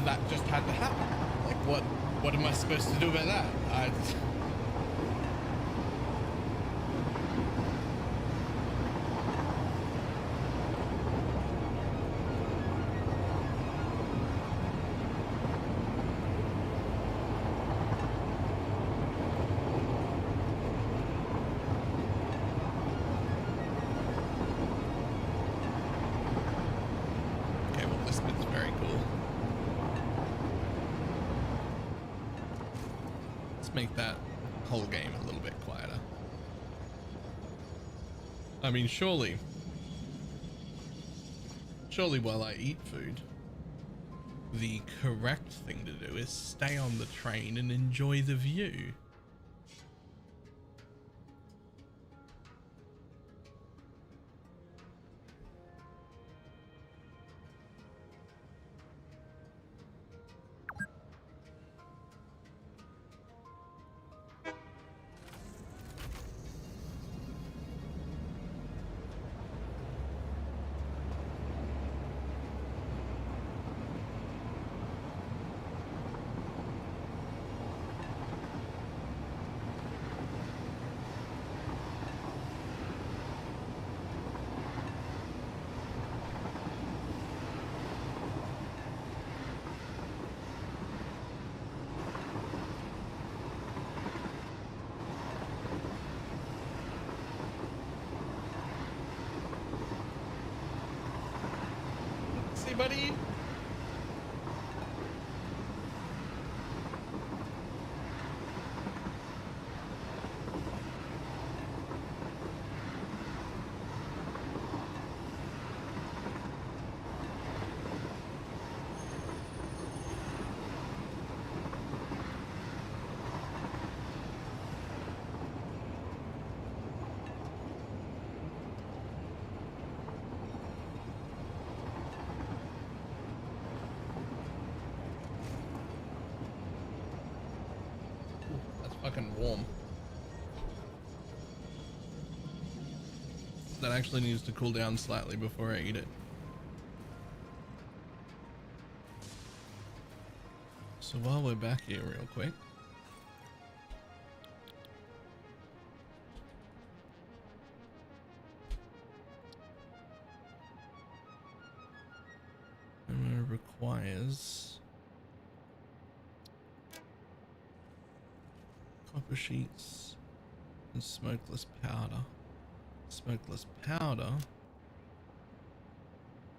that just had to happen. Like, what am I supposed to do about that? Okay, well, this bit's very cool. Let's make that whole game a little bit quieter. I mean, surely while I eat food, the correct thing to do is stay on the train and enjoy the view. See, buddy? Fucking warm. That actually needs to cool down slightly before I eat it. So while we're back here real quick, requires copper sheets and smokeless powder. Smokeless powder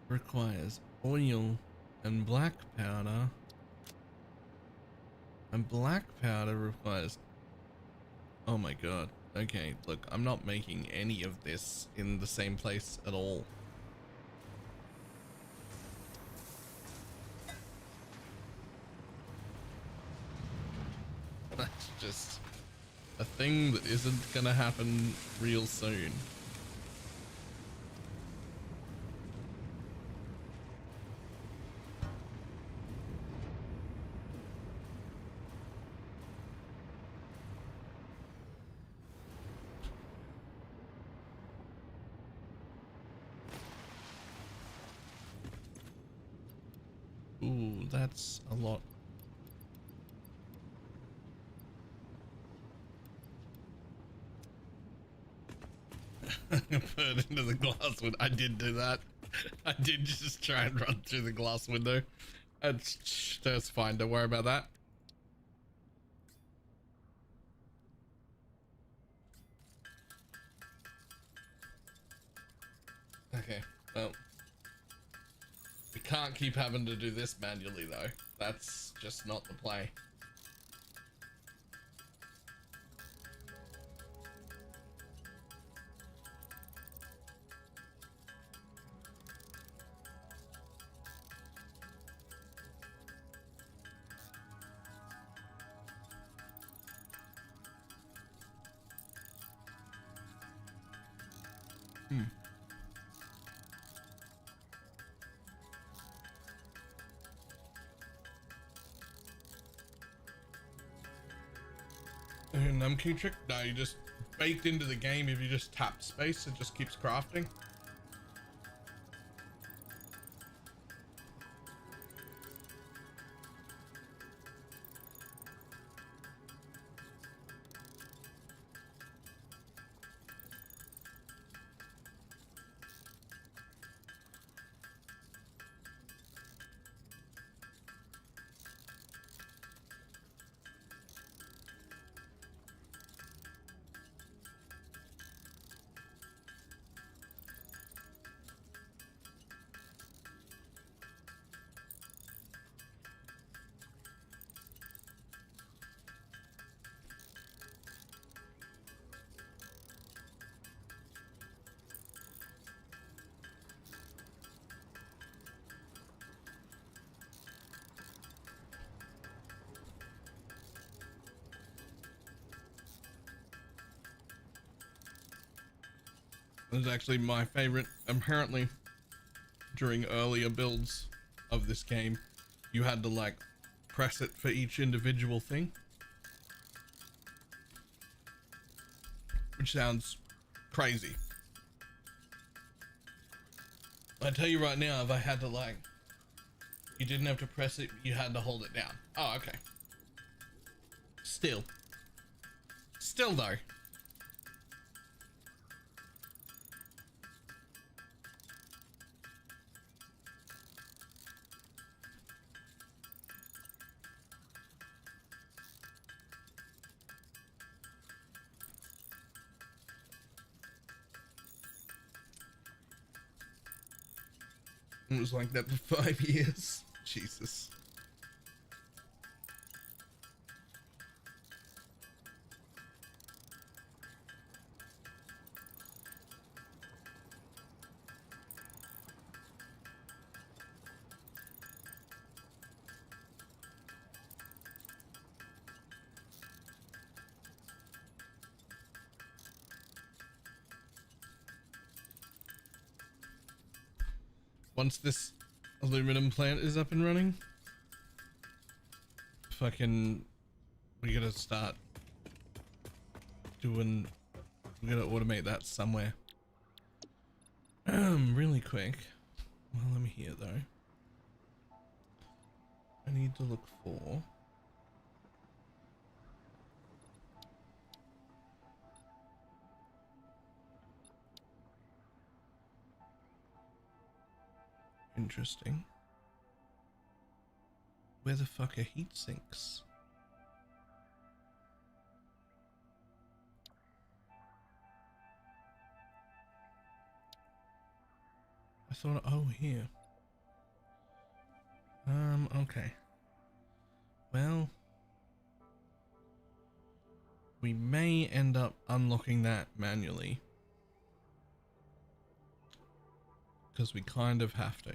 requires oil and black powder, and black powder requires, oh my god, okay, look, I'm not making any of this in the same place at all. That's just a thing that isn't gonna happen real soon. Ooh, that's a lot. Put it into the glass window. I did do that. I did just try and run through the glass window. That's fine. Don't worry about that. Okay, well, we can't keep having to do this manually though. That's just not the play. Key trick? No, you just baked into the game. If you just tap space, it just keeps crafting. It's actually my favorite. Apparently, during earlier builds of this game, you had to like press it for each individual thing, which sounds crazy. I tell you right now, if I had to like, you didn't have to press it, you had to hold it down. Oh, okay. Still though. It was like that for 5 years. Jesus. Once this aluminum plant is up and running, fucking, we gotta start doing, we gotta automate that somewhere. Really quick. Well, let me hear though. I need to look for interesting. Where the fuck are heat sinks? I thought, oh, here. Okay. Well, we may end up unlocking that manually, because we kind of have to.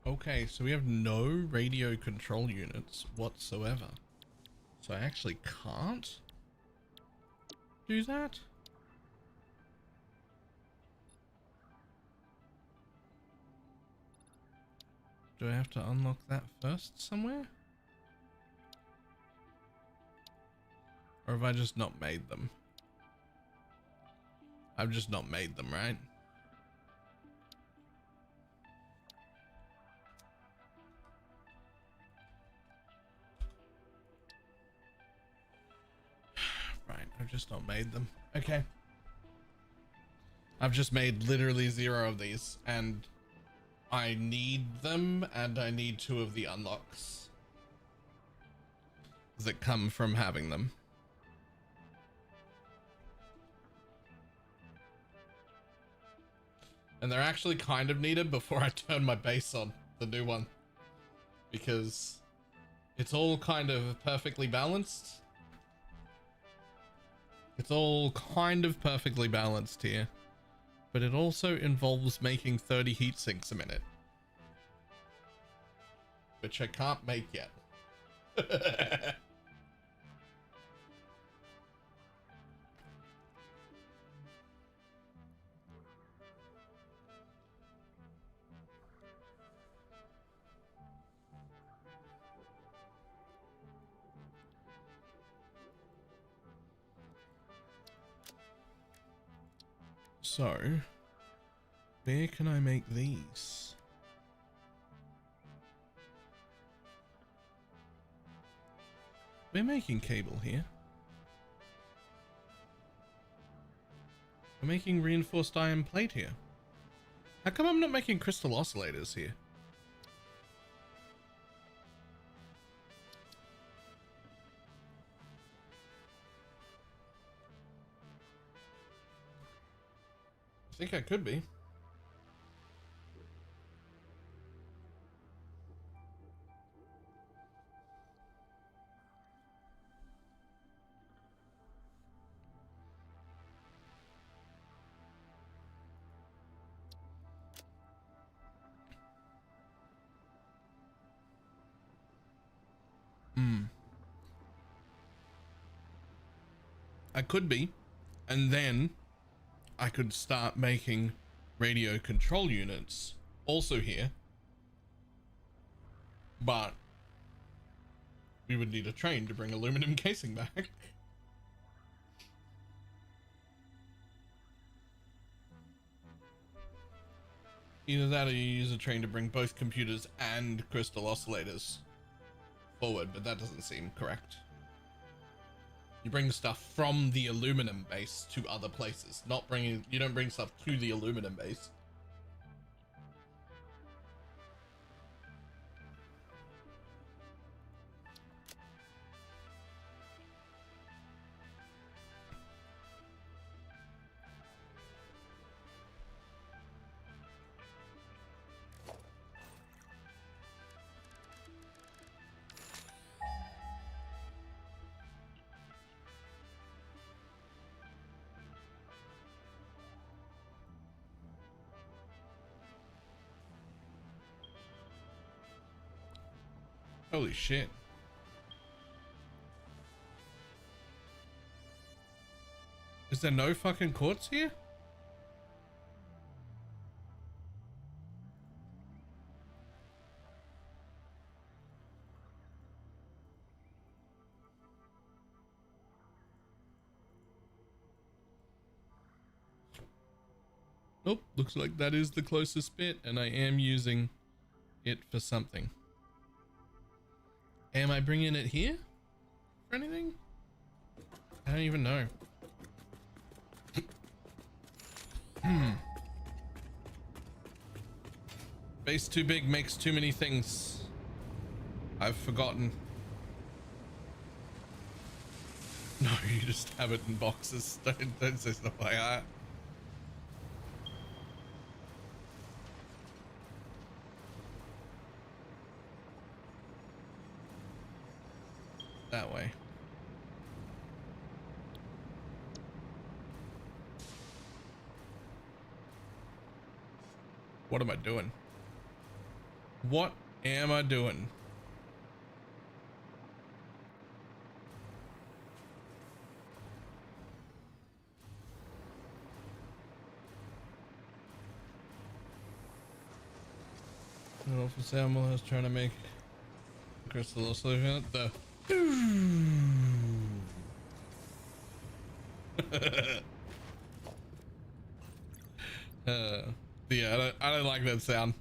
Okay, so we have no radio control units whatsoever. So I actually can't do that? Do I have to unlock that first somewhere? Or have I just not made them? I've just not made them, right? Right, I've just not made them. Okay. I've just made literally 0 of these, and I need them, and I need 2 of the unlocks that come from having them. And they're actually kind of needed before I turn my base on, the new one, because it's all kind of perfectly balanced. It's all kind of perfectly balanced here, but it also involves making 30 heat sinks a minute, which I can't make yet. So, where can I make these? We're making cable here. We're making reinforced iron plate here. How come I'm not making crystal oscillators here? I think I could be. I could be, and then I could start making radio control units also here, but we would need a train to bring aluminum casing back. Either that or you use a train to bring both computers and crystal oscillators forward, but that doesn't seem correct. You bring stuff from the aluminum base to other places, you don't bring stuff to the aluminum base. Holy shit. Is there no fucking quartz here? Nope, looks like that is the closest bit, and I am using it for something. Am I bringing it here for anything? I don't even know. Base too big makes too many things. I've forgotten. No, you just have it in boxes. Don't say stuff like that. That way. What am I doing? What am I doing? For Samuel, I was trying to make crystal solution. The yeah, I don't like that sound.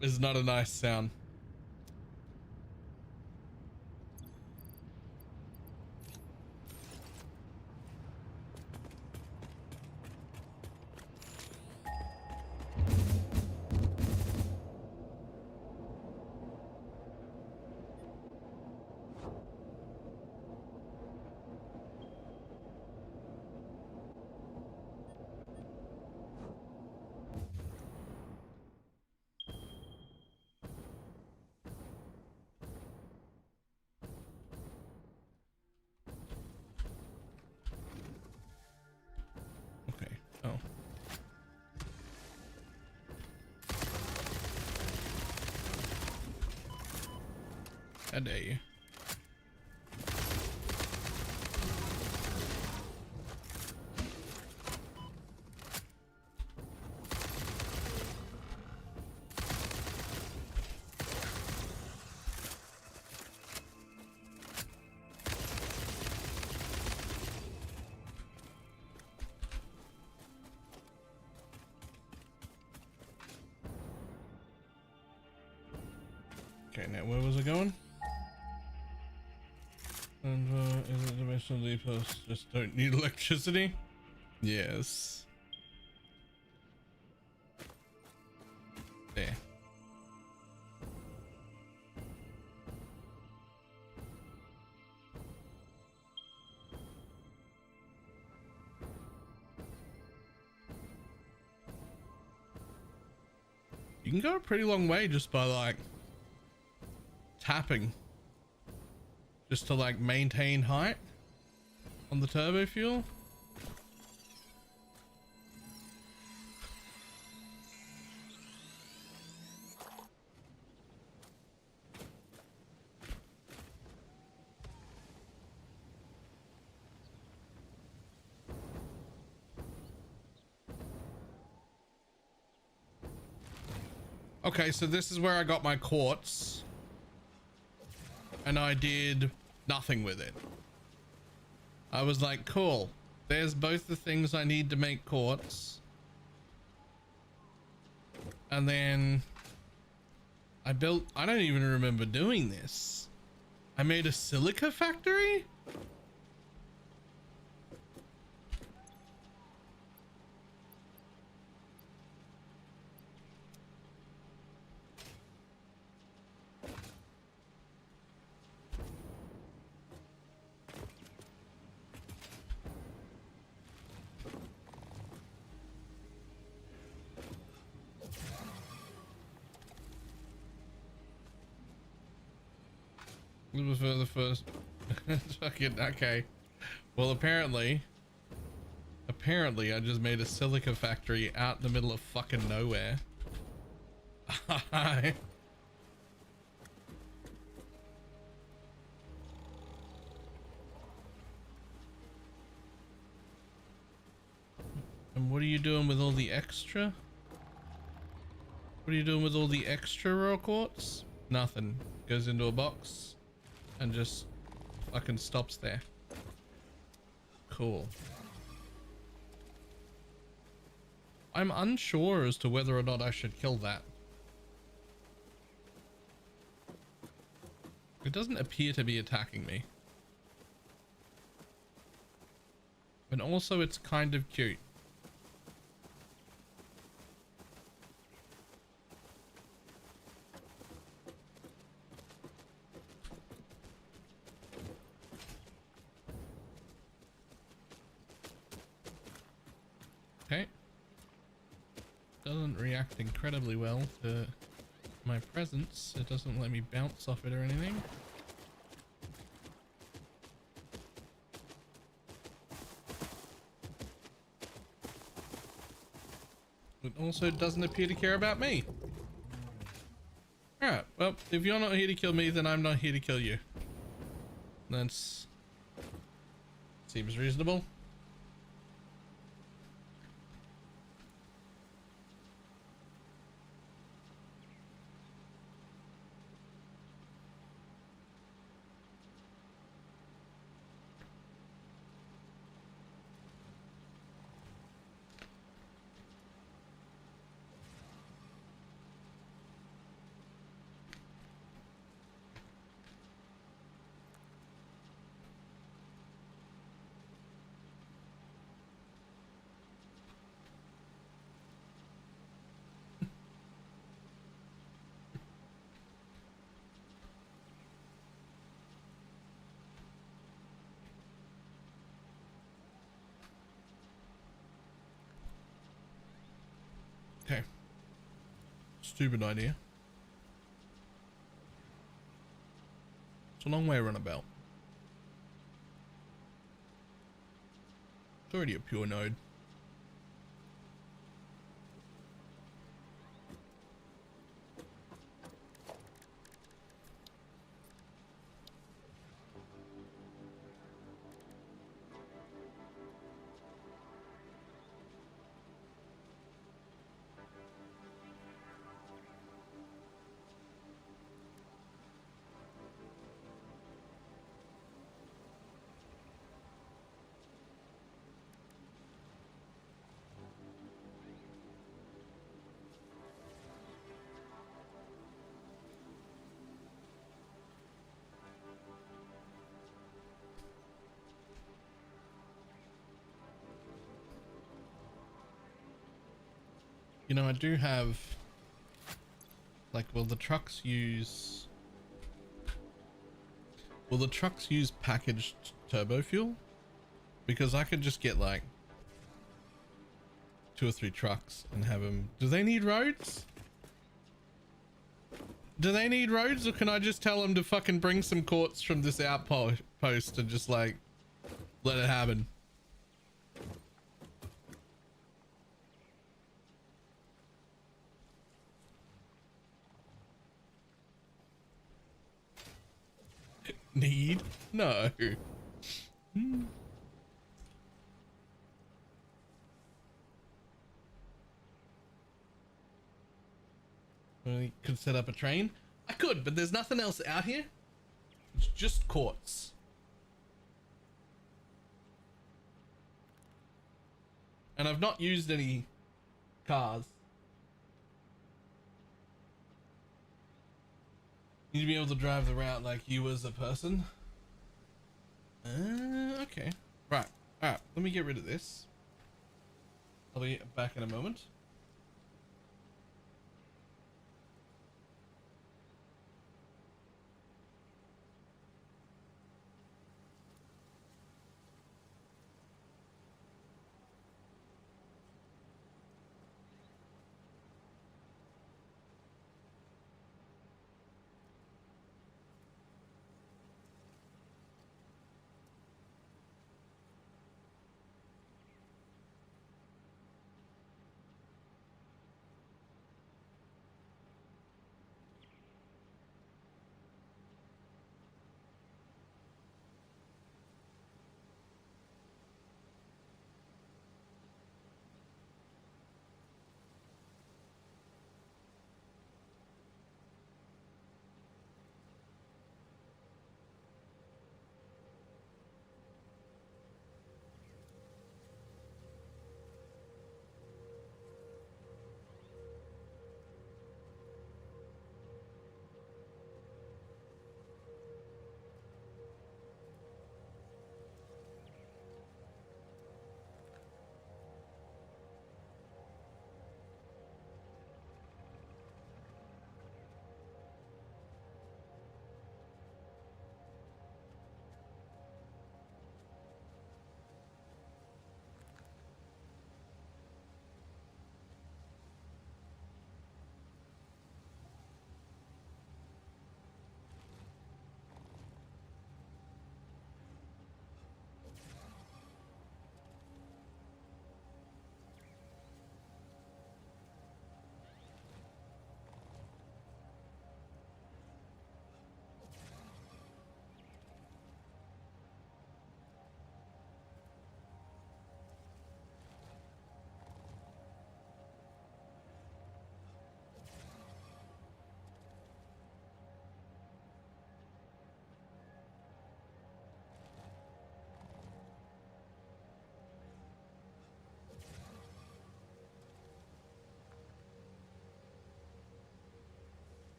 It's not a nice sound. A day. Okay, now where was I going? And is it dimensional depots just don't need electricity? Yes. There. You can go a pretty long way just by like tapping. Just to like maintain height on the turbo fuel. Okay, so this is where I got my quartz. And I did nothing with it. I was like, cool. There's both the things I need to make quartz. And then I don't even remember doing this. I made a silica factory? This was for the first. Fucking okay. Well, apparently I just made a silica factory out in the middle of fucking nowhere. And what are you doing with all the extra? What are you doing with all the extra raw quartz? Nothing. Goes into a box and just fucking stops there. Cool. I'm unsure as to whether or not I should kill that. It doesn't appear to be attacking me. And also it's kind of cute. Okay. Doesn't react incredibly well to my presence. It doesn't let me bounce off it or anything. It also doesn't appear to care about me. Alright, well, if you're not here to kill me, then I'm not here to kill you. That's... seems reasonable. Okay. Stupid idea. It's a long way runabout. It's already a pure node. You know, I do have, like, will the trucks use packaged turbo fuel? Because I could just get like 2 or 3 trucks and have them. Do they need roads? Do they need roads, or can I just tell them to fucking bring some quartz from this outpost and just like let it happen? Need? No. I could set up a train. I could, but there's nothing else out here. It's just quartz. And I've not used any cars. You need to be able to drive the route like you as a person. Okay. Right. Alright, let me get rid of this. I'll be back in a moment.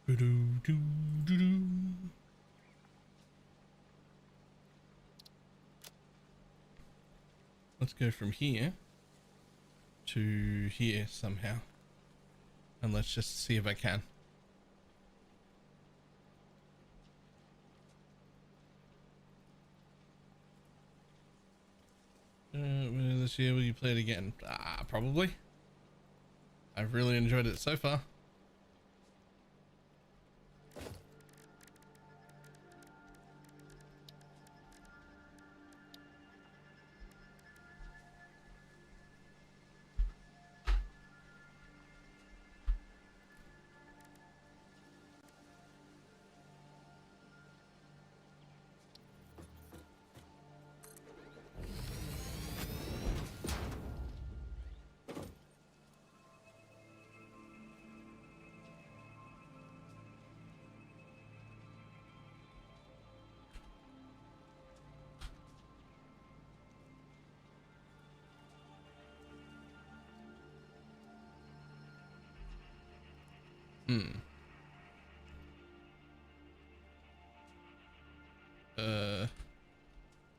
Doo-doo-doo-doo-doo. Let's go from here to here somehow. And let's just see if I can. This year will you play it again? Probably. I've really enjoyed it so far.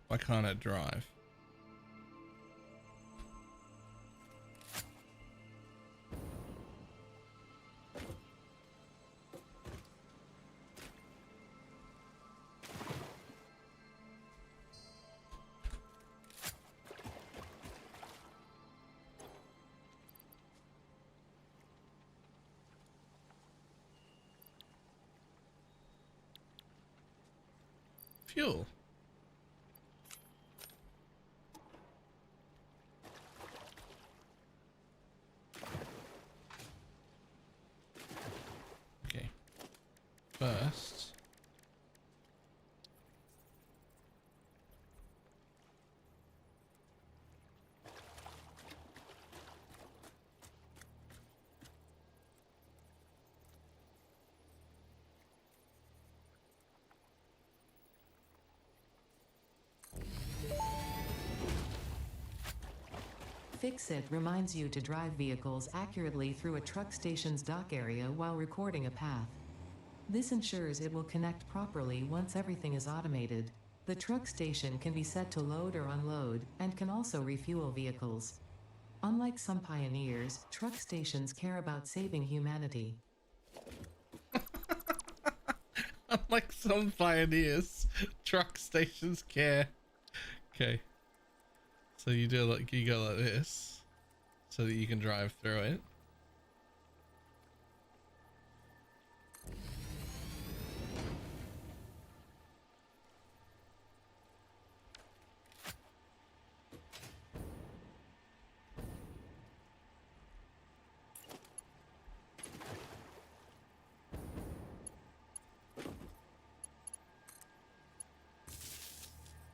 Why can't it drive? Fuel. Okay. First. Fix It reminds you to drive vehicles accurately through a truck station's dock area while recording a path. This ensures it will connect properly once everything is automated. The truck station can be set to load or unload, and can also refuel vehicles. Unlike some pioneers, truck stations care about saving humanity. Unlike some pioneers, truck stations care. Okay. So you do like, you go like this so that you can drive through it.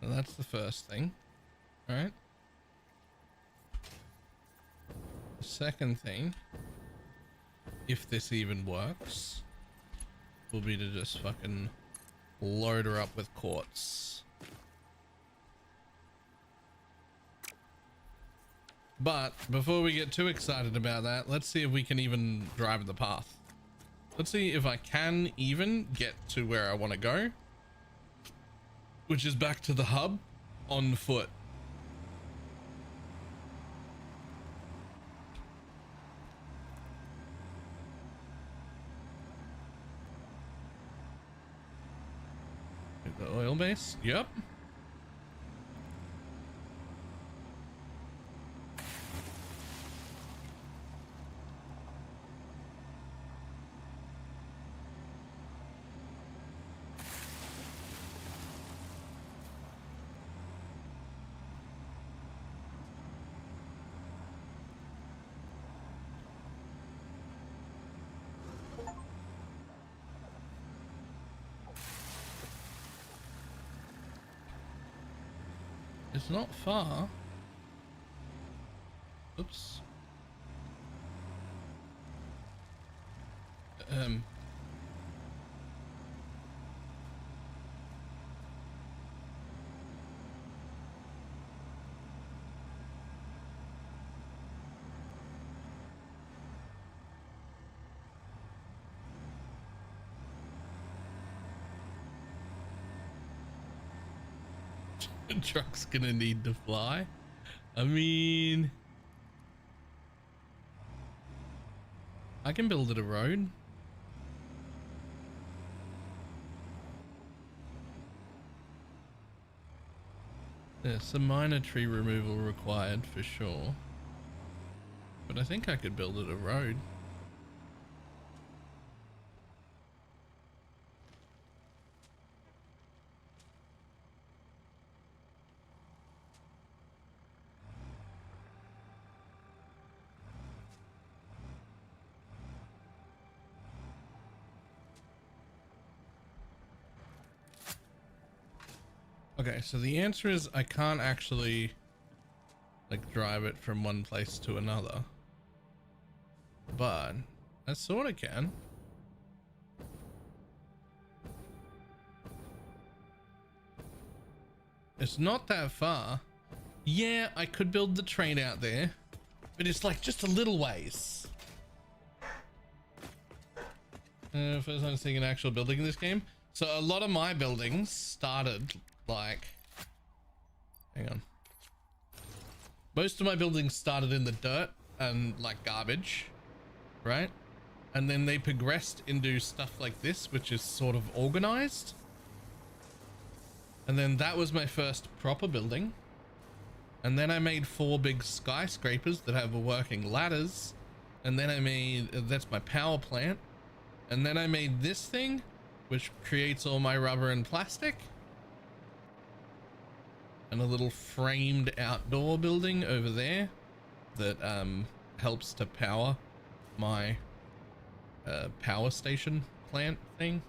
Well, that's the first thing, right? The second thing, if this even works, will be to just fucking load her up with quartz. But before we get too excited about that, let's see if we can even drive the path. Let's see if I can even get to where I want to go, which is back to the hub on foot. The oil base? Yep. It's not far. Oops. The truck's gonna need to fly. I mean, I can build it a road. There's some minor tree removal required for sure, but I think I could build it a road. Okay, so the answer is I can't actually like drive it from one place to another, but I sort of can. It's not that far. Yeah, I could build the train out there, but it's like just a little ways. First time seeing an actual building in this game. So a lot of my buildings started like, hang on. Most of my buildings started in the dirt and like garbage, right? And then they progressed into stuff like this, which is sort of organized. And then that was my first proper building. And then I made 4 big skyscrapers that have working ladders. And then I made, that's my power plant. And then I made this thing, which creates all my rubber and plastic. And a little framed outdoor building over there that helps to power my power station plant thing.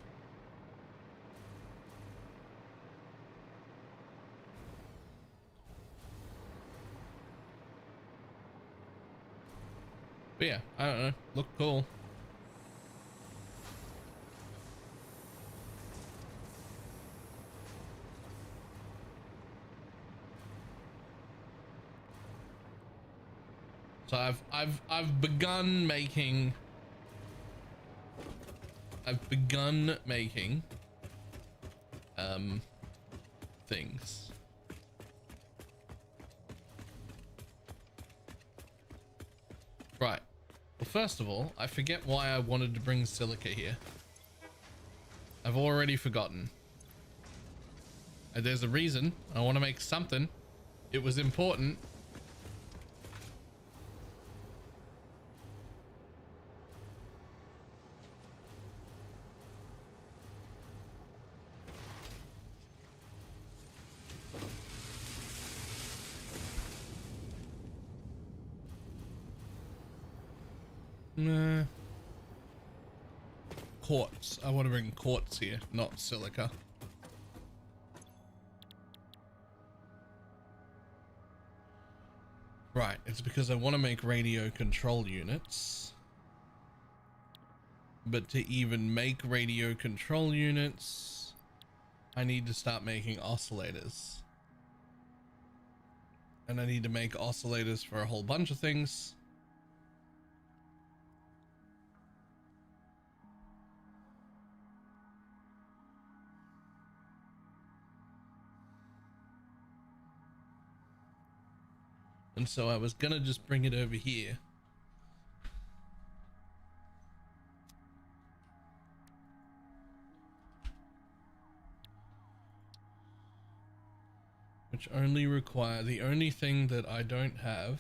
But yeah, I don't know, look cool. So I've begun making things. Right. Well, first of all, I forget why I wanted to bring silica here. I've already forgotten. There's a reason. I want to make something. It was important. Nah. Quartz. I want to bring quartz here, not silica. Right, it's because I want to make radio control units. But to even make radio control units, I need to start making oscillators. And I need to make oscillators for a whole bunch of things. And so I was gonna just bring it over here. Which only require, the only thing that I don't have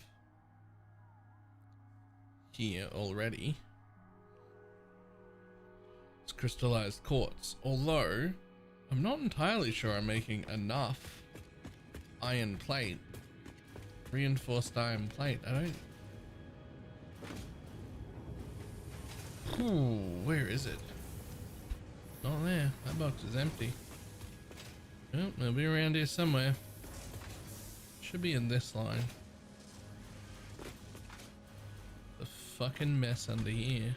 here already is crystallized quartz. Although, I'm not entirely sure I'm making enough iron plate. Reinforced iron plate. I don't. Ooh, where is it? Not there. That box is empty. Oh, it'll be around here somewhere. Should be in this line. The fucking mess under here.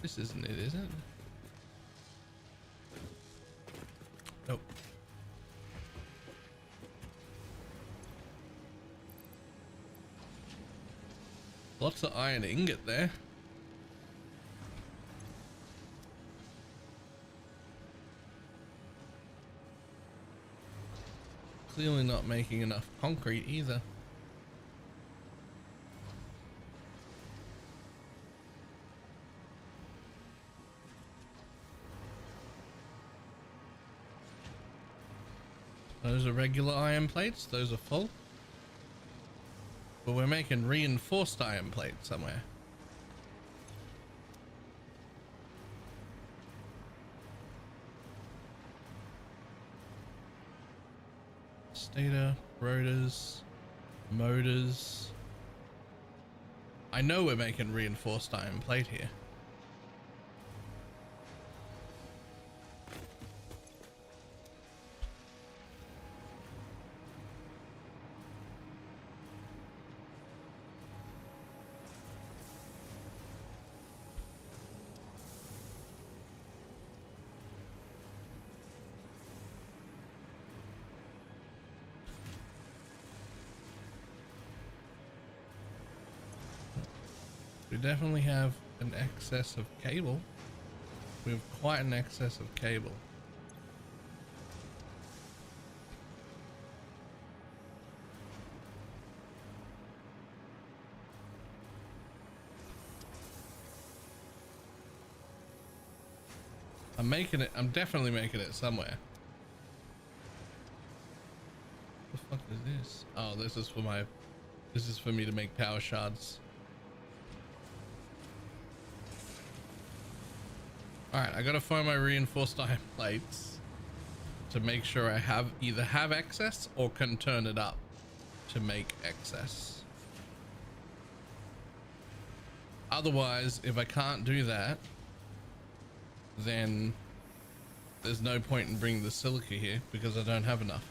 This isn't it, is it? Nope. Lots of iron ingot there. clearly not making enough concrete either. Those are regular iron plates, those are full. But we're making reinforced iron plates somewhere. Stator, rotors, motors. I know we're making reinforced iron plate here. We definitely have an excess of cable. We have quite an excess of cable. I'm making it. I'm definitely making it somewhere. What the fuck is this? Oh, this is for my. This is for me to make power shards. Alright, I gotta find my reinforced iron plates to make sure I either have excess or can turn it up to make excess. Otherwise, if I can't do that, then there's no point in bringing the silica here because I don't have enough.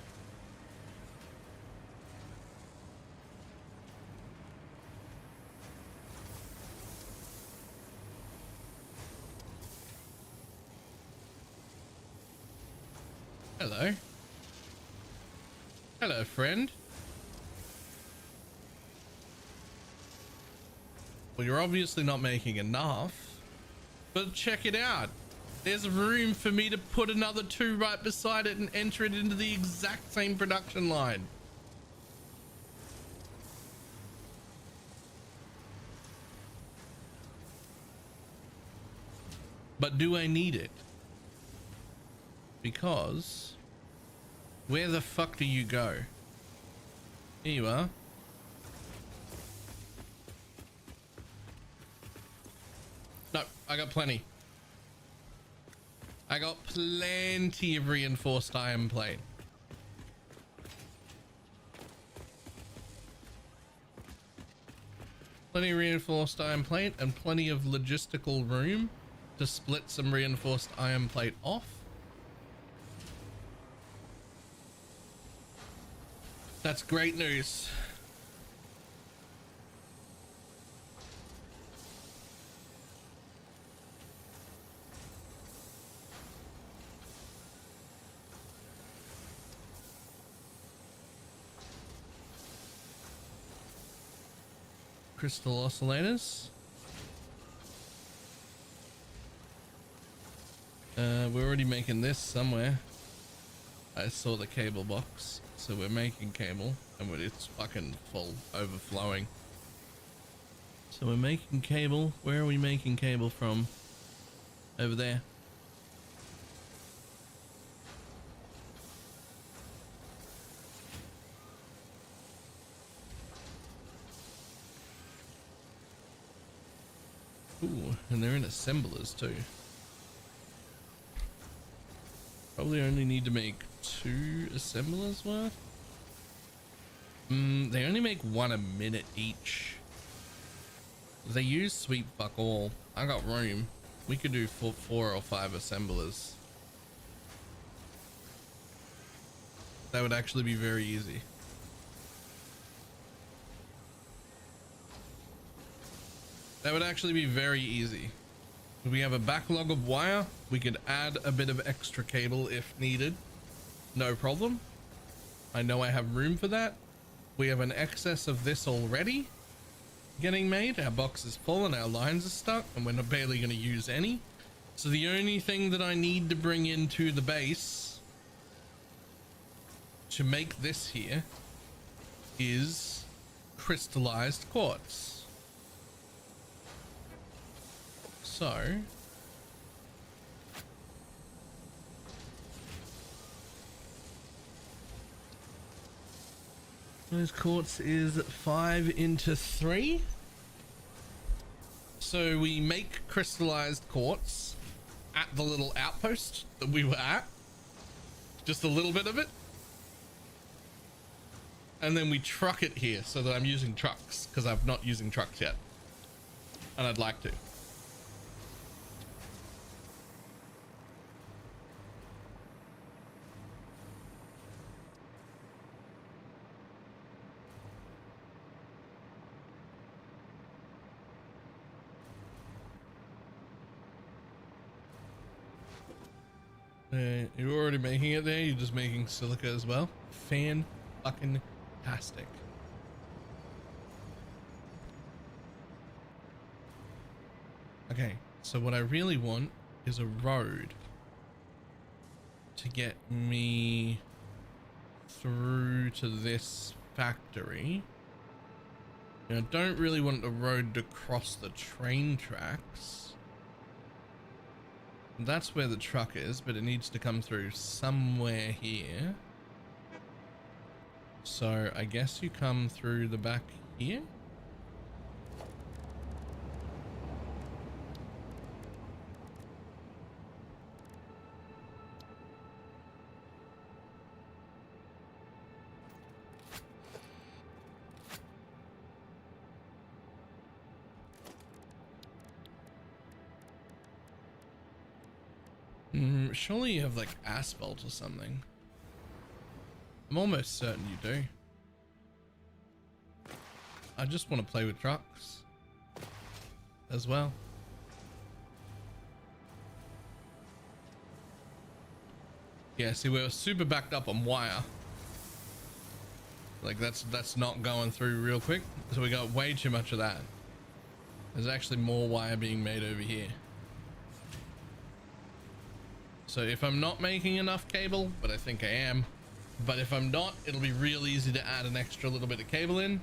Hello. Hello, friend. Well, you're obviously not making enough, but check it out. There's room for me to put another 2 right beside it and enter it into the exact same production line. But do I need it? Because where the fuck do you go? Here you are. No, I got plenty. I got plenty of reinforced iron plate. Plenty of reinforced iron plate and plenty of logistical room to split some reinforced iron plate off. That's great news. Crystal oscillators. We're already making this somewhere. I saw the cable box, so we're making cable, and it's fucking full, overflowing. So we're making cable. Where are we making cable from? Over there. Ooh, and they're in assemblers too. Probably only need to make 2 assemblers worth. They only make 1 a minute each. They use sweep fuck all. I got room. We could do 4 or 5 assemblers. That would actually be very easy. That would actually be very easy. If we have a backlog of wire, we could add a bit of extra cable if needed. No problem. I know I have room for that. We have an excess of this already getting made. Our box is full and our lines are stuck and we're not barely going to use any. So the only thing that I need to bring into the base to make this here is crystallized quartz. So those quartz is 5 into 3. So we make crystallized quartz at the little outpost that we were at. Just a little bit of it. And then we truck it here so that I'm using trucks, because I'm not using trucks yet. And I'd like to. You're already making it there. You're just making silica as well. Fan-fucking-tastic. Okay, so what I really want is a road to get me through to this factory. And I don't really want the road to cross the train tracks. That's where the truck is, but it needs to come through somewhere here. So I guess you come through the back here. Surely you have like asphalt or something. I'm almost certain you do. I just want to play with trucks as well. Yeah, see, we're super backed up on wire. Like that's not going through real quick. So we got way too much of that. There's actually more wire being made over here. So if I'm not making enough cable, but I think I am, but if I'm not, it'll be real easy to add an extra little bit of cable in.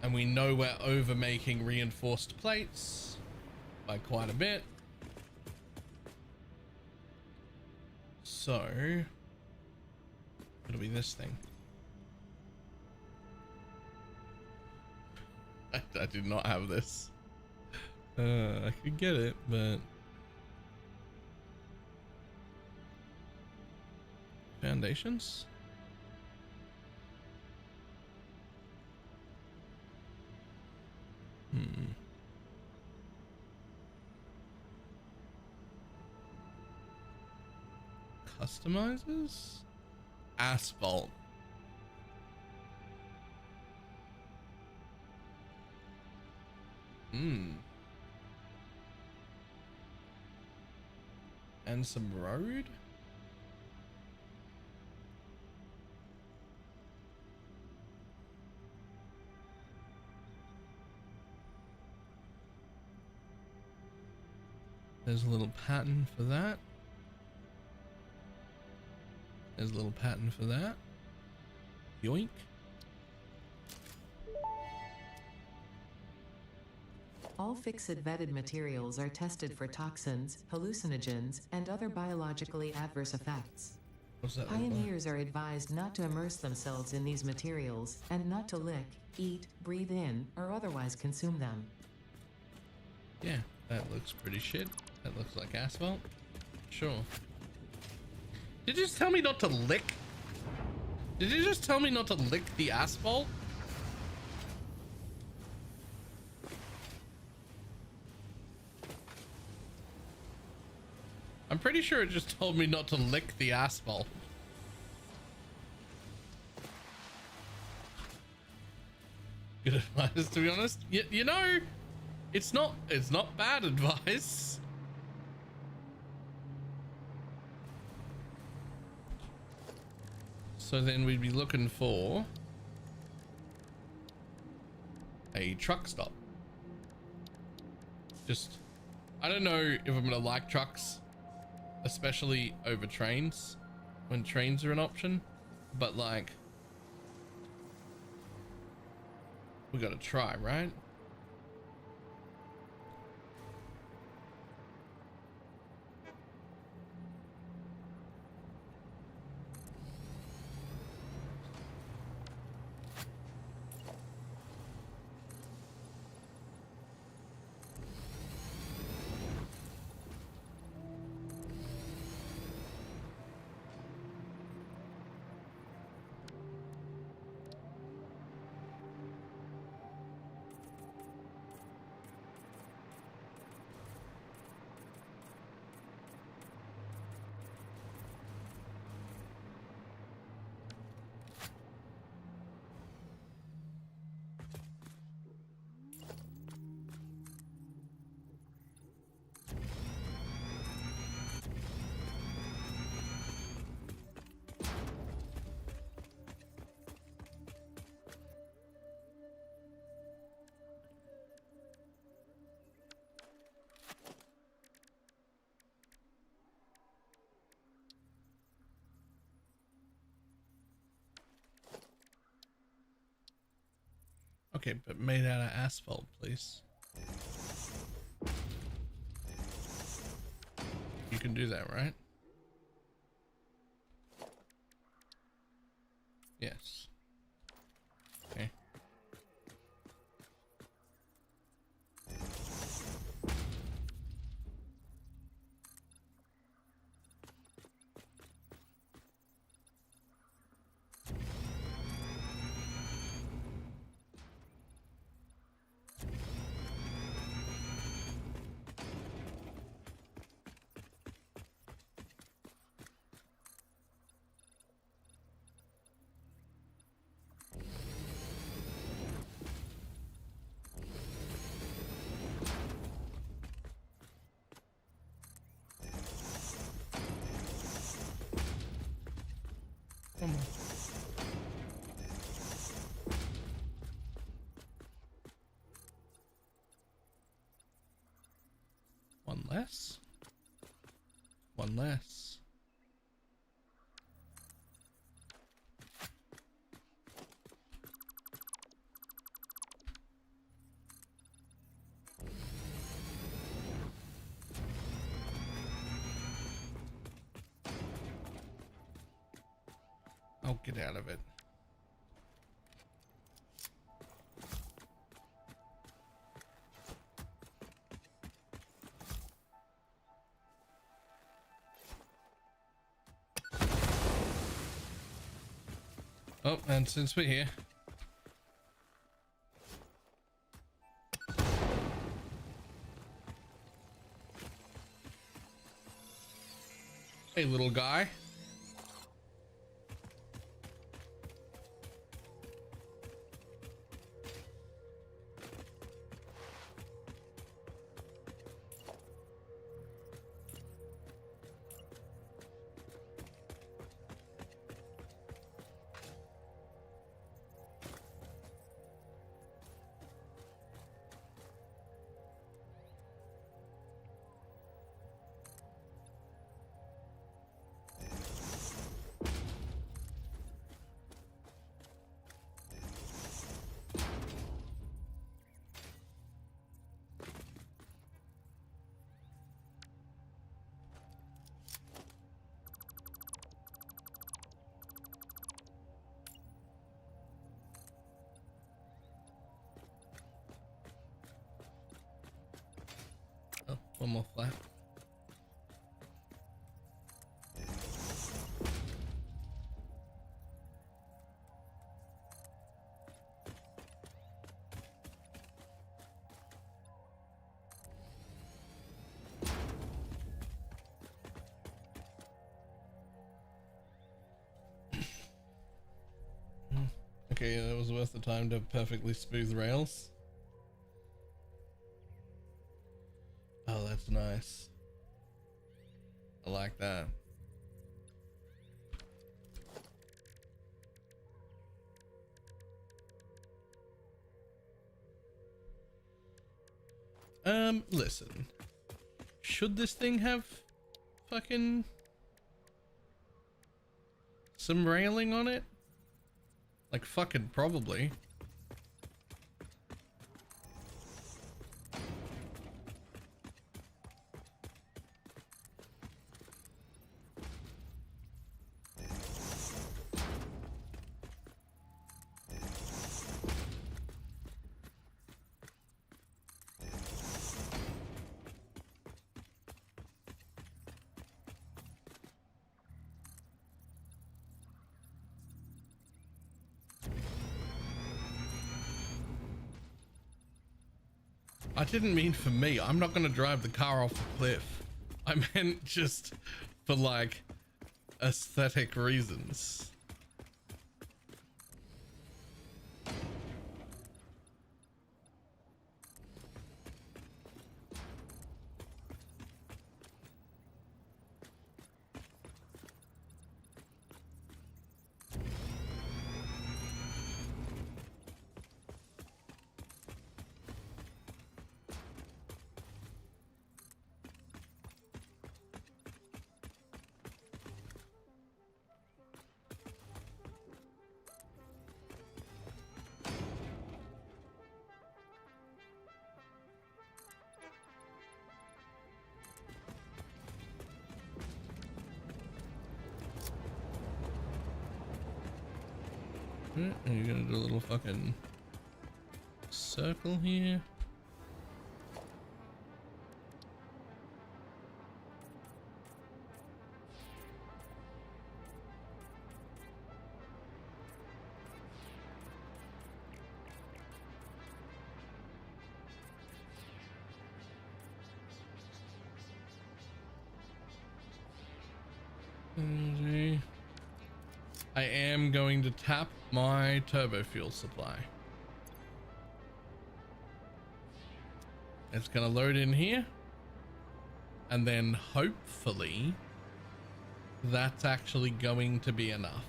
And we know we're over making reinforced plates by quite a bit. So it'll be this thing. I did not have this. I could get it, but foundations? Customizers? Asphalt. And some road? There's a little pattern for that. There's a little pattern for that. Yoink. All fixed vetted materials are tested for toxins, hallucinogens, and other biologically adverse effects. What's that? Pioneers are advised not to immerse themselves in these materials and not to lick, eat, breathe in, or otherwise consume them. Yeah, that looks pretty shit. That looks like asphalt. Sure. Did you just tell me not to lick? Did you just tell me not to lick the asphalt? I'm pretty sure it just told me not to lick the asphalt. Good advice, to be honest. You know, it's not bad advice. So then we'd be looking for a truck stop. Just, I don't know if I'm gonna like trucks, especially over trains. when trains are an option, but like we gotta try, right? Okay, but made out of asphalt, please. You can do that, right? Yes. Okay. Come on. One less. One less. I'll get out of it. Oh, and since we're here, hey little guy. Oh, one more flat. Okay, that was worth the time to perfectly smooth rails. Oh, that's nice. I like that. Listen. Should this thing have fucking some railing on it? Like fucking probably. I didn't mean for me. I'm not going to drive the car off the cliff. I meant just for like aesthetic reasons. And you're gonna do a little fucking circle here. I am going to tap my turbo fuel supply. It's going to load in here. And then hopefully that's actually going to be enough.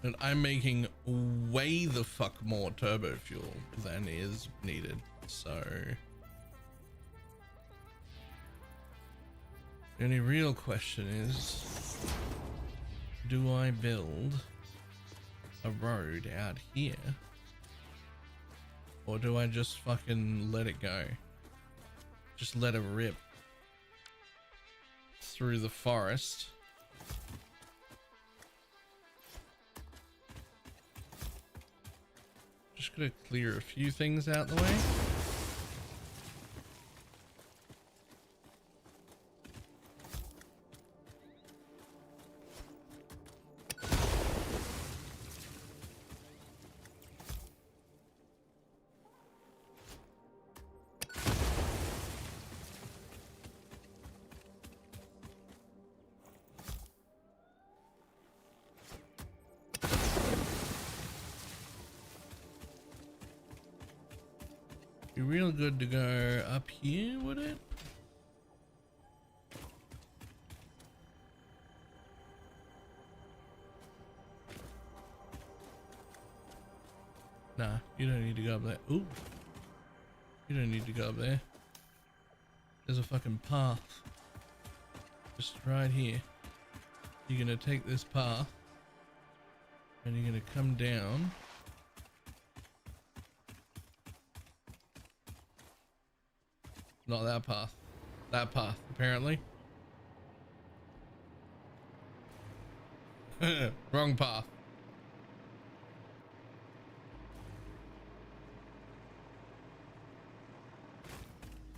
And I'm making way the fuck more turbo fuel than is needed. So the only real question is, do I build a road out here? Or do I just fucking let it go? Just let it rip through the forest. Just gonna clear a few things out the way. Be real good to go up here, would it? Nah, you don't need to go up there. Ooh. You don't need to go up there. There's a fucking path. Just right here. You're gonna take this path and you're gonna come down. Not that path. That path, apparently. Wrong path.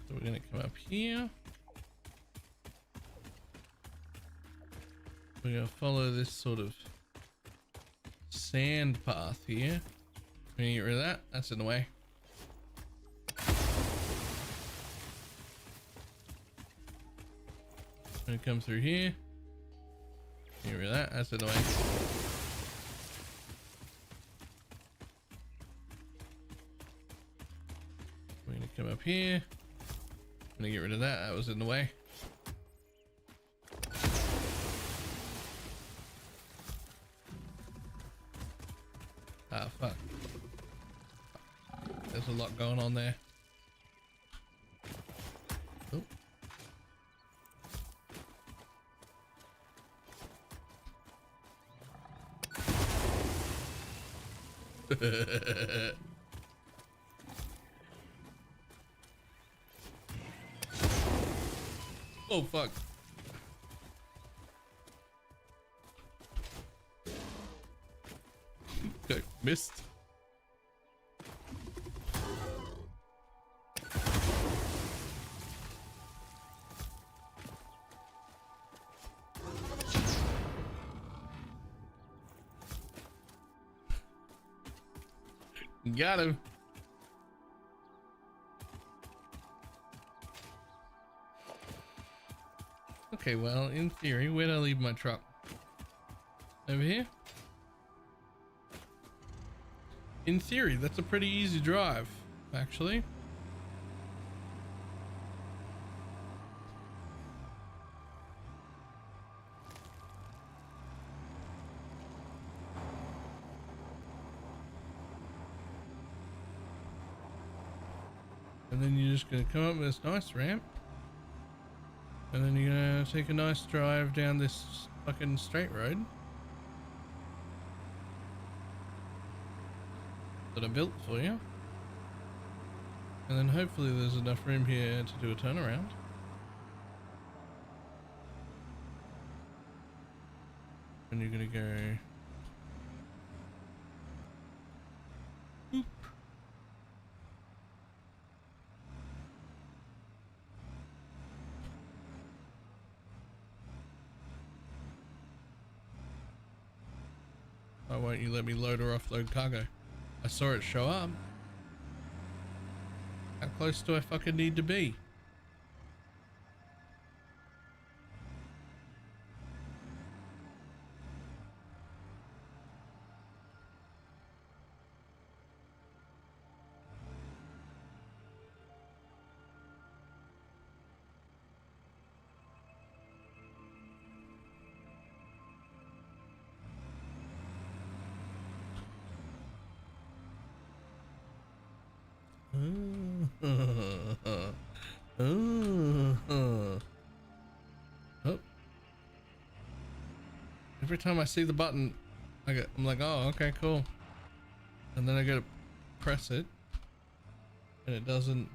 So we're gonna come up here. We're gonna follow this sort of sand path here. We're gonna get rid of that. That's in the way. Gonna come through here. Get rid of that. That's in the way. We're gonna come up here. Gonna get rid of that. That was in the way. Ah, fuck. There's a lot going on there. Oh. Oh, fuck. Okay, missed. Got him. Okay, well, in theory, where'd I leave my truck? Over here? In theory, that's a pretty easy drive, actually. And then you're just gonna come up with this nice ramp. And then you're gonna take a nice drive down this fucking straight road that I built for you. And then hopefully there's enough room here to do a turnaround. And you're gonna go boop. Why won't you let me load or offload cargo? I saw it show up. How close do I fucking need to be? Oh. Every time I see the button, I'm like, oh, okay, cool. And then I gotta press it, and it doesn't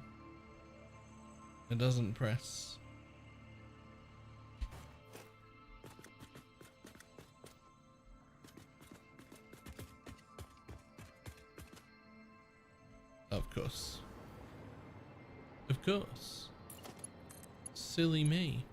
press. Of course. Of course. Silly me.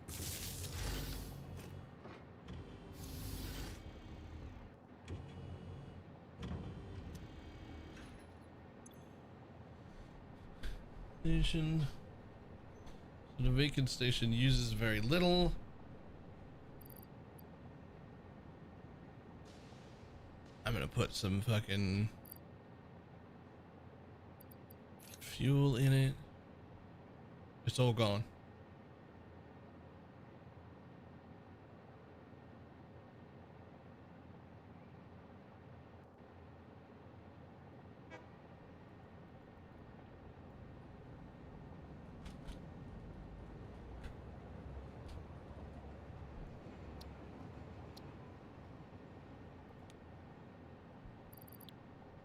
Station. So the vacant station uses very little. I'm gonna put some fucking fuel in it. It's all gone.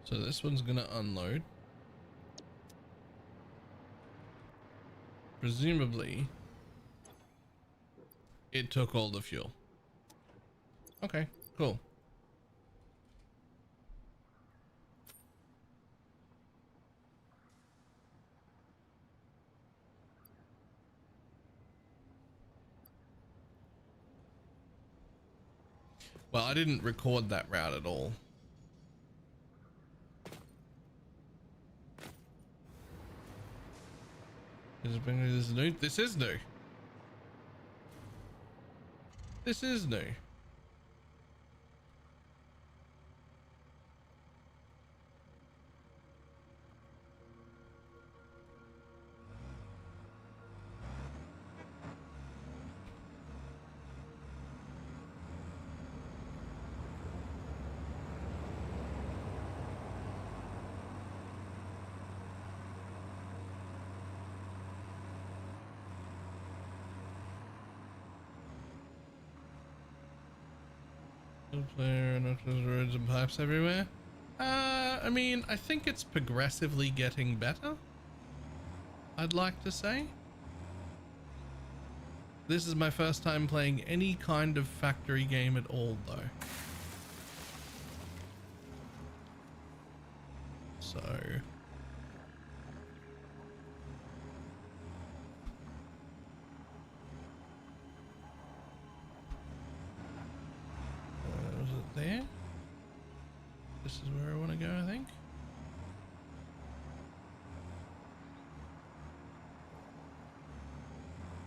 So this one's gonna unload. Presumably, it took all the fuel. Okay, cool. Well, I didn't record that route at all. This is new. This is new. This is new. Still clear and there's roads and pipes everywhere. I mean, I think it's progressively getting better. I'd like to say. This is my first time playing any kind of factory game at all, though. So... was it there? This is where I want to go, I think.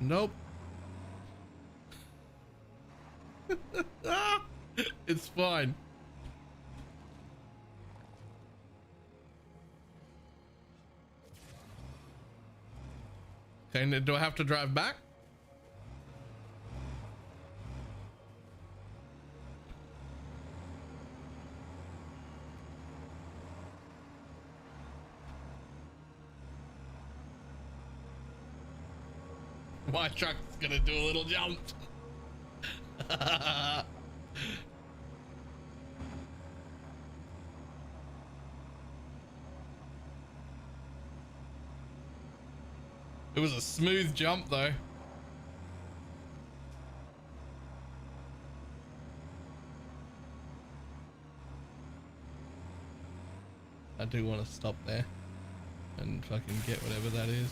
Nope. It's fine. Okay, do I have to drive back? My truck's gonna do a little jump. It was a smooth jump though. I do want to stop there and fucking get whatever that is.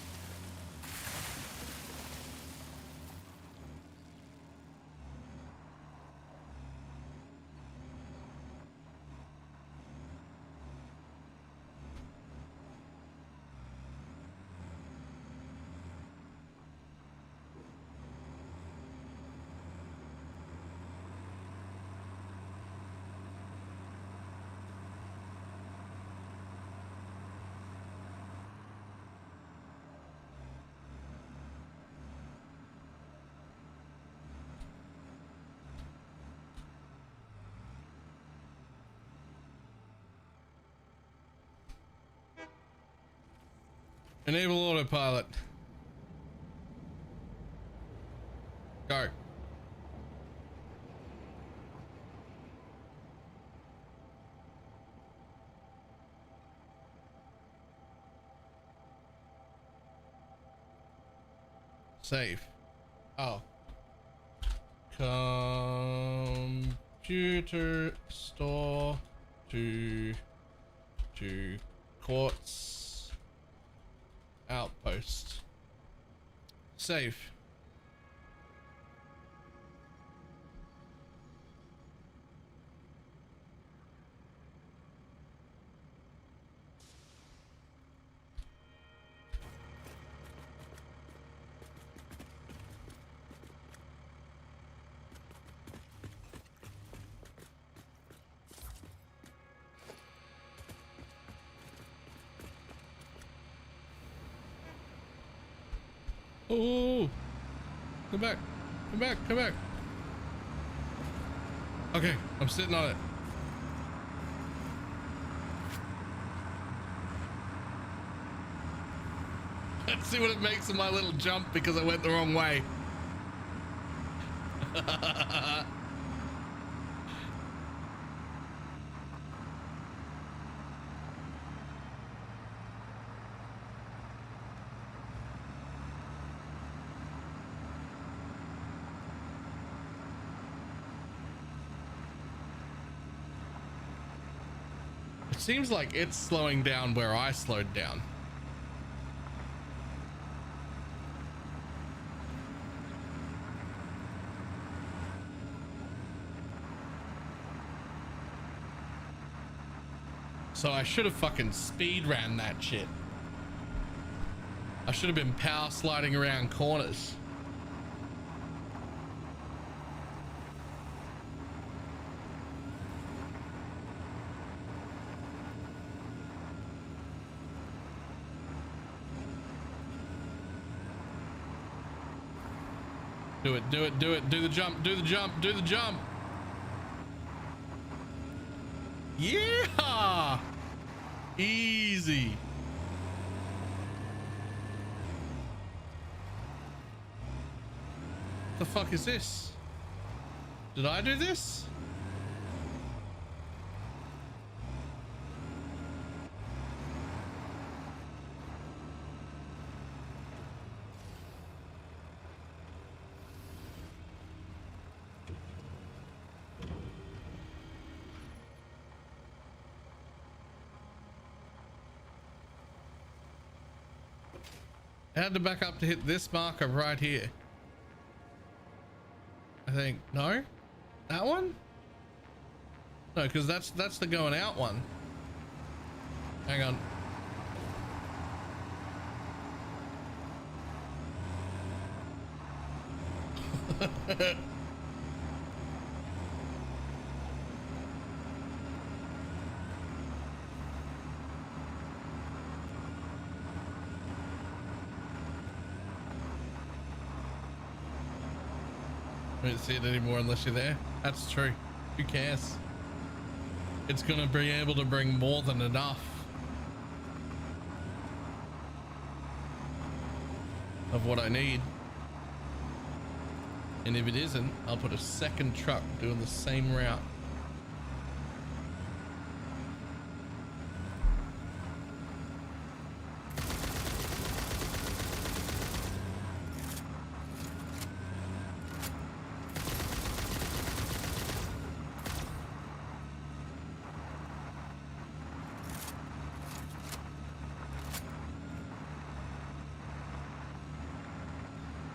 Enable autopilot. Go. Save. Oh. Computer store to quartz. Outpost. Save. Oh, come back, come back, come back. Okay, I'm sitting on it. Let's see what it makes of my little jump because I went the wrong way. Seems like it's slowing down where I slowed down. So I should have fucking speed ran that shit. I should have been power sliding around corners. Do it, do it, do it, do the jump, do the jump, do the jump. Yeah! Easy. The fuck is this? Did I do this? I had to back up to hit this marker right here. I think. No? That one? No, because that's the going out one. Hang on. I don't see it anymore unless you're there. That's true. Who cares? It's gonna be able to bring more than enough of what I need. And if it isn't, I'll put a second truck doing the same route.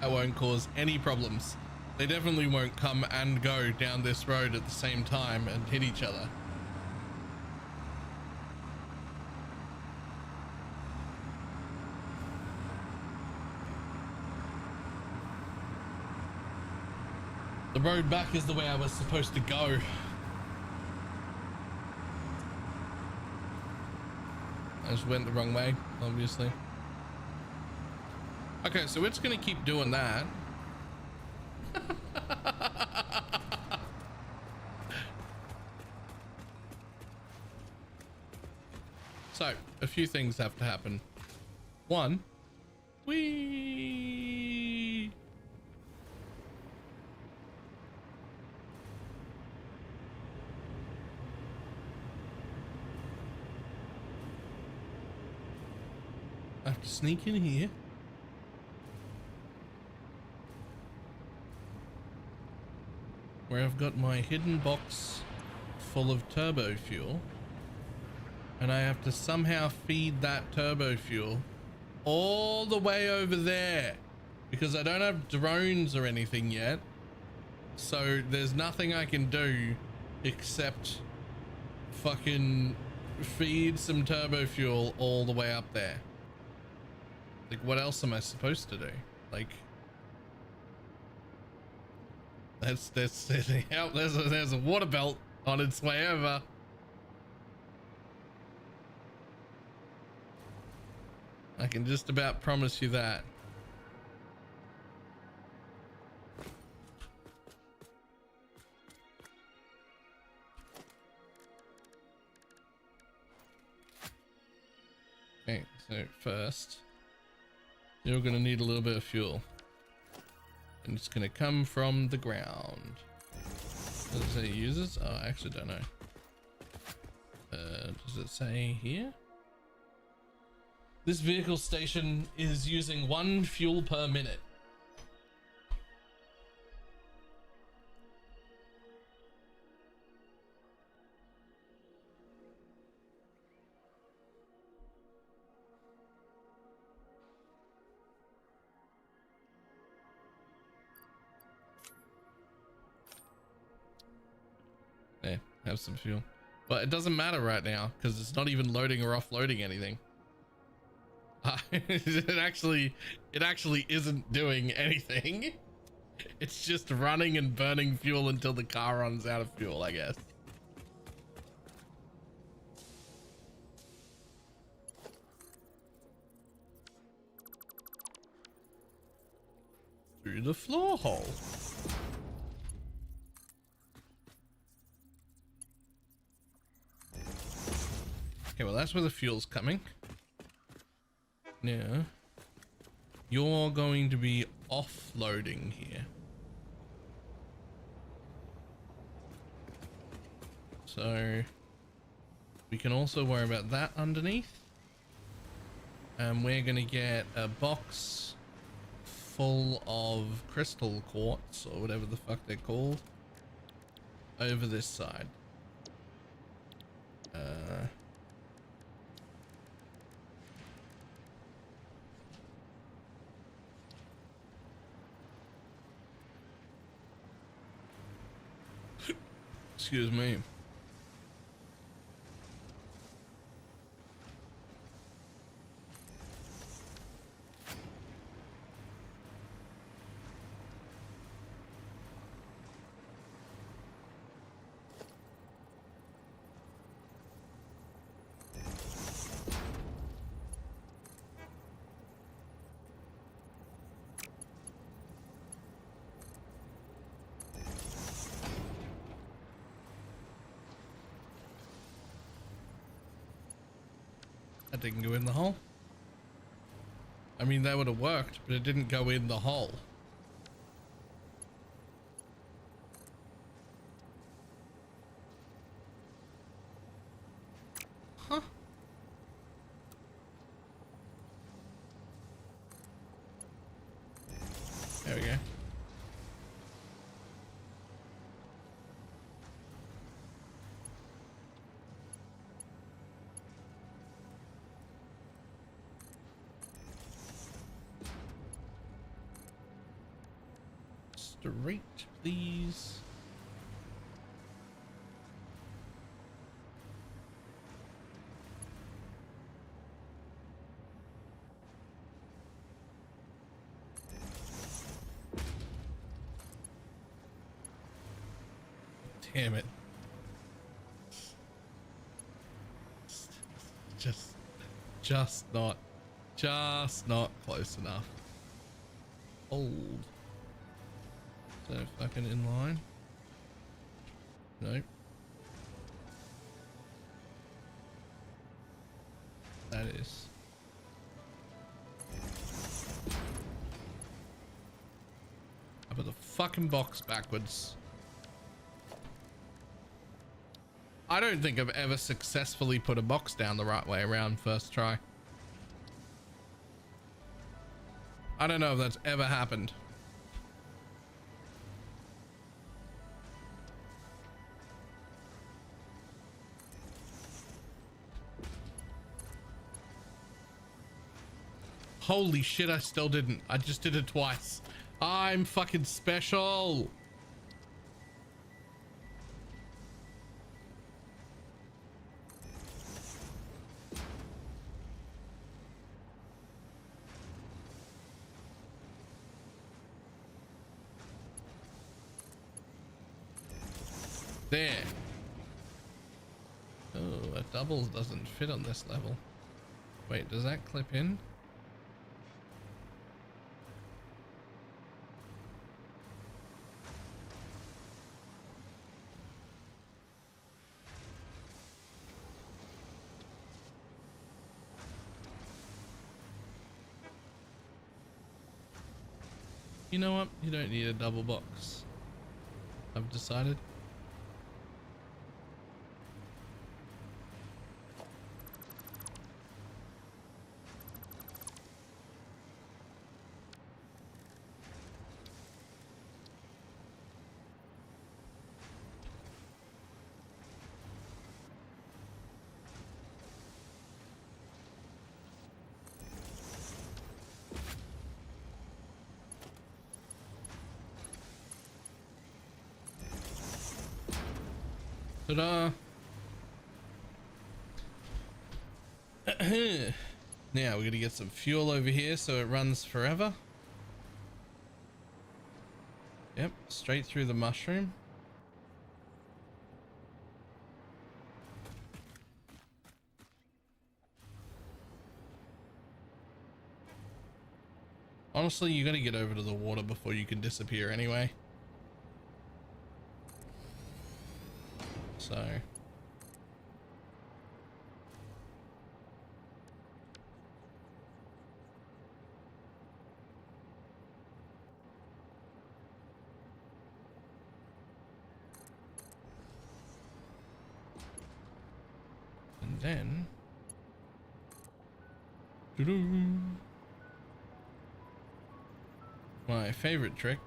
That won't cause any problems. They definitely won't come and go down this road at the same time and hit each other. The road back is the way I was supposed to go. I just went the wrong way, obviously. Okay, so it's gonna keep doing that. So, a few things have to happen. One, whee! I have to sneak in here. Where I've got my hidden box full of turbo fuel. And I have to somehow feed that turbo fuel all the way over there because I don't have drones or anything yet. So there's nothing I can do except fucking feed some turbo fuel all the way up there. Like, what else am I supposed to do? Like, there's a water belt on its way over. I can just about promise you that. Okay, so first, you're going to need a little bit of fuel. And it's going to come from the ground. Does it say users? Oh, I actually don't know. Does it say here? This vehicle station is using 1 fuel per minute. There, have some fuel. But it doesn't matter right now because it's not even loading or offloading anything. It actually isn't doing anything. It's just running and burning fuel until the car runs out of fuel, I guess. Through the floor hole. Okay, well, that's where the fuel's coming. Now, you're going to be offloading here. So, we can also worry about that underneath. And we're going to get a box full of crystal quartz, or whatever the fuck they're called, over this side. Excuse me. That didn't go in the hole. I mean, that would have worked, but it didn't go in the hole. Huh. There we go. Straight, please. Damn it. Just not close enough. Hold. Is that fucking in line? Nope. That is. I put the fucking box backwards. I don't think I've ever successfully put a box down the right way around first try. I don't know if that's ever happened. Holy shit, I still didn't. I just did it twice. I'm fucking special. There. Oh, a double doesn't fit on this level. Wait, does that clip in? You know what? You don't need a double box. I've decided. Ta-da! Now we're gonna get some fuel over here so it runs forever. Yep, straight through the mushroom. Honestly, you gotta get over to the water before you can disappear anyway. So and then my favorite trick.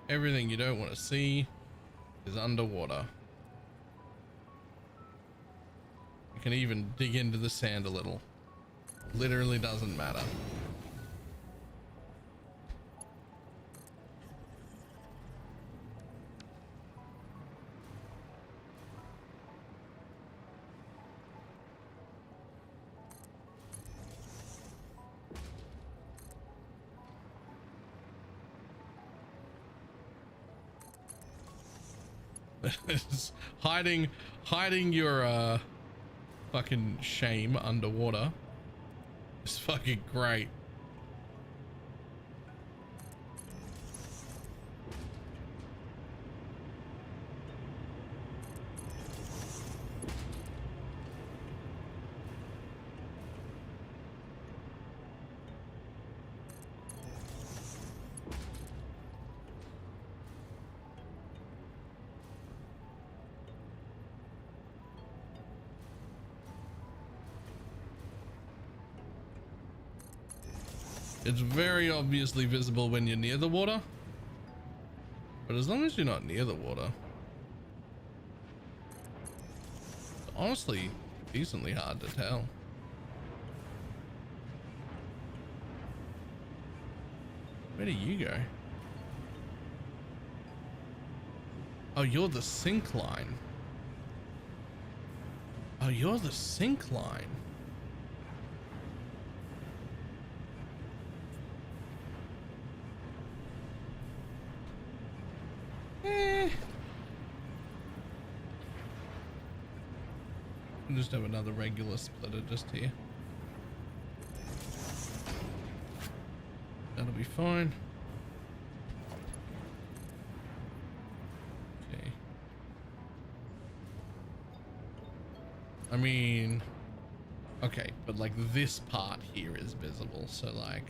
Everything you don't want to see is underwater. You can even dig into the sand a little. Literally doesn't matter. It's hiding your fucking shame underwater. It's fucking great. It's very obviously visible when you're near the water, but as long as you're not near the water, it's honestly decently hard to tell. Where do you go? Oh, you're the sink line. Oh, you're the sink line. We'll just have another regular splitter just here. That'll be fine. Okay. I mean, okay, but like this part here is visible, so like,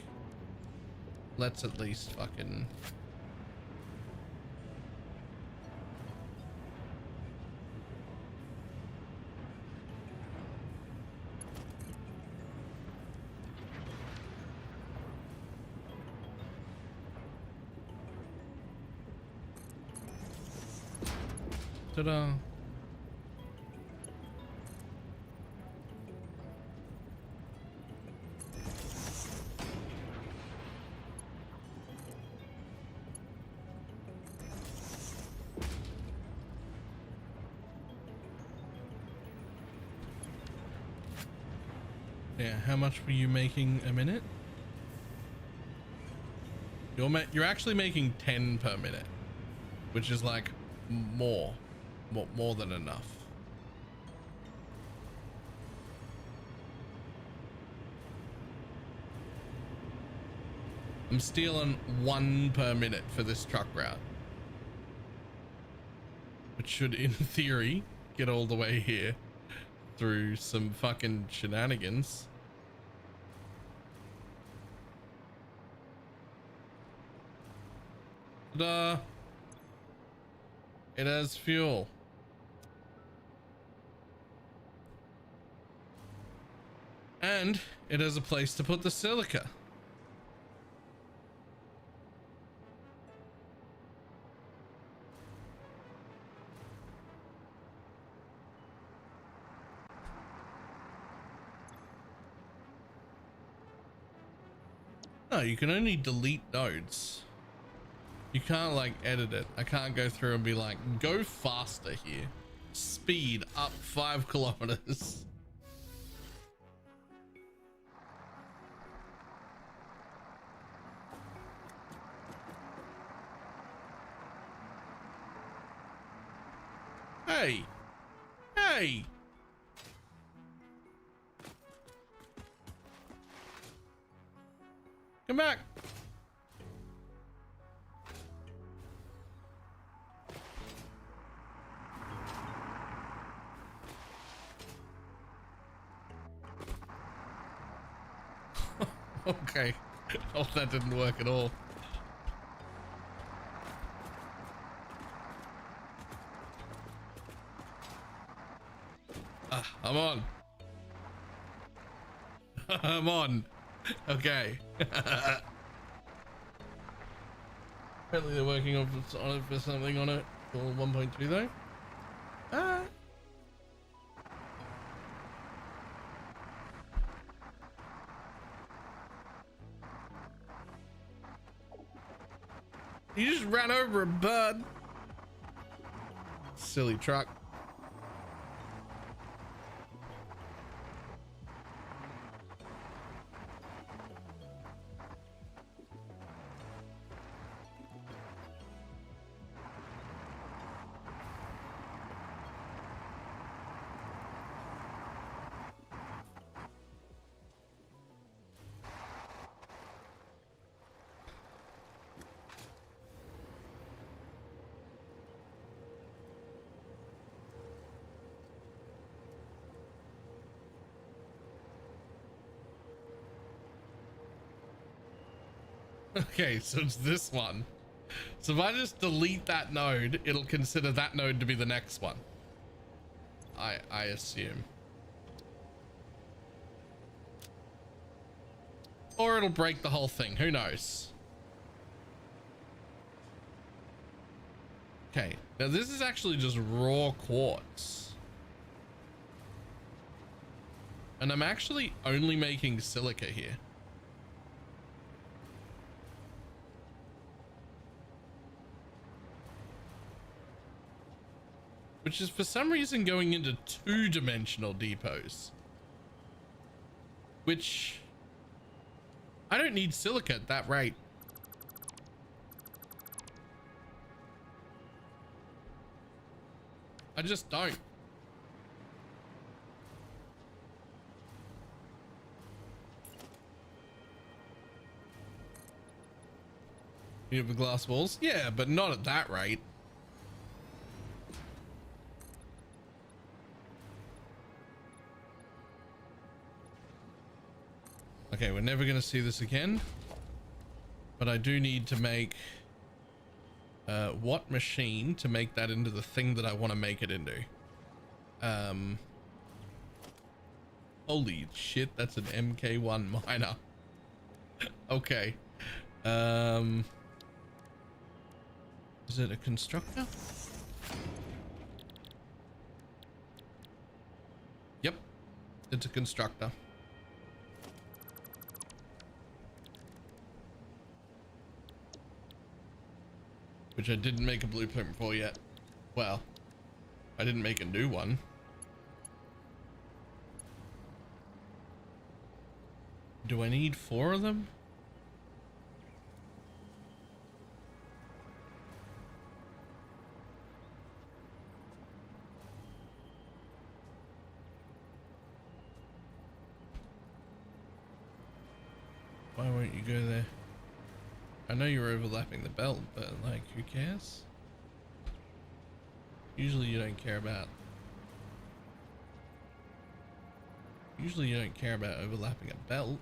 let's at least fucking. Ta-da. Yeah, how much were you making a minute? You're actually making 10 per minute, which is like more than enough. I'm stealing 1 per minute for this truck route, which should in theory get all the way here through some fucking shenanigans. Ta-da! It has fuel. And it has a place to put the silica. No, you can only delete nodes. You can't like edit it. I can't go through and be like, go faster here. Speed up 5 kilometers. Hey, hey. Come back. Okay. Oh, that didn't work at all. I'm on. I'm on. Okay. Apparently they're working on it for something on it for 1.2 though. You just ran over a bird. Silly truck. Okay, so it's this one. So if I just delete that node, it'll consider that node to be the next one. I assume. Or it'll break the whole thing. Who knows? Okay, now this is actually just raw quartz. And I'm actually only making silica here. Which is for some reason going into two-dimensional depots. Which... I don't need silica at that rate. I just don't. You have glass walls? Yeah, but not at that rate. Okay, we're never going to see this again. But I do need to make... what machine to make that into the thing that I want to make it into? Holy shit, that's an MK1 miner. Okay. Is it a constructor? Yep, it's a constructor. Which I didn't make a blueprint for yet. Well, I didn't make a new one. Do I need 4 of them? Why won't you go there? I know you're overlapping the belt, but like, who cares? Usually you don't care about... Usually you don't care about overlapping a belt.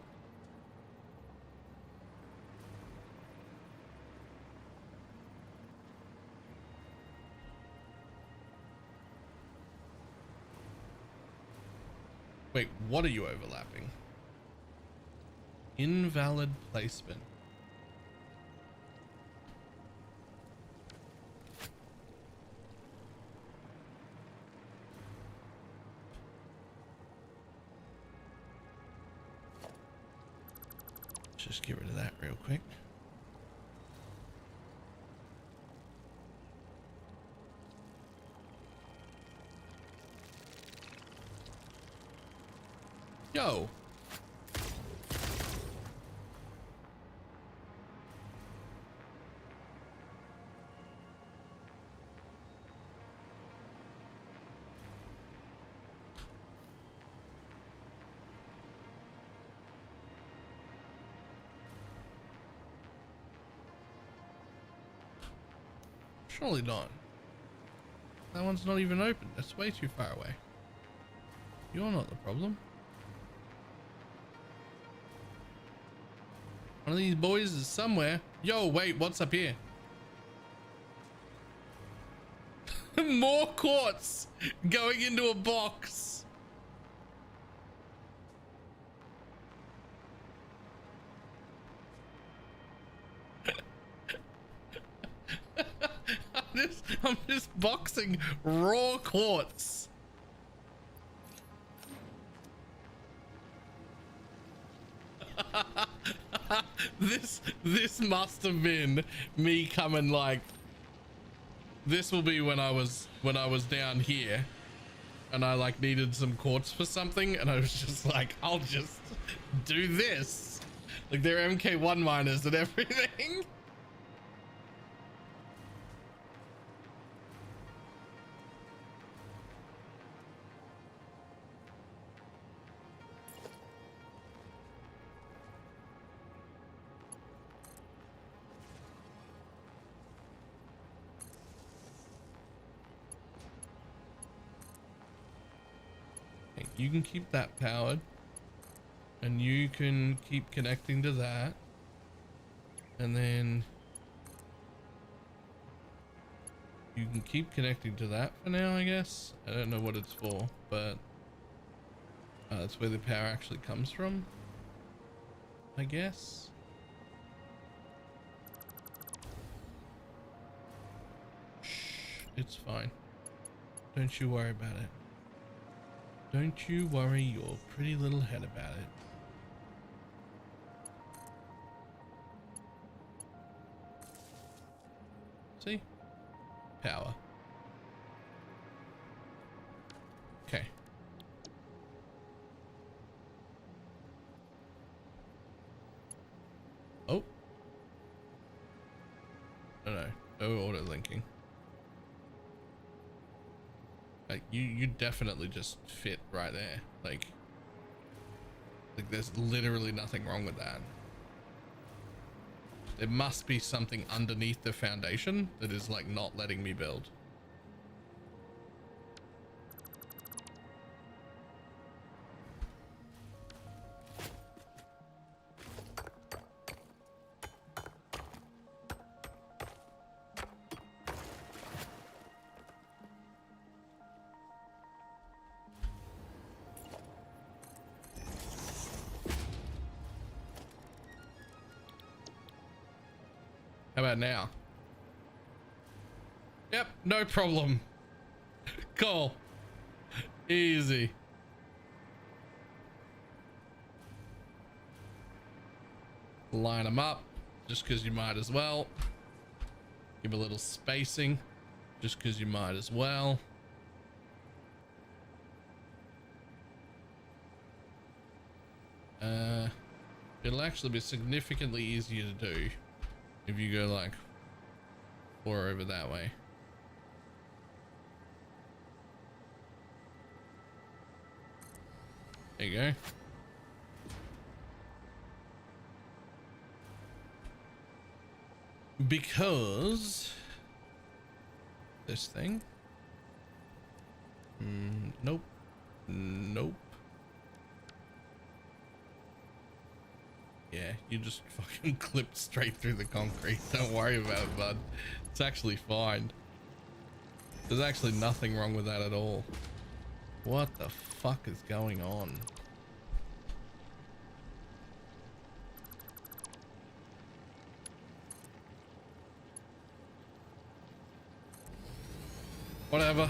Wait, what are you overlapping? Invalid placement. Just get rid of that real quick. Yo. Surely not. That one's not even open. That's way too far away. You're not the problem. One of these boys is somewhere. Yo, wait, what's up here? More quartz going into a box. I'm just boxing raw quartz. This must have been me coming like, this will be when I was down here and I like needed some quartz for something and I was just like, I'll just do this. Like they're MK1 miners and everything. You can keep that powered and you can keep connecting to that. And then you can keep connecting to that for now, I guess. I don't know what it's for, but that's where the power actually comes from, I guess. Shh, it's fine. Don't you worry about it. Don't you worry your pretty little head about it. See? Power. Okay. Oh. No auto linking. Like you definitely just fit right there. Like there's literally nothing wrong with that. There must be something underneath the foundation that is like not letting me build. How about now? Yep, no problem. Cool. Easy. Line them up just because you might as well. Give a little spacing just because you might as well. It'll actually be significantly easier to do if you go like 4 over that way. There you go. Because this thing. Nope. Nope. Yeah, you just fucking clipped straight through the concrete. Don't worry about it, bud. It's actually fine. There's actually nothing wrong with that at all. What the fuck is going on? Whatever.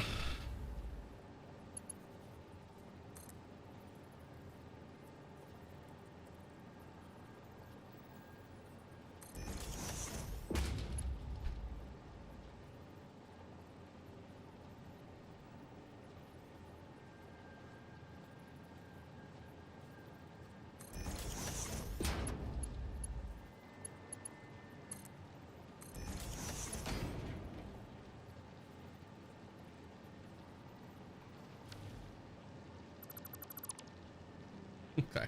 Okay.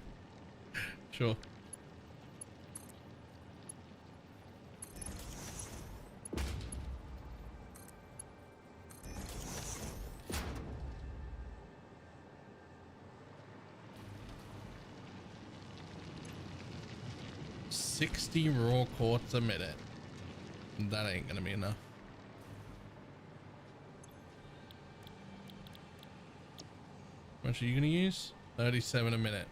Sure. $60 raw quartz a minute. That ain't gonna be enough. How much are you gonna use? 37 a minute.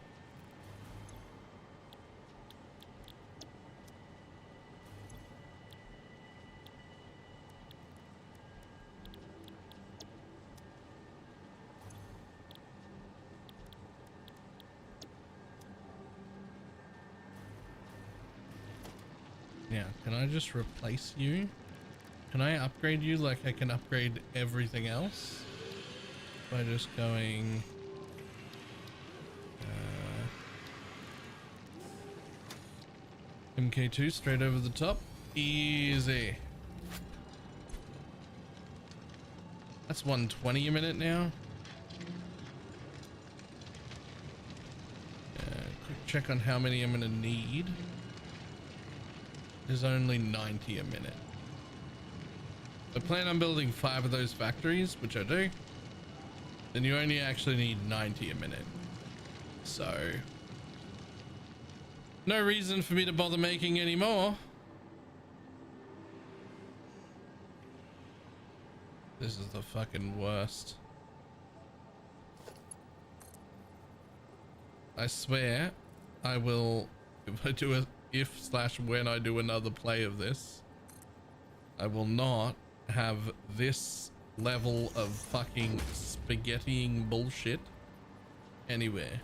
Now, can I just replace you? Can I upgrade you like I can upgrade everything else? By just going... MK2 straight over the top. Easy. That's 120 a minute now. Quick check on how many I'm gonna need. There's only 90 a minute. I plan on building 5 of those factories, which I do. Then you only actually need 90 a minute. So no reason for me to bother making any more. This is the fucking worst. I swear I will, if I do a if/when I do another play of this, I will not have this level of fucking spaghettiing bullshit anywhere.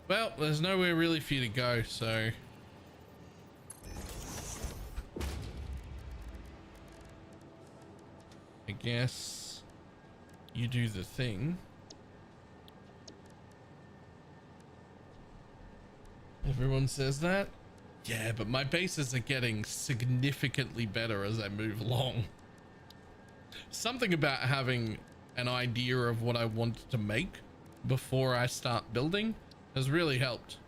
Well, there's nowhere really for you to go, so I guess you do the thing. Everyone says that. Yeah, but my bases are getting significantly better as I move along. Something about having an idea of what I want to make before I start building has really helped.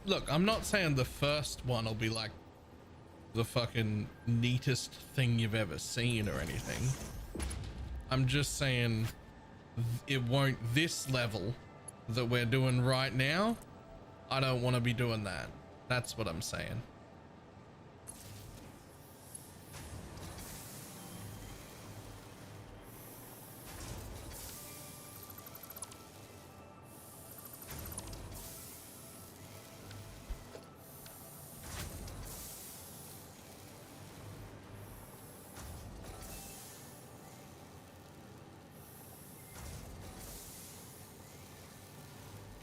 Look, I'm not saying the first one will be like the fucking neatest thing you've ever seen or anything. I'm just saying it won't, this level that we're doing right now, I don't want to be doing that. That's what I'm saying.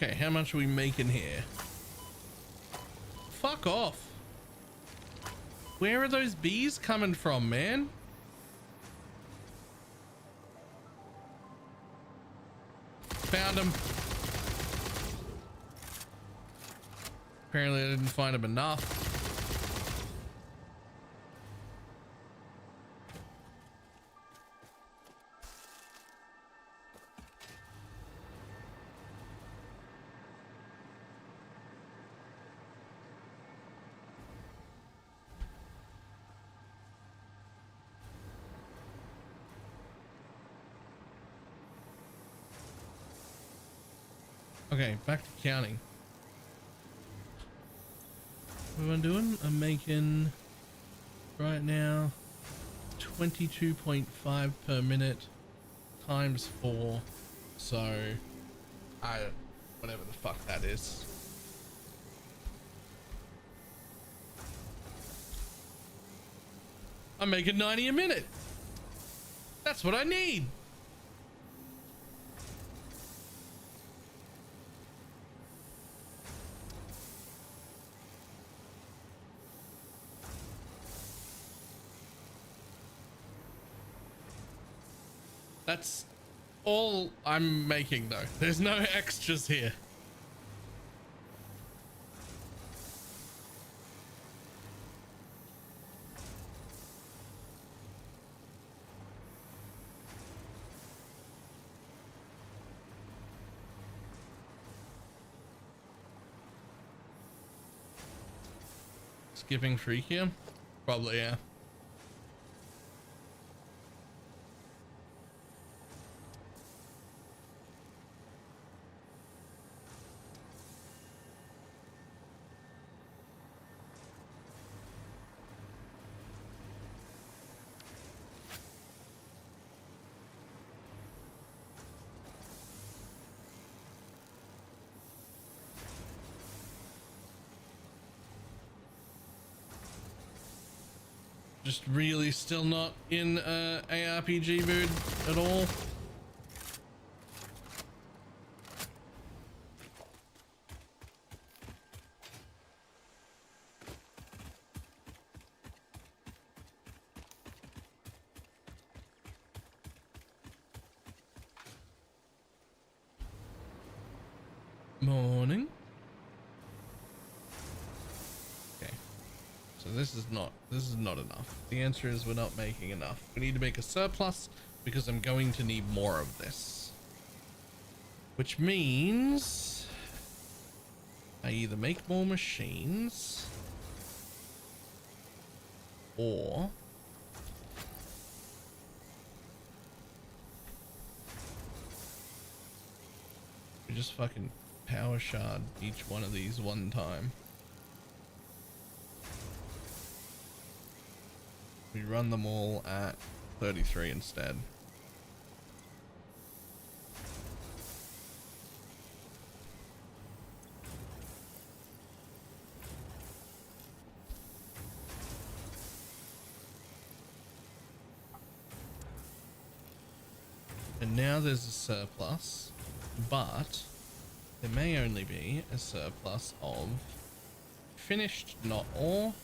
Okay, how much are we making here? Fuck off. Where are those bees coming from, man? Found them. Apparently I didn't find them enough. Okay, back to counting. What am I doing? I'm making right now 22.5 per minute times 4. So whatever the fuck that is. I'm making 90 a minute. That's what I need. That's all I'm making though. There's no extras here. Skipping freakium? Probably, yeah. Just really still not in ARPG mood at all. Morning. Okay. So this is not enough. The answer is we're not making enough. We need to make a surplus because I'm going to need more of this. Which means I either make more machines or We just fucking power shard each one of these one time. We run them all at 33 instead. And now there's a surplus, but there may only be a surplus of finished, not ore.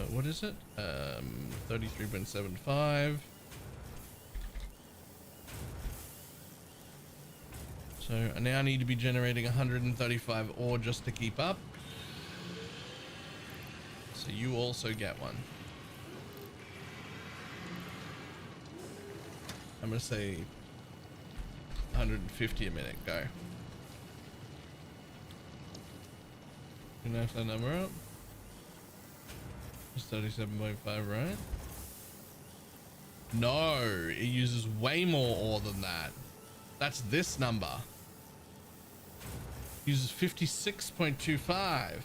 What is it? 33.75. So I now need to be generating 135 ore just to keep up. So you also get one. I'm gonna say 150 a minute, go. You know if that number up? It's 37.5, right? No, it uses way more ore than that. That's this number. It uses 56.25.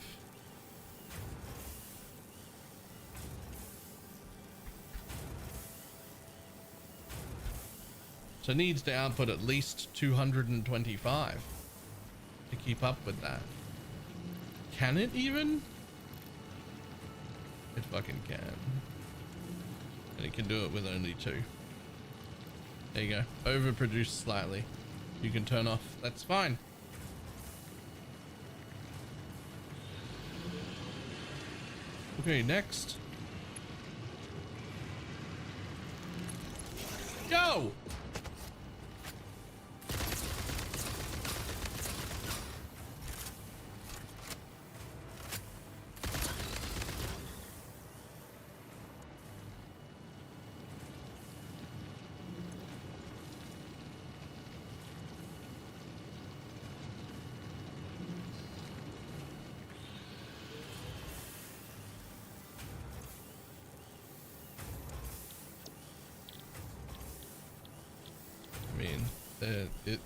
So it needs to output at least 225 to keep up with that. Can it even? It fucking can. And it can do it with only 2. There you go. Overproduced slightly. You can turn off. That's fine. Okay, next. Go!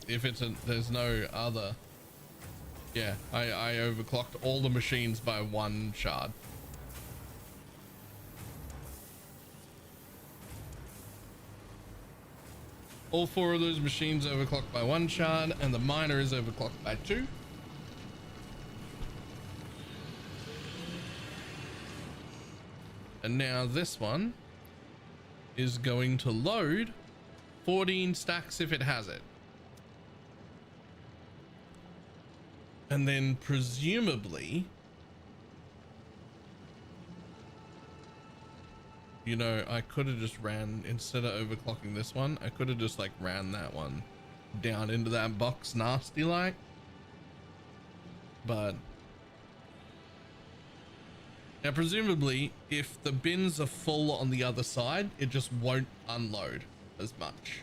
If it's there's no other. Yeah, I overclocked all the machines by 1 shard. All 4 of those machines overclocked by 1 shard, and the miner is overclocked by 2. And now this one is going to load 14 stacks if it has it. And then presumably, you know, I could have just ran, instead of overclocking this one, I could have just like ran that one down into that box nasty like. But now presumably if the bins are full on the other side, it just won't unload as much.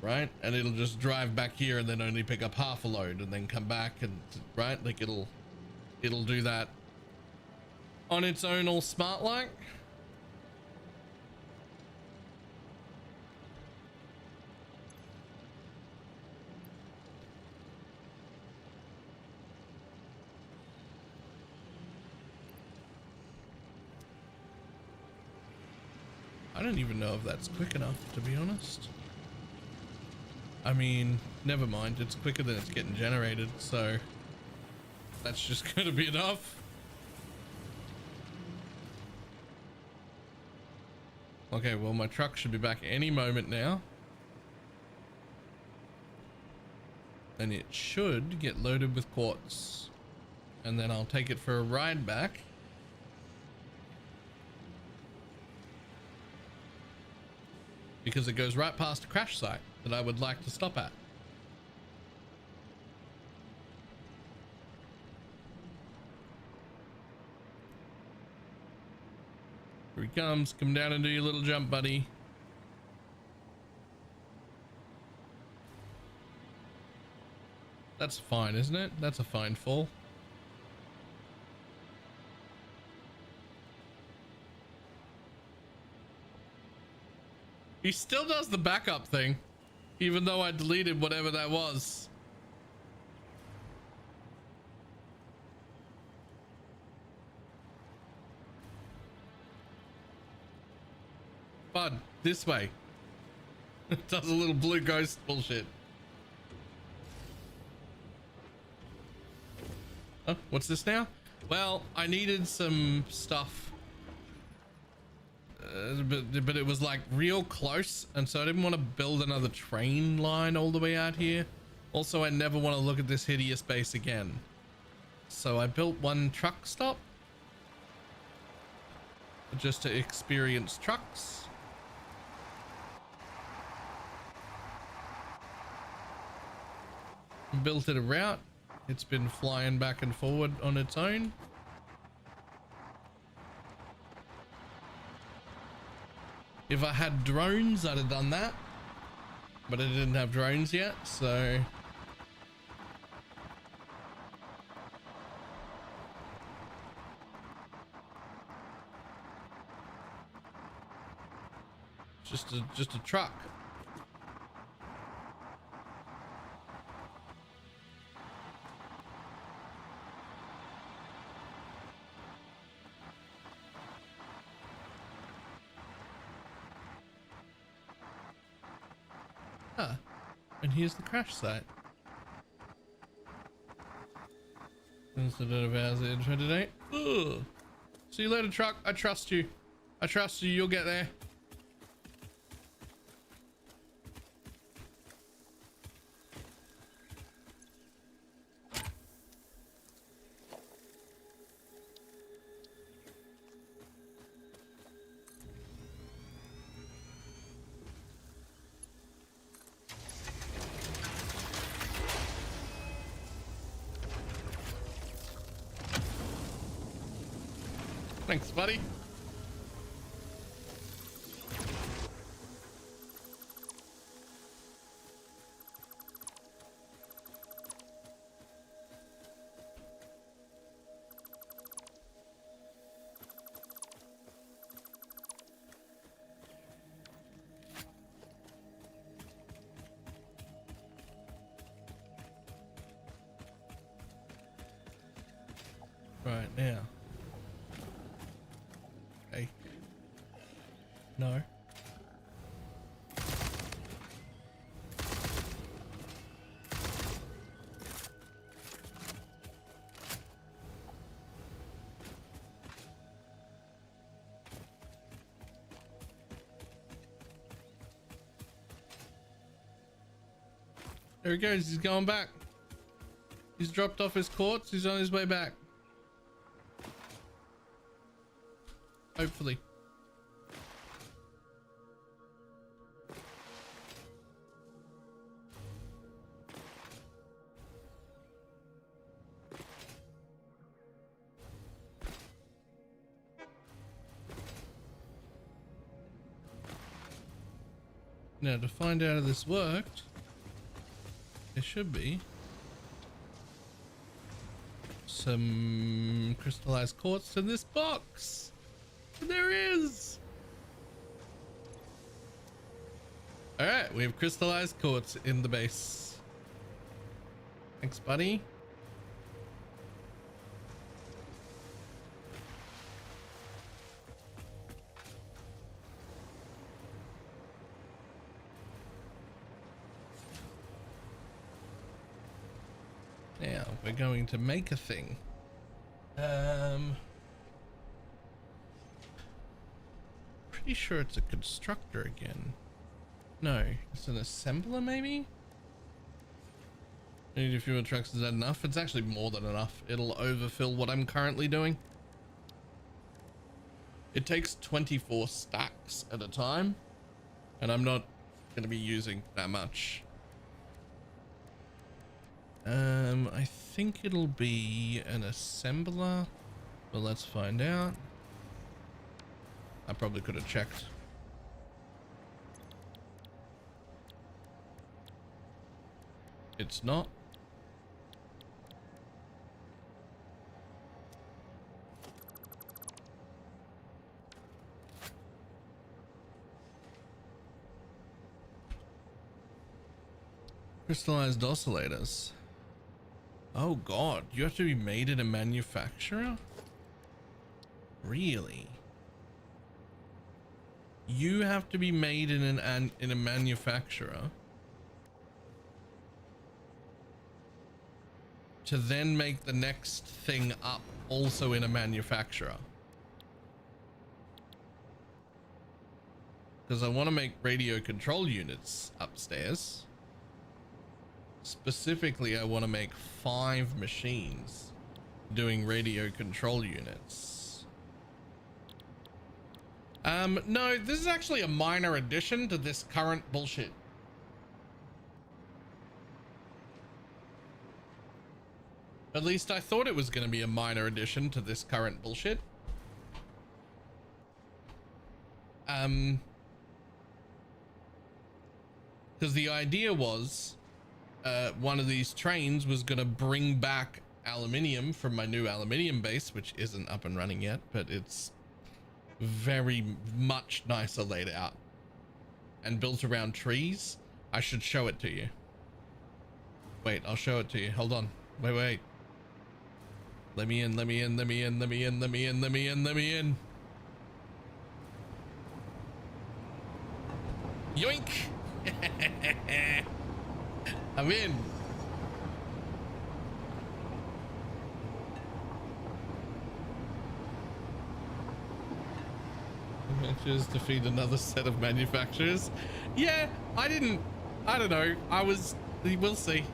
Right, and it'll just drive back here and then only pick up half a load and then come back, and right, like it'll do that on its own, all smart like. I don't even know if that's quick enough, to be honest. I mean, never mind, it's quicker than it's getting generated, so that's just going to be enough. Okay, well, my truck should be back any moment now. And it should get loaded with quartz. And then I'll take it for a ride back. Because it goes right past a crash site that I would like to stop at. Here he comes. Come down and do your little jump, buddy. That's fine, isn't it? That's a fine fall. He still does the backup thing. Even though I deleted whatever that was. Bud, this way. It does a little blue ghost bullshit. Oh, what's this now? Well, I needed some stuff. But it was like real close, and so I didn't want to build another train line all the way out here. Also, I never want to look at this hideous base again. So I built one truck stop just to experience trucks. Built it a route. It's been flying back and forward on its own. If I had drones, I'd have done that, but I didn't have drones yet, so just a truck. And here's the crash site. Incident of ours in 28. Ugh. See you later, truck. I trust you. I trust you. You'll get there. Thanks, buddy. Right now. Hey. No. There he goes. He's going back. He's dropped off his quartz. He's on his way back. Hopefully. Now, to find out if this worked, there should be some crystallized quartz in this box. There is. All right, we have crystallized quartz in the base. Thanks, buddy. Now we're going to make a thing. Pretty sure it's a constructor again. No, it's an assembler maybe? Need a few more trucks, is that enough? It's actually more than enough. It'll overfill what I'm currently doing. It takes 24 stacks at a time, and I'm not going to be using that much. I think it'll be an assembler, but let's find out. I probably could have checked. It's not. Crystallized oscillators. Oh god, you have to be made in a manufacturer? Really? You have to be made in a manufacturer to then make the next thing up also in a manufacturer. Because I want to make radio control units upstairs. Specifically, I want to make 5 machines doing radio control units. No, this is actually a minor addition to this current bullshit. At least I thought it was going to be a minor addition to this current bullshit. Because the idea was one of these trains was going to bring back aluminium from my new aluminium base, which isn't up and running yet, but it's very much nicer laid out and built around trees. I should show it to you. Wait, I'll show it to you. Hold on. Wait. Let me in. Yoink! I'm in. Adventures defeat another set of manufacturers. Yeah, I don't know. We'll see.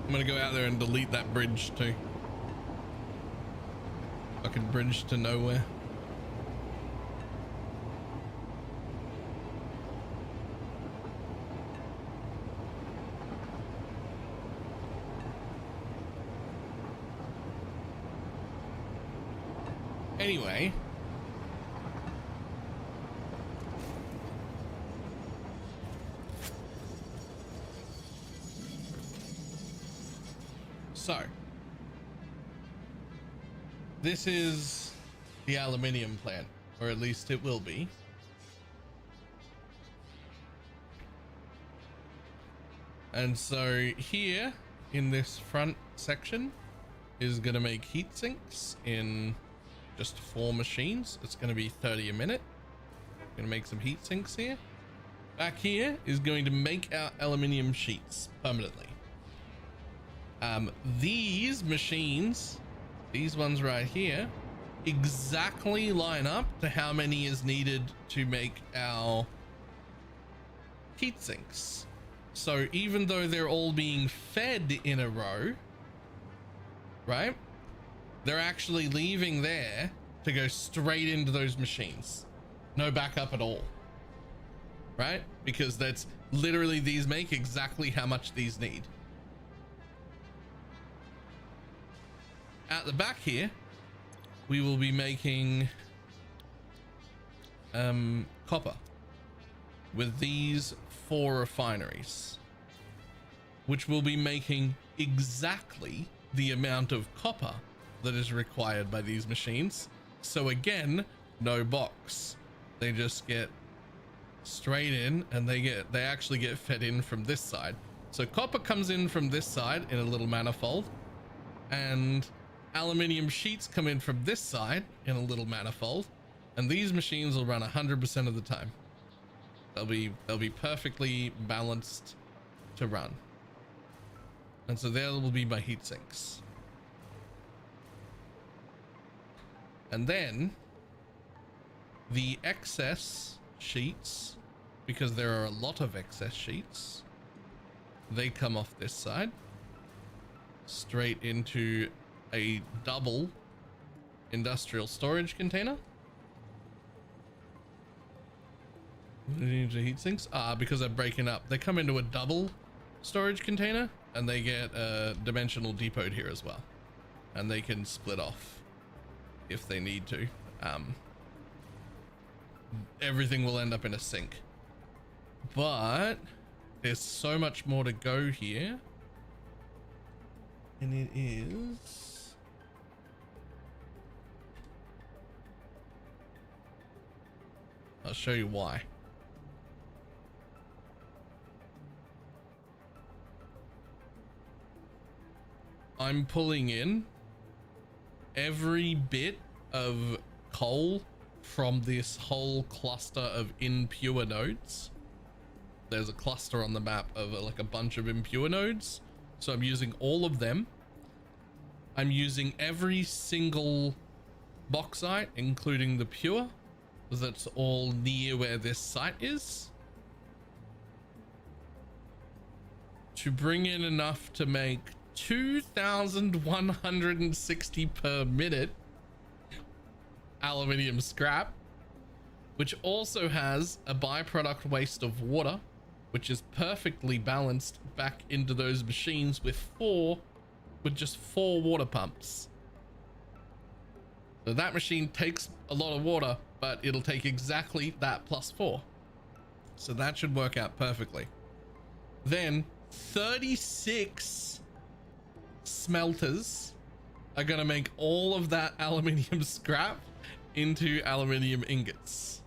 I'm gonna go out there and delete that bridge too. Fucking bridge to nowhere. Anyway. So, this is the aluminium plant, or at least it will be. And so here in this front section is going to make heat sinks in just 4 machines. It's going to be 30 a minute. Going to make some heat sinks here. Back here is going to make our aluminium sheets permanently. These machines, these ones right here, exactly line up to how many is needed to make our heat sinks. So even though they're all being fed in a row, right, they're actually leaving there to go straight into those machines. No backup at all, right? Because that's literally, these make exactly how much these need. At the back here, we will be making copper with these 4 refineries, which will be making exactly the amount of copper that is required by these machines. So again, no box. They just get straight in, and they actually get fed in from this side. So copper comes in from this side in a little manifold, and aluminium sheets come in from this side in a little manifold, and these machines will run 100% of the time. They'll be perfectly balanced to run. And so there will be my heat sinks. And then the excess sheets, because there are a lot of excess sheets, they come off this side straight into a double industrial storage container. Into heat sinks? Because they're breaking up. They come into a double storage container and they get dimensional depot here as well. And they can split off if they need to. Everything will end up in a sink. But there's so much more to go here. And it is... I'll show you why. I'm pulling in every bit of coal from this whole cluster of impure nodes. There's a cluster on the map of like a bunch of impure nodes. So I'm using all of them. I'm using every single bauxite, including the pure, that's all near where this site is, to bring in enough to make 2,160 per minute aluminium scrap, which also has a byproduct waste of water, which is perfectly balanced back into those machines with just four water pumps. So that machine takes a lot of water, but it'll take exactly that plus 4. So that should work out perfectly. Then 36 smelters are going to make all of that aluminium scrap into aluminium ingots.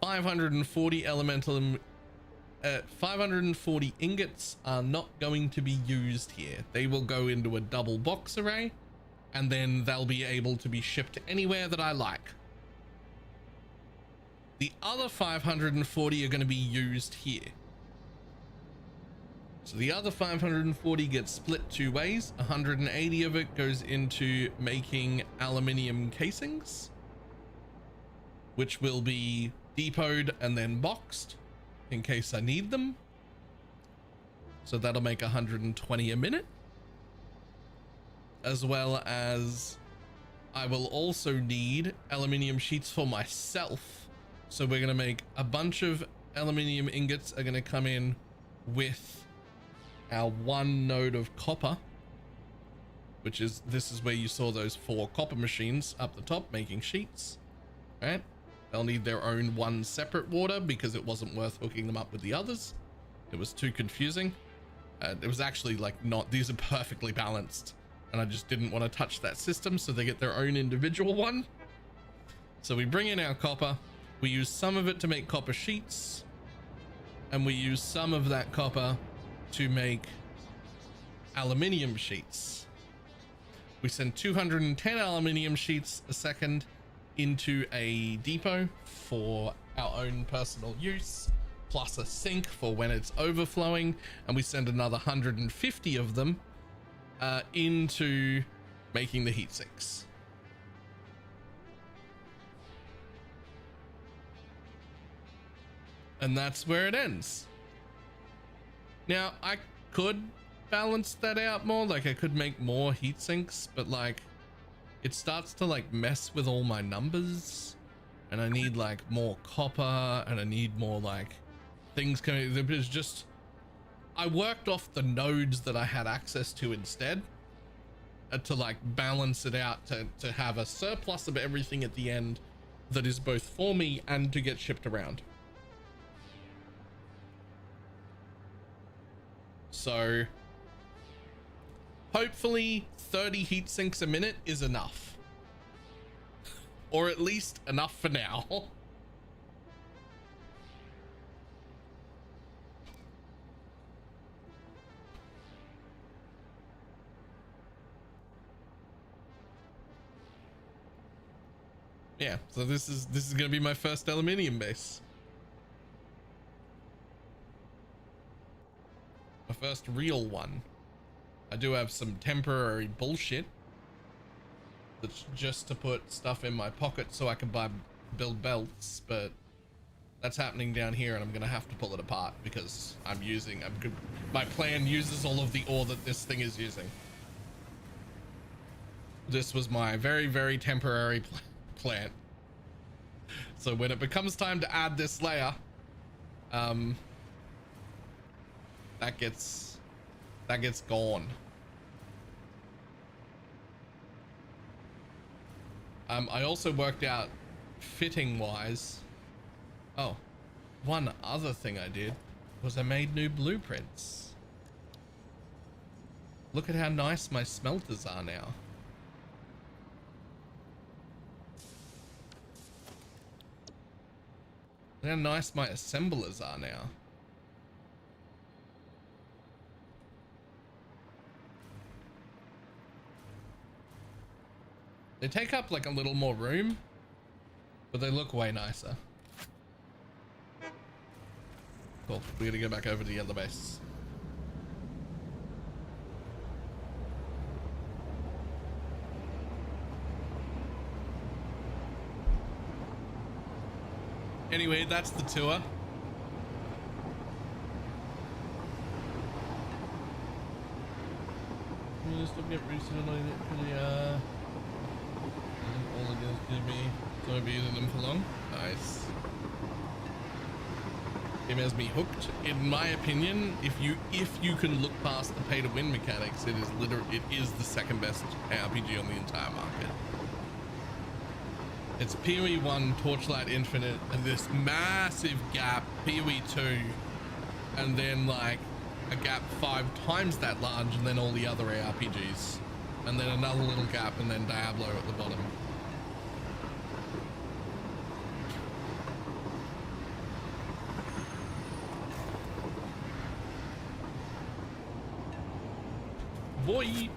540 540 ingots are not going to be used here. They will go into a double box array, and then they'll be able to be shipped anywhere that I like. The other 540 are going to be used here. So the other 540 gets split two ways. 180 of it goes into making aluminium casings, which will be depoted and then boxed in case I need them. So that'll make 120 a minute. As well as I will also need aluminium sheets for myself. So we're going to make a bunch of aluminium ingots are going to come in with our one node of copper, which is, this is where you saw those 4 copper machines up the top making sheets, right? They'll need their own one separate water because it wasn't worth hooking them up with the others. It was too confusing. It was actually like not, these are perfectly balanced, and I just didn't want to touch that system, so they get their own individual one. So we bring in our copper, we use some of it to make copper sheets, and we use some of that copper to make aluminium sheets. We send 210 aluminium sheets a second into a depot for our own personal use, plus a sink for when it's overflowing, and we send another 150 of them into making the heat sinks. And that's where it ends. Now, I could balance that out more, like I could make more heat sinks, but like it starts to like mess with all my numbers, and I need like more copper, and I need more like things coming. There's just, I worked off the nodes that I had access to instead to like balance it out to have a surplus of everything at the end that is both for me and to get shipped around. So hopefully 30 heat sinks a minute is enough, or at least enough for now. Yeah, so this is gonna be my first aluminium base. My first real one. I do have some temporary bullshit that's just to put stuff in my pocket so I can build belts, but that's happening down here, and I'm gonna have to pull it apart because my plan uses all of the ore that this thing is using. This was my very, very temporary plan. So when it becomes time to add this layer, that gets gone. I also worked out fitting wise. Oh, one other thing I did was I made new blueprints. Look at how nice my smelters are now. Look how nice my assemblers are now. They take up like a little more room, but they look way nicer. Cool, we gotta go back over to the other base. Anyway, that's the tour. I'm gonna stop getting reset on it for the all it is gonna be, so I'll be using them for long. Nice. It has me hooked. In my opinion, if you can look past the pay to win mechanics, it is the second best RPG on the entire market. It's PoE 1, Torchlight Infinite, and this massive gap, PoE 2, and then like a gap 5 times that large, and then all the other ARPGs, and then another little gap, and then Diablo at the bottom. Boy.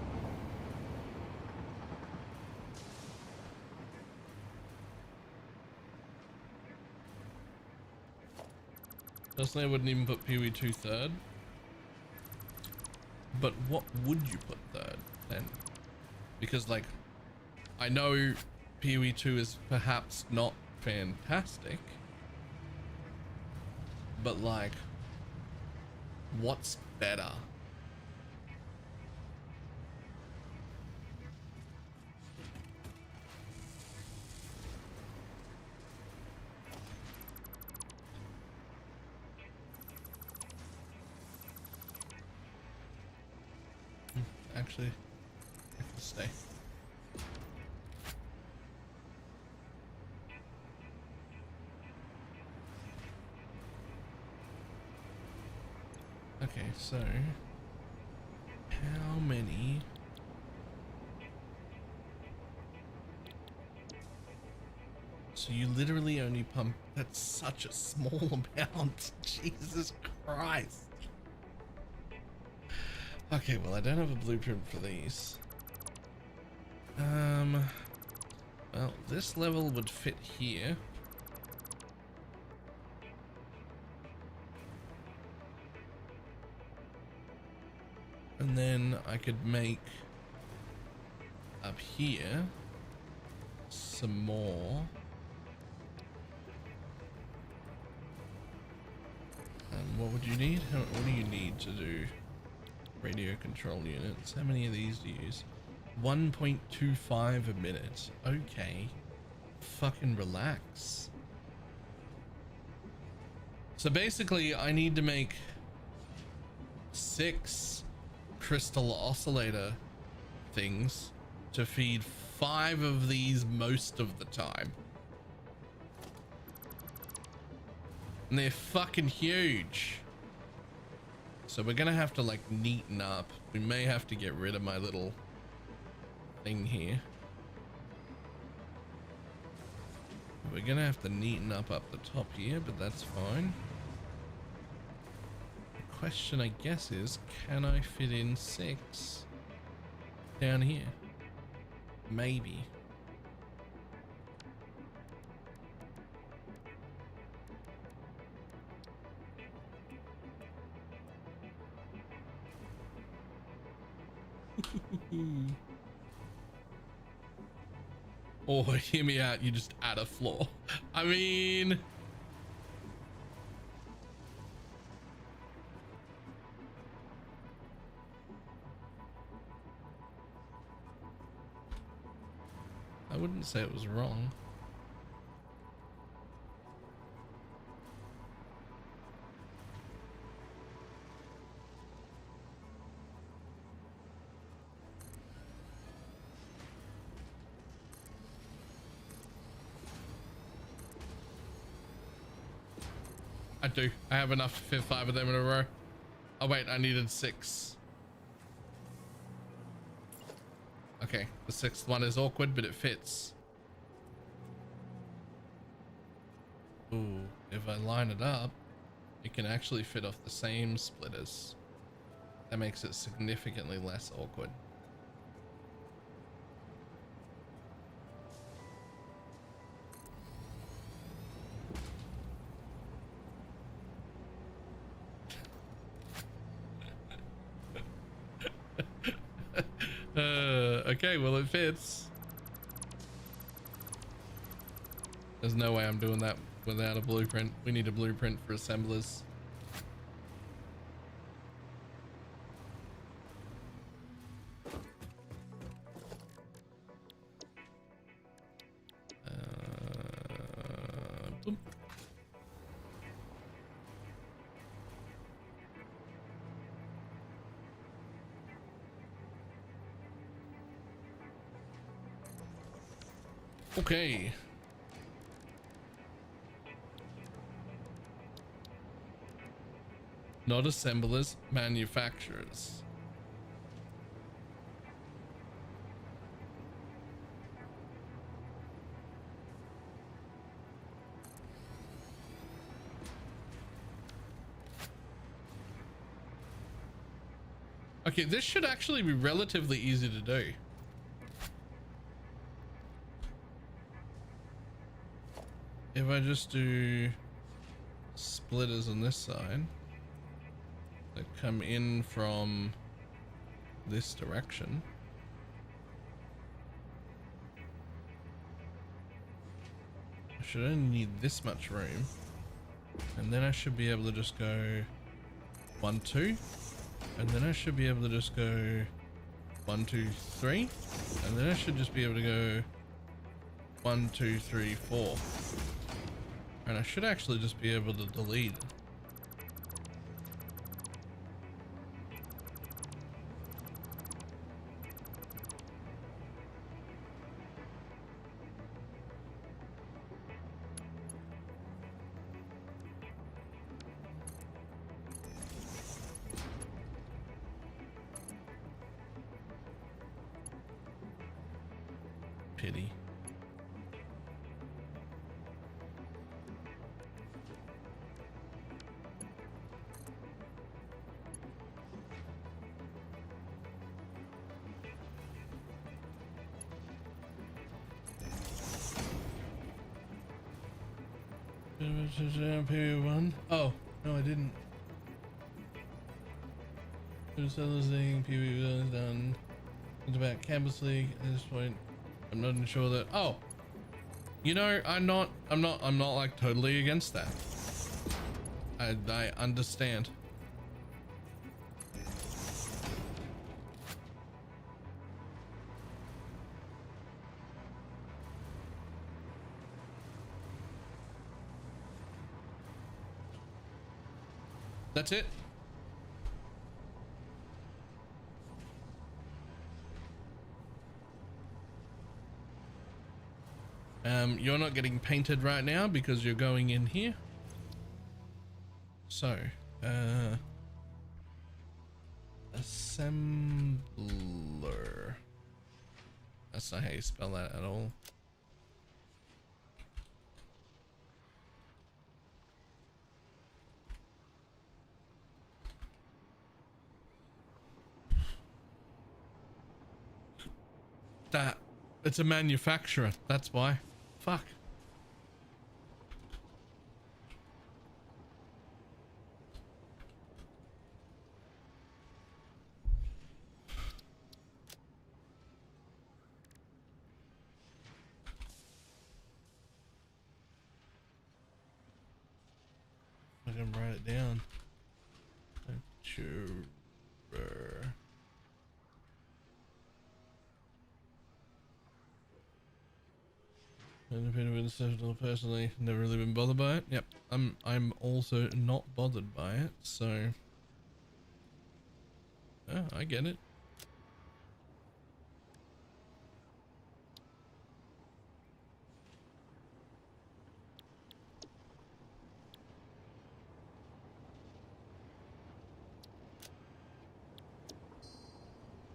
Personally, I wouldn't even put PoE 2 third. But what would you put third then? Because like, I know PoE 2 is perhaps not fantastic, but like, what's better? Actually, I can stay. Okay, so how many? So you literally only pump, that's such a small amount. Jesus Christ. Okay, well, I don't have a blueprint for these. Well, this level would fit here. And then I could make up here some more. And what would you need? What do you need to do? Radio control units. How many of these do you use? 1.25 a minute. Okay. Fucking relax. So basically, I need to make 6 crystal oscillator things to feed 5 of these most of the time. And they're fucking huge. So we're gonna have to like neaten up. We may have to get rid of my little thing here. We're gonna have to neaten up the top here, but that's fine. The question I guess is, can I fit in 6 down here? Maybe. Or hear me out, you just add a floor. I mean, I wouldn't say it was wrong. I do. I have enough to fit 5 of them in a row. Oh wait, I needed 6. Okay, the 6th one is awkward, but it fits. Ooh, if I line it up, it can actually fit off the same splitters. That makes it significantly less awkward. Okay, well it fits. There's no way I'm doing that without a blueprint. We need a blueprint for assemblers. Boom. Okay. Not assemblers, manufacturers. Okay, this should actually be relatively easy to do. If I just do splitters on this side that come in from this direction. I should only need this much room. And then I should be able to just go 1, 2. And then I should be able to just go 1, 2, 3. And then I should just be able to go 1, 2, 3, 4. And I should actually just be able to delete. Pity. Period 1. Oh, no, I didn't. Thing, PvP is done. It's about Campus League at this point. I'm not even sure that. Oh, you know, I'm not like totally against that. I understand. That's it. You're not getting painted right now because you're going in here. So, assembler. That's not how you spell that at all. That it's a manufacturer, that's why. Fuck. I can write it down. Manufacturer. Independent with the personally, never really been bothered by it. Yep, I'm also not bothered by it, so oh, I get it.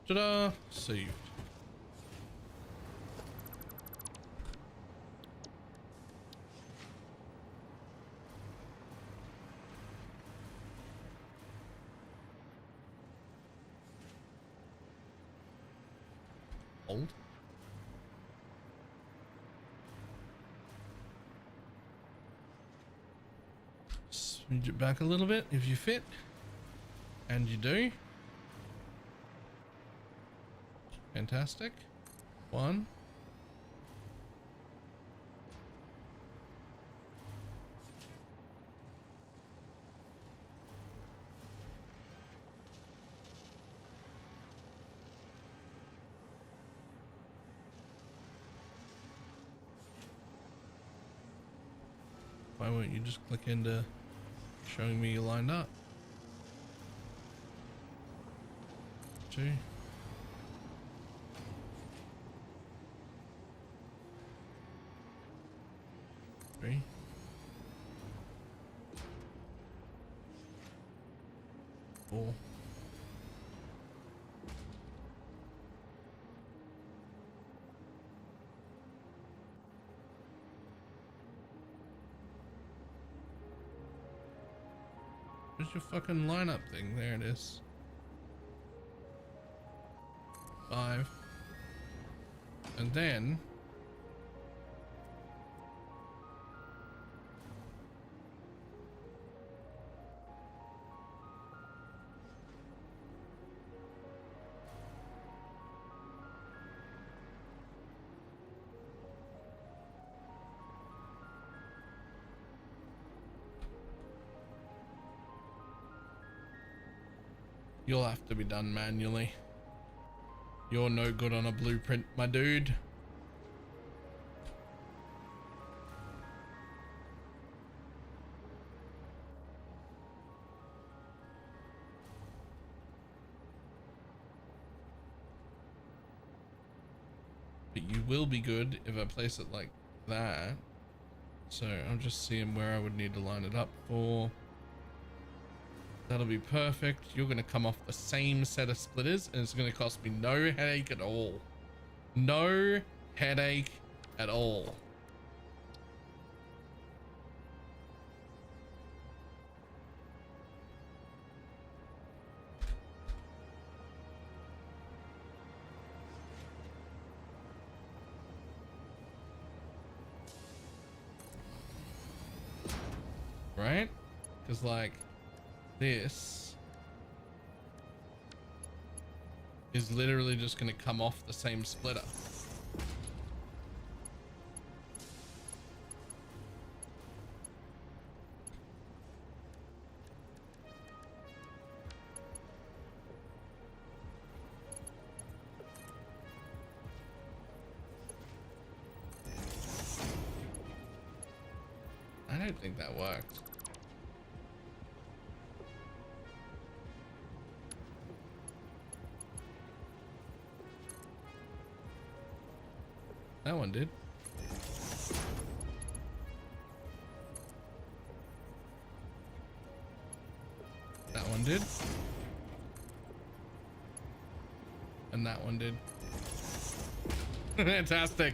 Ta-da! Saved. Hold. Smooch it back a little bit if you fit. And you do. Fantastic. One. Why won't you just click into showing me you lined up? 2. 3. 4. Where's your fucking lineup thing? There it is. 5. And then you'll have to be done manually. You're no good on a blueprint, my dude. But you will be good if I place it like that. So I'm just seeing where I would need to line it up for. That'll be perfect. You're going to come off the same set of splitters and it's going to cost me no headache at all. No headache at all. Right? Because like this is literally just going to come off the same splitter. I don't think that worked. That one did. That one did. And that one did. Fantastic.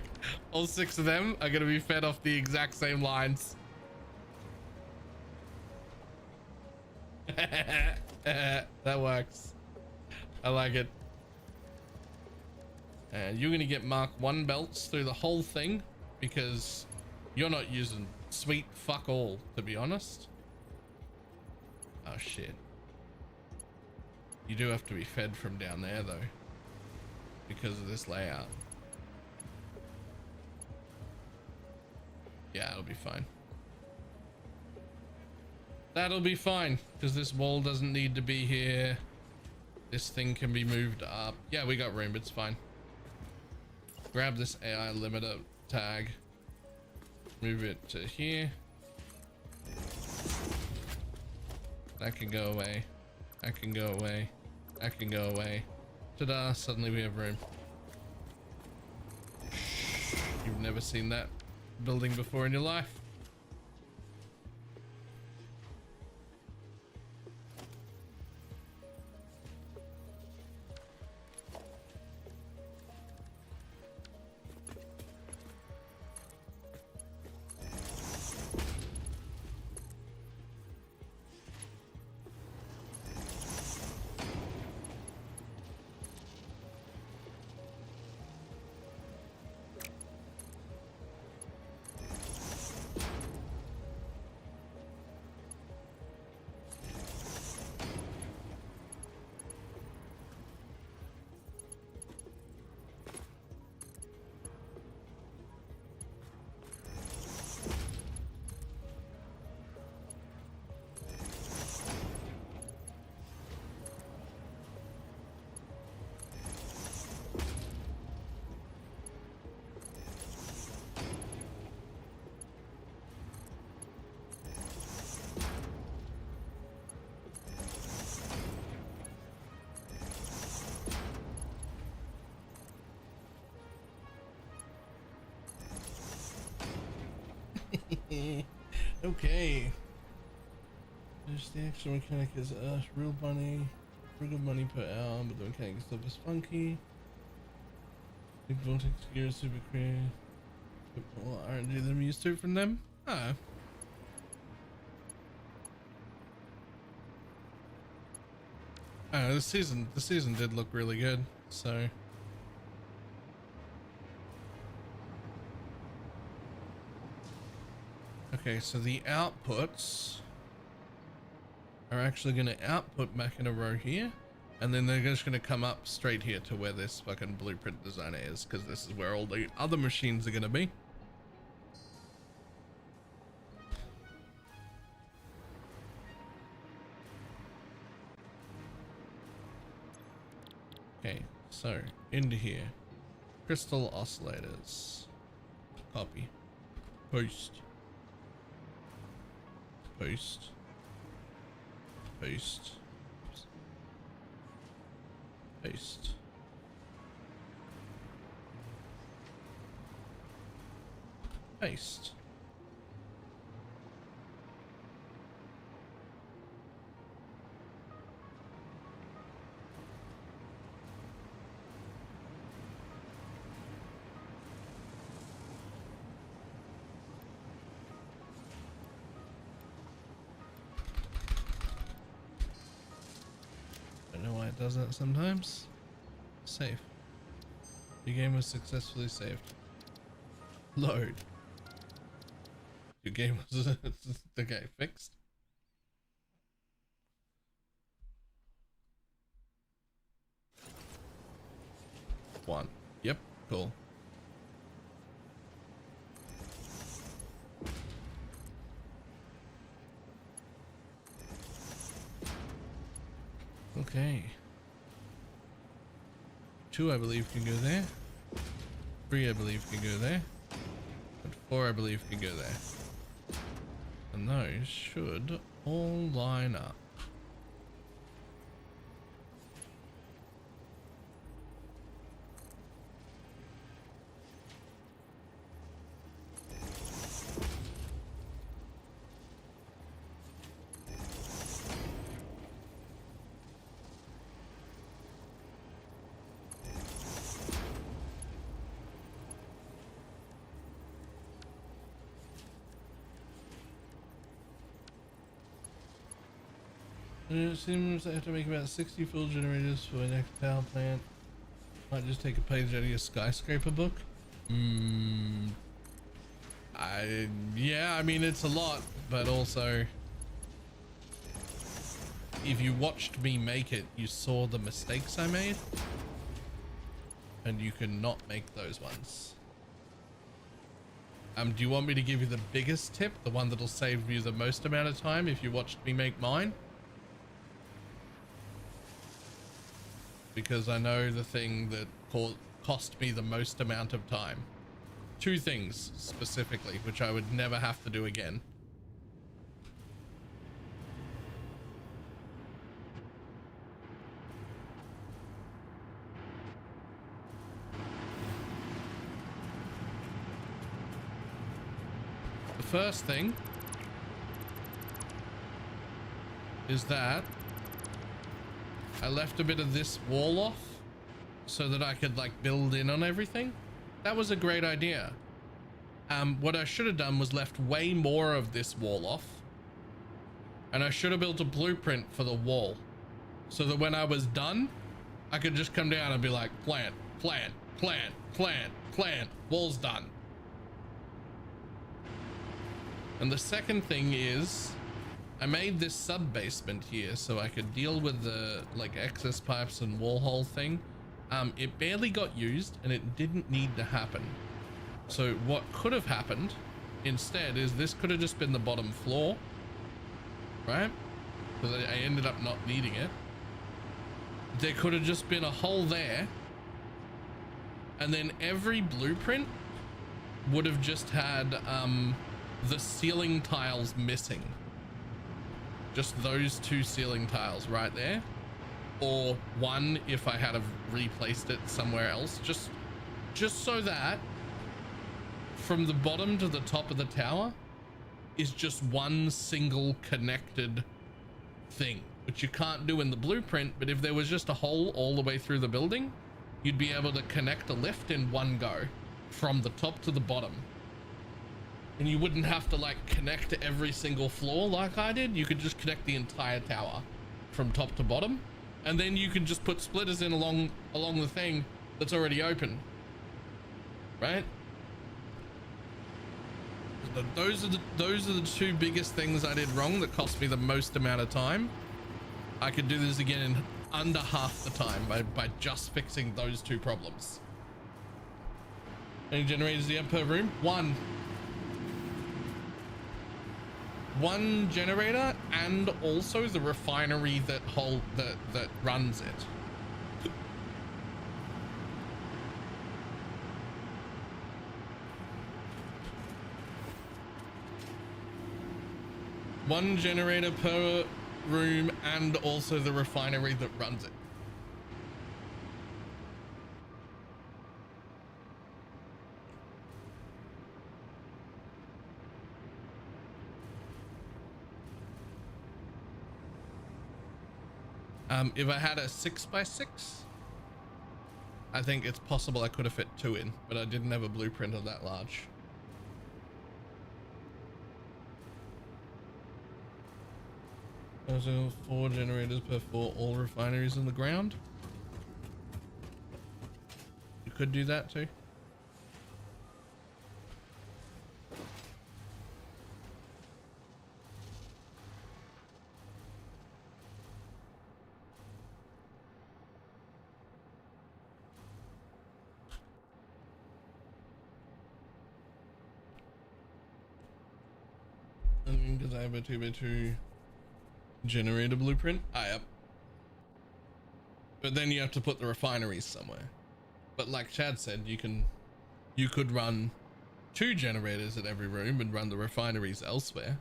All 6 of them are going to be fed off the exact same lines. That works. I like it. And you're going to get Mark 1 belts through the whole thing because you're not using sweet fuck all, to be honest. Oh shit. You do have to be fed from down there though, because of this layout. Yeah, it'll be fine. That'll be fine because this wall doesn't need to be here. This thing can be moved up. Yeah, we got room. It's fine. Grab this AI limiter tag, move it to here. That can go away. That can go away. That can go away. Ta-da, suddenly we have room. You've never seen that building before in your life. Okay. There's the extra mechanic is real money per hour, but the mechanic stuff is funky. Big voltage gear super clear. Well, R&D that I'm used to from them. Ah. The season did look really good, so okay, so the outputs are actually going to output back in a row here, and then they're just going to come up straight here to where this fucking blueprint designer is, because this is where all the other machines are going to be. Okay, so into here, crystal oscillators, copy, paste, paste, paste, paste, paste. Don't know why it does that sometimes. Save. Your game was successfully saved. Load. Your game was okay, fixed. One. Yep, cool. Okay. 2 I believe can go there. 3 I believe can go there. And 4 I believe can go there. And those should all line up. It seems I have to make about 60 full generators for the next power plant. Might just take a page out of your skyscraper book. Yeah, I mean, it's a lot, but also if you watched me make it, you saw the mistakes I made, and you can not make those ones. Do you want me to give you the biggest tip, the one that'll save you the most amount of time if you watched me make mine? Because I know the thing that cost me the most amount of time. 2 things specifically, which I would never have to do again. The first thing is that I left a bit of this wall off so that I could like build in on everything. That was a great idea. What I should have done was left way more of this wall off, and I should have built a blueprint for the wall so that when I was done, I could just come down and be like, plant, plant, plant, plant, plant, wall's done. And the second thing is I made this sub basement here so I could deal with the like excess pipes and wall hole thing. It barely got used and it didn't need to happen. So what could have happened instead is this could have just been the bottom floor, right? Because I ended up not needing it. There could have just been a hole there, and then every blueprint would have just had the ceiling tiles missing. Just those 2 ceiling tiles right there, or one if I had have replaced it somewhere else, just so that from the bottom to the top of the tower is just one single connected thing, which you can't do in the blueprint. But if there was just a hole all the way through the building, you'd be able to connect a lift in one go from the top to the bottom. And you wouldn't have to like connect to every single floor like I did. You could just connect the entire tower from top to bottom. And then you can just put splitters in along the thing that's already open. Right? Those are the two biggest things I did wrong that cost me the most amount of time. I could do this again in under half the time by just fixing those two problems. How many generators do you have per room? One generator, and also the refinery that runs it. One generator per room, and also the refinery that runs it. If I had a 6x6, I think it's possible I could have fit 2 in, but I didn't have a blueprint of that large. Also 4 generators per 4 all refineries in the ground. You could do that too. Because I have a 2x2 generator blueprint. Yep. But then you have to put the refineries somewhere. But like Chad said, you could run 2 generators at every room and run the refineries elsewhere.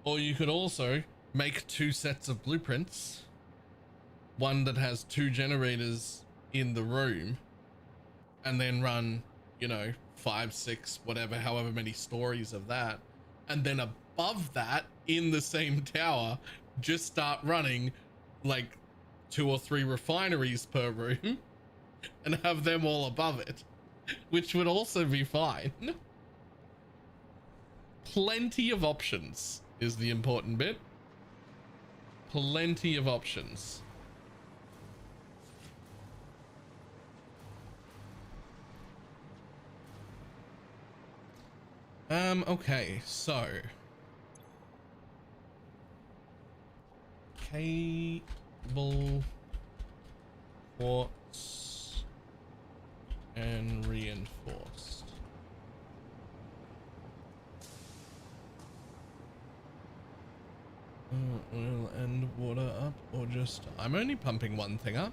Or you could also make 2 sets of blueprints. One that has 2 generators in the room, and then run, you know, 5, 6, whatever, however many stories of that. And then above that, in the same tower, just start running like 2 or 3 refineries per room and have them all above it, which would also be fine. Plenty of options is the important bit. Plenty of options. Okay, so cable, quartz, and reinforced. Oil and water up, or just I'm only pumping one thing up.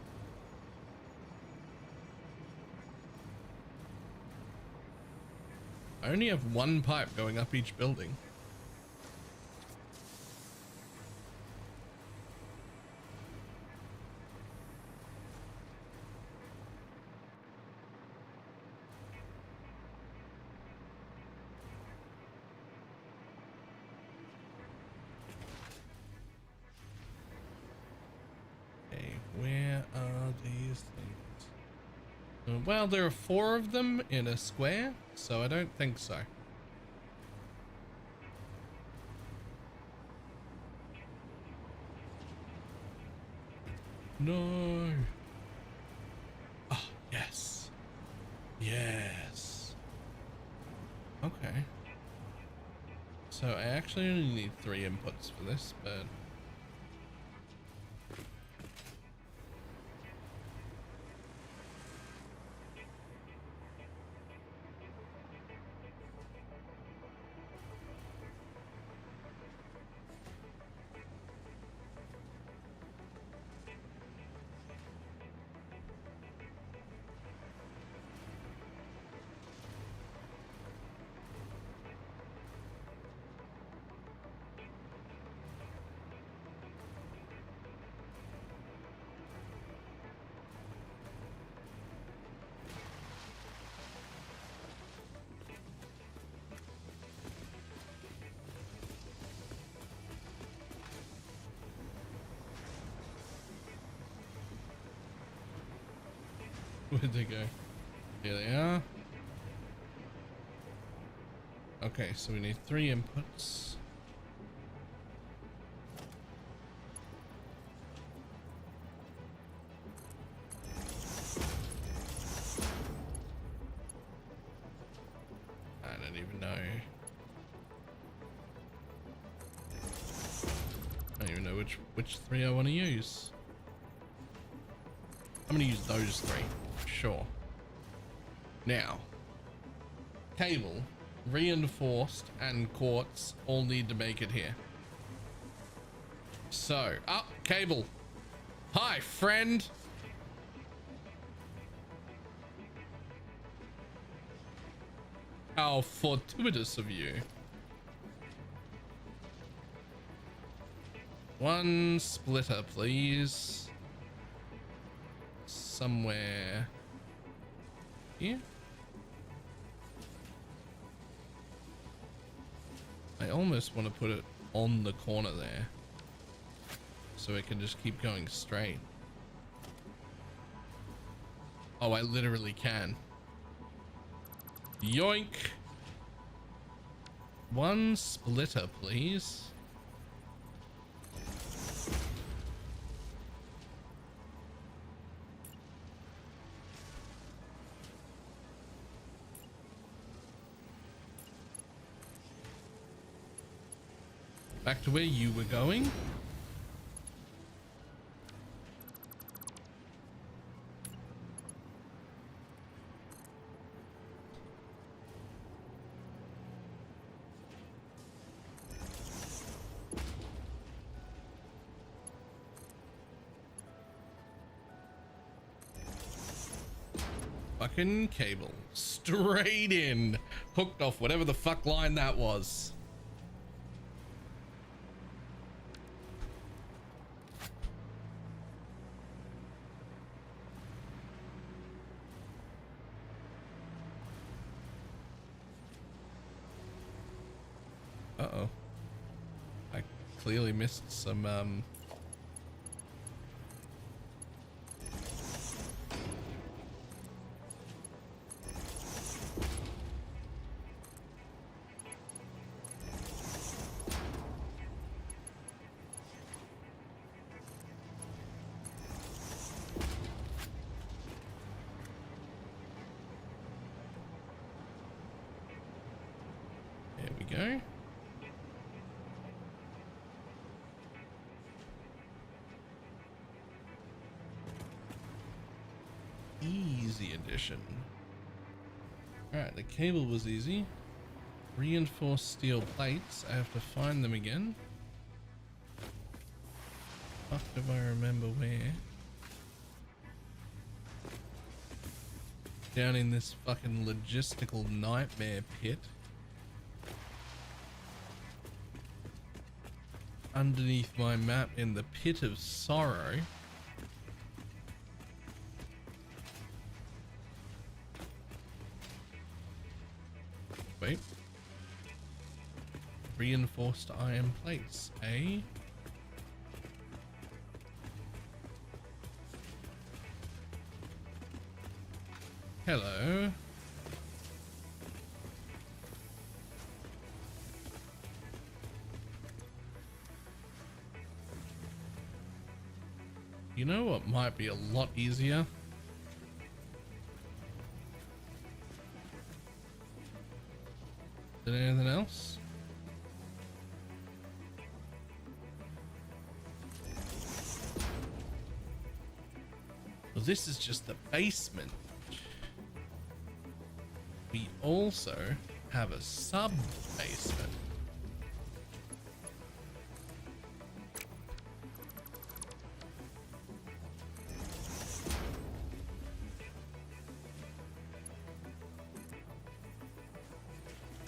I only have one pipe going up each building. Okay, where are these things? Well, there are 4 of them in a square, so I don't think so. No. Oh, yes. Yes. Okay. So I actually only need 3 inputs for this, but Where'd they go? Here they are. Okay, so we need 3 inputs. I don't even know. I don't even know which 3 I want to use. I'm gonna use those 3. Sure. Now, cable, reinforced, and quartz all need to make it here. So, cable. Hi, friend. How fortuitous of you. 1 splitter, please. Somewhere here. I almost want to put it on the corner there so it can just keep going straight. Oh, I literally can. Yoink. 1 splitter, please. Back to where you were going. Fucking cable. Straight in. Hooked off whatever the fuck line that was. Uh-oh. I clearly missed some, There we go. Easy addition. Alright, the cable was easy. Reinforced steel plates. I have to find them again. Fuck if I remember where. Down in this fucking logistical nightmare pit. Underneath my map in the pit of sorrow. Wait. Reinforced iron plates, eh? Hello. You know what might be a lot easier? Than anything else? Well, this is just the basement. We also have a sub-basement.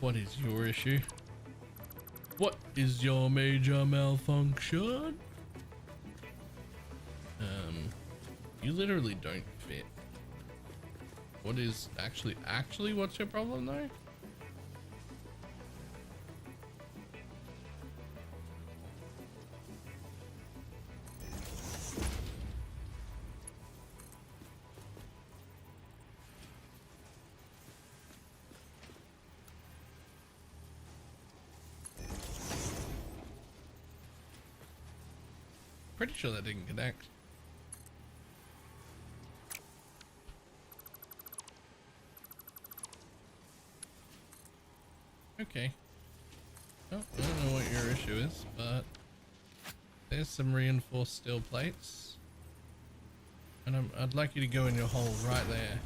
What is your issue? What is your major malfunction? You literally don't fit. What is actually what's your problem though? pretty sure that didn't connect. Okay. Oh, I don't know what your issue is, but there's some reinforced steel plates. And I'd like you to go in your hole right there.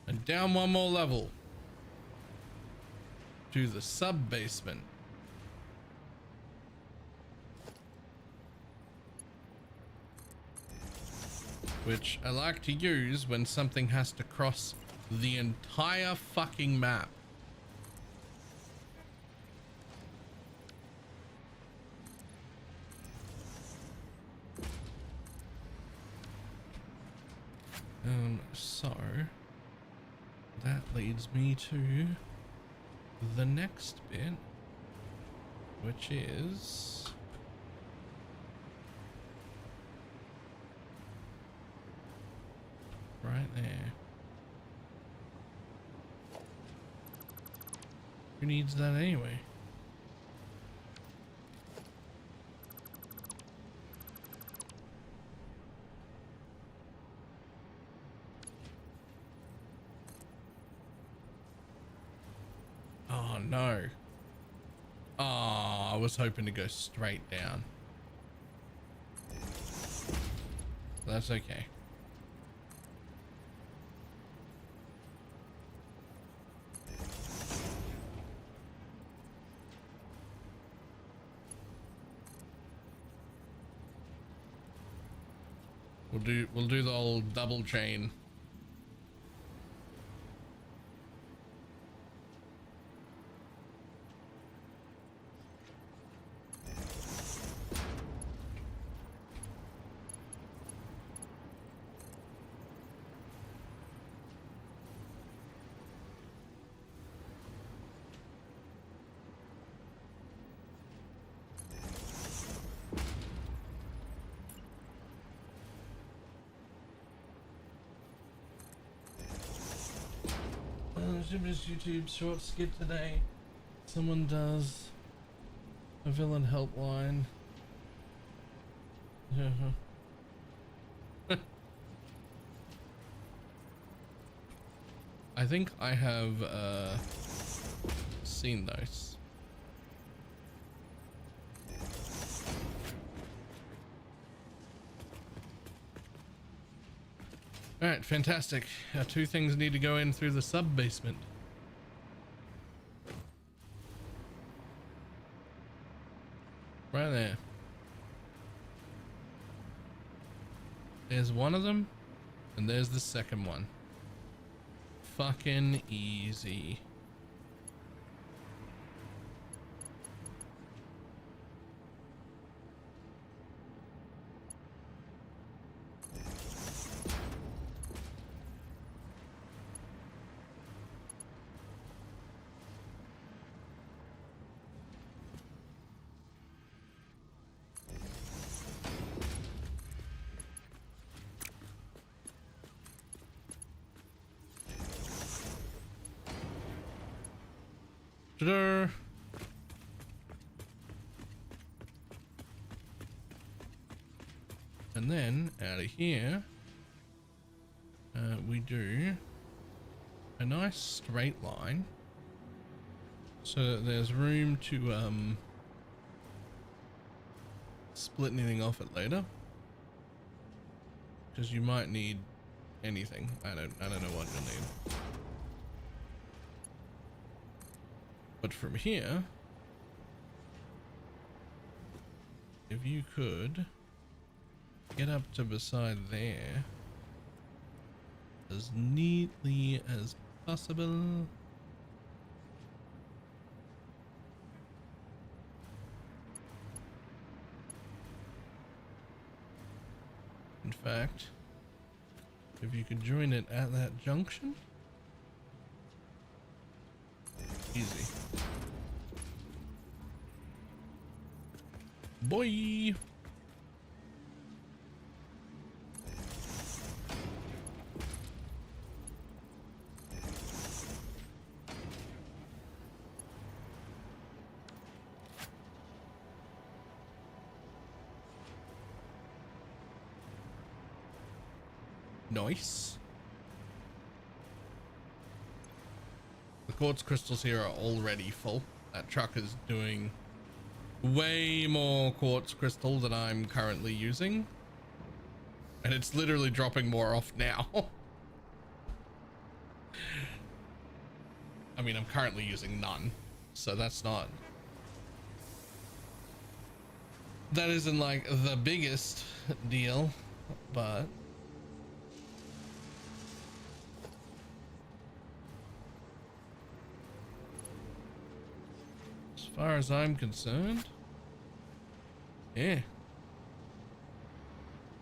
And down one more level to the sub basement. Which I like to use when something has to cross the entire fucking map. So that leads me to the next bit, which is right there. Who needs that anyway? Oh no. Oh, I was hoping to go straight down. That's okay. We'll do the old double chain. YouTube short skit today. Someone does a villain helpline. I think I have seen those. All right, fantastic. Two things need to go in through the sub basement. Right there. There's one of them, and there's the second one. Fucking easy. Ta-da! And then out of here, we do a nice straight line, so that there's room to split anything off it later, because you might need anything. I don't know what you'll need. But from here, if you could get up to beside there as neatly as possible. In fact, if you could join it at that junction. Easy. Boy. Nice. The quartz crystals here are already full. That truck is doing way more quartz crystal than I'm currently using. And it's literally dropping more off now. I mean, I'm currently using none. So that's not... That isn't like the biggest deal, but... As far as I'm concerned, yeah,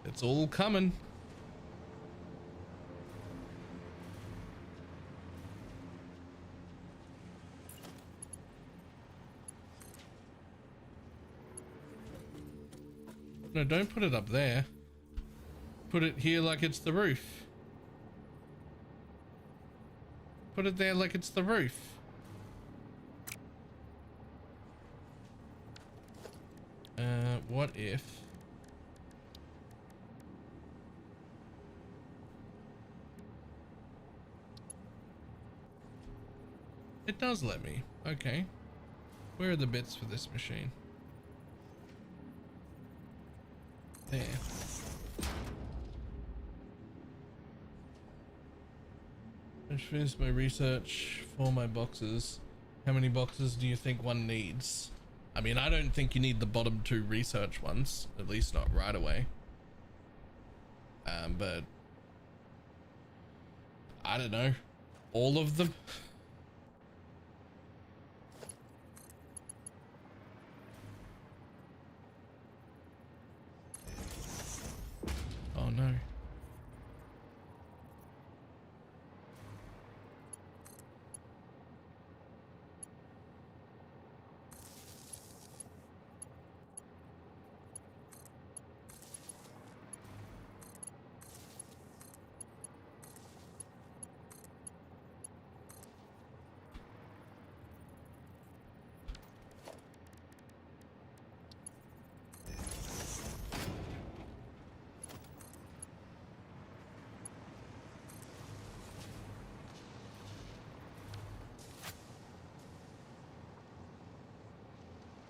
it's all coming. No, don't put it up there. Put it here like it's the roof. Put it there like it's the roof. What if it does let me? Okay. Where are the bits for this machine? There. I finished my research for my boxes. How many boxes do you think one needs? I mean, I don't think you need the bottom 2 research ones, at least not right away. But I don't know, all of them. Oh no.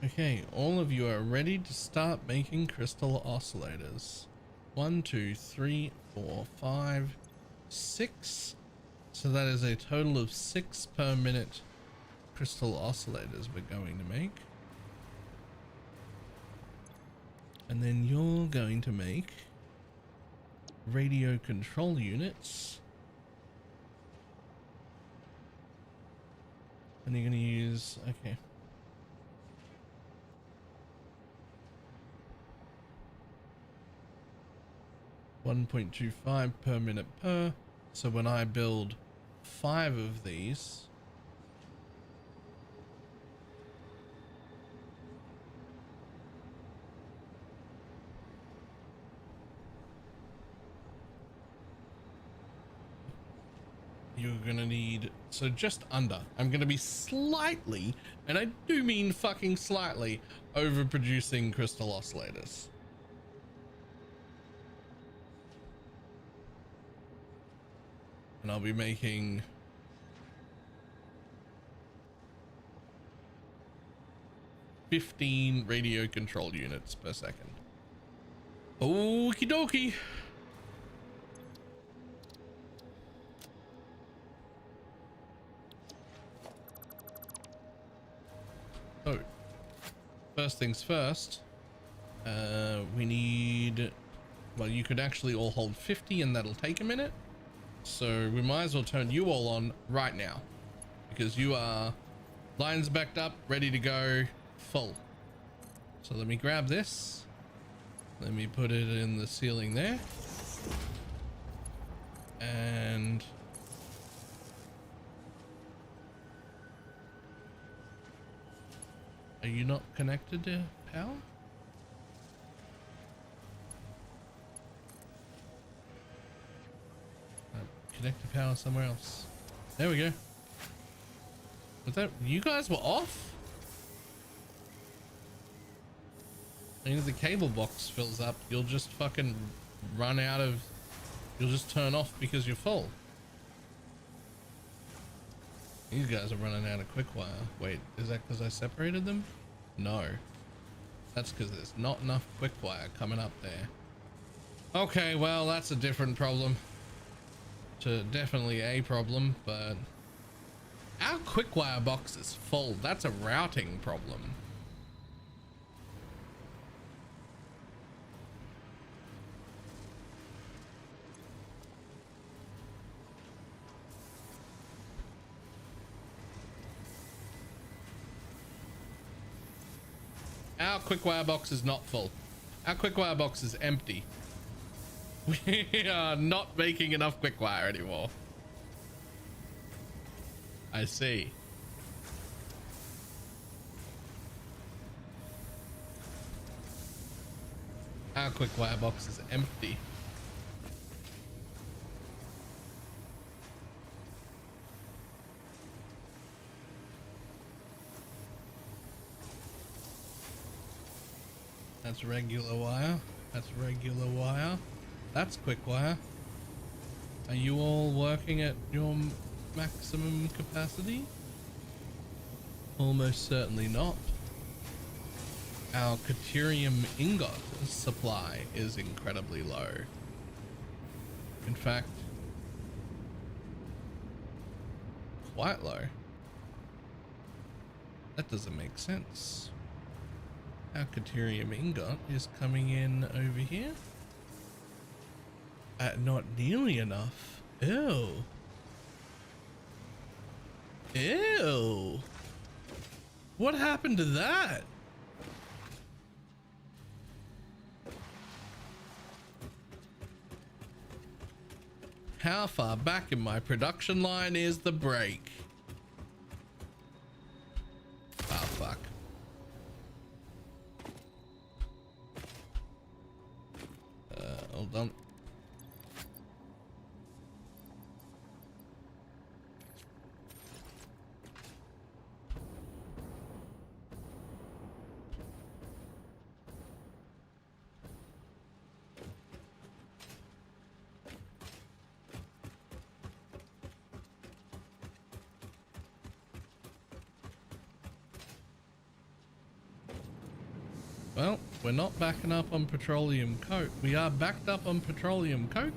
Okay, all of you are ready to start making crystal oscillators. 1, 2, 3, 4, 5, 6. So that is a total of 6 per minute crystal oscillators we're going to make. And then you're going to make radio control units. And you're going to use, okay. 1.25 per minute per. So when I build 5 of these, you're gonna need, so just under, I'm gonna be slightly, and I do mean fucking slightly, overproducing crystal oscillators. And I'll be making 15 radio control units per second. Okie dokie. So, first things first, we need, well, you could actually all hold 50 and that'll take a minute. So we might as well turn you all on right now because you are lines backed up, ready to go, full. So let me grab this. Let me put it in the ceiling there. And are you not connected to power? connect the power somewhere else. There we go. Was that, you guys were off? I mean, if the cable box fills up, you'll just fucking run out of, you'll just turn off because you're full. These guys are running out of quick wire. Wait, is that because I separated them? No. That's because there's not enough quick wire coming up there. Okay, well, that's a different problem. Definitely a problem, but our quick wire box is full. That's a routing problem. Our quick wire box is not full. Our quick wire box is empty. We are not making enough quick wire anymore. I see. Our quick wire box is empty. That's regular wire. That's regular wire. That's quick wire. Are you all working at your maximum capacity? Almost certainly not. Our Caterium ingot supply is incredibly low. In fact, quite low. That doesn't make sense. Our Caterium ingot is coming in over here. Not nearly enough. Ew. Ew. What happened to that? How far back in my production line is the break? Ah, fuck. Hold on. Well, we're not backing up on petroleum coke. We are backed up on petroleum coke,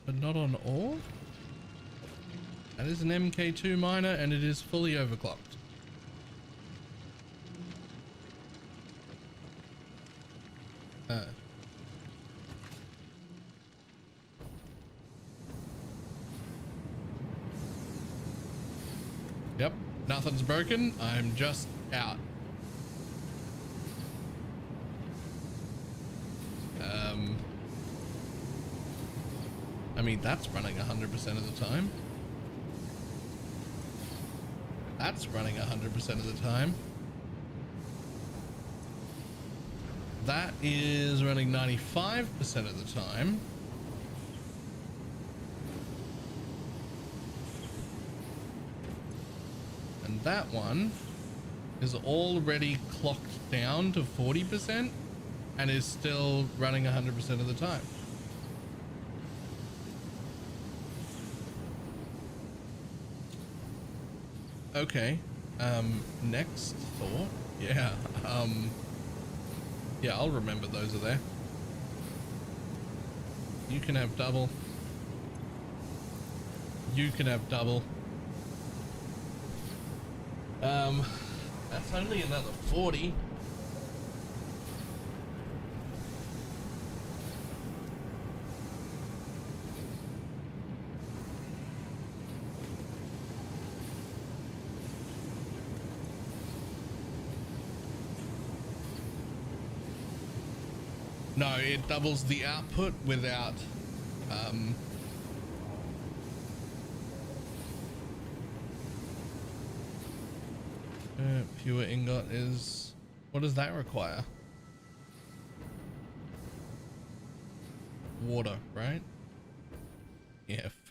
but not on ore. That is an MK2 miner and it is fully overclocked. Yep, nothing's broken. I'm just out. I mean, that's running 100% of the time. That's running 100% of the time. That is running 95% of the time. And that one is already clocked down to 40% and is still running 100% of the time. Okay, next thought. Yeah, yeah, I'll remember those are there. You can have double. You can have double. That's only another 40. No, it doubles the output without pure ingot is, what does that require? Water, right?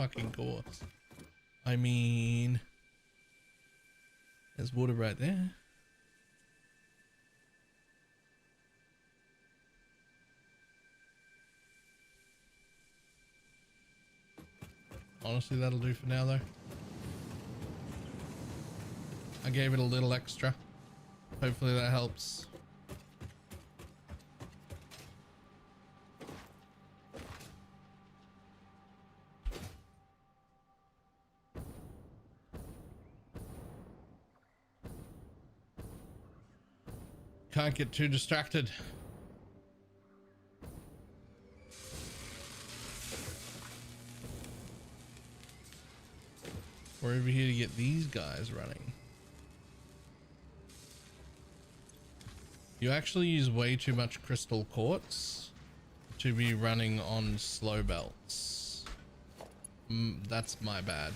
fucking course. I mean, there's water right there. Honestly, that'll do for now though. I gave it a little extra. Hopefully that helps. Can't get too distracted. We're over here to get these guys running. You actually use way too much crystal quartz to be running on slow belts. That's my bad.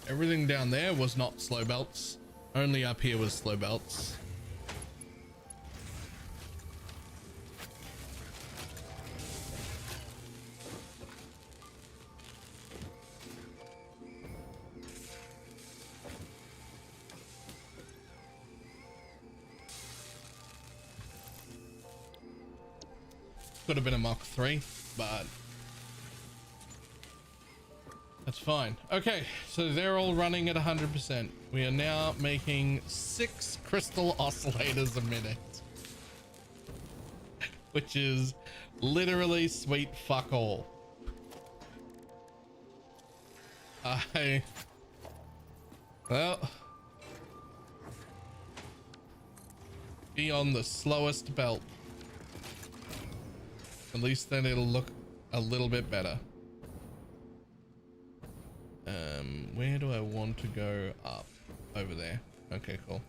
Everything down there was not slow belts. Only up here was slow belts. Could have been a Mach 3, but that's fine. Okay, so they're all running at 100%. We are now making 6 crystal oscillators a minute, which is literally sweet fuck all. Well, be on the slowest belt. At least then it'll look a little bit better. Where do I want to go up? Over there. Okay, cool.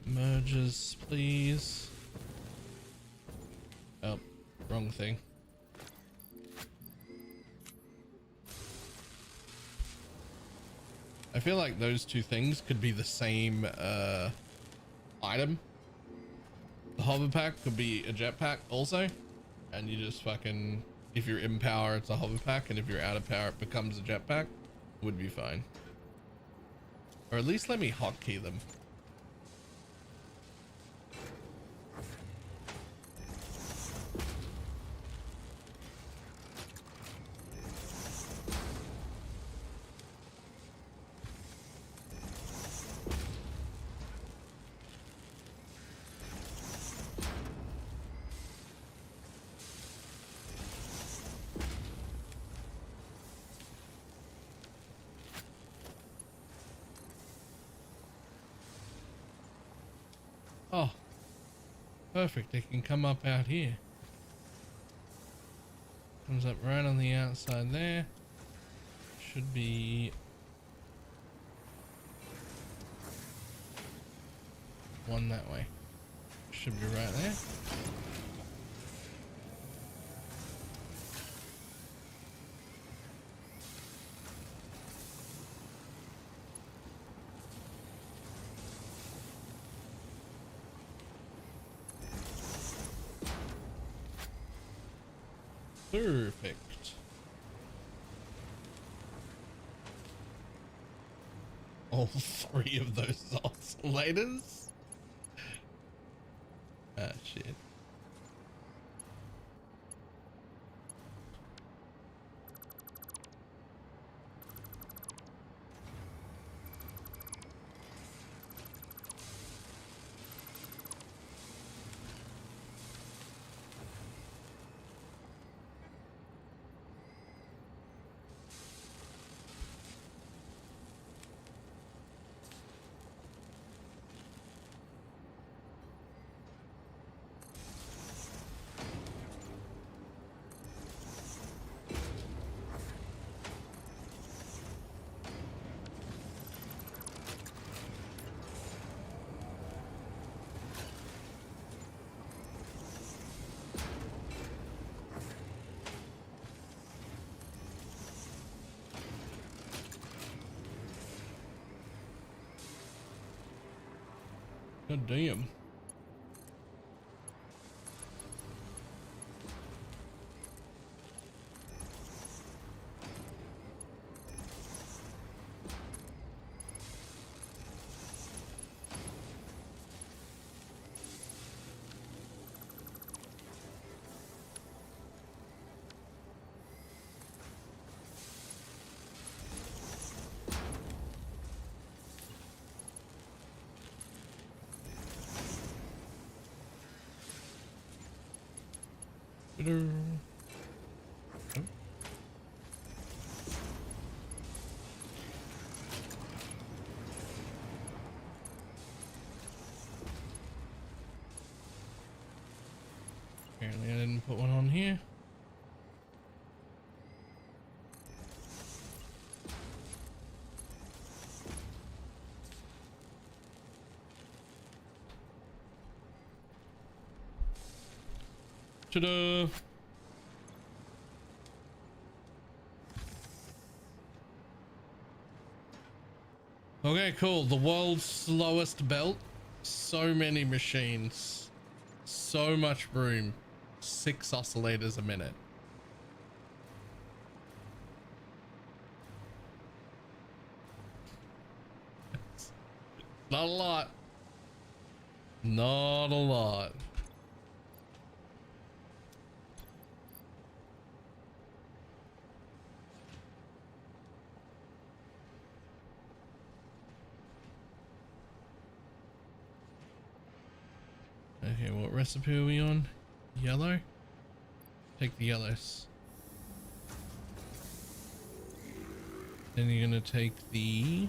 Merges, please. Oh, wrong thing. I feel like those two things could be the same item. The hover pack could be a jetpack also, and you just fucking, if you're in power it's a hover pack, and if you're out of power it becomes a jetpack. Would be fine. Or at least let me hotkey them. Oh, perfect. It can come up out here. Comes up right on the outside there. Should be one that way. Should be right there. Perfect. All 3 of those oscillators? Ah, shit. God damn. Apparently I didn't put one on here. Ta-da! Okay, cool. The world's slowest belt. So many machines. So much room. 6 oscillators a minute. Not a lot. Not a lot. Okay, what recipe are we on? Yellow? Take the yellows. Then you're gonna take the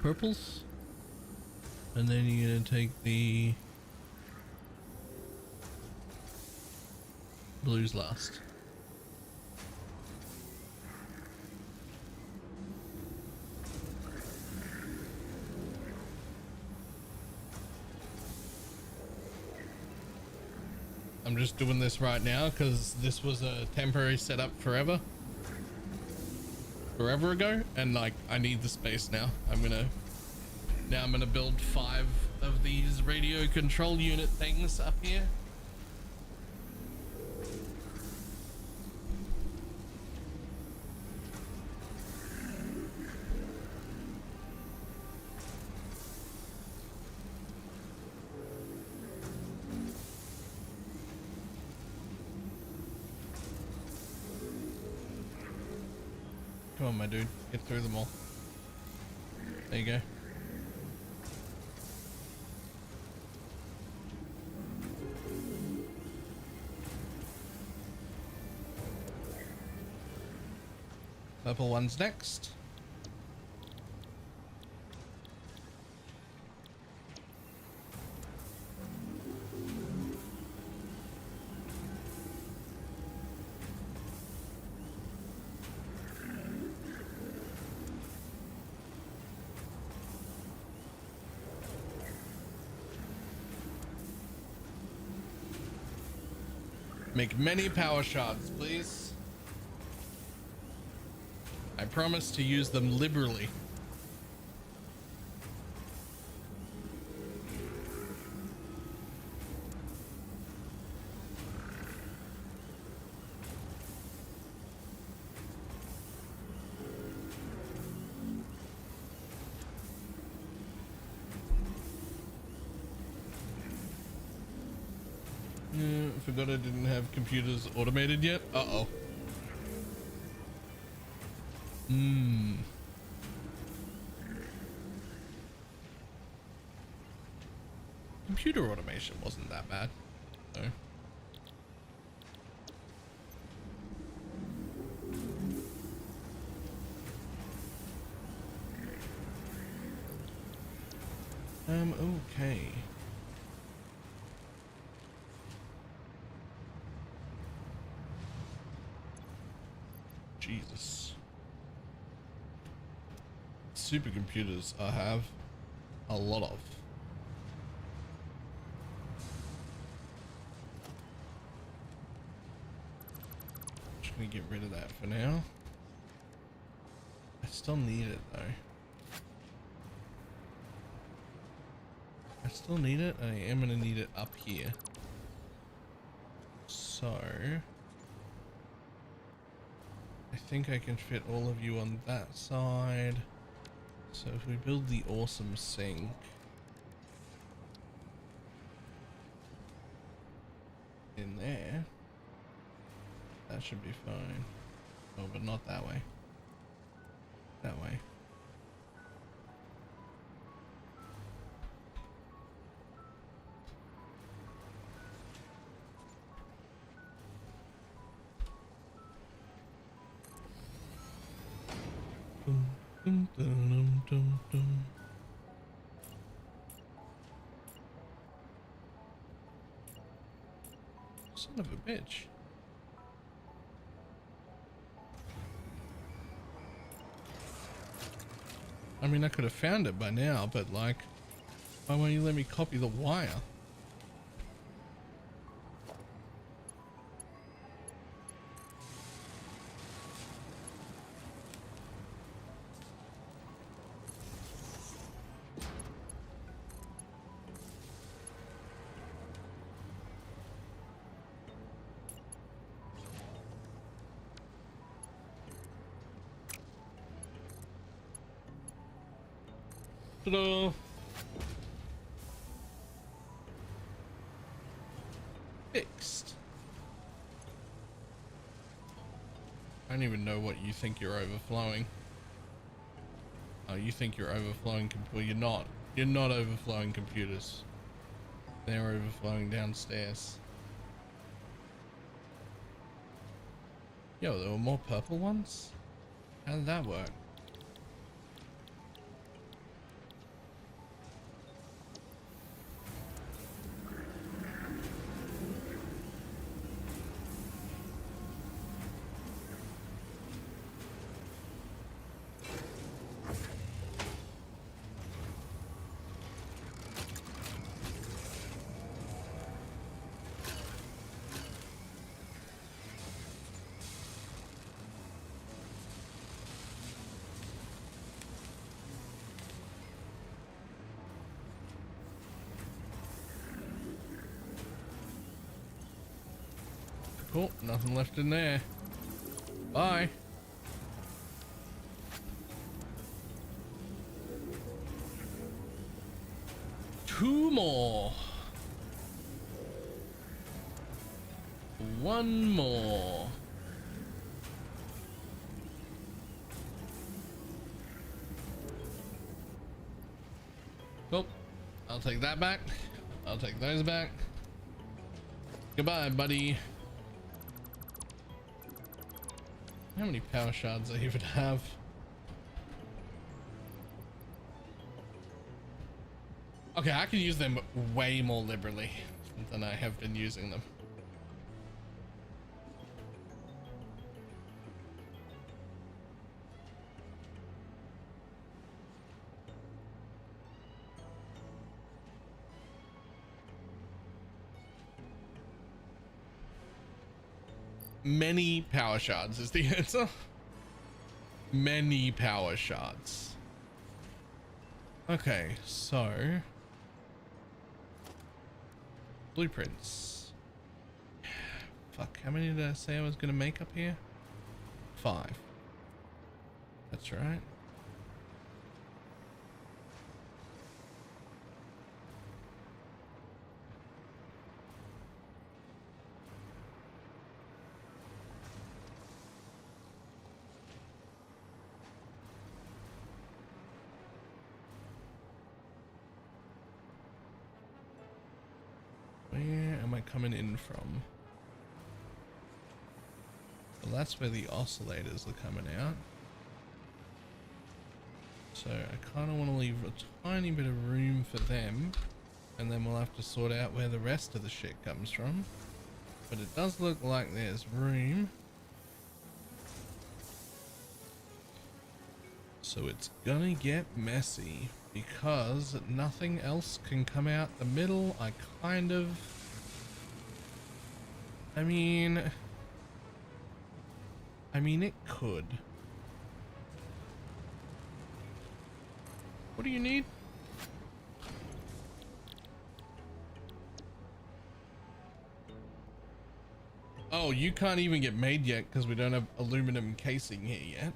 purples. And then you're gonna take the blues last. I'm just doing this right now because this was a temporary setup forever ago, and like I need the space now. I'm gonna build 5 of these radio control unit things up here. Come on, my dude, get through them all. There you go. Purple one's next. Make many power shards, please. I promise to use them liberally. Forgot I didn't have computers automated yet. Uh-oh. Computer automation wasn't that bad. So. Okay. Jesus. Supercomputers I have a lot of. Just gonna get rid of that for now. I still need it though. I still need it. I am gonna need it up here. So I think I can fit all of you on that side. So if we build the awesome sink, in there, that should be fine. Oh, but not that way. That way. Dum, dum, dum, dum, dum. Son of a bitch. I mean, I could have found it by now, but like, why won't you let me copy the wire? Ta-da! Fixed. I don't even know what you think you're overflowing. Oh, you think you're overflowing? Well, you're not. You're not overflowing computers. They're overflowing downstairs. Yo, there were more purple ones? How did that work? Cool, nothing left in there. Bye. Two more. One more. Cool. I'll take that back. I'll take those back. Goodbye, buddy. How many power shards I even have? Okay, I can use them way more liberally than I have been using them. Many power shards is the answer. Many power shards. Okay, so blueprints. Fuck, how many did I say I was gonna make up here? 5. That's right. Where am I coming in from? Well, that's where the oscillators are coming out. So I kind of want to leave a tiny bit of room for them, and then we'll have to sort out where the rest of the shit comes from. But it does look like there's room. So it's gonna get messy because nothing else can come out the middle. I mean it could. What do you need? Oh, you can't even get made yet because we don't have aluminum casing here yet.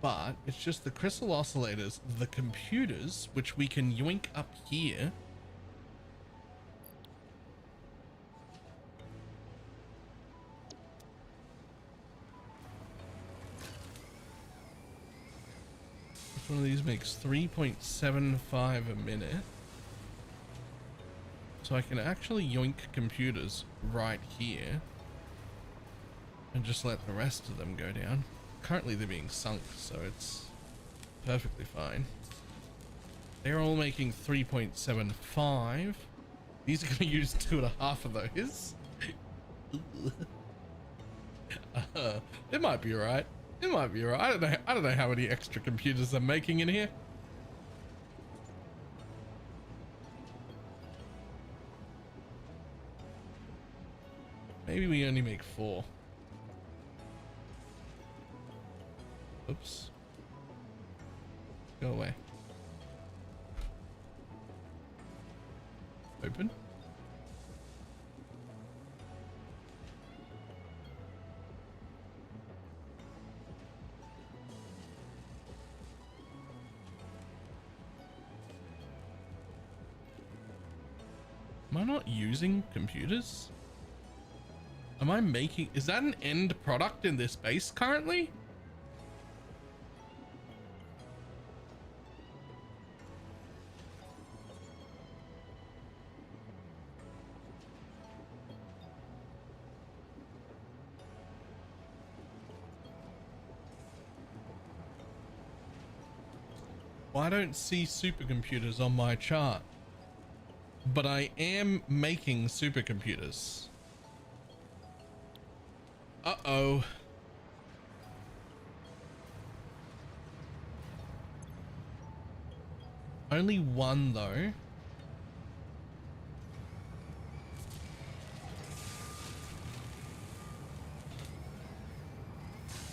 But it's just the crystal oscillators, the computers, which we can yoink up here. Each one of these makes 3.75 a minute. So I can actually yoink computers right here and just let the rest of them go down. Currently they're being sunk, so it's perfectly fine. They're all making 3.75. These are going to use 2.5 of those. It might be alright. It might be alright. I don't know how many extra computers I'm making in here. Maybe we only make 4. Oops. Go away. Open. Am I not using computers? Am I making, is that an end product in this base currently? Well, I don't see supercomputers on my chart, but I am making supercomputers. Uh-oh. Only one though.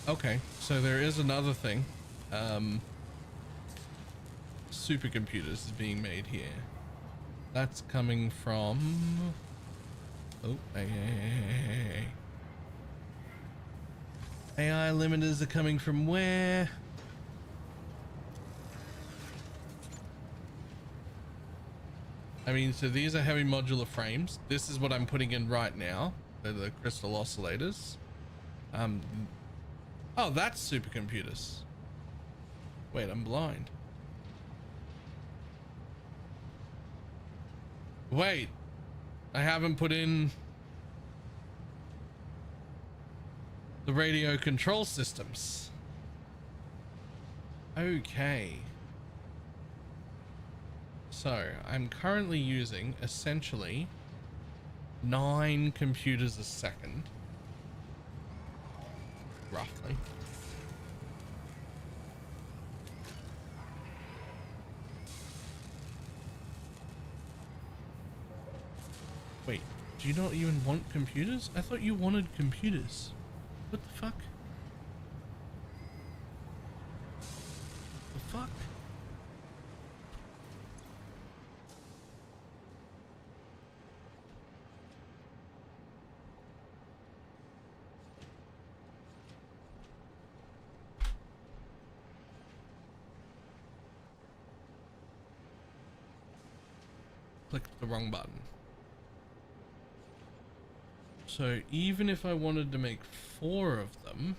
Okay, so there is another thing. Supercomputers is being made here. That's coming from... Oh, hey. AI limiters are coming from where? I mean, so these are heavy modular frames. This is what I'm putting in right now. They're the crystal oscillators. Oh, that's supercomputers. Wait, I'm blind. Wait, I haven't put in the radio control systems. Okay. So I'm currently using essentially 9 computers a second, roughly. Wait, do you not even want computers? I thought you wanted computers. What the fuck? The fuck? Clicked the wrong button. So even if I wanted to make 4 of them,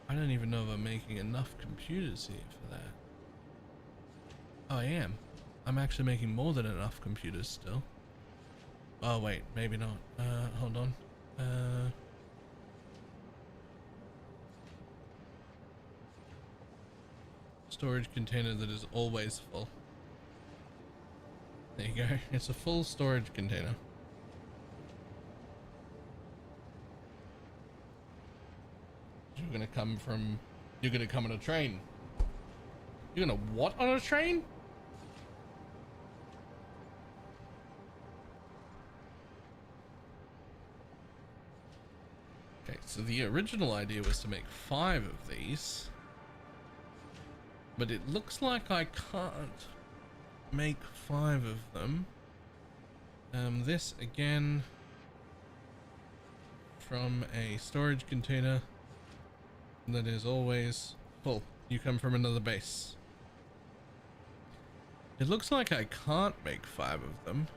I don't even know if I'm making enough computers here for that. Oh, I am. I'm actually making more than enough computers still. Oh wait, maybe not. Hold on. Storage container that is always full. There you go. It's a full storage container. You're gonna come on a train. You're gonna what on a train? Okay, so the original idea was to make 5 of these. But it looks like I can't make 5 of them. This again from a storage container that is always full. You come from another base. It looks like I can't make 5 of them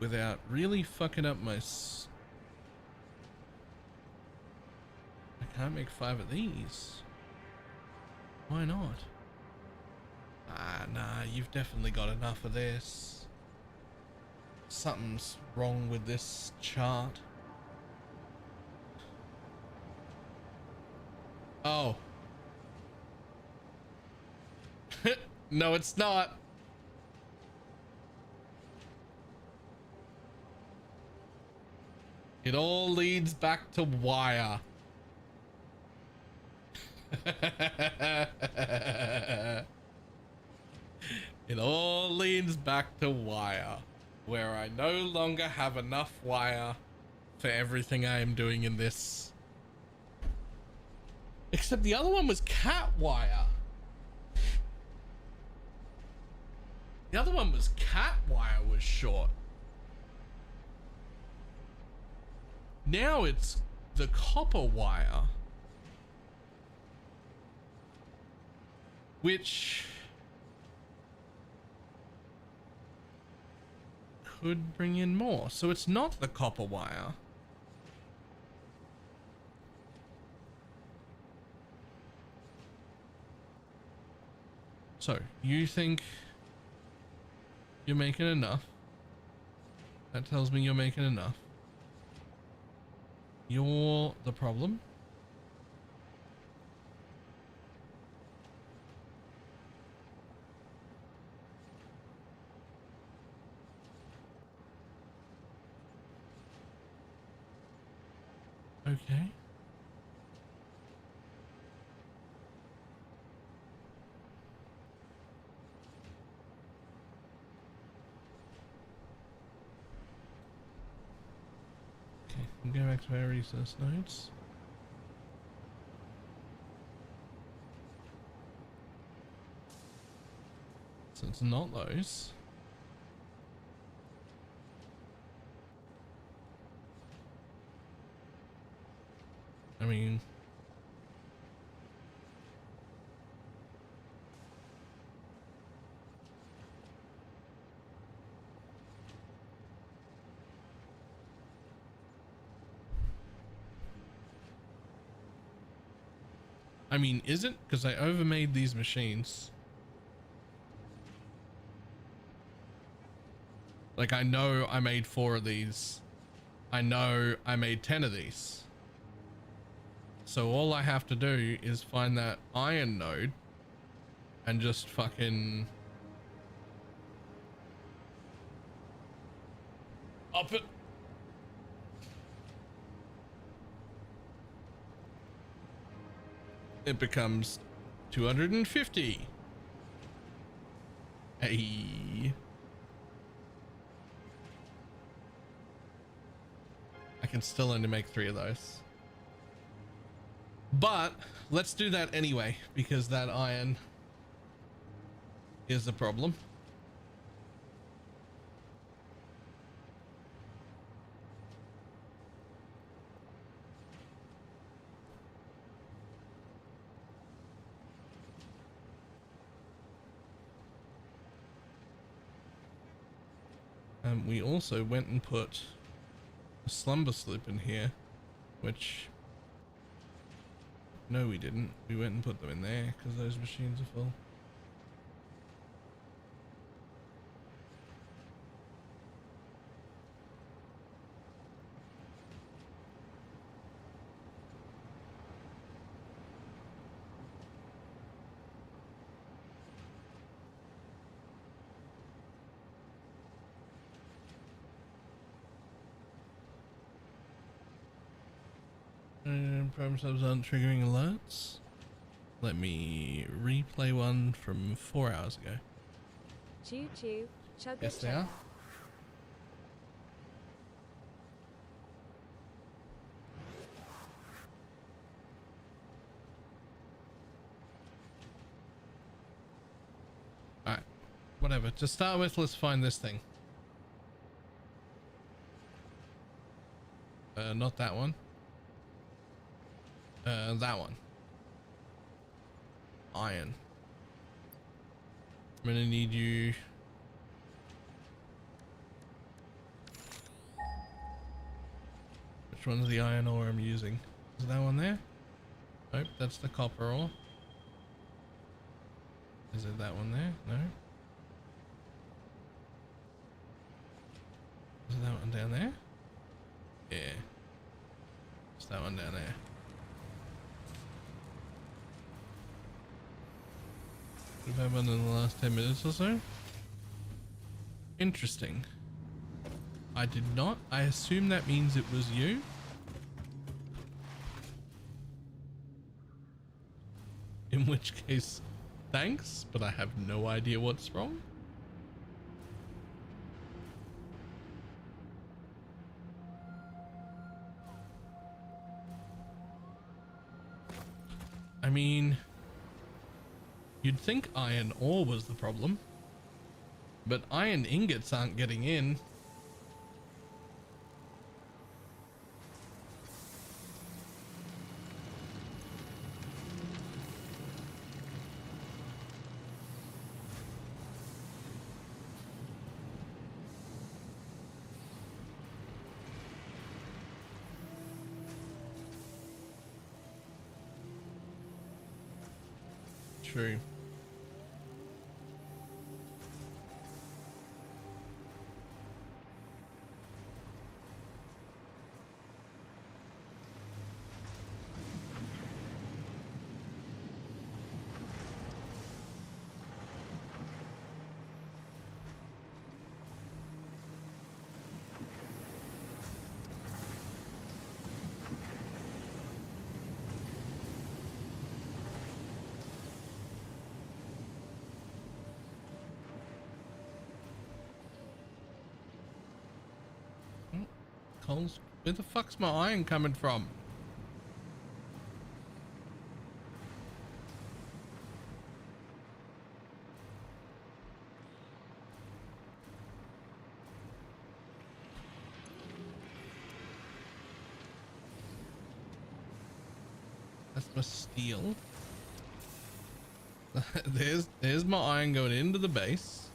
without really fucking up my I can't make 5 of these. Why not? Ah, nah, you've definitely got enough of this. Something's wrong with this chart. Oh. No, it's not. It all leads back to wire. It all leads back to wire, where I no longer have enough wire for everything I am doing in this. Except the other one was cat wire. The other one was cat wire was short. Now it's the copper wire, which could bring in more. So it's not the copper wire. So you think you're making enough? That tells me you're making enough. You're the problem. Okay. Go back to our resource nodes. So it's not those. I mean, is it? Because I overmade these machines. Like, I know I made 4 of these. I know I made 10 of these. So all I have to do is find that iron node and just fucking up it. It becomes 250. Hey. I can still only make 3 of those. But let's do that anyway, because that iron is the problem. We also went and put a slumber slip in here, which, no, we didn't. We went and put them in there because those machines are full. Prime subs aren't triggering alerts. Let me replay one from 4 hours ago. Choo choo, chugga Yes, they chugga. are. whatever. To start with, let's find this thing. Not that one. That one. Iron. I'm gonna need you. Which one's the iron ore I'm using? Is that one there? Nope, that's the copper ore. Is it that one there? No. Is that one down there? Yeah. It's that one down there. What have happened in the last 10 minutes or so? Interesting. I did not. I assume that means it was you. In which case, thanks, but I have no idea what's wrong. I mean, you'd think iron ore was the problem, but iron ingots aren't getting in. True. Coles, where the fuck's my iron coming from? That's my steel. there's my iron going into the base.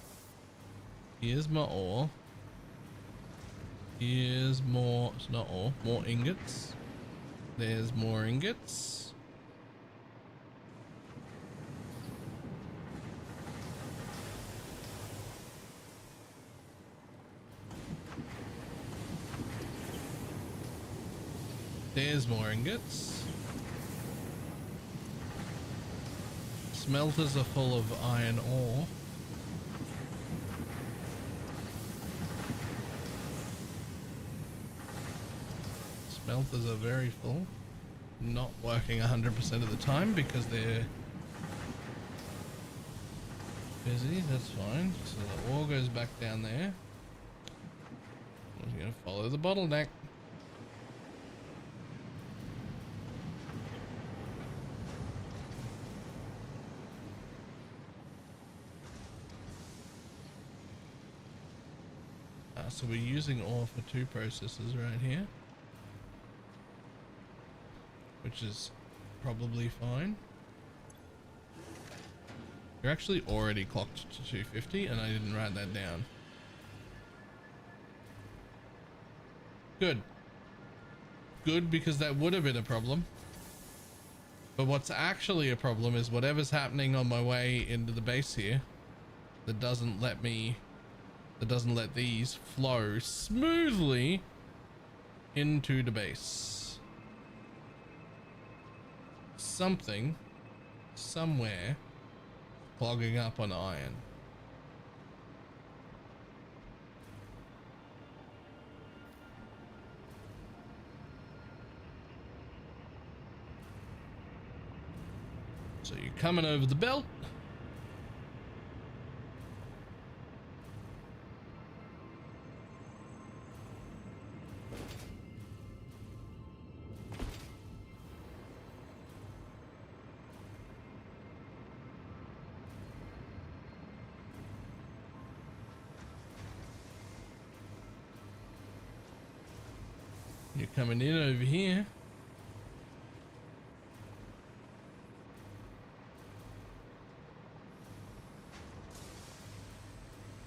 Here's my ore. Here's more, it's not ore, more ingots. There's more ingots. There's more ingots. Smelters are full of iron ore. Smelters are very full. Not working 100% of the time because they're busy. That's fine. So the ore goes back down there. I'm going to follow the bottleneck. So we're using ore for two processes right here, which is probably fine. You're actually already clocked to 250 and I didn't write that down. Good. Good, because that would have been a problem. But what's actually a problem is whatever's happening on my way into the base here that doesn't let these flow smoothly into the base. Something, somewhere, clogging up on iron. So you're coming over the belt. You're coming in over here.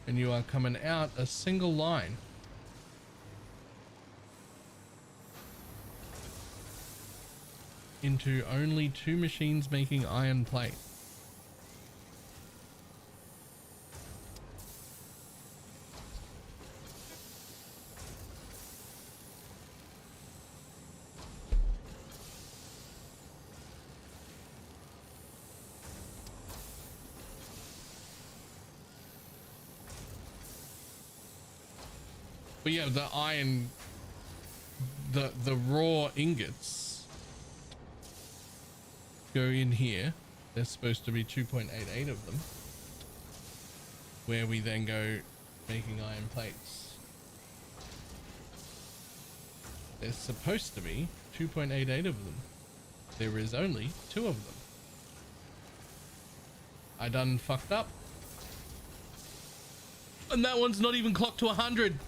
And you are coming out a single line. Into only 2 machines making iron plate. But yeah, the iron, the raw ingots go in here. There's supposed to be 2.88 of them, where we then go making iron plates. There's supposed to be 2.88 of them. There is only 2 of them. I done fucked up. And that one's not even clocked to 100.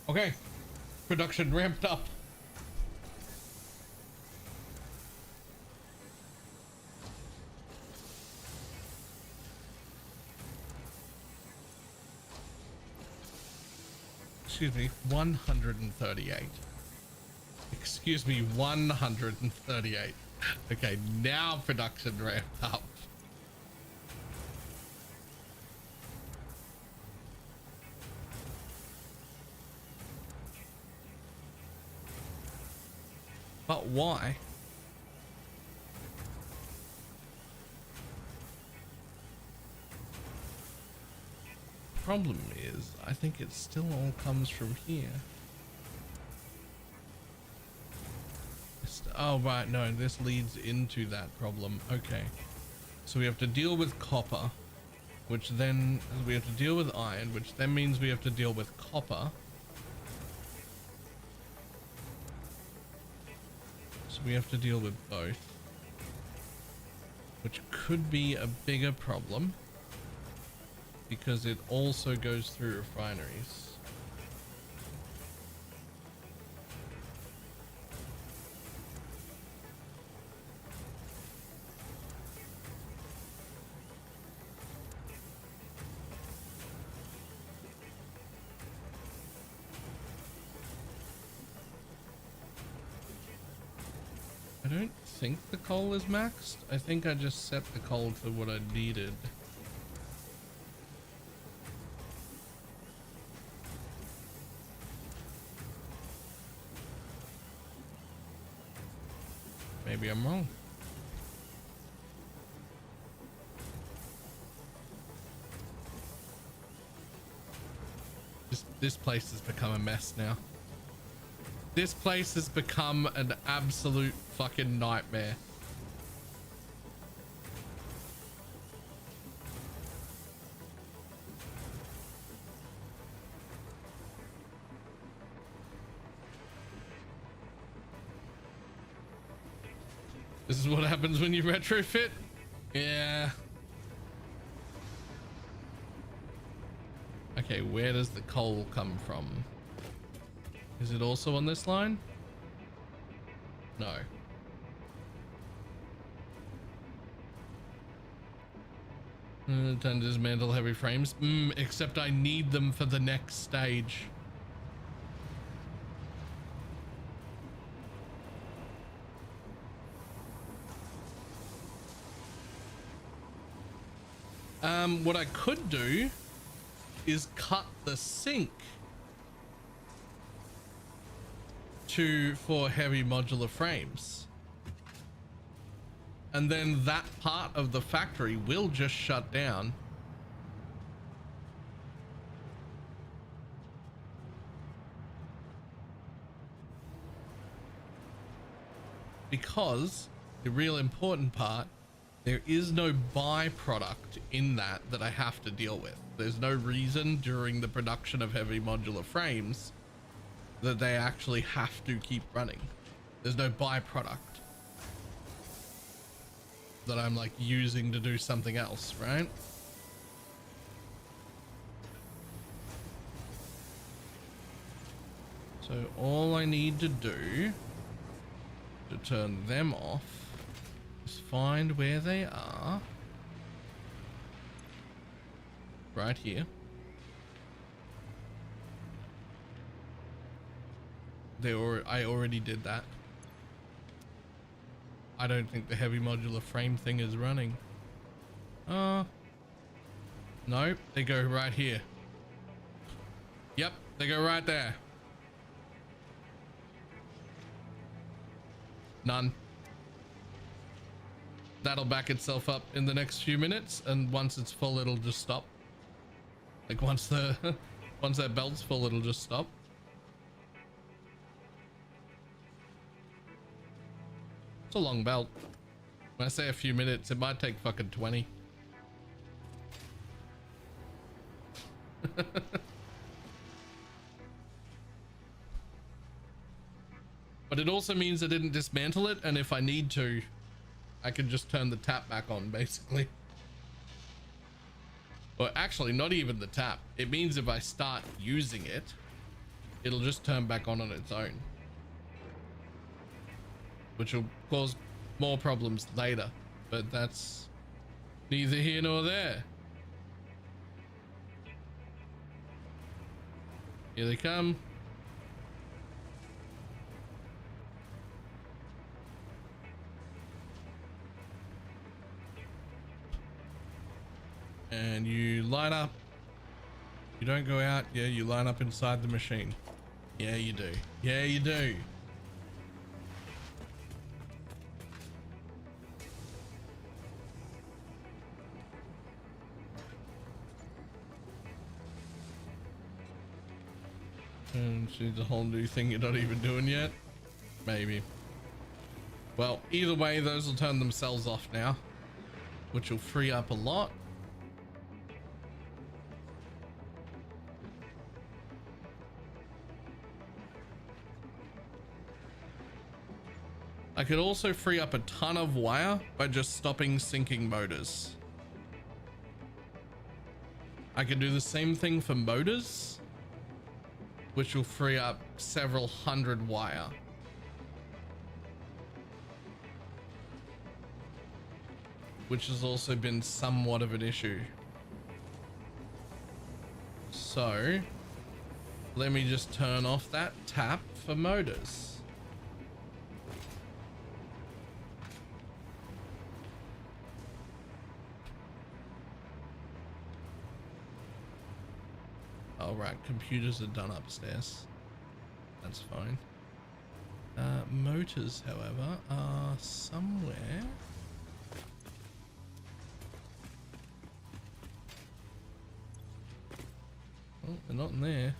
Okay, production ramped up. Excuse me, 138. Excuse me, 138. Okay, now production ramped up. But why? Problem is, I think it still all comes from here. Oh, right, no, this leads into that problem. Okay. So we have to deal with copper, which then we have to deal with iron, which then means we have to deal with copper. We have to deal with both, which could be a bigger problem because it also goes through refineries. I don't think the coal is maxed. I think I just set the coal to what I needed. Maybe I'm wrong. This place has become a mess now. This place has become an absolute fucking nightmare. This is what happens when you retrofit? Yeah. Okay, where does the coal come from? Is it also on this line? No. Time to dismantle heavy frames. Except I need them for the next stage. What I could do is cut the sink for heavy modular frames, and then that part of the factory will just shut down because the real important part, there is no byproduct in that I have to deal with. There's no reason during the production of heavy modular frames that they actually have to keep running. There's no byproduct that I'm like using to do something else, right? So all I need to do to turn them off is find where they are. Right here. I already did that. I don't think the heavy modular frame thing is running. No, they go right here. Yep, they go right there. None. That'll back itself up in the next few minutes, and once it's full, it'll just stop. Like once that belt's full, it'll just stop. It's a long belt. When I say a few minutes, it might take fucking 20. But it also means I didn't dismantle it, and if I need to, I can just turn the tap back on, basically. Or actually, not even the tap. It means if I start using it, it'll just turn back on its own. Which will cause more problems later, but that's neither here nor there. Here they come. And you line up. You don't go out. Yeah, you line up inside the machine. Yeah, you do. Yeah, you do. And she's a whole new thing you're not even doing yet. Maybe. Well, either way, those will turn themselves off now, which will free up a lot. I could also free up a ton of wire by just stopping syncing motors. I can do the same thing for motors, which will free up several hundred wire. Which has also been somewhat of an issue. So let me just turn off that tap for motors. All right, computers are done upstairs. That's fine. Motors, however, are somewhere. Oh, they're not in there.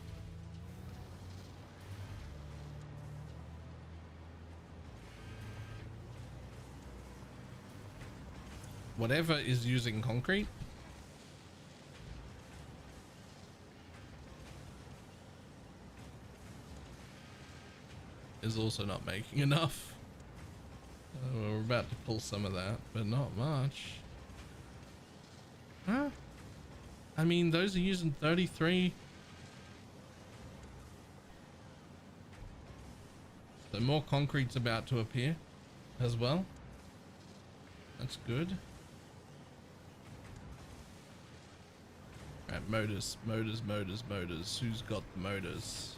Whatever is using concrete. Is also not making enough. We're about to pull some of that, but not much. Huh? I mean, those are using 33. So more concrete's about to appear as well. That's good. Right, motors. Who's got the motors?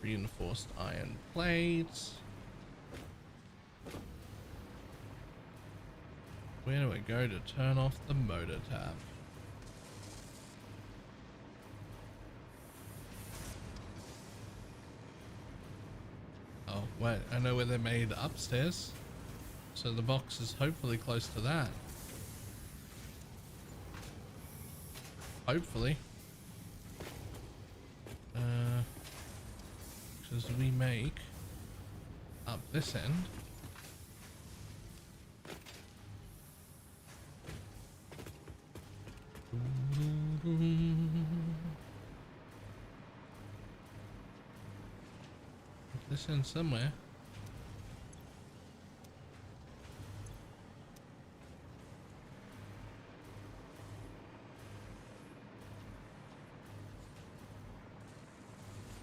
Reinforced iron plates. Where do I go to turn off the motor tab? Oh, wait, I know where they're made, upstairs. So the box is hopefully close to that. Hopefully. Because we make up this end. This end somewhere.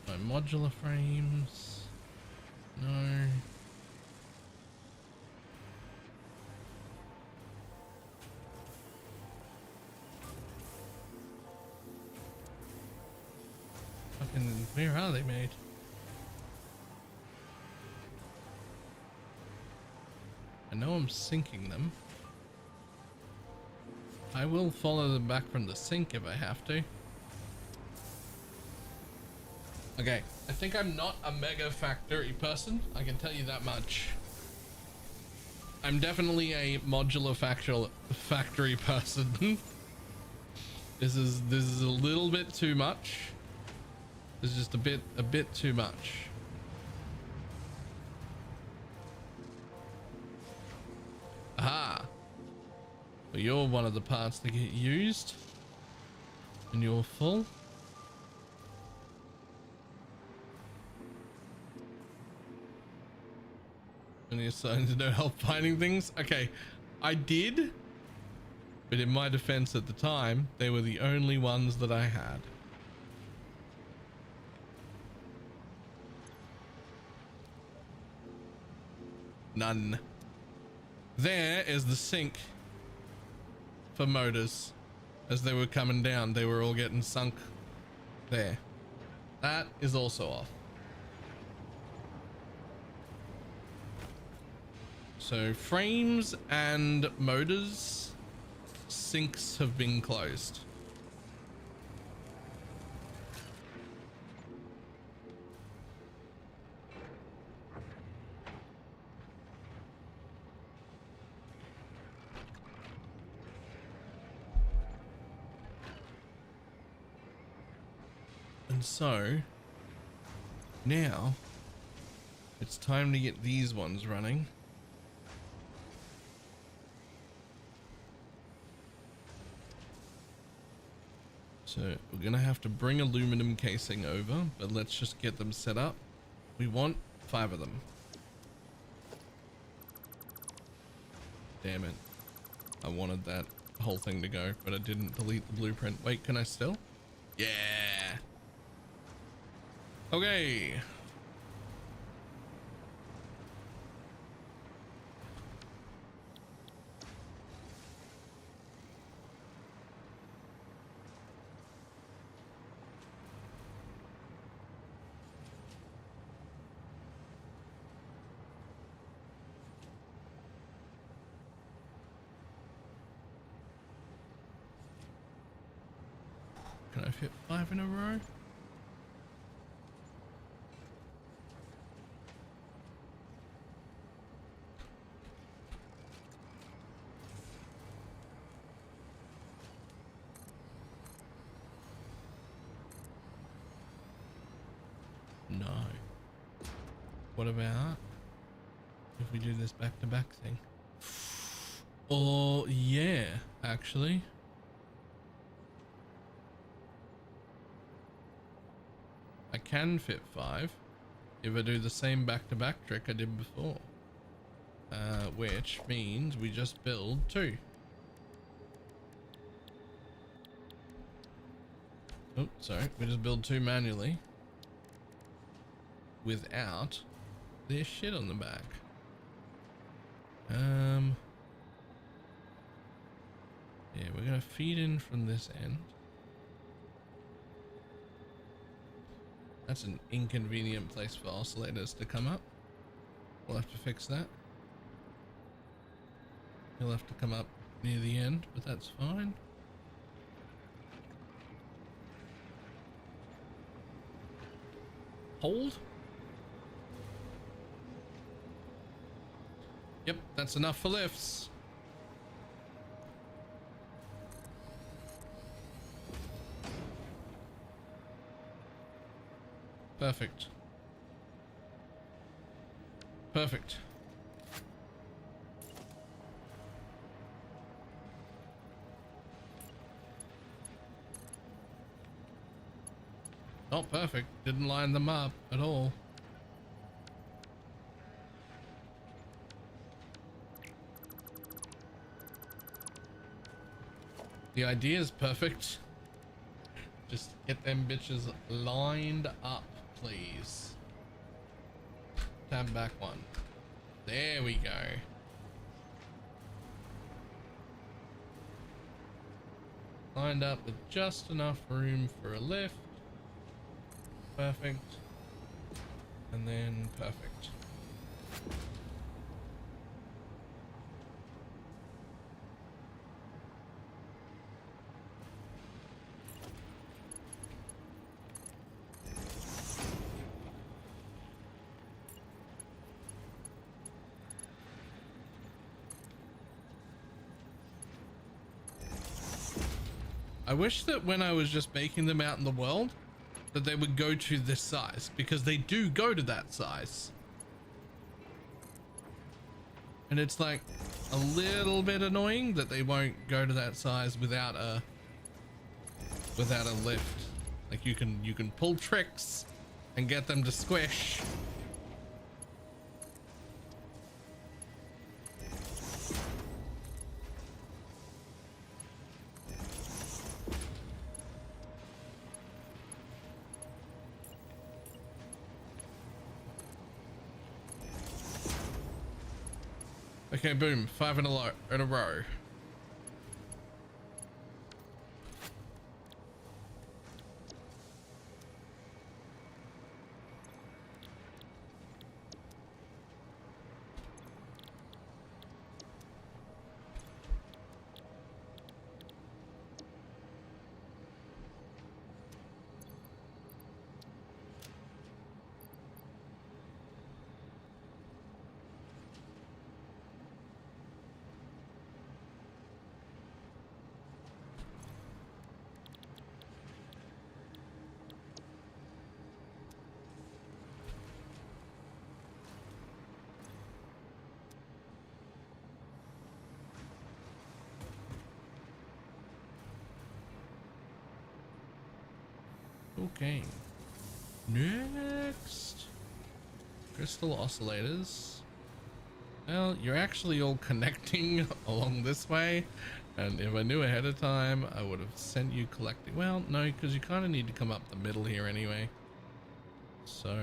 My modular frames. No. Fucking, where are they made? I know I'm sinking them. I will follow them back from the sink if I have to. Okay, I think I'm not a mega factory person. I can tell you that much. I'm definitely a modular factory person. This is a little bit too much. This is just a bit too much. Aha. Well, you're one of the parts that get used. And you're full. And you're starting to know help finding things. Okay, I did. But in my defense at the time, they were the only ones that I had. None. There is the sink for motors. As they were coming down, they were all getting sunk there. That is also off. So frames and motors, sinks have been closed. And so now it's time to get these ones running. So we're gonna have to bring aluminum casing over, but let's just get them set up. We want 5 of them. Damn it. I wanted that whole thing to go, but I didn't delete the blueprint. Wait, can I still? Yeah. Okay. Can I fit 5 in a row? No. What about if we do this back-to-back thing? Oh, yeah, actually. I can fit 5 if I do the same back-to-back trick I did before. Which means we just build 2. Oh, sorry. We just build 2 manually. Without this shit on the back. Yeah, we're gonna feed in from this end. That's an inconvenient place for oscillators to come up. We'll have to fix that. He'll have to come up near the end, but that's fine. Hold. Yep, that's enough for lifts. Perfect. Perfect. Not perfect. Didn't line them up at all. The idea is perfect. Just get them bitches lined up, please. Tab back one. There we go. Lined up with just enough room for a lift. Perfect. And then perfect. I wish that when I was just baking them out in the world, that they would go to this size, because they do go to that size. And it's like a little bit annoying that they won't go to that size without a lift. Like you can pull tricks and get them to squish. Okay, boom, 5 in a row. Okay. Next. Crystal oscillators. Well, you're actually all connecting along this way. And if I knew ahead of time, I would have sent you collecting. Well, no, because you kind of need to come up the middle here anyway. So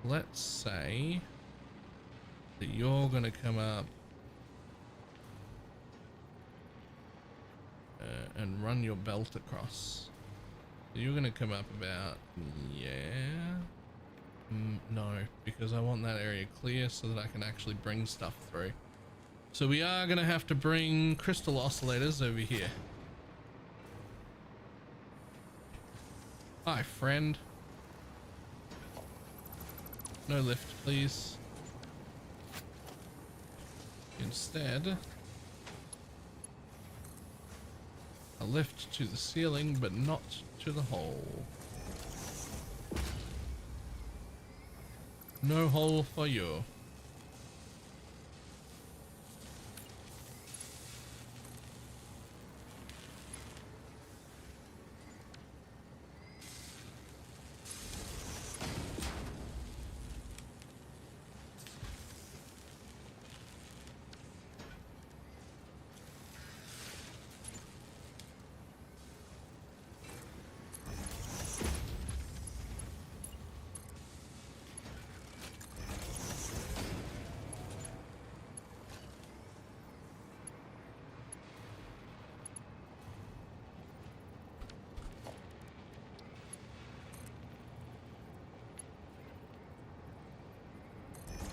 let's say that you're going to come up and run your belt across. So you're going to come up about, yeah. No, because I want that area clear so that I can actually bring stuff through. So we are going to have to bring crystal oscillators over here. Hi, friend. No lift, please. Instead, a lift to the ceiling, but not to the hole. No hole for you.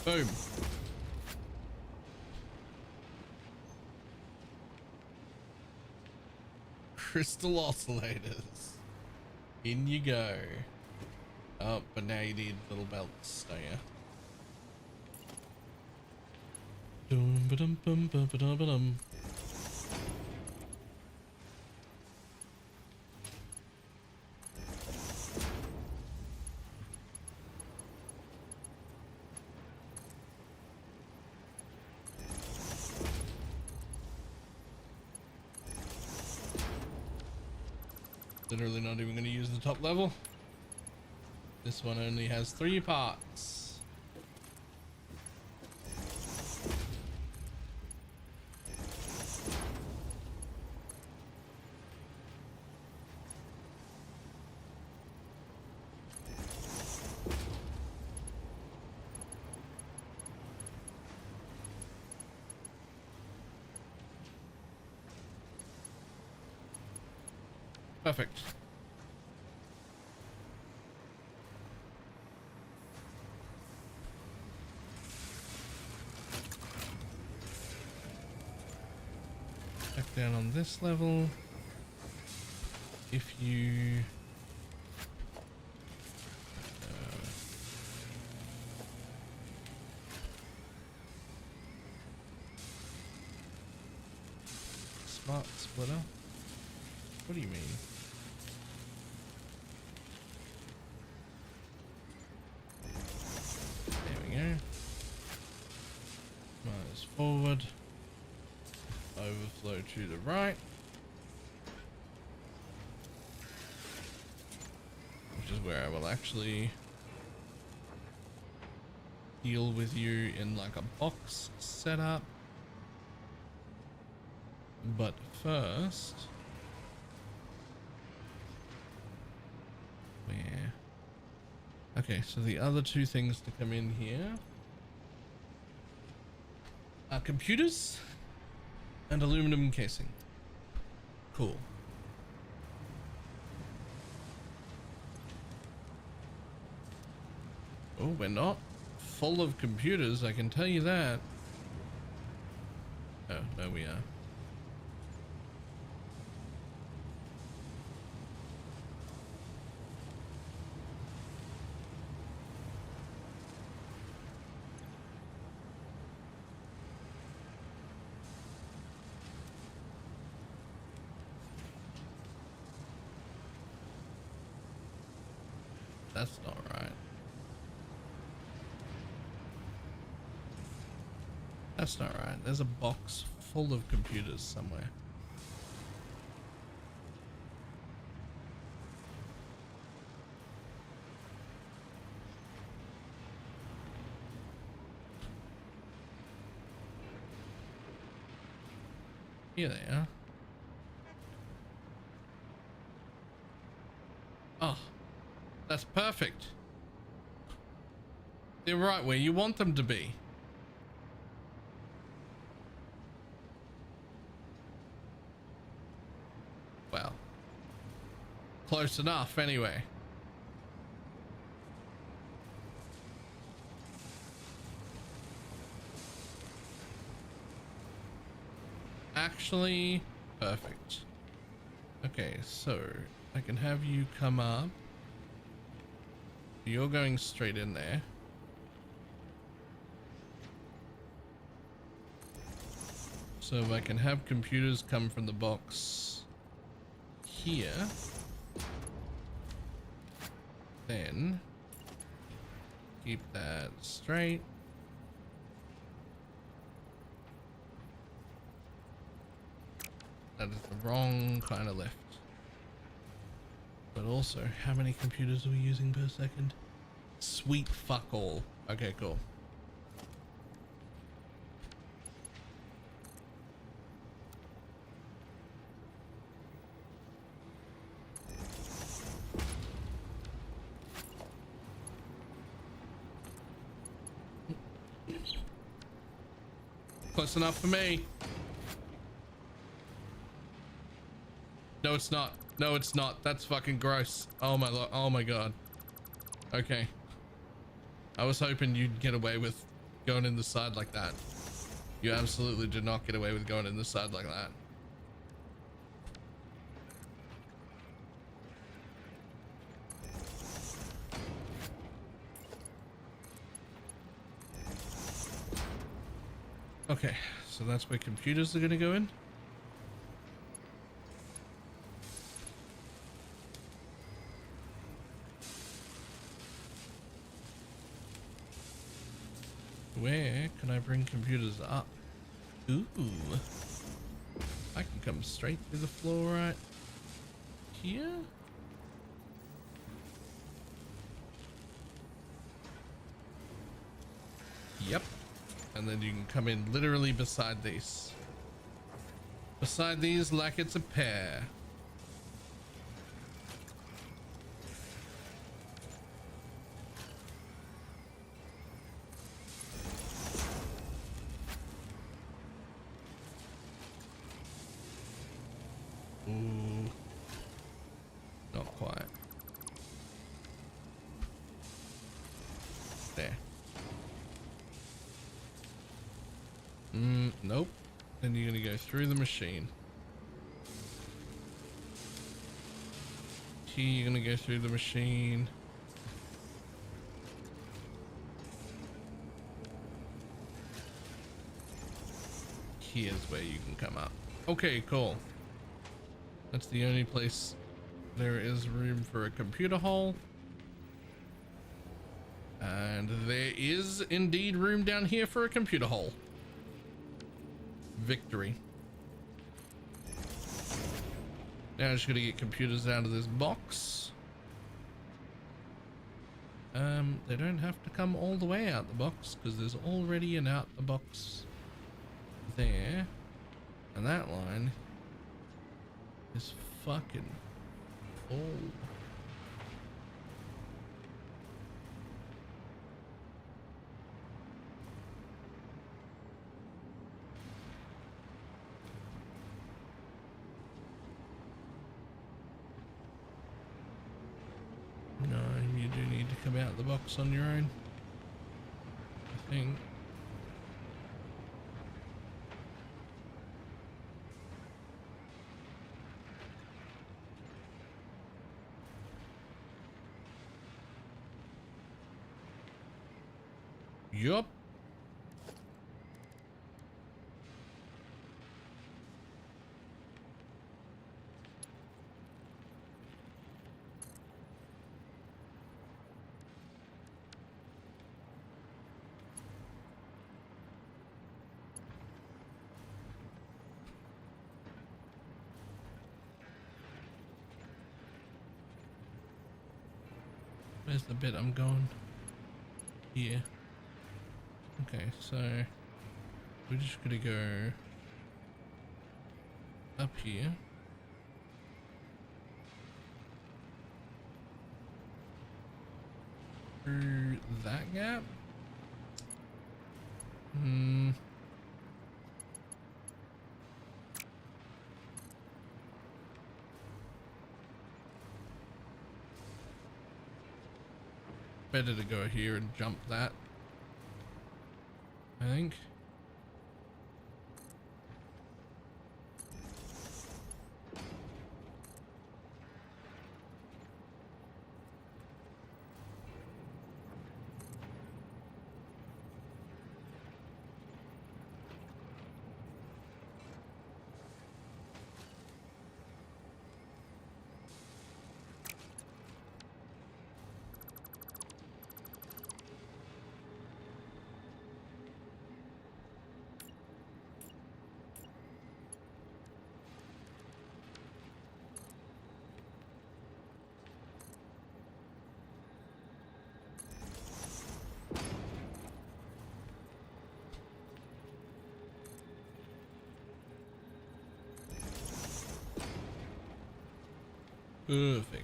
Boom. Crystal oscillators. In you go. Oh, but now you need little belts, don't you? Dum ba dum bum ba ba dum ba dum. Literally not even going to use the top level. This one only has 3 parts. Perfect. Back down on this level. If you smart splitter. What do you mean? There we go. Minus forward. Overflow to the right. Which is where I will actually deal with you in like a box setup. But first, where? Okay, so the other 2 things to come in here are computers and aluminum casing. Cool. Oh, we're not full of computers, I can tell you that. Oh, no, we are. That's not right. That's not right. There's a box full of computers somewhere. Here they are. Oh, that's perfect. They're right where you want them to be. Well, close enough anyway. Actually, perfect. Okay, so I can have you come up. You're going straight in there. So if I can have computers come from the box here, then keep that straight. That is the wrong kind of left. But also, how many computers are we using per second? Sweet fuck all. Okay, cool. Close enough for me. No, it's not. No, it's not. That's fucking gross. Oh my god. Okay. I was hoping you'd get away with going in the side like that. You absolutely did not get away with going in the side like that. Okay, so that's where computers are gonna go in. Where can I bring computers up? Ooh. I can come straight through the floor right here? Yep. And then you can come in literally beside these. Beside these like it's a pair. Ooh. Not quite. There. Nope. Then you're gonna go through the machine. Here you're gonna go through the machine. Here's where you can come up. Okay, cool. That's the only place there is room for a computer hole. And there is indeed room down here for a computer hole. Victory. Now I'm just gonna get computers out of this box. They don't have to come all the way out the box because there's already an out the box there. And that line is fucking full. No, you do need to come out the box on your own, I think. Yup. Where's the bit I'm going? Here. Okay, so we're just gonna go up here. Through that gap. Better to go here and jump that, I think. Perfect.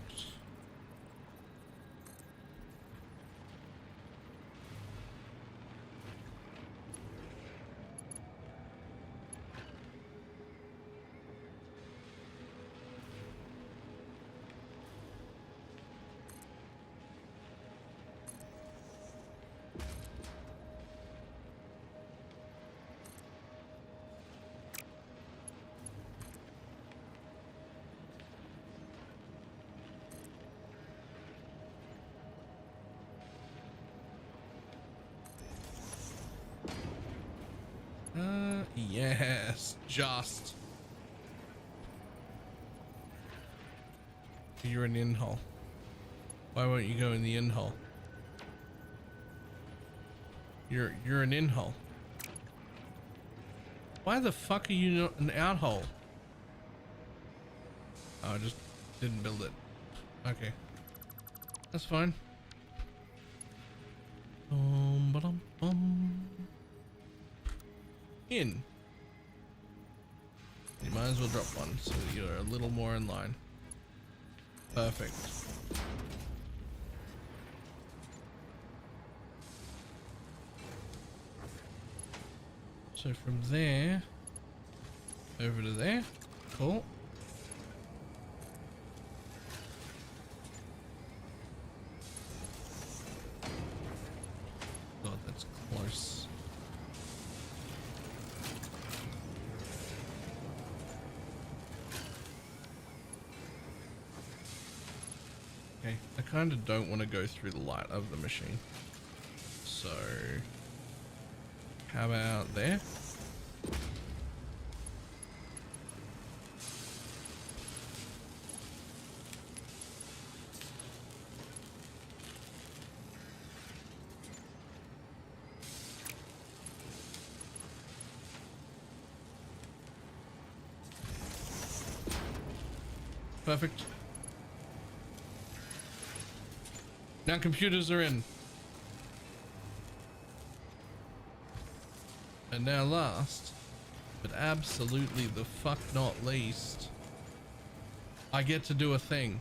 Yes, just. You're an in-hole. Why won't you go in the in-hole? You're an in-hole. Why the fuck are you not an out-hole? Oh, just Didn't build it. Okay. That's fine. Ba-dum-bum. In. You might as well drop one so you're a little more in line. Perfect. So from there over to there. Cool. God, that's close. Okay, I kind of don't want to go through the light of the machine. So, how about there? Perfect. Now computers are in. And now last, but absolutely the fuck not least, I get to do a thing.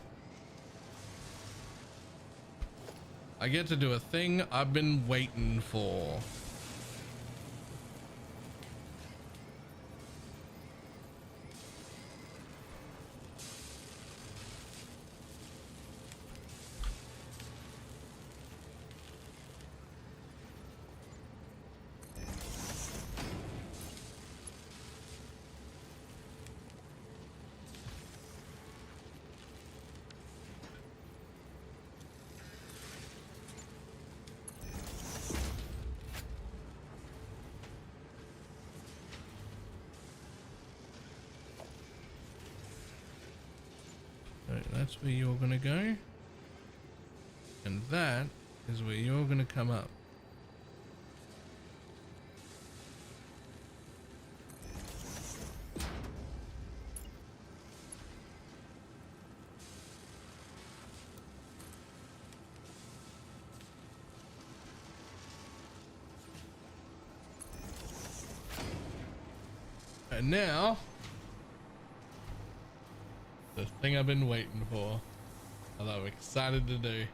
I get to do a thing I've been waiting for. That's where you're gonna go, and that is where you're gonna come up. And now the thing I've been waiting for, that I'm excited to do.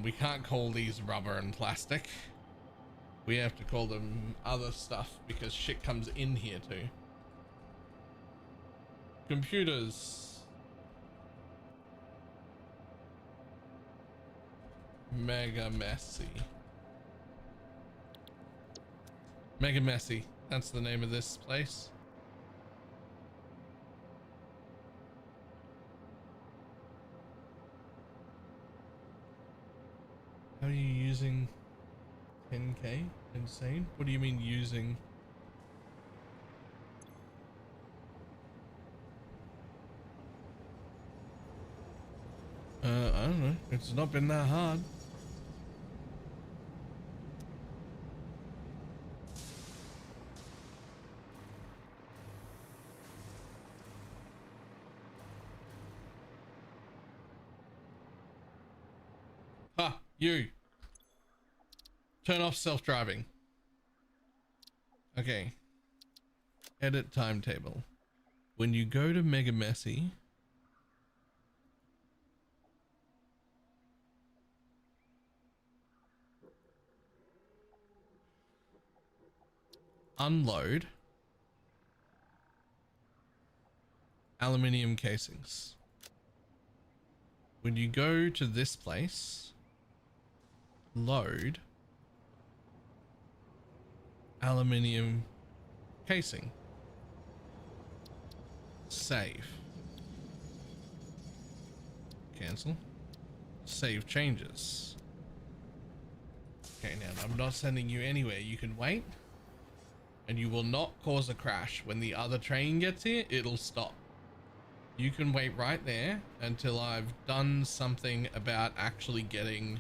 We can't call these rubber and plastic. We have to call them other stuff because shit comes in here too. Computers. Mega messy. Mega messy. That's the name of this place. How are you using 10k? Insane. What do you mean using? I don't know. It's not been that hard. You turn off self-driving. Okay. Edit timetable. When you go to Mega Messy, unload aluminium casings. When you go to this place, load aluminium casing. Save. Cancel. Save changes. Okay, now I'm not sending you anywhere. You can wait, and you will not cause a crash. When the other train gets here, it'll stop. You can wait right there until I've done something about actually getting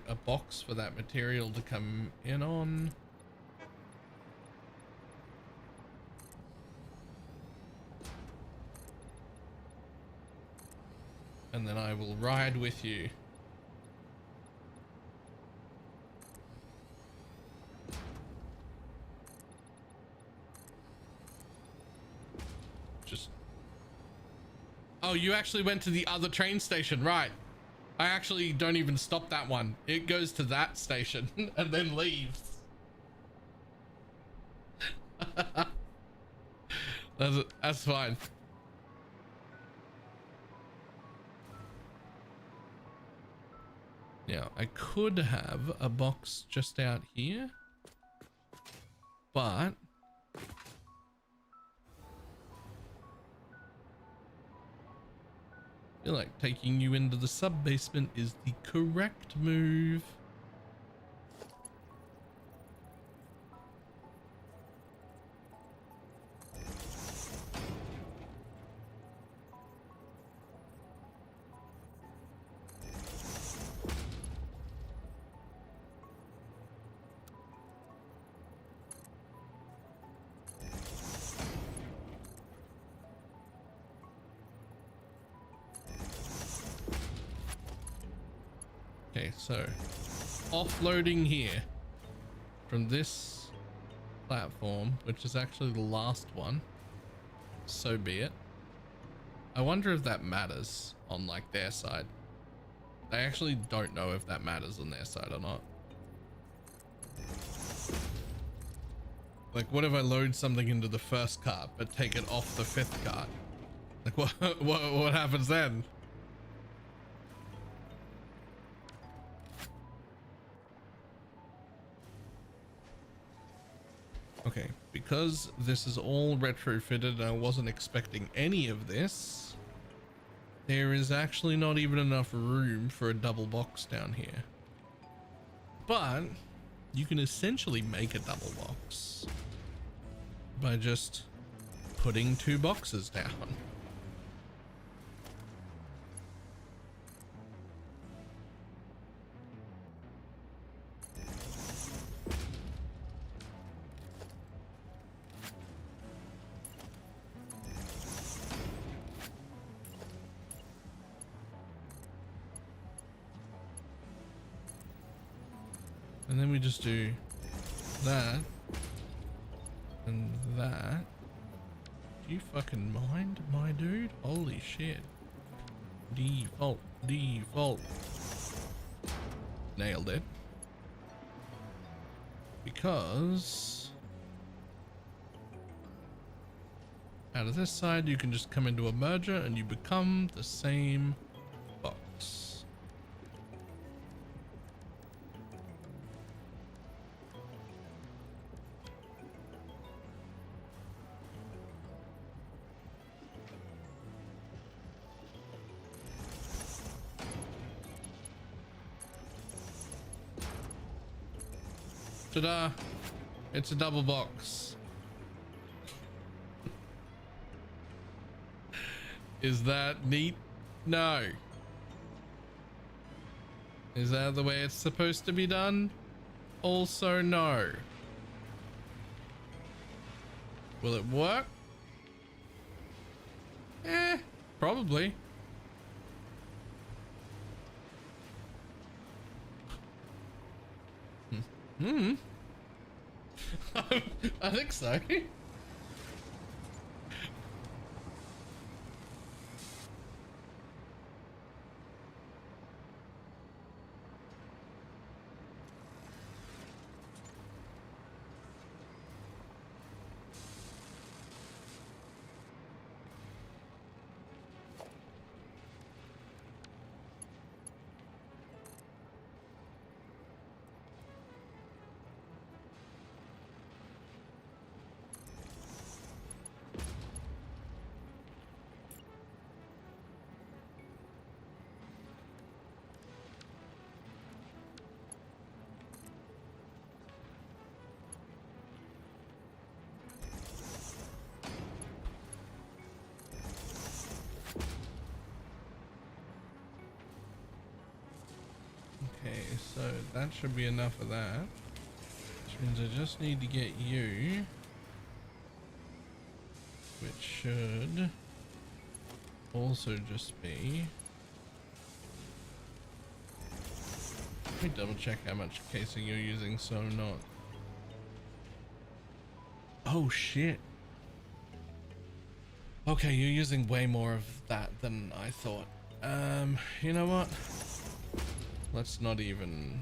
a box for that material to come in on. and then I will ride with you. Just... Oh, you actually went to the other train station, right? I actually don't even stop that one. It goes to that station and then leaves. That's fine. Now, I could have a box just out here, but I feel like taking you into the sub-basement is the correct move. Okay, so offloading here from this platform, which is actually the last one, so be it. I wonder if that matters on like their side. I actually don't know if that matters on their side or not. Like, what if I load something into the first cart but take it off the fifth cart? Like, what happens then? Okay, because this is all retrofitted and I wasn't expecting any of this, there is actually not even enough room for a double box down here. But you can essentially make a double box by just putting two boxes down. And then we just do that and that. Do you fucking mind, my dude? Holy shit. Default, default. Nailed it. Because out of this side, you can just come into a merger and you become the same box. Ta-da! It's a double box. Is that neat? No. Is that the way it's supposed to be done? Also no. Will it work? Probably. I think so. Okay, so that should be enough of that. Which means I just need to get you, which should also just be Let me double check how much casing you're using so not. Oh shit. Okay, you're using way more of that than I thought. You know what? Let's not even.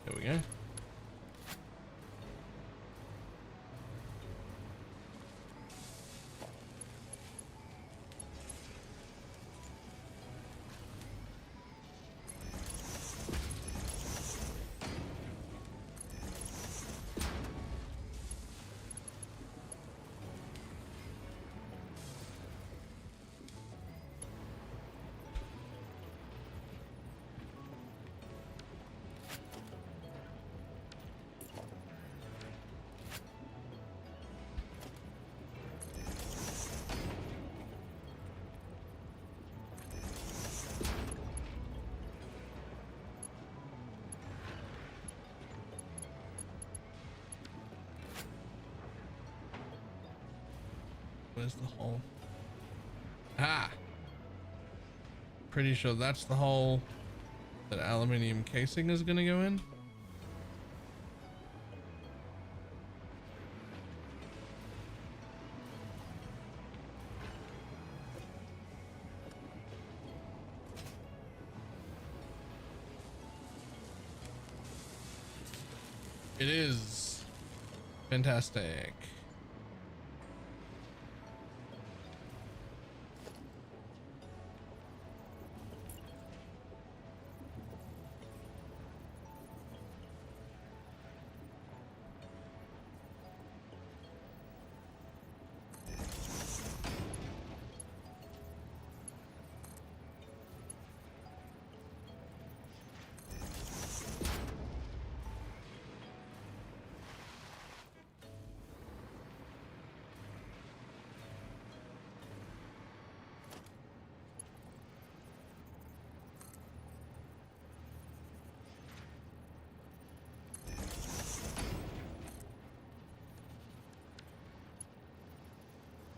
There we go. Where's the hole? Ah! Pretty sure that's the hole that aluminium casing is gonna go in. It is fantastic.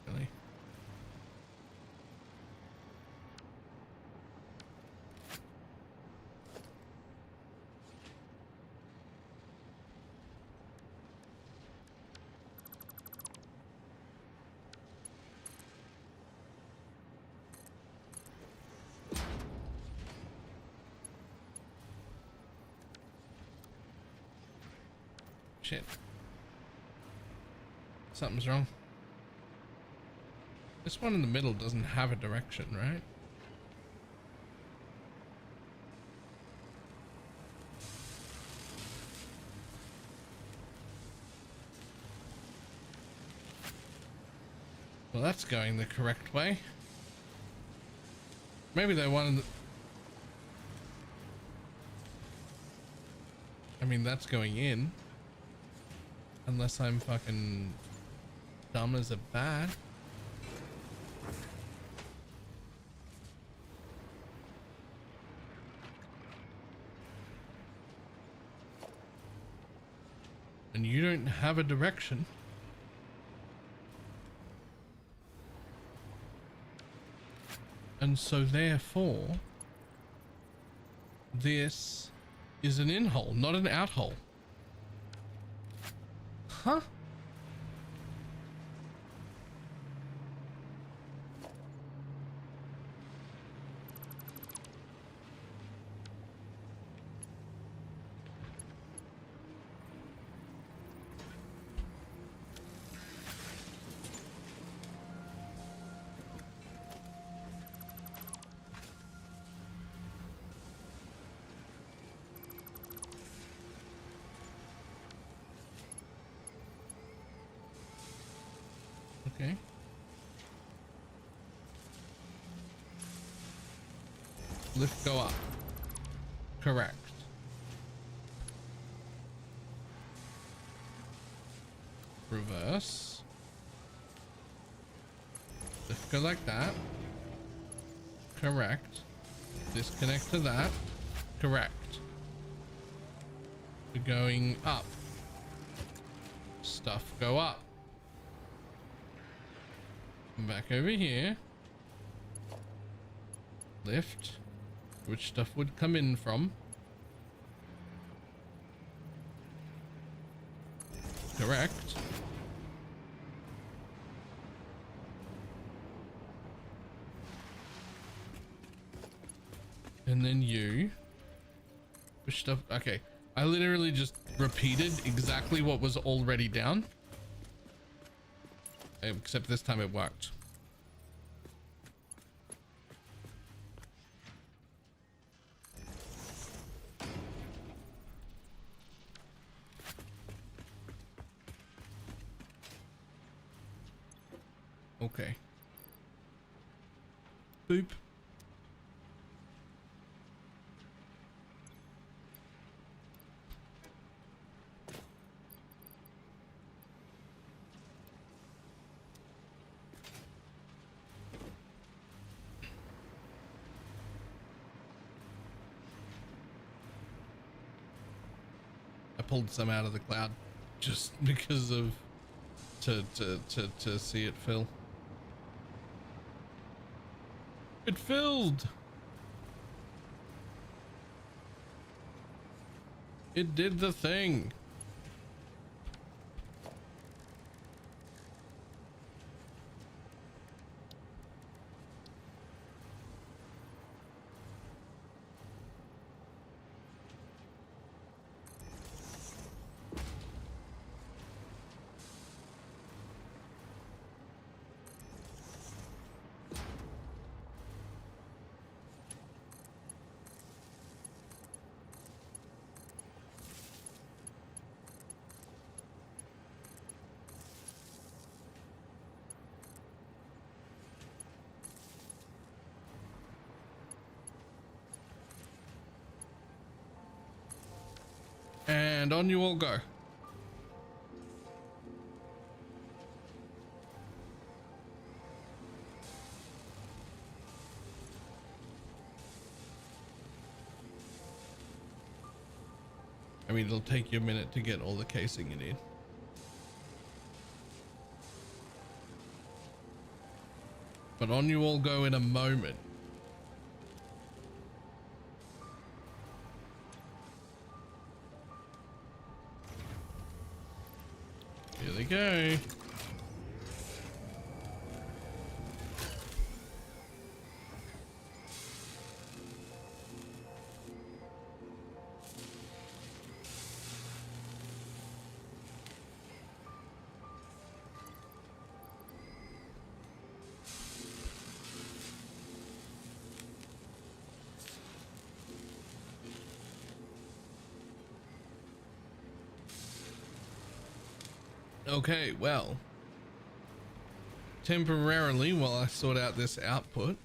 Really? Shit. Something's wrong. This one in the middle doesn't have a direction, right? Well, that's going the correct way. Maybe they wanted... I mean, that's going in. Unless I'm fucking dumb as a bat. And you don't have a direction. And so therefore, this is an in hole, not an out hole. Huh? Okay. Lift go up. Correct. Reverse. Lift go like that. Correct. Disconnect to that. Correct. We're going up. Stuff go up. Back over here. Lift. Which stuff would come in from. Correct. And then you. Which stuff? Okay. I literally just repeated exactly what was already down. Except this time it worked. Okay. Boop. I pulled some out of the cloud just because of to see it fill. It filled. It did the thing. And on you all go. I mean, it'll take you a minute to get all the casing you need. But on you all go in a moment. Here they go. Okay, well, temporarily while I sort out this output,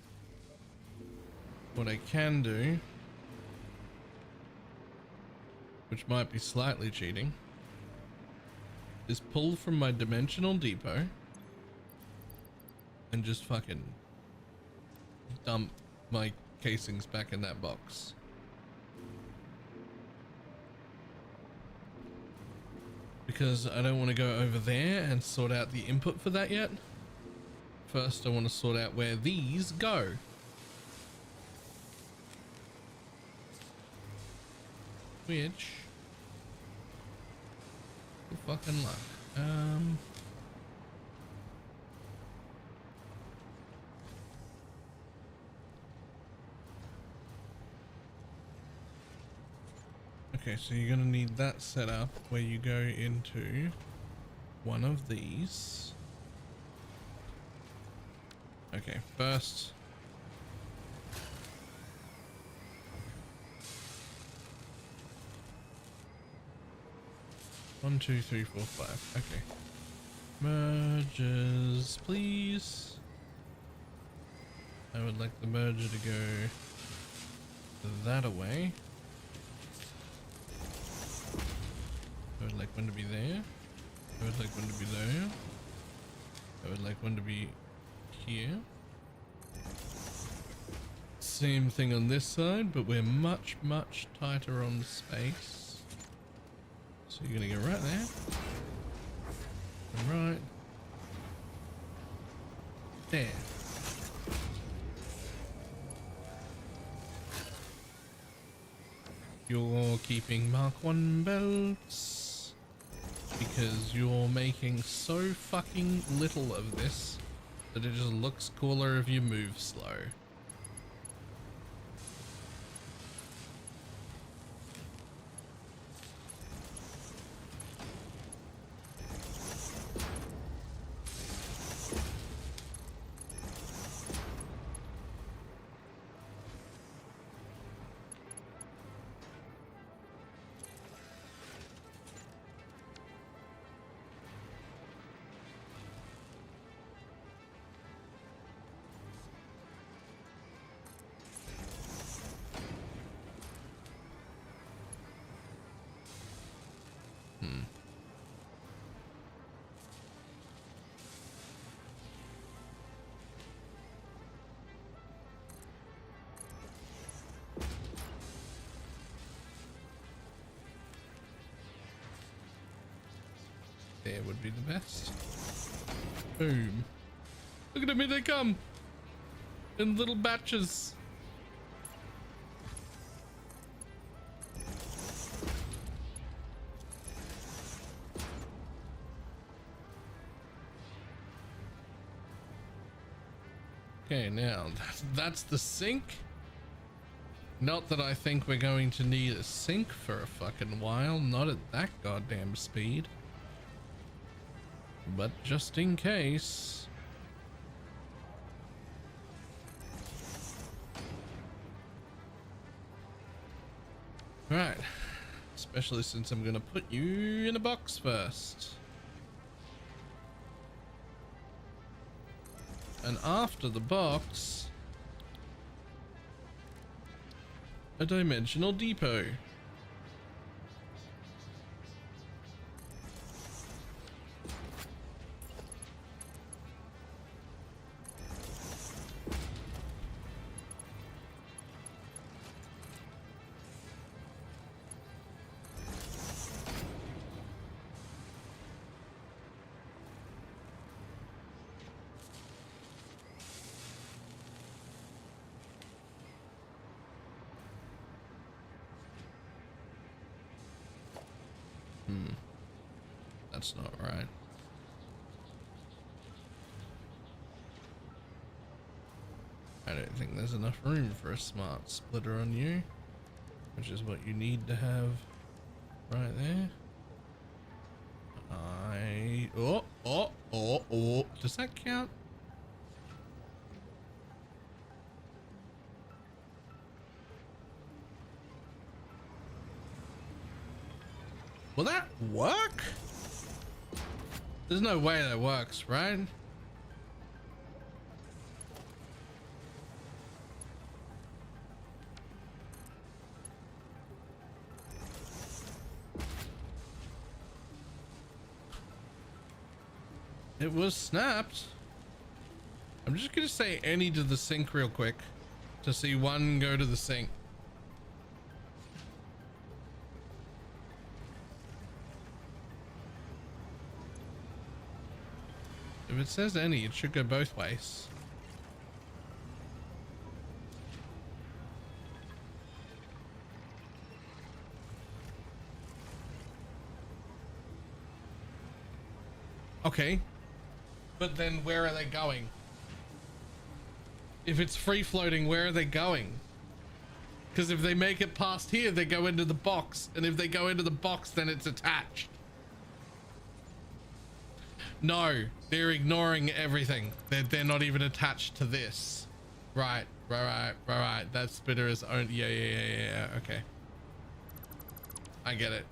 what I can do, which might be slightly cheating, is pull from my dimensional depot and just fucking dump my casings back in that box. Because I don't want to go over there and sort out the input for that yet. First, I want to sort out where these go. Which, good fucking luck. Okay, so you're gonna need that set up where you go into one of these. Okay, first. One, two, three, four, five. Okay. Merges, please. I would like the merger to go that away. I would like one to be there. I would like one to be there. I would like one to be here. Same thing on this side, but we're much, much tighter on space. So you're gonna go right there. And right. There. You're keeping Mark 1 belts because you're making so fucking little of this that it just looks cooler if you move slow. There would be the best. Boom. Look at them, here they come. In little batches. Okay, now that's the sink. Not that I think we're going to need a sink for a fucking while, not at that goddamn speed. But just in case. Right. Especially since I'm gonna put you in a box first. And after the box, a dimensional depot. That's not right. I don't think there's enough room for a smart splitter on you, which is what you need to have right there. Oh, does that count? Will that work? There's no way that works, right? It was snapped. I'm just gonna say any to the sink real quick to see one go to the sink. If it says any, it should go both ways. Okay. But then where are they going? If it's free floating, where are they going? Because if they make it past here, they go into the box. And if they go into the box, then it's attached. No, they're ignoring everything. They're not even attached to this. Right. That splitter is owned. Yeah. Okay. I get it.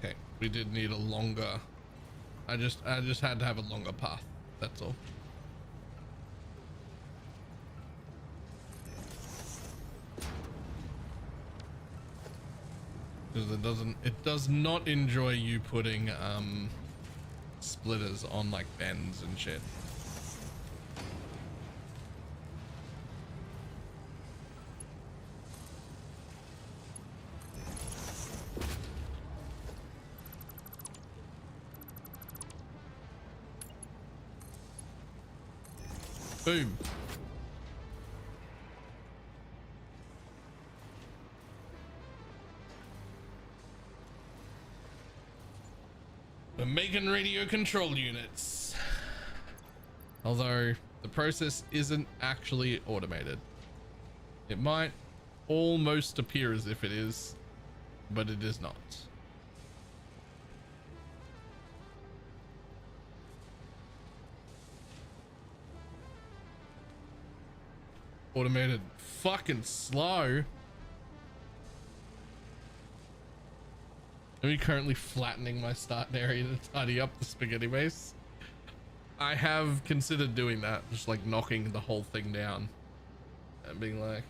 Okay, we did need a longer. I just had to have a longer path. That's all. Because it does not enjoy you putting splitters on like bends and shit. Boom. We're making radio control units. Although the process isn't actually automated. It might almost appear as if it is, but it is not. Automated fucking slow. I'm currently flattening my starting area to tidy up the spaghetti base. I have considered doing that, just like knocking the whole thing down and being like,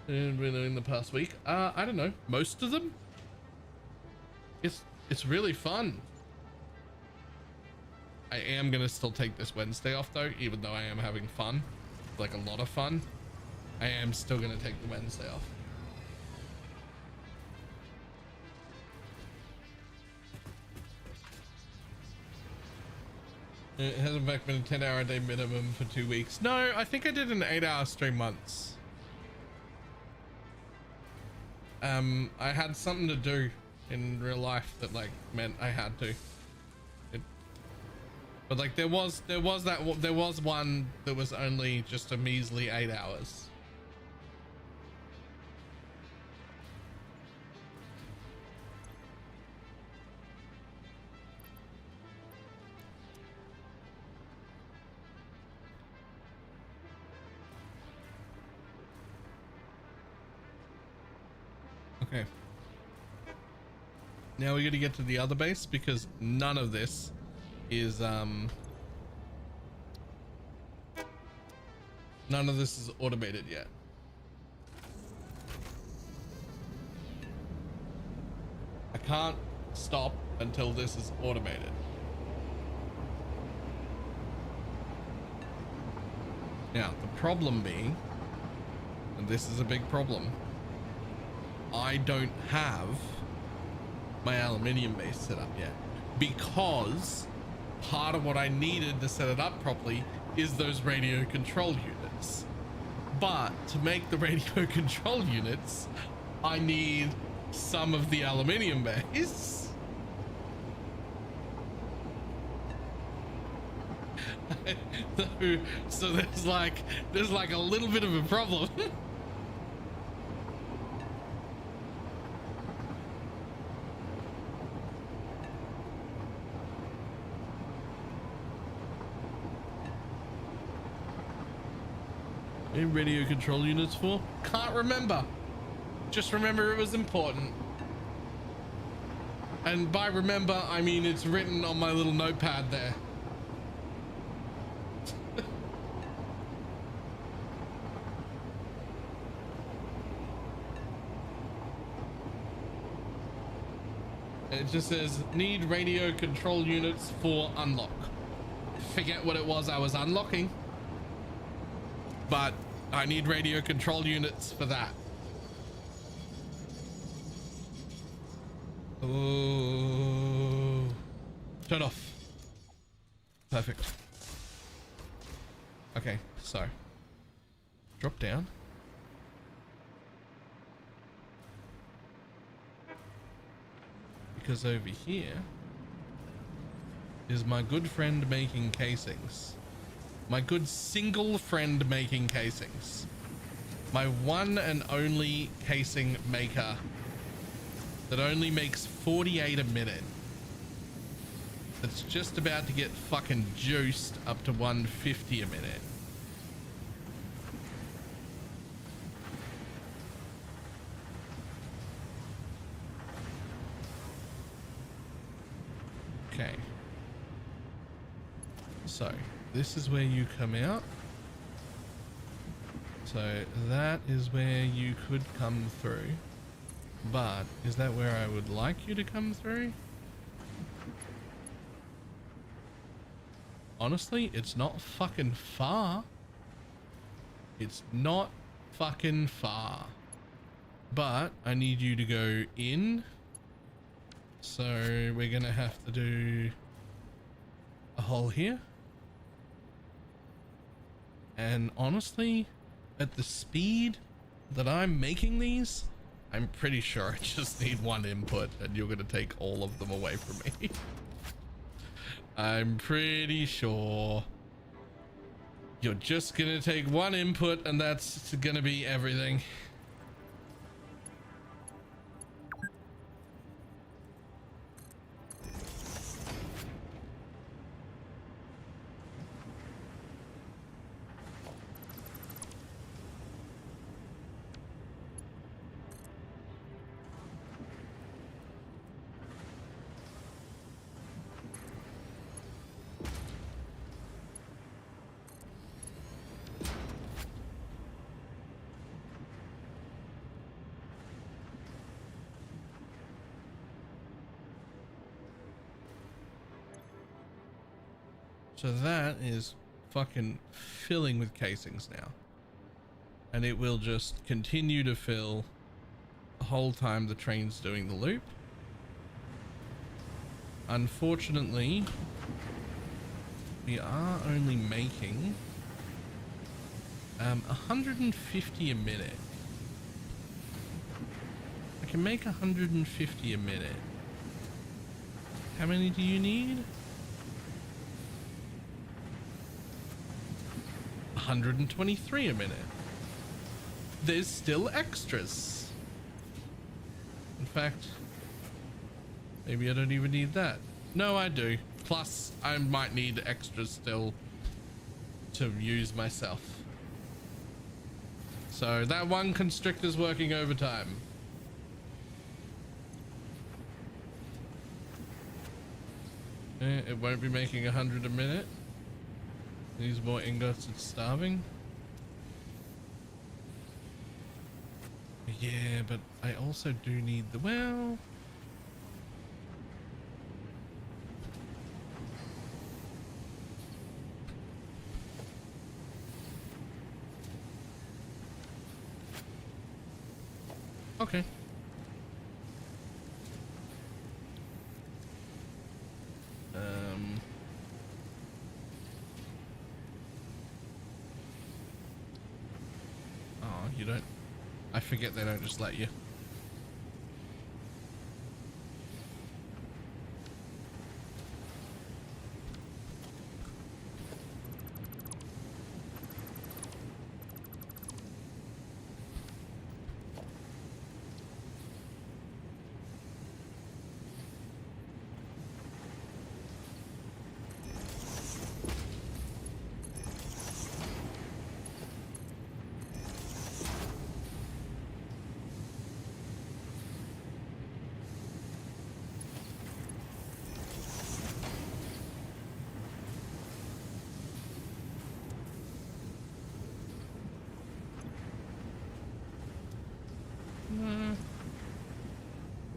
and been doing the past week. I don't know, most of them. It's really fun. I am gonna still take this Wednesday off though, even though I am having fun, like a lot of fun. I am still gonna take the Wednesday off. It has in fact been a 10-hour a day minimum for 2 weeks. No, I think I did an 8-hour stream once. I had something to do in real life that like meant I had to. But like there was one that was only just a measly 8 hours. Okay. Now we got to get to the other base because none of this is automated yet. I can't stop until this is automated. Now the problem being, and this is a big problem, I don't have my aluminium base set up yet because part of what I needed to set it up properly is those radio control units. But to make the radio control units, I need some of the aluminium base. So there's like a little bit of a problem. Any radio control units for? Can't remember. Just remember it was important. And by remember, I mean it's written on my little notepad there. It just says need radio control units for unlock. Forget what it was I was unlocking. But I need radio control units for that. Oh, turn off. Perfect. Okay, so drop down. Because over here is my good friend making casings. My good single friend making casings. My one and only casing maker that only makes 48 a minute. That's just about to get fucking juiced up to 150 a minute. Okay. So this is where you come out. So that is where you could come through. But is that where I would like you to come through? Honestly, it's not fucking far. It's not fucking far. But I need you to go in. So we're gonna have to do a hole here. And honestly, at the speed that I'm making these, I'm pretty sure I just need one input and you're gonna take all of them away from me. I'm pretty sure you're just gonna take one input and that's gonna be everything. So that is fucking filling with casings now. And it will just continue to fill the whole time the train's doing the loop. Unfortunately, we are only making 150 a minute. I can make 150 a minute. How many do you need? 123 a minute. There's still extras. In fact, maybe I don't even need that. No, I do. Plus, I might need extras still to use myself. So that one constrictor's working overtime. It won't be making 100 a minute. Needs more ingots, it's starving. Yeah, but I also do need the well. Okay. Oh, you don't. I forget they don't just let you.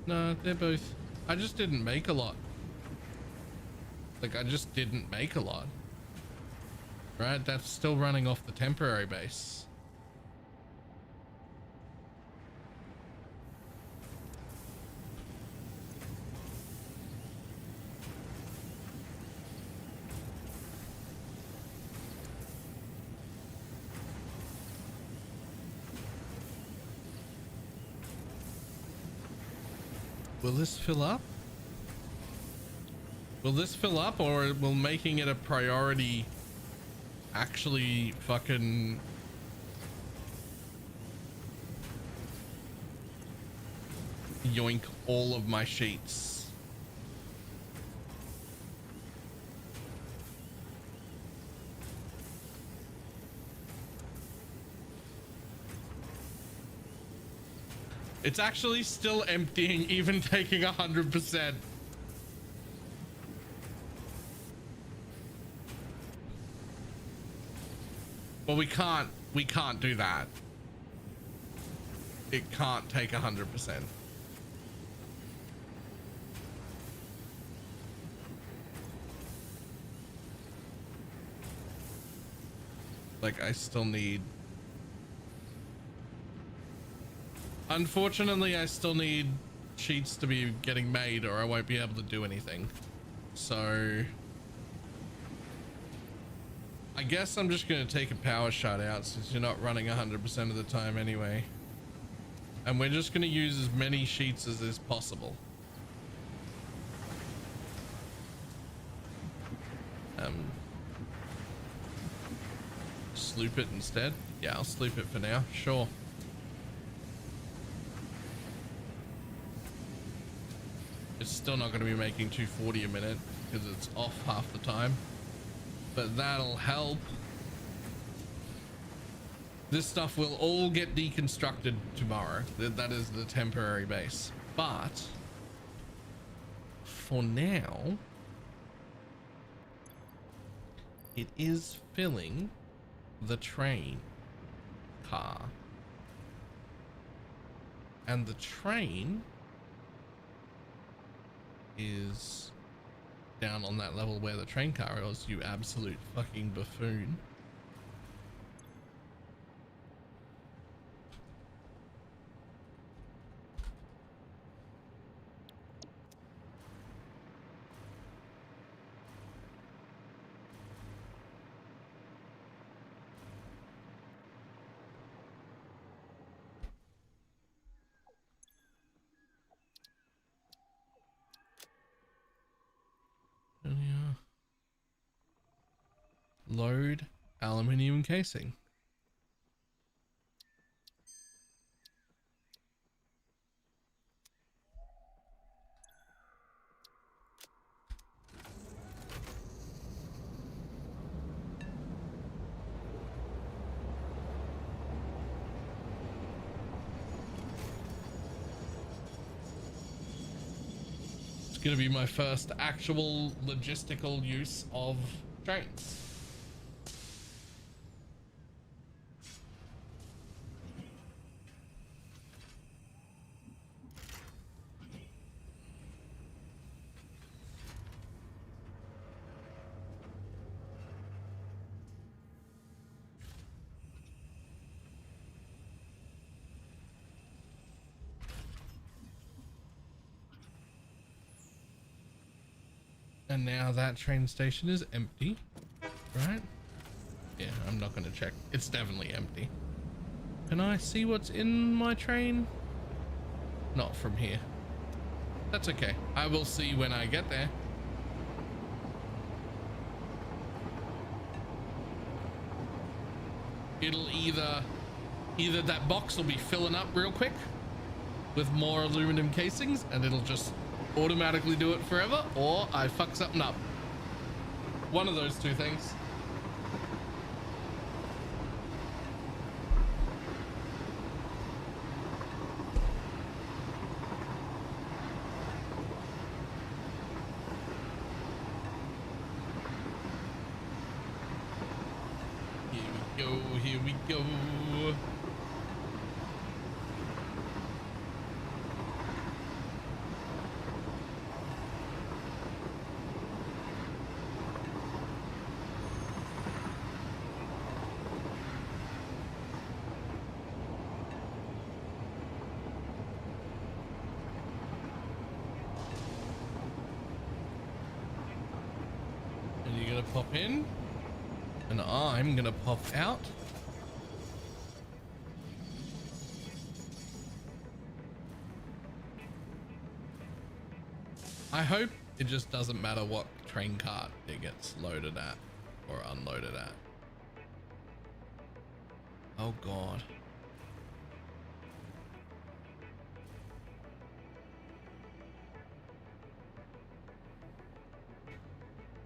No, they're both. I just didn't make a lot. Like, I just didn't make a lot. Right? That's still running off the temporary base. Will this fill up? Will this fill up, or will making it a priority actually fucking yoink all of my sheets? It's actually still emptying, even taking 100%. Well, we can't do that. It can't take 100%. Like, I still need... Unfortunately, I still need sheets to be getting made, or I won't be able to do anything. So I guess I'm just going to take a power shut out since you're not running 100% of the time anyway. And we're just going to use as many sheets as is possible. Sloop it instead? Yeah, I'll sloop it for now. Sure. It's still not going to be making 240 a minute because it's off half the time. But that'll help. This stuff will all get deconstructed tomorrow. That is the temporary base. But for now, it is filling the train car. And the train is down on that level where the train car is, you absolute fucking buffoon. Load aluminium casing. It's gonna be my first actual logistical use of trains. And now that train station is empty, right? Yeah, I'm not gonna check. It's definitely empty. Can I see what's in my train? Not from here. That's okay. I will see when I get there. It'll either that box will be filling up real quick with more aluminum casings and it'll just automatically do it forever, or I fuck something up. One of those two things. Here we go. And you're gonna pop in, and I'm gonna pop out. I hope it just doesn't matter what train cart it gets loaded at or unloaded at. Oh God.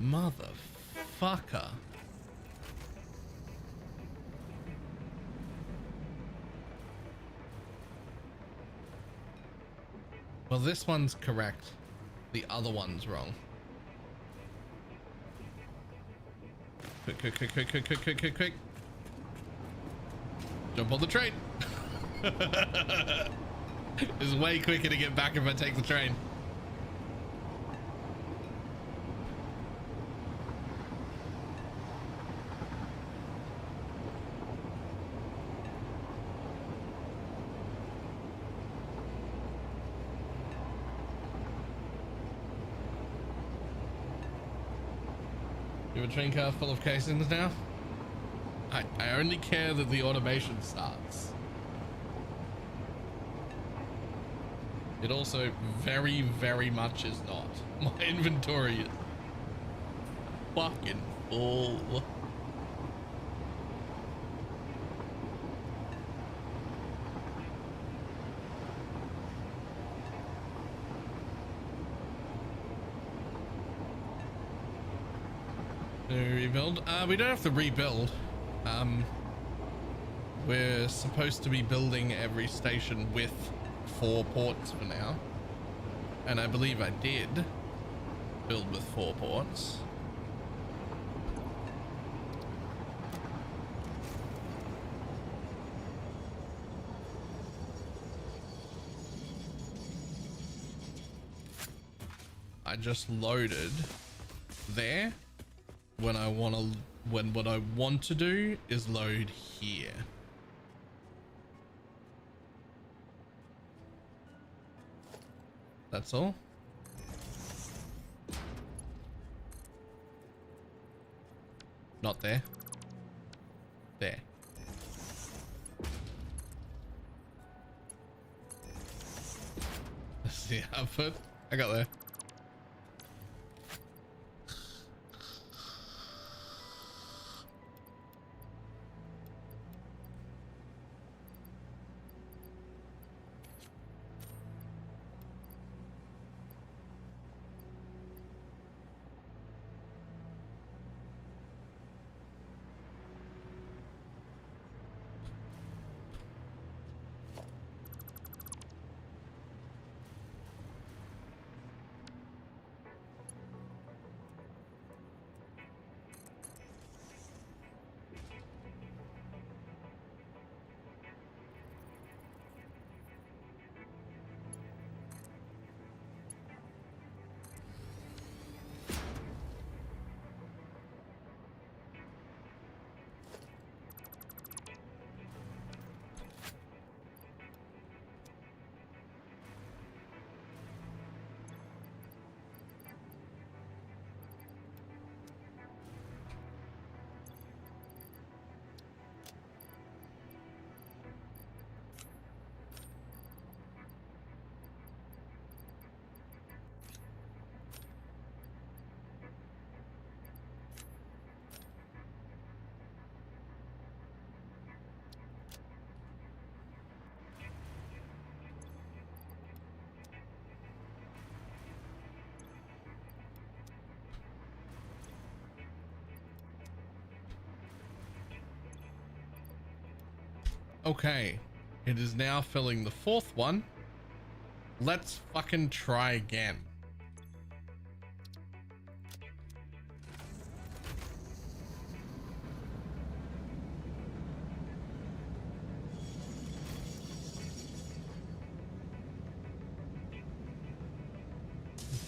Motherfucker. Well, this one's correct. The other one's wrong. Quick. Jump on the train. It's way quicker to get back if I take the train. You have a train car full of casings now? I only care that the automation starts. It also very, very much is not. My inventory is fucking full. Rebuild? We don't have to rebuild. We're supposed to be building every station with 4 ports for now. And I believe I did build with 4 ports. I just loaded there when I want to, when what I want to do is load here. That's all. Not there. There. That's the output. I got there. Okay, it is now filling the 4th one. Let's fucking try again.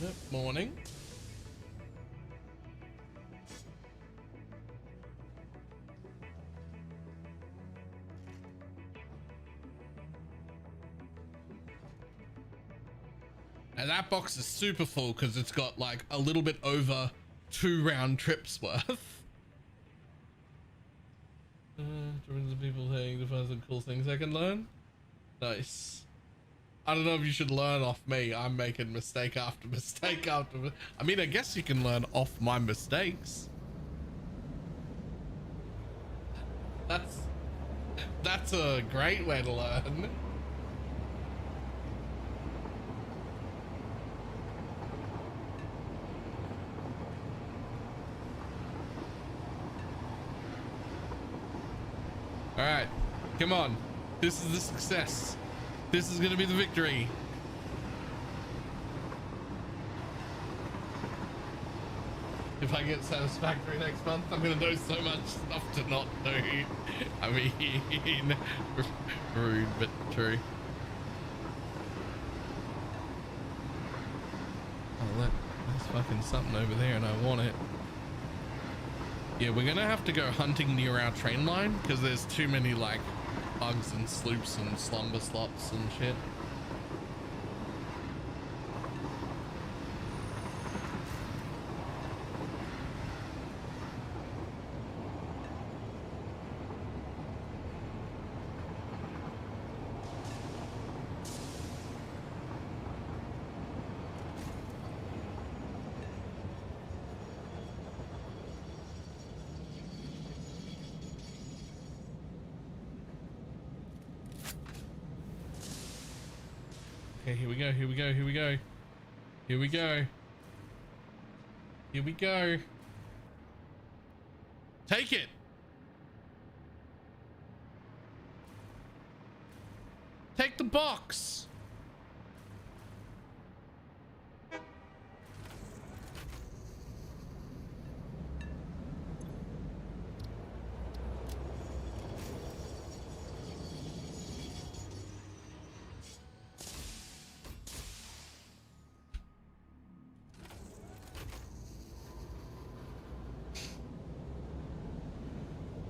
Good morning. And that box is super full because it's got like a little bit over 2 round trips worth. Millions of people saying to find some cool things I can learn. Nice. I don't know if you should learn off me. I'm making mistake after mistake after. I mean, I guess you can learn off my mistakes. That's a great way to learn. All right, come on. This is the success. This is going to be the victory. If I get satisfactory next month, I'm going to know so much stuff to not do. I mean, rude, but true. Oh, there's fucking something over there and I want it. Yeah, we're gonna have to go hunting near our train line because there's too many like bugs and sloops and slumber slots and shit. Okay, here we go, here we go, here we go. Here we go. Here we go. Take it. Take the box.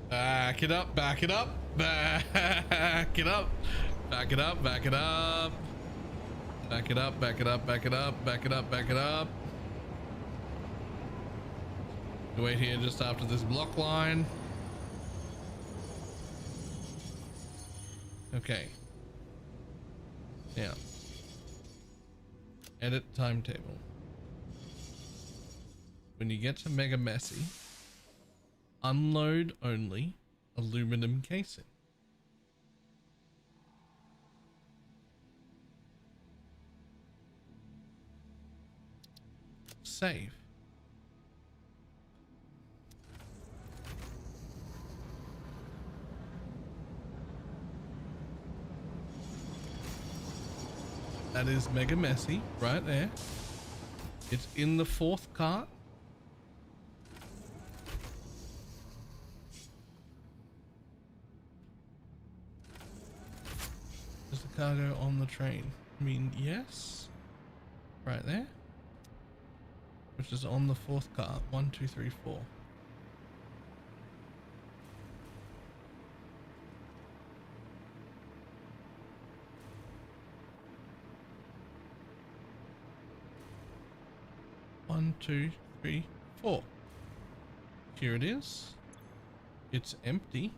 Back it up, back it up, back it up, back it up, back it up, back it up, back it up, back it up, back it up, back it up. Wait here just after this block line. Okay. Now, edit timetable. When you get to Mega Messy, unload only aluminum casing. Save. That is Mega Messy right there. It's in the 4th cart. Is the cargo on the train? I mean, yes. Right there. Which is on the 4th cart. 1, 2, 3, 4. One, two, three, 4. Here it is. It's empty.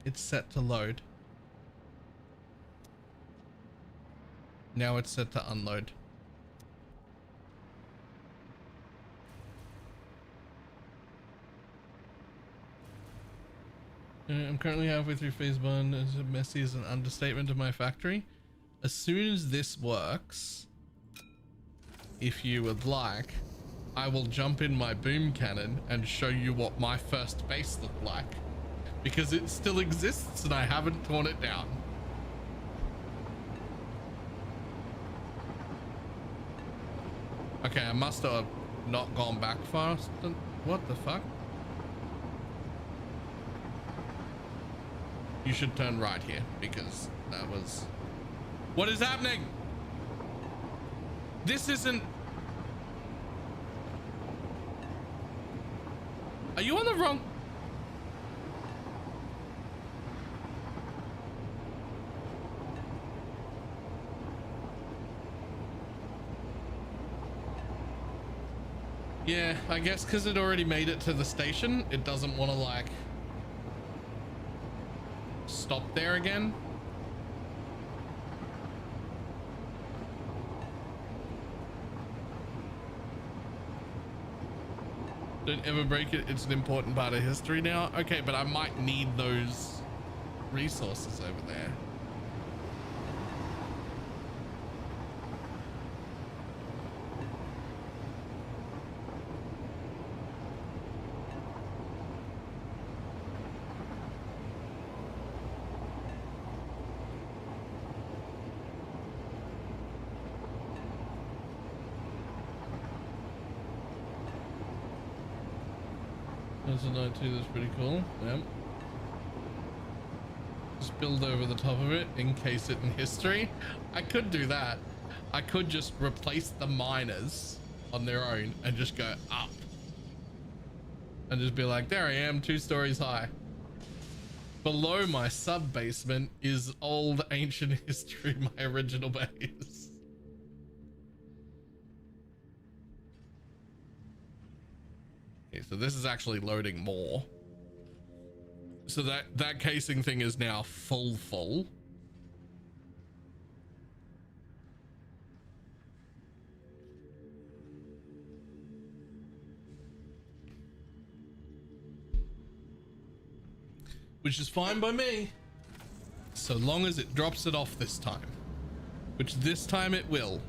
It's set to load. Now it's set to unload. I'm currently halfway through phase 1. As messy as an understatement of my factory. As soon as this works, if you would like, I will jump in my boom cannon and show you what my first base looked like, because it still exists and I haven't torn it down. Okay, I must have not gone back fast. What the fuck? You should turn right here, because that was... What is happening? This isn't... Are you on the wrong... Yeah, I guess because it already made it to the station, it doesn't want to, like, stop there again. Don't ever break it. It's an important part of history now. Okay, but I might need those resources over there. There's a note too, that's pretty cool. Yep. Just build over the top of it, encase it in history. I could do that. I could just replace the miners on their own and just go up. And just be like, there I am, 2 stories high. Below my sub basement is old ancient history, my original base. Okay, so this is actually loading more. So that casing thing is now full. Which is fine by me, so long as it drops it off this time. which this time it will.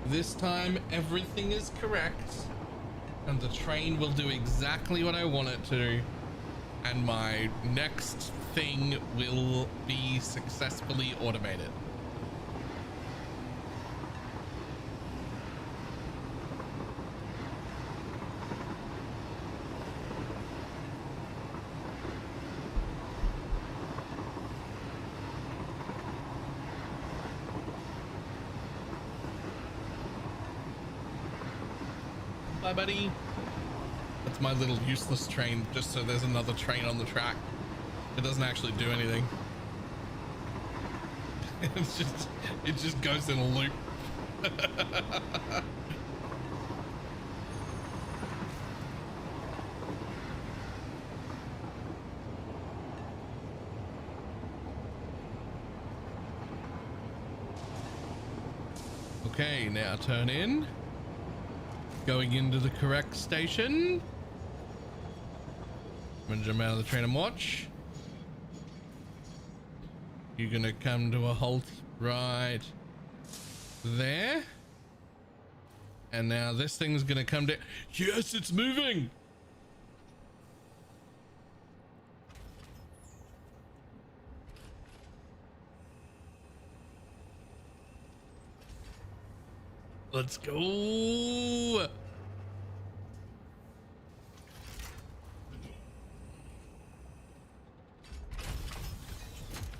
This time everything is correct and the train will do exactly what I want it to, and my next thing will be successfully automated. Bye, buddy. That's my little useless train, just so there's another train on the track. It doesn't actually do anything. It just goes in a loop. Okay, now turn in. Going into the correct station. I'm gonna jump out of the train and watch. You're gonna come to a halt right there. And now this thing's gonna come down. Yes, it's moving. Let's go.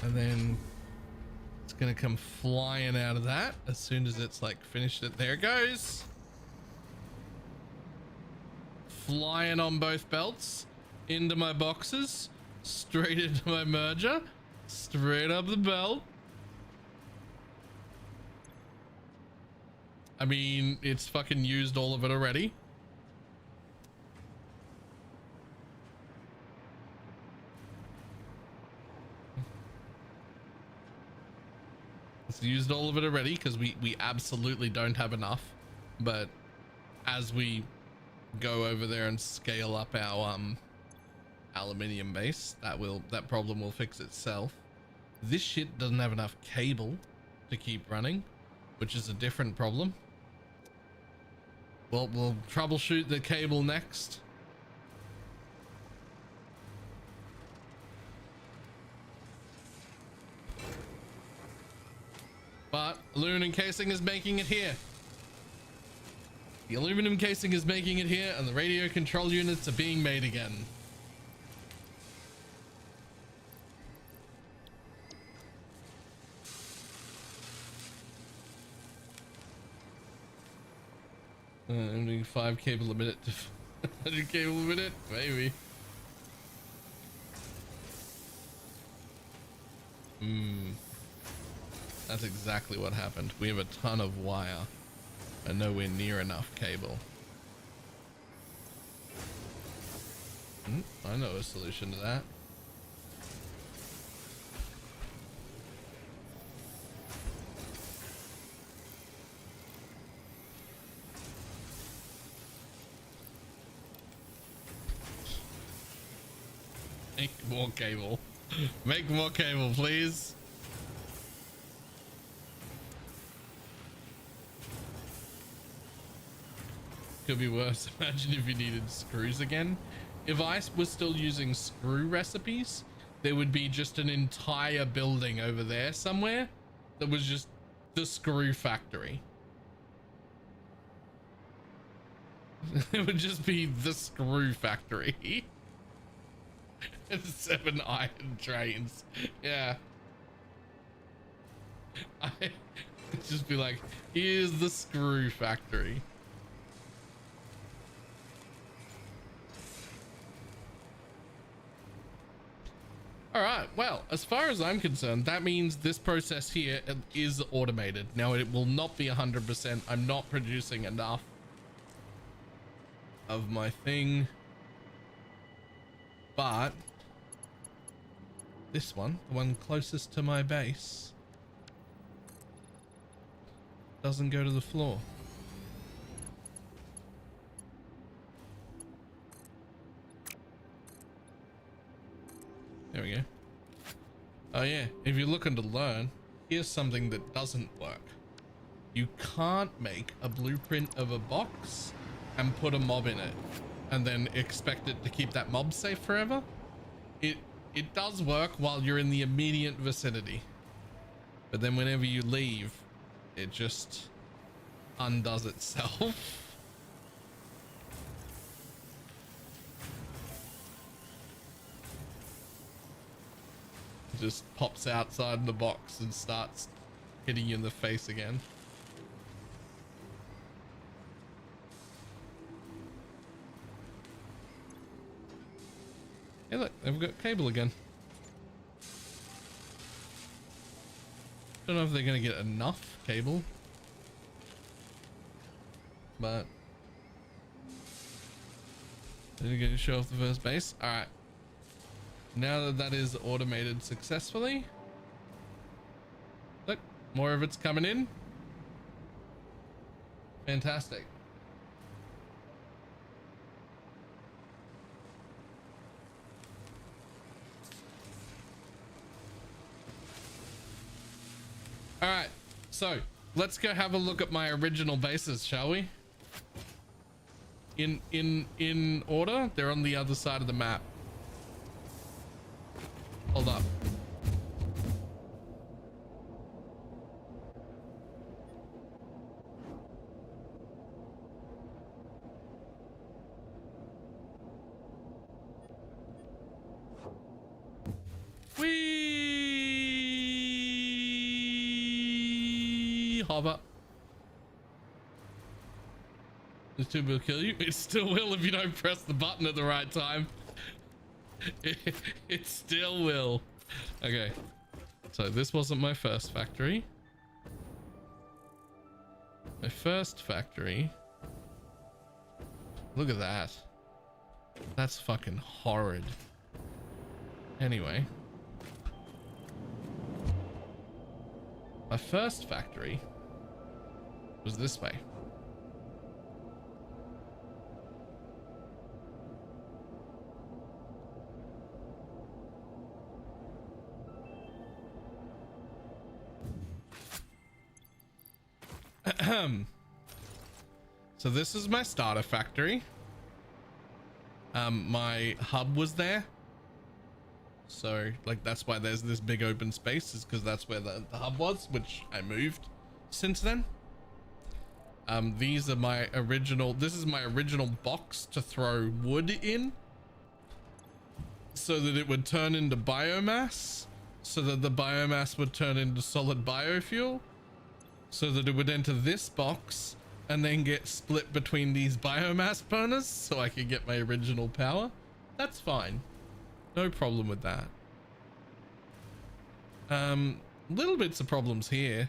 And then it's gonna come flying out of that as soon as it's like finished it. There it goes. Flying on both belts into my boxes, straight into my merger, straight up the belt. I mean, it's fucking used all of it already. It's used all of it already because we absolutely don't have enough. But as we go over there and scale up our aluminium base, that problem will fix itself. This shit doesn't have enough cable to keep running, which is a different problem. Well, we'll troubleshoot the cable next. But aluminum casing is making it here. The aluminum casing is making it here, and the radio control units are being made again. I'm doing 5 cable a minute to 100 cable a minute, maybe. That's exactly what happened. We have a ton of wire and nowhere near enough cable. I know a solution to that. Make more cable. Make more cable, please. Could be worse. Imagine if you needed screws again. If I was still using screw recipes, there would be just an entire building over there somewhere that was just the screw factory. It would just be the screw factory. And 7 iron trains. Yeah. I'd just be like, here's the screw factory. All right, well, as far as I'm concerned, that means this process here is automated. Now, it will not be 100%. I'm not producing enough of my thing. But this one, the one closest to my base, doesn't go to the floor. There we go. Oh yeah, if you're looking to learn, here's something that doesn't work. You can't make a blueprint of a box and put a mob in it and then expect it to keep that mob safe forever. It does work while you're in the immediate vicinity, but then whenever you leave, it just undoes itself. Just pops outside the box and starts hitting you in the face again. Hey look, they've got cable again. Don't know if they're gonna get enough cable, but they're gonna show off the first base. All right. Now that that is automated successfully, look, more of it's coming in. Fantastic. All right, so let's go have a look at my original bases, shall we? In order, they're on the other side of the map. Hold up. Whee! Hover. This tube will kill you. It still will if you don't press the button at the right time. It still will. Okay, so this wasn't my first factory. My first factory, look at that, that's fucking horrid. Anyway, my first factory was this way. So this is my starter factory. My hub was there, so like that's why there's this big open space, is because that's where the hub was, which I moved since then. These are my original, this is my original box to throw wood in so that it would turn into biomass, so that the biomass would turn into solid biofuel, so that it would enter this box and then get split between these biomass burners so I could get my original power. That's fine. No problem with that. Little bits of problems here.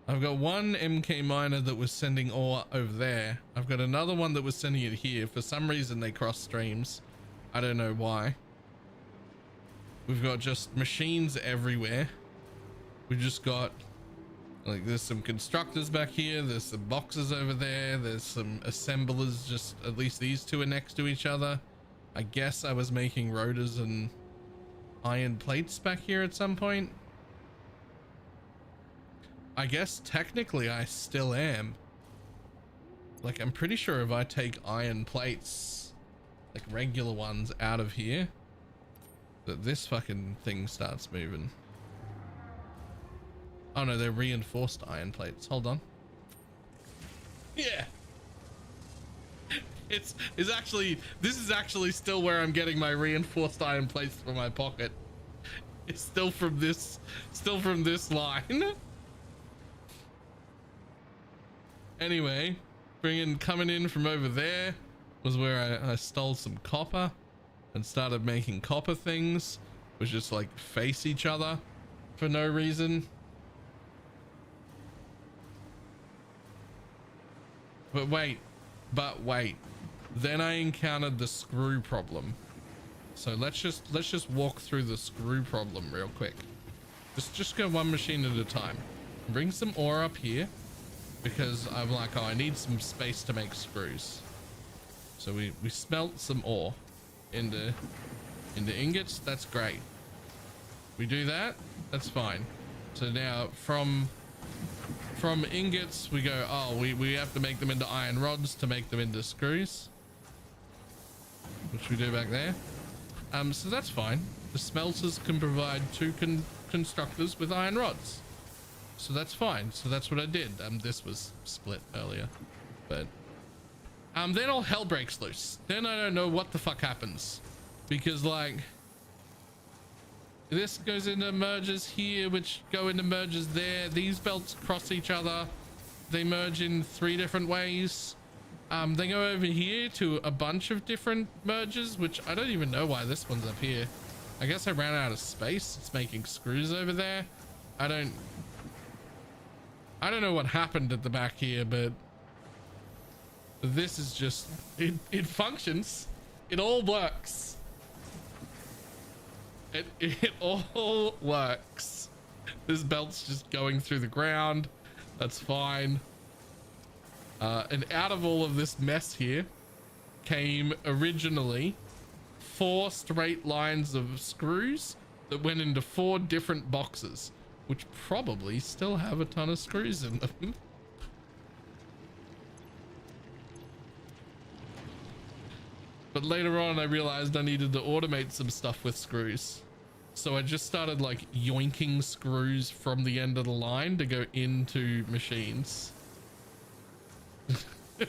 I've got one MK miner that was sending ore over there. I've got another one that was sending it here. For some reason they cross streams. I don't know why. We've got just machines everywhere. We've just got, like, there's some constructors back here, there's some boxes over there, there's some assemblers, just at least these two are next to each other. I guess I was making rotors and iron plates back here at some point. I guess technically I still am. Like, I'm pretty sure if I take iron plates, like regular ones, out of here, that this fucking thing starts moving. Oh no, they're reinforced iron plates. Hold on. Yeah. This is actually still where I'm getting my reinforced iron plates for my pocket. It's still from this line. Anyway, coming in from over there was where I stole some copper and started making copper things, which just like face each other for no reason. But wait, then I encountered the screw problem. So let's just walk through the screw problem real quick. Just go one machine at a time. Bring some ore up here because I'm like, oh, I need some space to make screws. So we smelt some ore into ingots. That's great. We do that, that's fine. So now from ingots we go, oh, we have to make them into iron rods to make them into screws, which we do back there. So that's fine. The smelters can provide two constructors with iron rods, so that's fine. So that's what I did. This was split earlier, but then all hell breaks loose. Then I don't know what the fuck happens, because like this goes into mergers here, which go into mergers there. These belts cross each other. They merge in 3 different ways. They go over here to a bunch of different mergers, which I don't even know why this one's up here. I guess I ran out of space. It's making screws over there. I don't know what happened at the back here, but this is just, it functions. It all works. It all works. This belt's just going through the ground. That's fine. And out of all of this mess here came originally 4 straight lines of screws that went into 4 different boxes, which probably still have a ton of screws in them. But later on I realized I needed to automate some stuff with screws. So I just started like yoinking screws from the end of the line to go into machines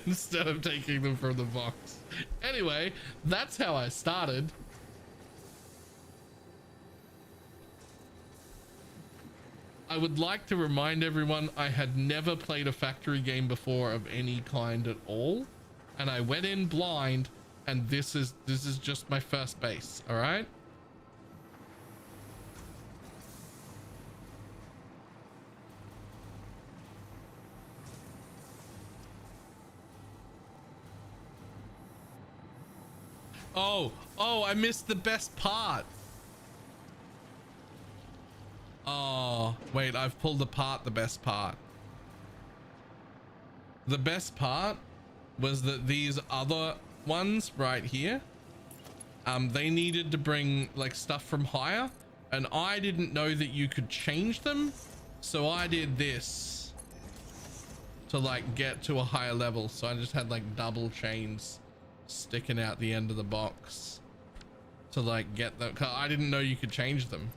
instead of taking them from the box. Anyway, that's how I started. I would like to remind everyone I had never played a factory game before of any kind at all, and I went in blind, and this is just my first base. All right. Oh, I missed the best part. Oh, wait, I've pulled apart the best part. The best part was that these other ones right here, they needed to bring like stuff from higher, and I didn't know that you could change them. So I did this to like get to a higher level. So I just had like double chains sticking out the end of the box to like get them. I didn't know you could change them.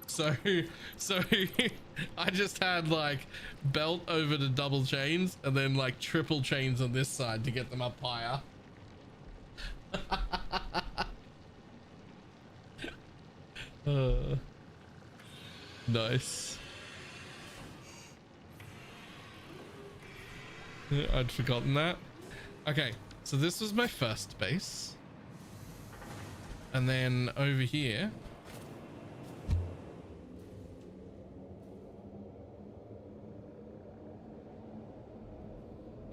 So I just had like belt over the double chains and then like triple chains on this side to get them up higher. Nice. I'd forgotten that. Okay, so this was my first base, and then over here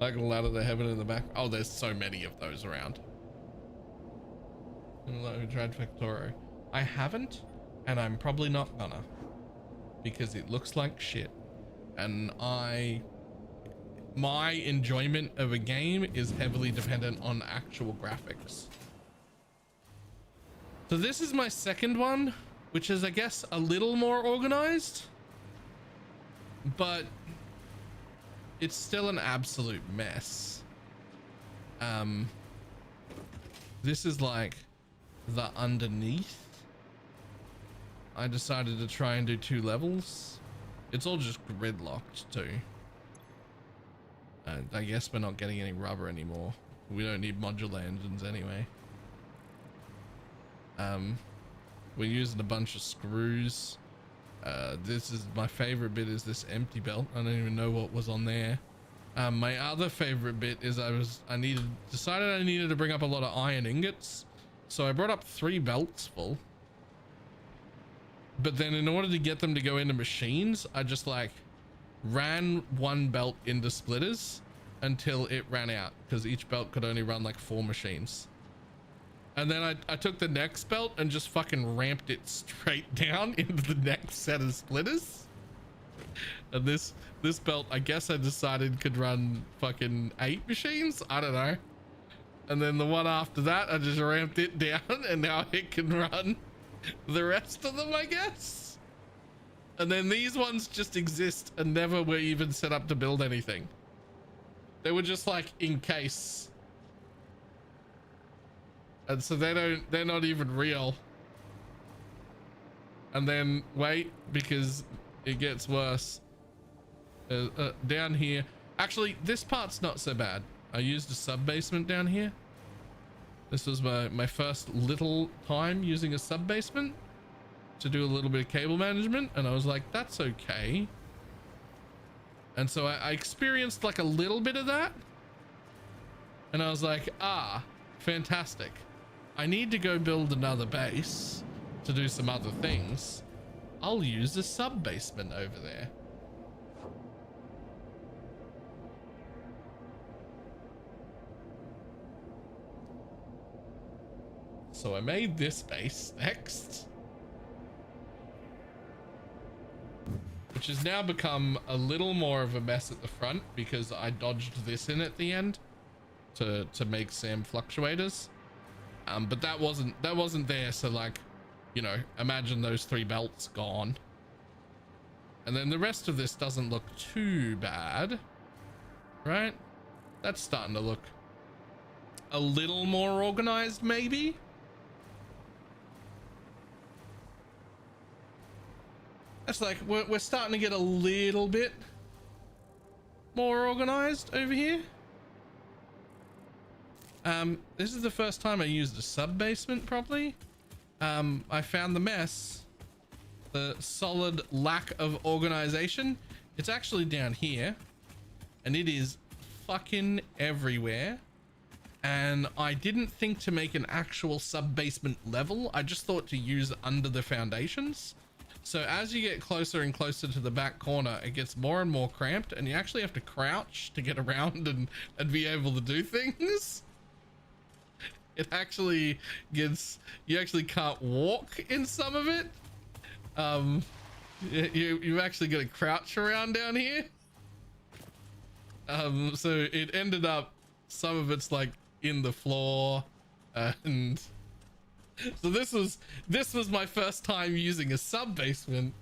like a ladder to heaven in the back. Oh, there's so many of those around. Dread Factoro. I haven't, and I'm probably not gonna, because it looks like shit, and my enjoyment of a game is heavily dependent on actual graphics. So this is my second one, which is, I guess, a little more organized, but it's still an absolute mess. This is like the underneath. I decided to try and do 2 levels. It's all just gridlocked too. I guess we're not getting any rubber anymore. We don't need modular engines anyway. We're using a bunch of screws. This is my favorite bit, is this empty belt. I don't even know what was on there. My other favorite bit is decided I needed to bring up a lot of iron ingots. So I brought up 3 belts full. But then in order to get them to go into machines, I just like ran 1 belt into splitters until it ran out, because each belt could only run like 4 machines. And then I took the next belt and just fucking ramped it straight down into the next set of splitters. And this belt, I guess I decided could run fucking 8 machines. I don't know. And then the one after that, I just ramped it down, and now it can run the rest of them, I guess. And then these ones just exist and never were even set up to build anything. They were just like in case. And so they're not even real. And then wait, because it gets worse. Down here. Actually, this part's not so bad. I used a sub basement down here. This was my first little time using a sub basement to do a little bit of cable management, and I was like, that's okay. And so I experienced like a little bit of that, and I was like, ah, fantastic. I need to go build another base to do some other things. I'll use a sub basement over there. So I made this base next, which has now become a little more of a mess at the front because I dodged this in at the end to make SAM fluctuators. But that wasn't there. So like, you know, imagine those 3 belts gone. And then the rest of this doesn't look too bad, right? That's starting to look a little more organized, maybe. That's like, we're starting to get a little bit more organized over here. This is the first time I used a sub basement properly. I found the mess, the solid lack of organization. It's actually down here and it is fucking everywhere. And I didn't think to make an actual sub basement level. I just thought to use under the foundations. So as you get closer and closer to the back corner, it gets more and more cramped, and you actually have to crouch to get around and be able to do things. It actually gets, you actually can't walk in some of it. You actually got to crouch around down here. So it ended up, some of it's like in the floor, and so this was my first time using a sub basement,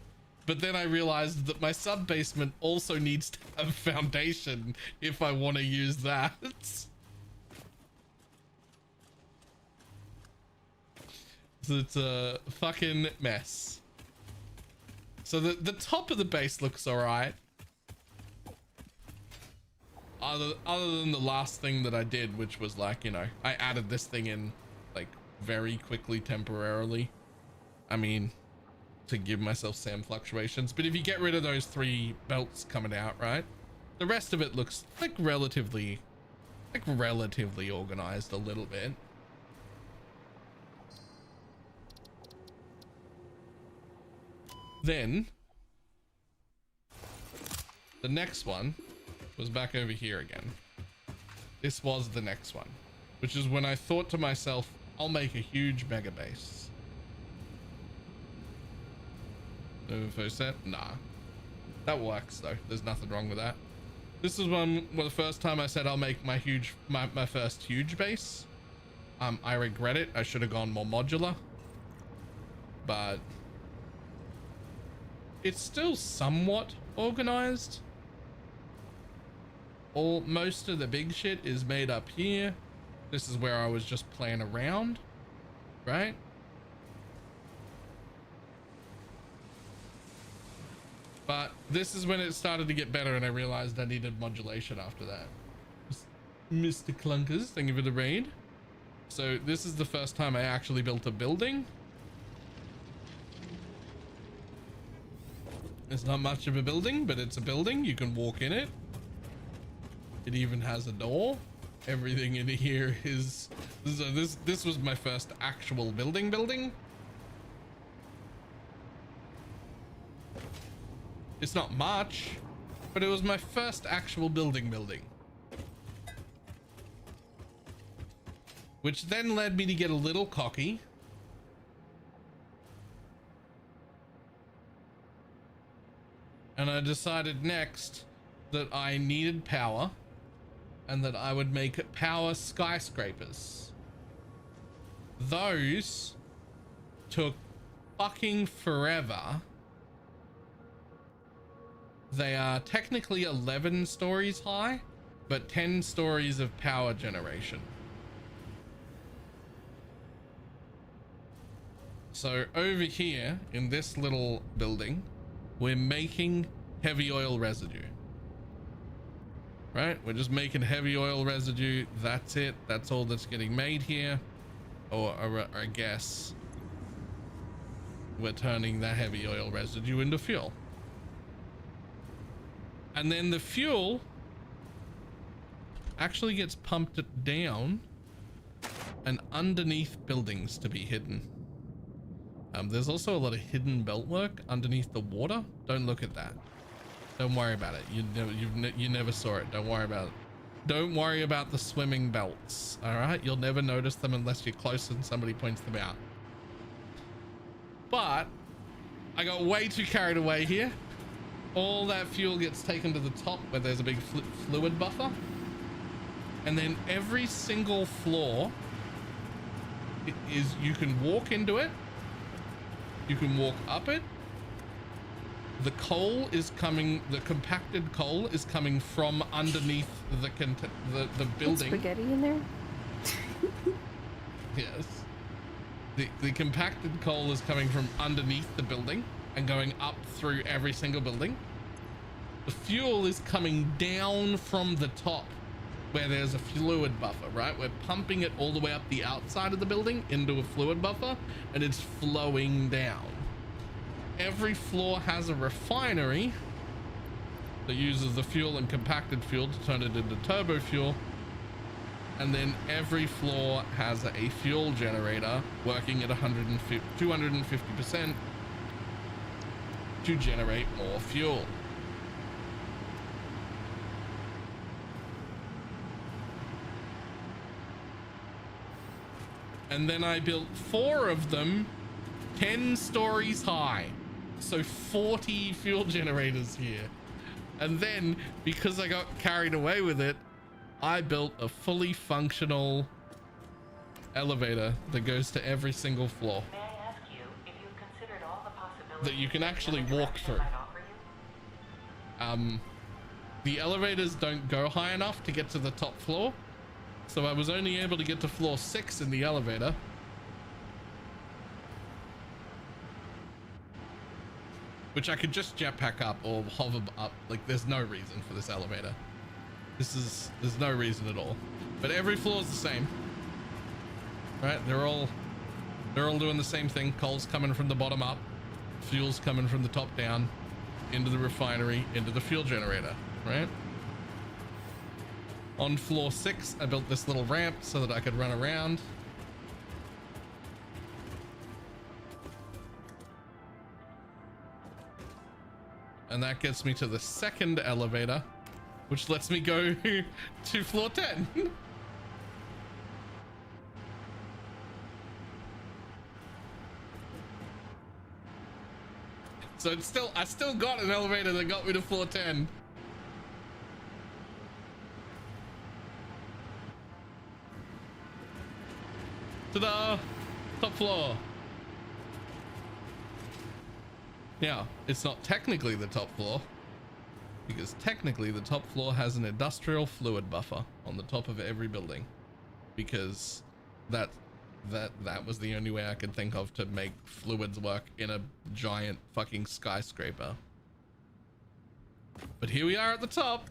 but then I realized that my sub basement also needs to have a foundation if I want to use that. So it's a fucking mess. So the top of the base looks all right. Other than the last thing that I did, which was like, you know, I added this thing in like very quickly temporarily. I mean, to give myself SAM fluctuations. But if you get rid of those 3 belts coming out, right, the rest of it looks like relatively organized a little bit. Then the next one was back over here again. This was the next one, which is when I thought to myself, I'll make a huge mega base. Info set? Nah. That works though. There's nothing wrong with that. This is the first time I said I'll make my first huge base. I regret it. I should have gone more modular. But it's still somewhat organized. Most of the big shit is made up here. This is where I was just playing around, right? But this is when it started to get better and I realized I needed modulation after that. Mr. Clunkers, thank you for the raid. So this is the first time I actually built a building. It's not much of a building, but it's a building. You can walk in it. It even has a door. Everything in here is, so this was my first actual building. It's not much, but it was my first actual building. Which then led me to get a little cocky. And I decided next that I needed power and that I would make power skyscrapers. Those took fucking forever They are technically 11 stories high, but 10 stories of power generation. So over here in this little building, we're making heavy oil residue. Right? We're just making heavy oil residue. That's it. That's all that's getting made here. Or I guess we're turning the heavy oil residue into fuel. And then the fuel actually gets pumped down and underneath buildings to be hidden. There's also a lot of hidden belt work underneath the water. Don't look at that. Don't worry about it. You never saw it. Don't worry about it. Don't worry about the swimming belts. All right, you'll never notice them unless you're close and somebody points them out. But I got way too carried away here. All that fuel gets taken to the top where there's a big fluid buffer, and then every single floor is, you can walk into it, you can walk up it. The coal is coming, the compacted coal is coming from underneath the building. Spaghetti in there? Yes. The compacted coal is coming from underneath the building and going up through every single building. The fuel is coming down from the top where there's a fluid buffer, right? We're pumping it all the way up the outside of the building into a fluid buffer, and it's flowing down. Every floor has a refinery that uses the fuel and compacted fuel to turn it into turbo fuel. And then every floor has a fuel generator working at 250% to generate more fuel. And then I built 4 of them 10 stories high. So 40 fuel generators here. And then because I got carried away with it, I built a fully functional elevator that goes to every single floor. May I ask you if you've considered all the possibilities that you can actually walk through. The elevators don't go high enough to get to the top floor, so I was only able to get to floor 6 in the elevator. Which I could just jetpack up or hover up. Like, there's no reason for this elevator. There's no reason at all. But every floor is the same. Right? They're all doing the same thing. Coal's coming from the bottom up. Fuel's coming from the top down. Into the refinery, into the fuel generator, right? On floor 6, I built this little ramp so that I could run around. And that gets me to the second elevator, which lets me go to floor 10. So it's I still got an elevator that got me to floor 10. Ta-da! Top floor. Now, it's not technically the top floor, because technically the top floor has an industrial fluid buffer on the top of every building, because that was the only way I could think of to make fluids work in a giant fucking skyscraper. But here we are at the top.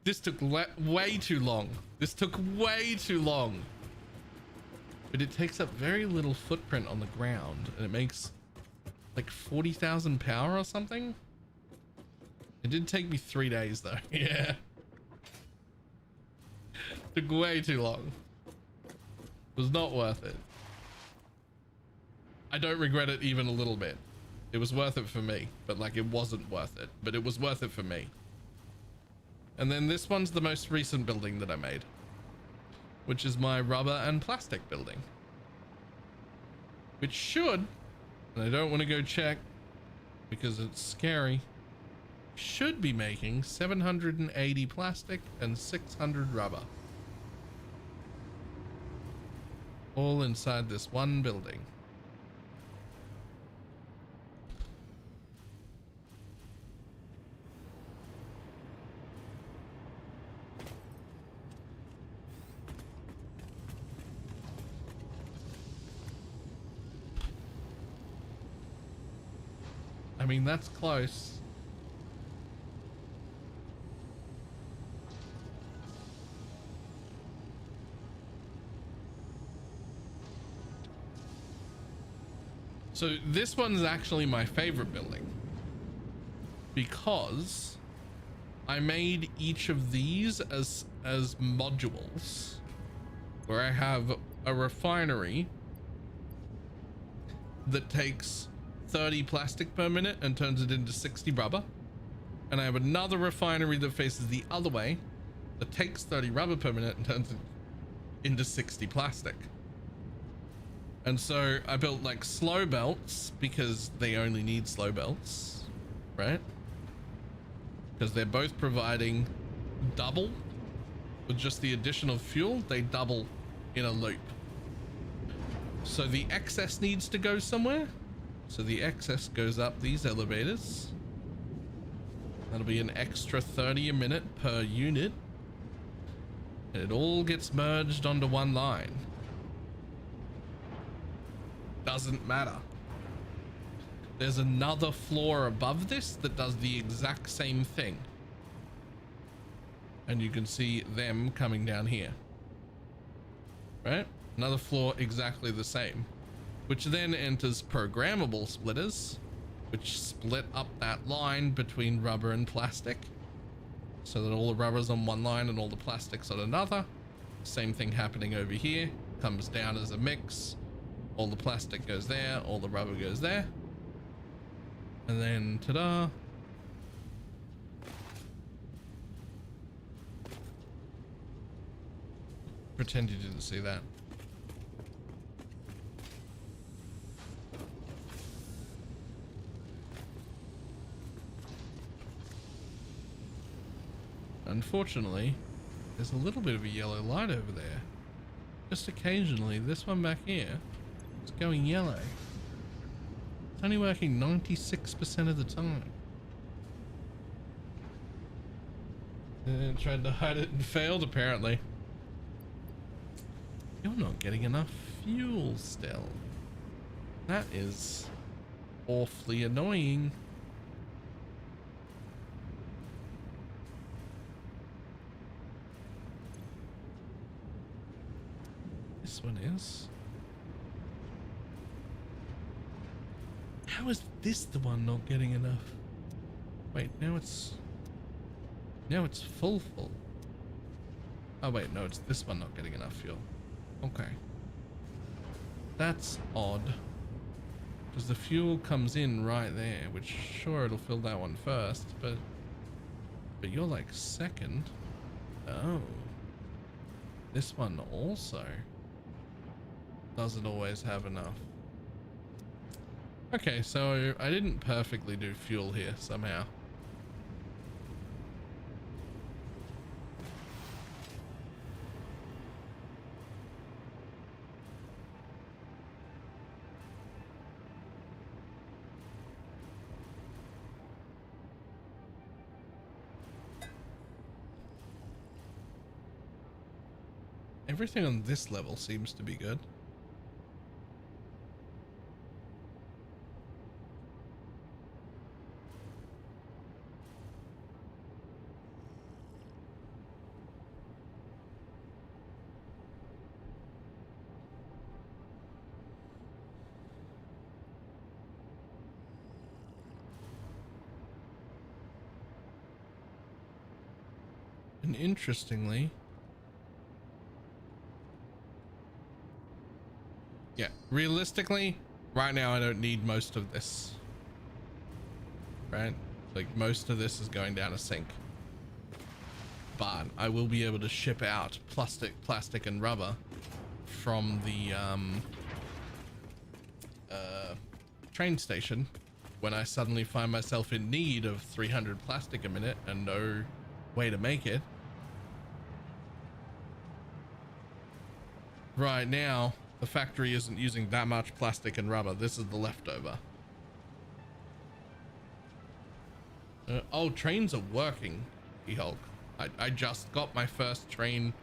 This took way too long. This took way too long. But it takes up very little footprint on the ground, and it makes like 40,000 power or something. It did take me 3 days though. Yeah. Took way too long. It was not worth it. I don't regret it even a little bit. It was worth it for me, but like it wasn't worth it, but it was worth it for me. And then this one's the most recent building that I made, which is my rubber and plastic building, which should, and I don't want to go check because it's scary, should be making 780 plastic and 600 rubber. All inside this one building. mean, that's close. So this one's actually my favorite building because I made each of these as modules where I have a refinery that takes 30 plastic per minute and turns it into 60 rubber, and I have another refinery that faces the other way that takes 30 rubber per minute and turns it into 60 plastic. And so I built like slow belts because they only need slow belts, right? Because they're both providing double with just the additional fuel. They double in a loop. So the excess needs to go somewhere. So the excess goes up these elevators. That'll be an extra 30 a minute per unit. And it all gets merged onto one line. Doesn't matter. There's another floor above this that does the exact same thing. And you can see them coming down here. Right? Another floor exactly the same. Which then enters programmable splitters, which split up that line between rubber and plastic. So that all the rubber's on one line and all the plastic's on another. Same thing happening over here. Comes down as a mix. All the plastic goes there, all the rubber goes there. And then, ta-da. Pretend you didn't see that. Unfortunately, there's a little bit of a yellow light over there. Just occasionally, this one back here, it's going yellow. It's only working 96% of the time. Tried to hide it and failed apparently. You're not getting enough fuel still. That is awfully annoying. This one is. How is this the one not getting enough? Wait, now it's full. Oh wait, no, it's this one not getting enough fuel. Okay. That's odd. Because the fuel comes in right there, which sure it'll fill that one first, but you're like second. Oh. This one also doesn't always have enough. Okay, so I didn't perfectly do fuel here somehow. Everything on this level seems to be good. And interestingly, yeah, realistically, right now I don't need most of this. Right? Like most of this is going down a sink. But I will be able to ship out plastic and rubber from the train station when I suddenly find myself in need of 300 plastic a minute and no way to make it. Right now, the factory isn't using that much plastic and rubber. This is the leftover. Oh, trains are working, He-Hulk. I just got my first train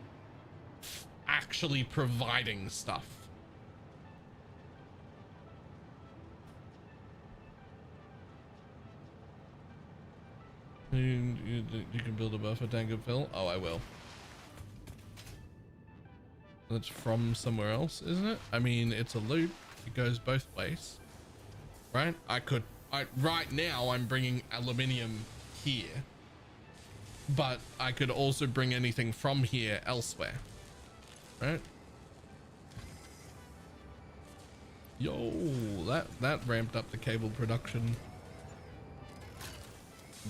actually providing stuff. You can build a buffer tank of fill. Oh, I will. That's from somewhere else, isn't it? I mean, it's a loop. It goes both ways, right? Right now I'm bringing aluminium here, but I could also bring anything from here elsewhere, right? Yo, that ramped up the cable production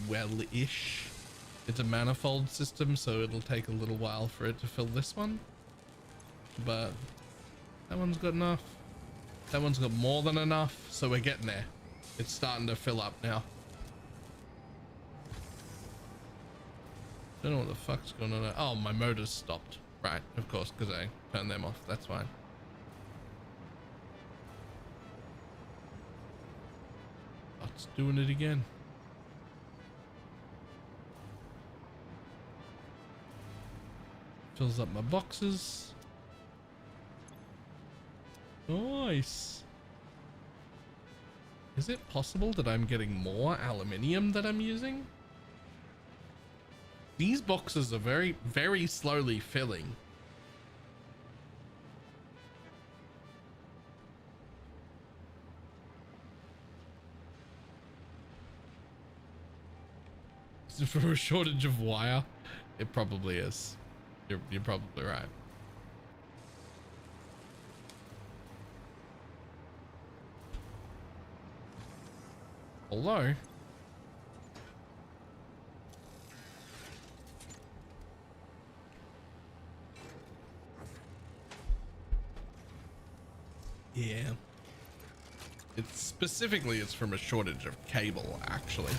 well-ish. It's a manifold system, so it'll take a little while for it to fill this one, but that one's got enough. That one's got more than enough, so we're getting there. It's starting to fill up now. Don't know what the fuck's going on. Oh, my motor's stopped. Right, of course, because I turned them off. That's fine. Oh, it's doing it again. Fills up my boxes. Nice. Is it possible that I'm getting more aluminium that I'm using? These boxes are very, very slowly filling. Is it for a shortage of wire? It probably is. You're probably right. Although yeah, it's from a shortage of cable, actually,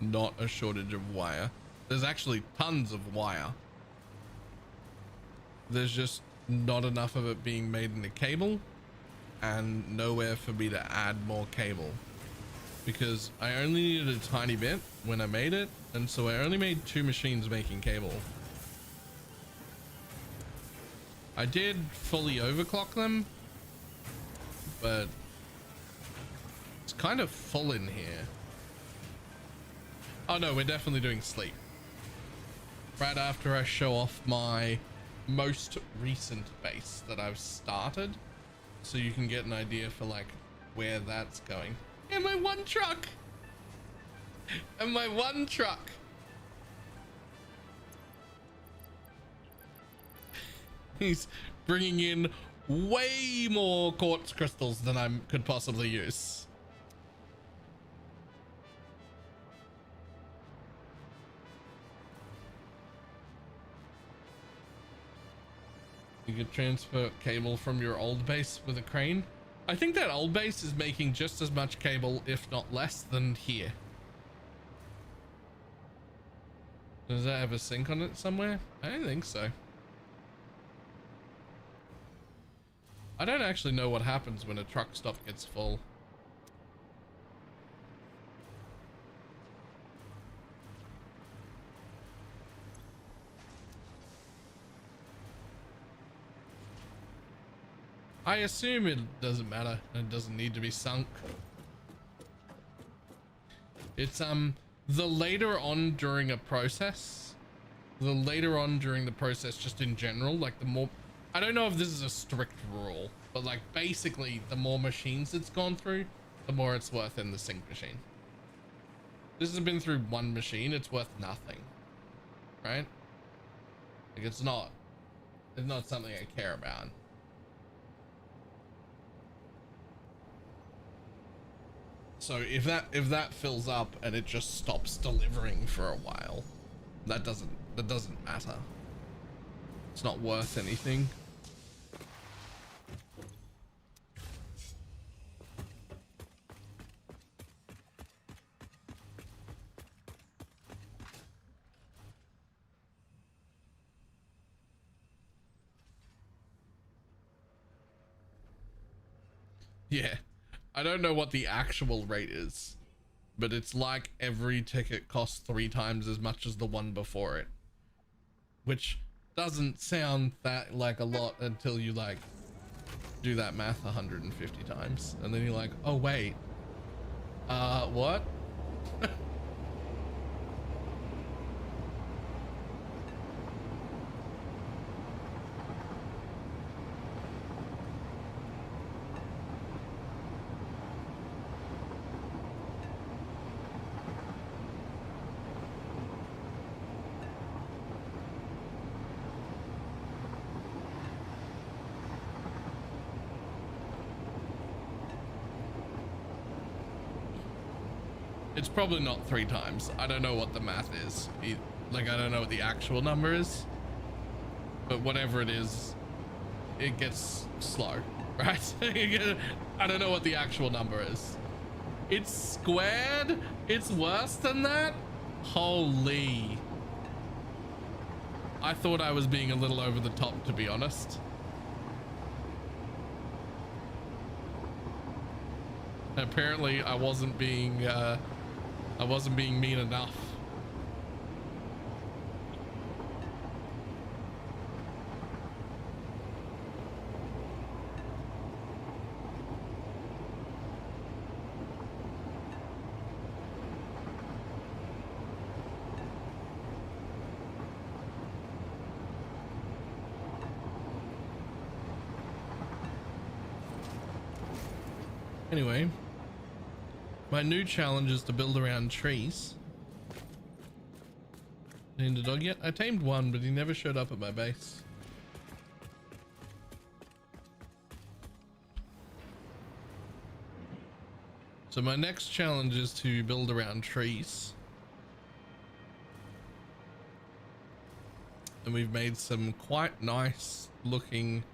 not a shortage of wire. There's actually tons of wire. There's just not enough of it being made in the cable and nowhere for me to add more cable, because I only needed a tiny bit when I made it, and so I only made 2 machines making cable. I did fully overclock them, but it's kind of full in here. Oh no, we're definitely doing sleep. Right after I show off my most recent base that I've started, so you can get an idea for like where that's going. And my one truck. And my one truck. He's bringing in way more quartz crystals than I could possibly use. You could transfer cable from your old base with a crane. I think that old base is making just as much cable, if not less, than here. Does that have a sink on it somewhere? I don't think so. I don't actually know what happens when a truck stop gets full. I assume it doesn't matter. It doesn't need to be sunk. It's the later on during a process, just in general, like the more, I don't know if this is a strict rule, but like basically the more machines it's gone through, the more it's worth in the sink machine. This has been through one machine, it's worth nothing, right? Like it's not something I care about. So if that fills up and it just stops delivering for a while, that doesn't matter. It's not worth anything. Yeah. I don't know what the actual rate is, but it's like every ticket costs 3 times as much as the one before it, which doesn't sound that like a lot until you like do that math 150 times, and then you're like, oh wait, what? It's probably not 3 times. I don't know what the math is. Like, I don't know what the actual number is. But whatever it is, it gets slow, right? I don't know what the actual number is. It's squared? It's worse than that? Holy. I thought I was being a little over the top, to be honest. Apparently I wasn't being mean enough. Anyway, my new challenge is to build around trees. Named a dog yet? I tamed one, but he never showed up at my base. So my next challenge is to build around trees. And we've made some quite nice looking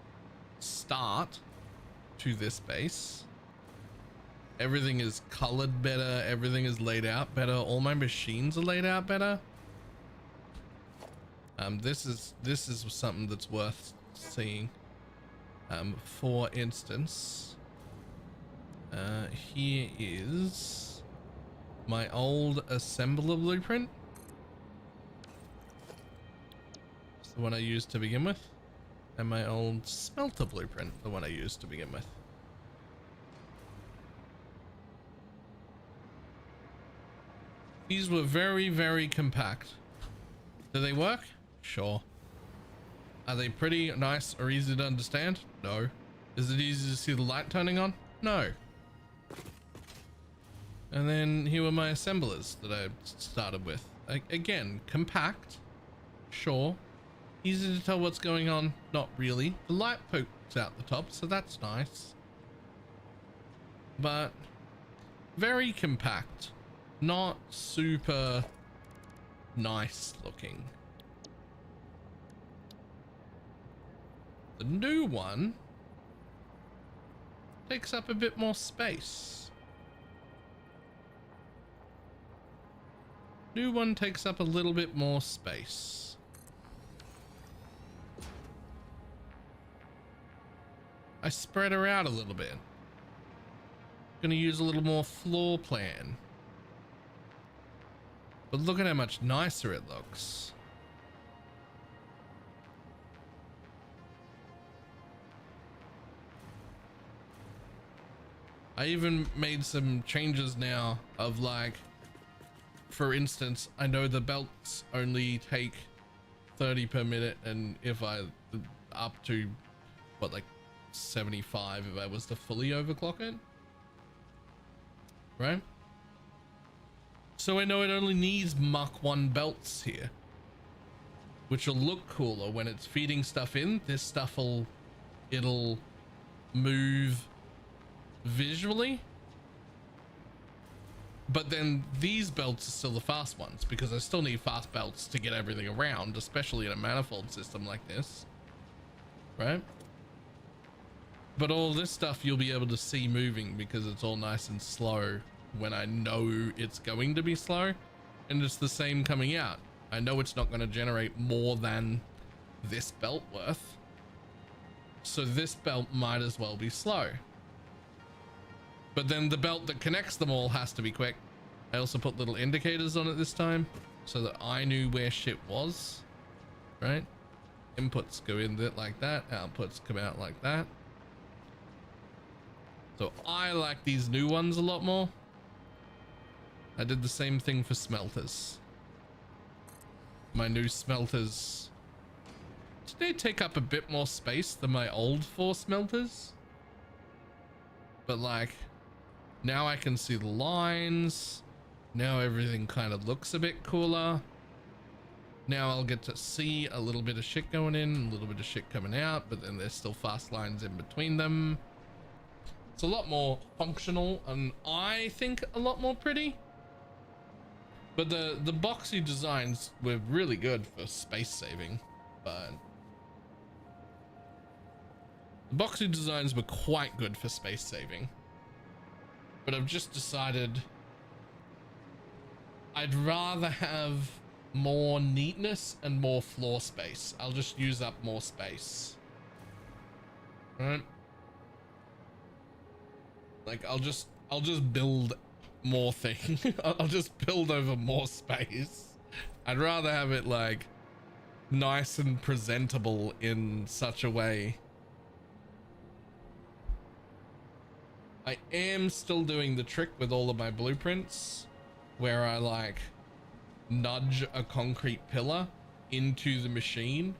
start to this base. Everything is colored better. Everything is laid out better. All my machines are laid out better. This is something that's worth seeing. For instance, here is my old assembler blueprint. It's the one I used to begin with. And my old smelter blueprint, the one I used to begin with. These were very, very compact. Do they work? Sure. Are they pretty nice or easy to understand? No. Is it easy to see the light turning on? No. And then here were my assemblers that I started with. Again, compact. Sure. Easy to tell what's going on? Not really. The light pokes out the top, so that's nice. But very compact. Not super nice looking. The new one takes up a bit more space. New one takes up a little bit more space. I spread her out a little bit. Gonna use a little more floor plan. But look at how much nicer it looks. I even made some changes now of, like, for instance, I know the belts only take 30 per minute, and if I up to what, like 75 if I was to fully overclock it, right? So I know it only needs Mach 1 belts here, which will look cooler when it's feeding stuff in. This stuff it'll move visually, but then these belts are still the fast ones because I still need fast belts to get everything around, especially in a manifold system like this, right? But all this stuff you'll be able to see moving because it's all nice and slow when I know it's going to be slow, and it's the same coming out. I know it's not going to generate more than this belt worth, so this belt might as well be slow. But then the belt that connects them all has to be quick. I also put little indicators on it this time so that I knew where shit was, right? Inputs go in there like that, outputs come out like that. So I like these new ones a lot more. I did the same thing for smelters. My new smelters, they take up a bit more space than my old 4 smelters. But like, now I can see the lines. Now everything kind of looks a bit cooler. Now I'll get to see a little bit of shit going in, a little bit of shit coming out, but then there's still fast lines in between them. It's a lot more functional, and I think a lot more pretty. But the boxy designs were really good for space saving, but the boxy designs were quite good for space saving. But I've just decided I'd rather have more neatness and more floor space. I'll just use up more space. Right? Like I'll just build more thing. I'll just build over more space. I'd rather have it like nice and presentable in such a way. I am still doing the trick with all of my blueprints where I like nudge a concrete pillar into the machine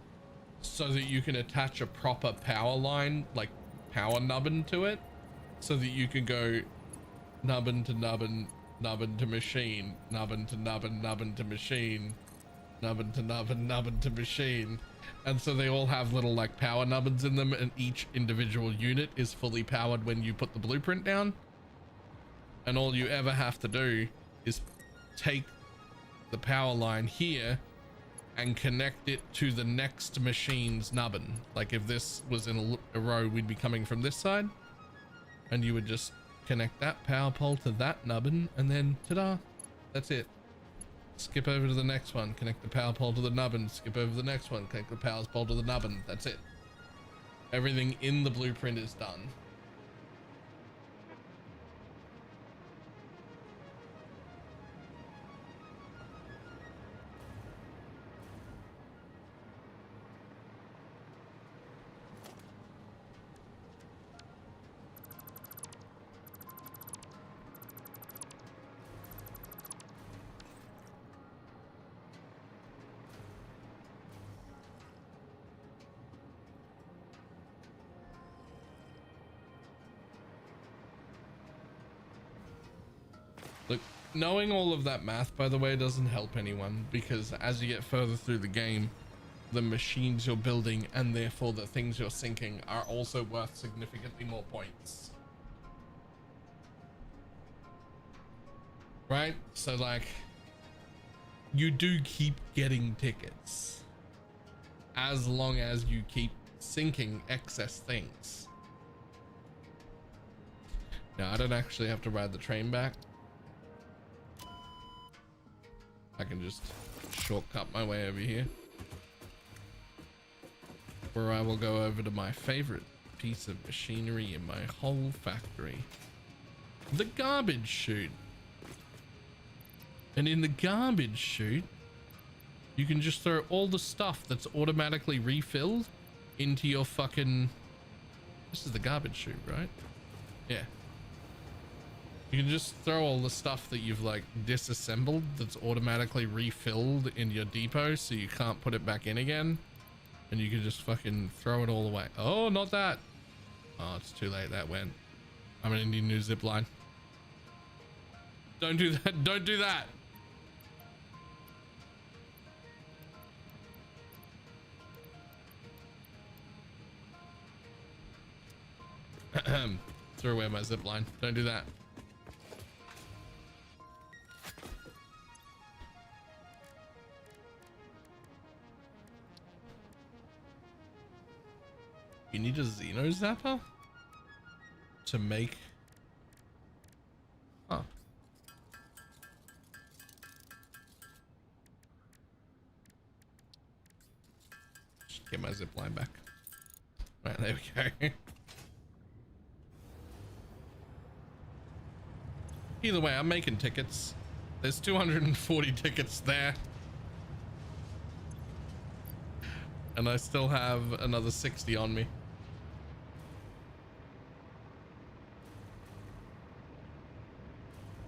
so that you can attach a proper power line, like power nubbin to it, so that you can go nubbin to nubbin, nubbin to machine, nubbin to nubbin, nubbin to machine, nubbin to nubbin, nubbin to machine. And so they all have little like power nubbins in them, and each individual unit is fully powered when you put the blueprint down. And all you ever have to do is take the power line here and connect it to the next machine's nubbin. Like if this was in a row, we'd be coming from this side, and you would just connect that power pole to that nubbin, and then ta-da, that's it. Skip over to the next one, connect the power pole to the nubbin, skip over to the next one, connect the power pole to the nubbin. That's it. Everything in the blueprint is done. Look, knowing all of that math, by the way, doesn't help anyone, because as you get further through the game, the machines you're building and therefore the things you're sinking are also worth significantly more points. Right? So like, you do keep getting tickets as long as you keep sinking excess things. Now, I don't actually have to ride the train back. I can just shortcut my way over here, where I will go over to my favorite piece of machinery in my whole factory, the garbage chute. And in the garbage chute, you can just throw all the stuff that's automatically refilled into your fucking... This is the garbage chute, right? Yeah. You can just throw all the stuff that you've like disassembled that's automatically refilled in your depot, so you can't put it back in again, and you can just fucking throw it all away. Oh, not that. Oh, it's too late. That went. I'm gonna need a new zip line. Don't do that. Don't do that. Throw away my zip line. Don't do that. You need a Xeno Zapper to make... Huh. Just get my zip line back. Right, there we go. Either way, I'm making tickets. There's 240 tickets there. And I still have another 60 on me.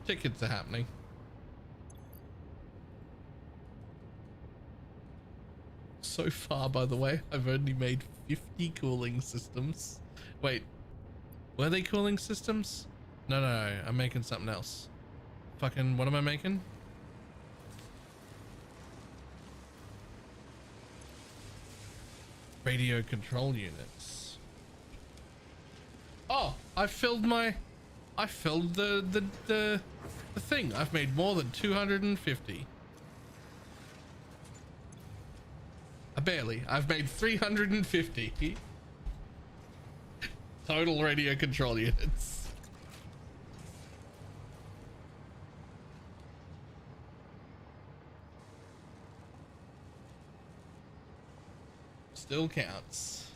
Tickets are happening. So far, by the way, I've only made 50 cooling systems. Wait, were they cooling systems? No, I'm making something else. Fucking, what am I making? Radio control units. Oh, I filled my I filled the thing. I've made more than 250. Barely. I've made 350 total radio control units. Still counts.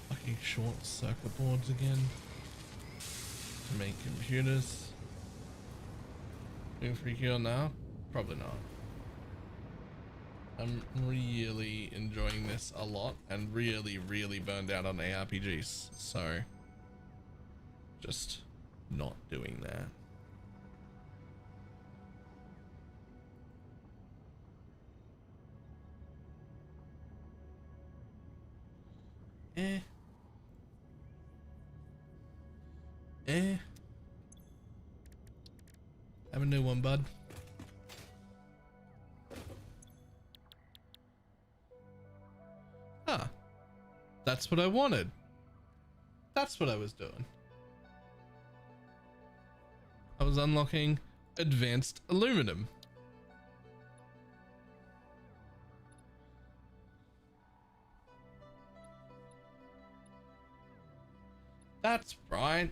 Fucking short circuit boards again to make computers. Being freaky on now? Probably not. I'm really enjoying this a lot and really burned out on ARPGs, so just not doing that. Have a new one, bud. Huh. That's what I wanted. That's what I was doing. I was unlocking advanced aluminum. That's right.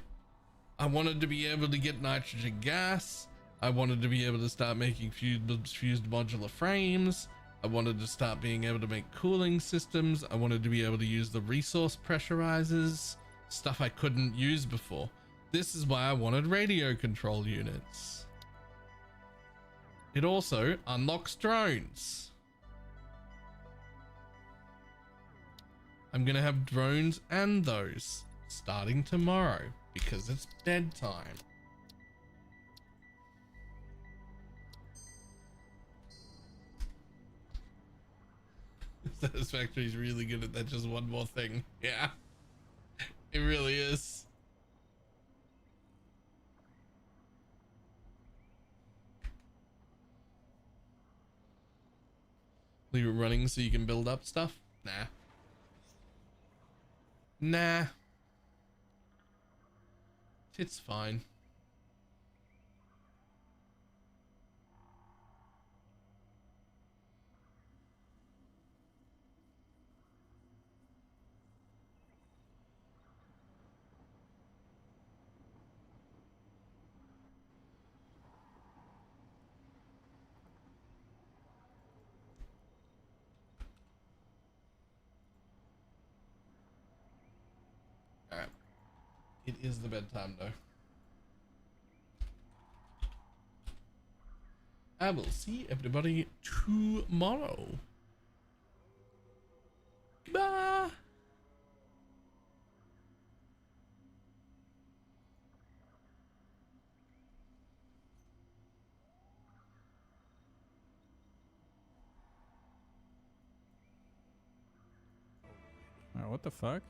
I wanted to be able to get nitrogen gas. I wanted to be able to start making fused modular frames. I wanted to start being able to make cooling systems. I wanted to be able to use the resource pressurizers, stuff I couldn't use before. This is why I wanted radio control units. It also unlocks drones. I'm gonna have drones and those starting tomorrow because it's bedtime. Satisfactory's really good at that. Just one more thing. Yeah, it really is. Leave it running so you can build up stuff? Nah. Nah. It's fine. Alright. It is the bedtime though. I will see everybody tomorrow. Bye. What the fuck?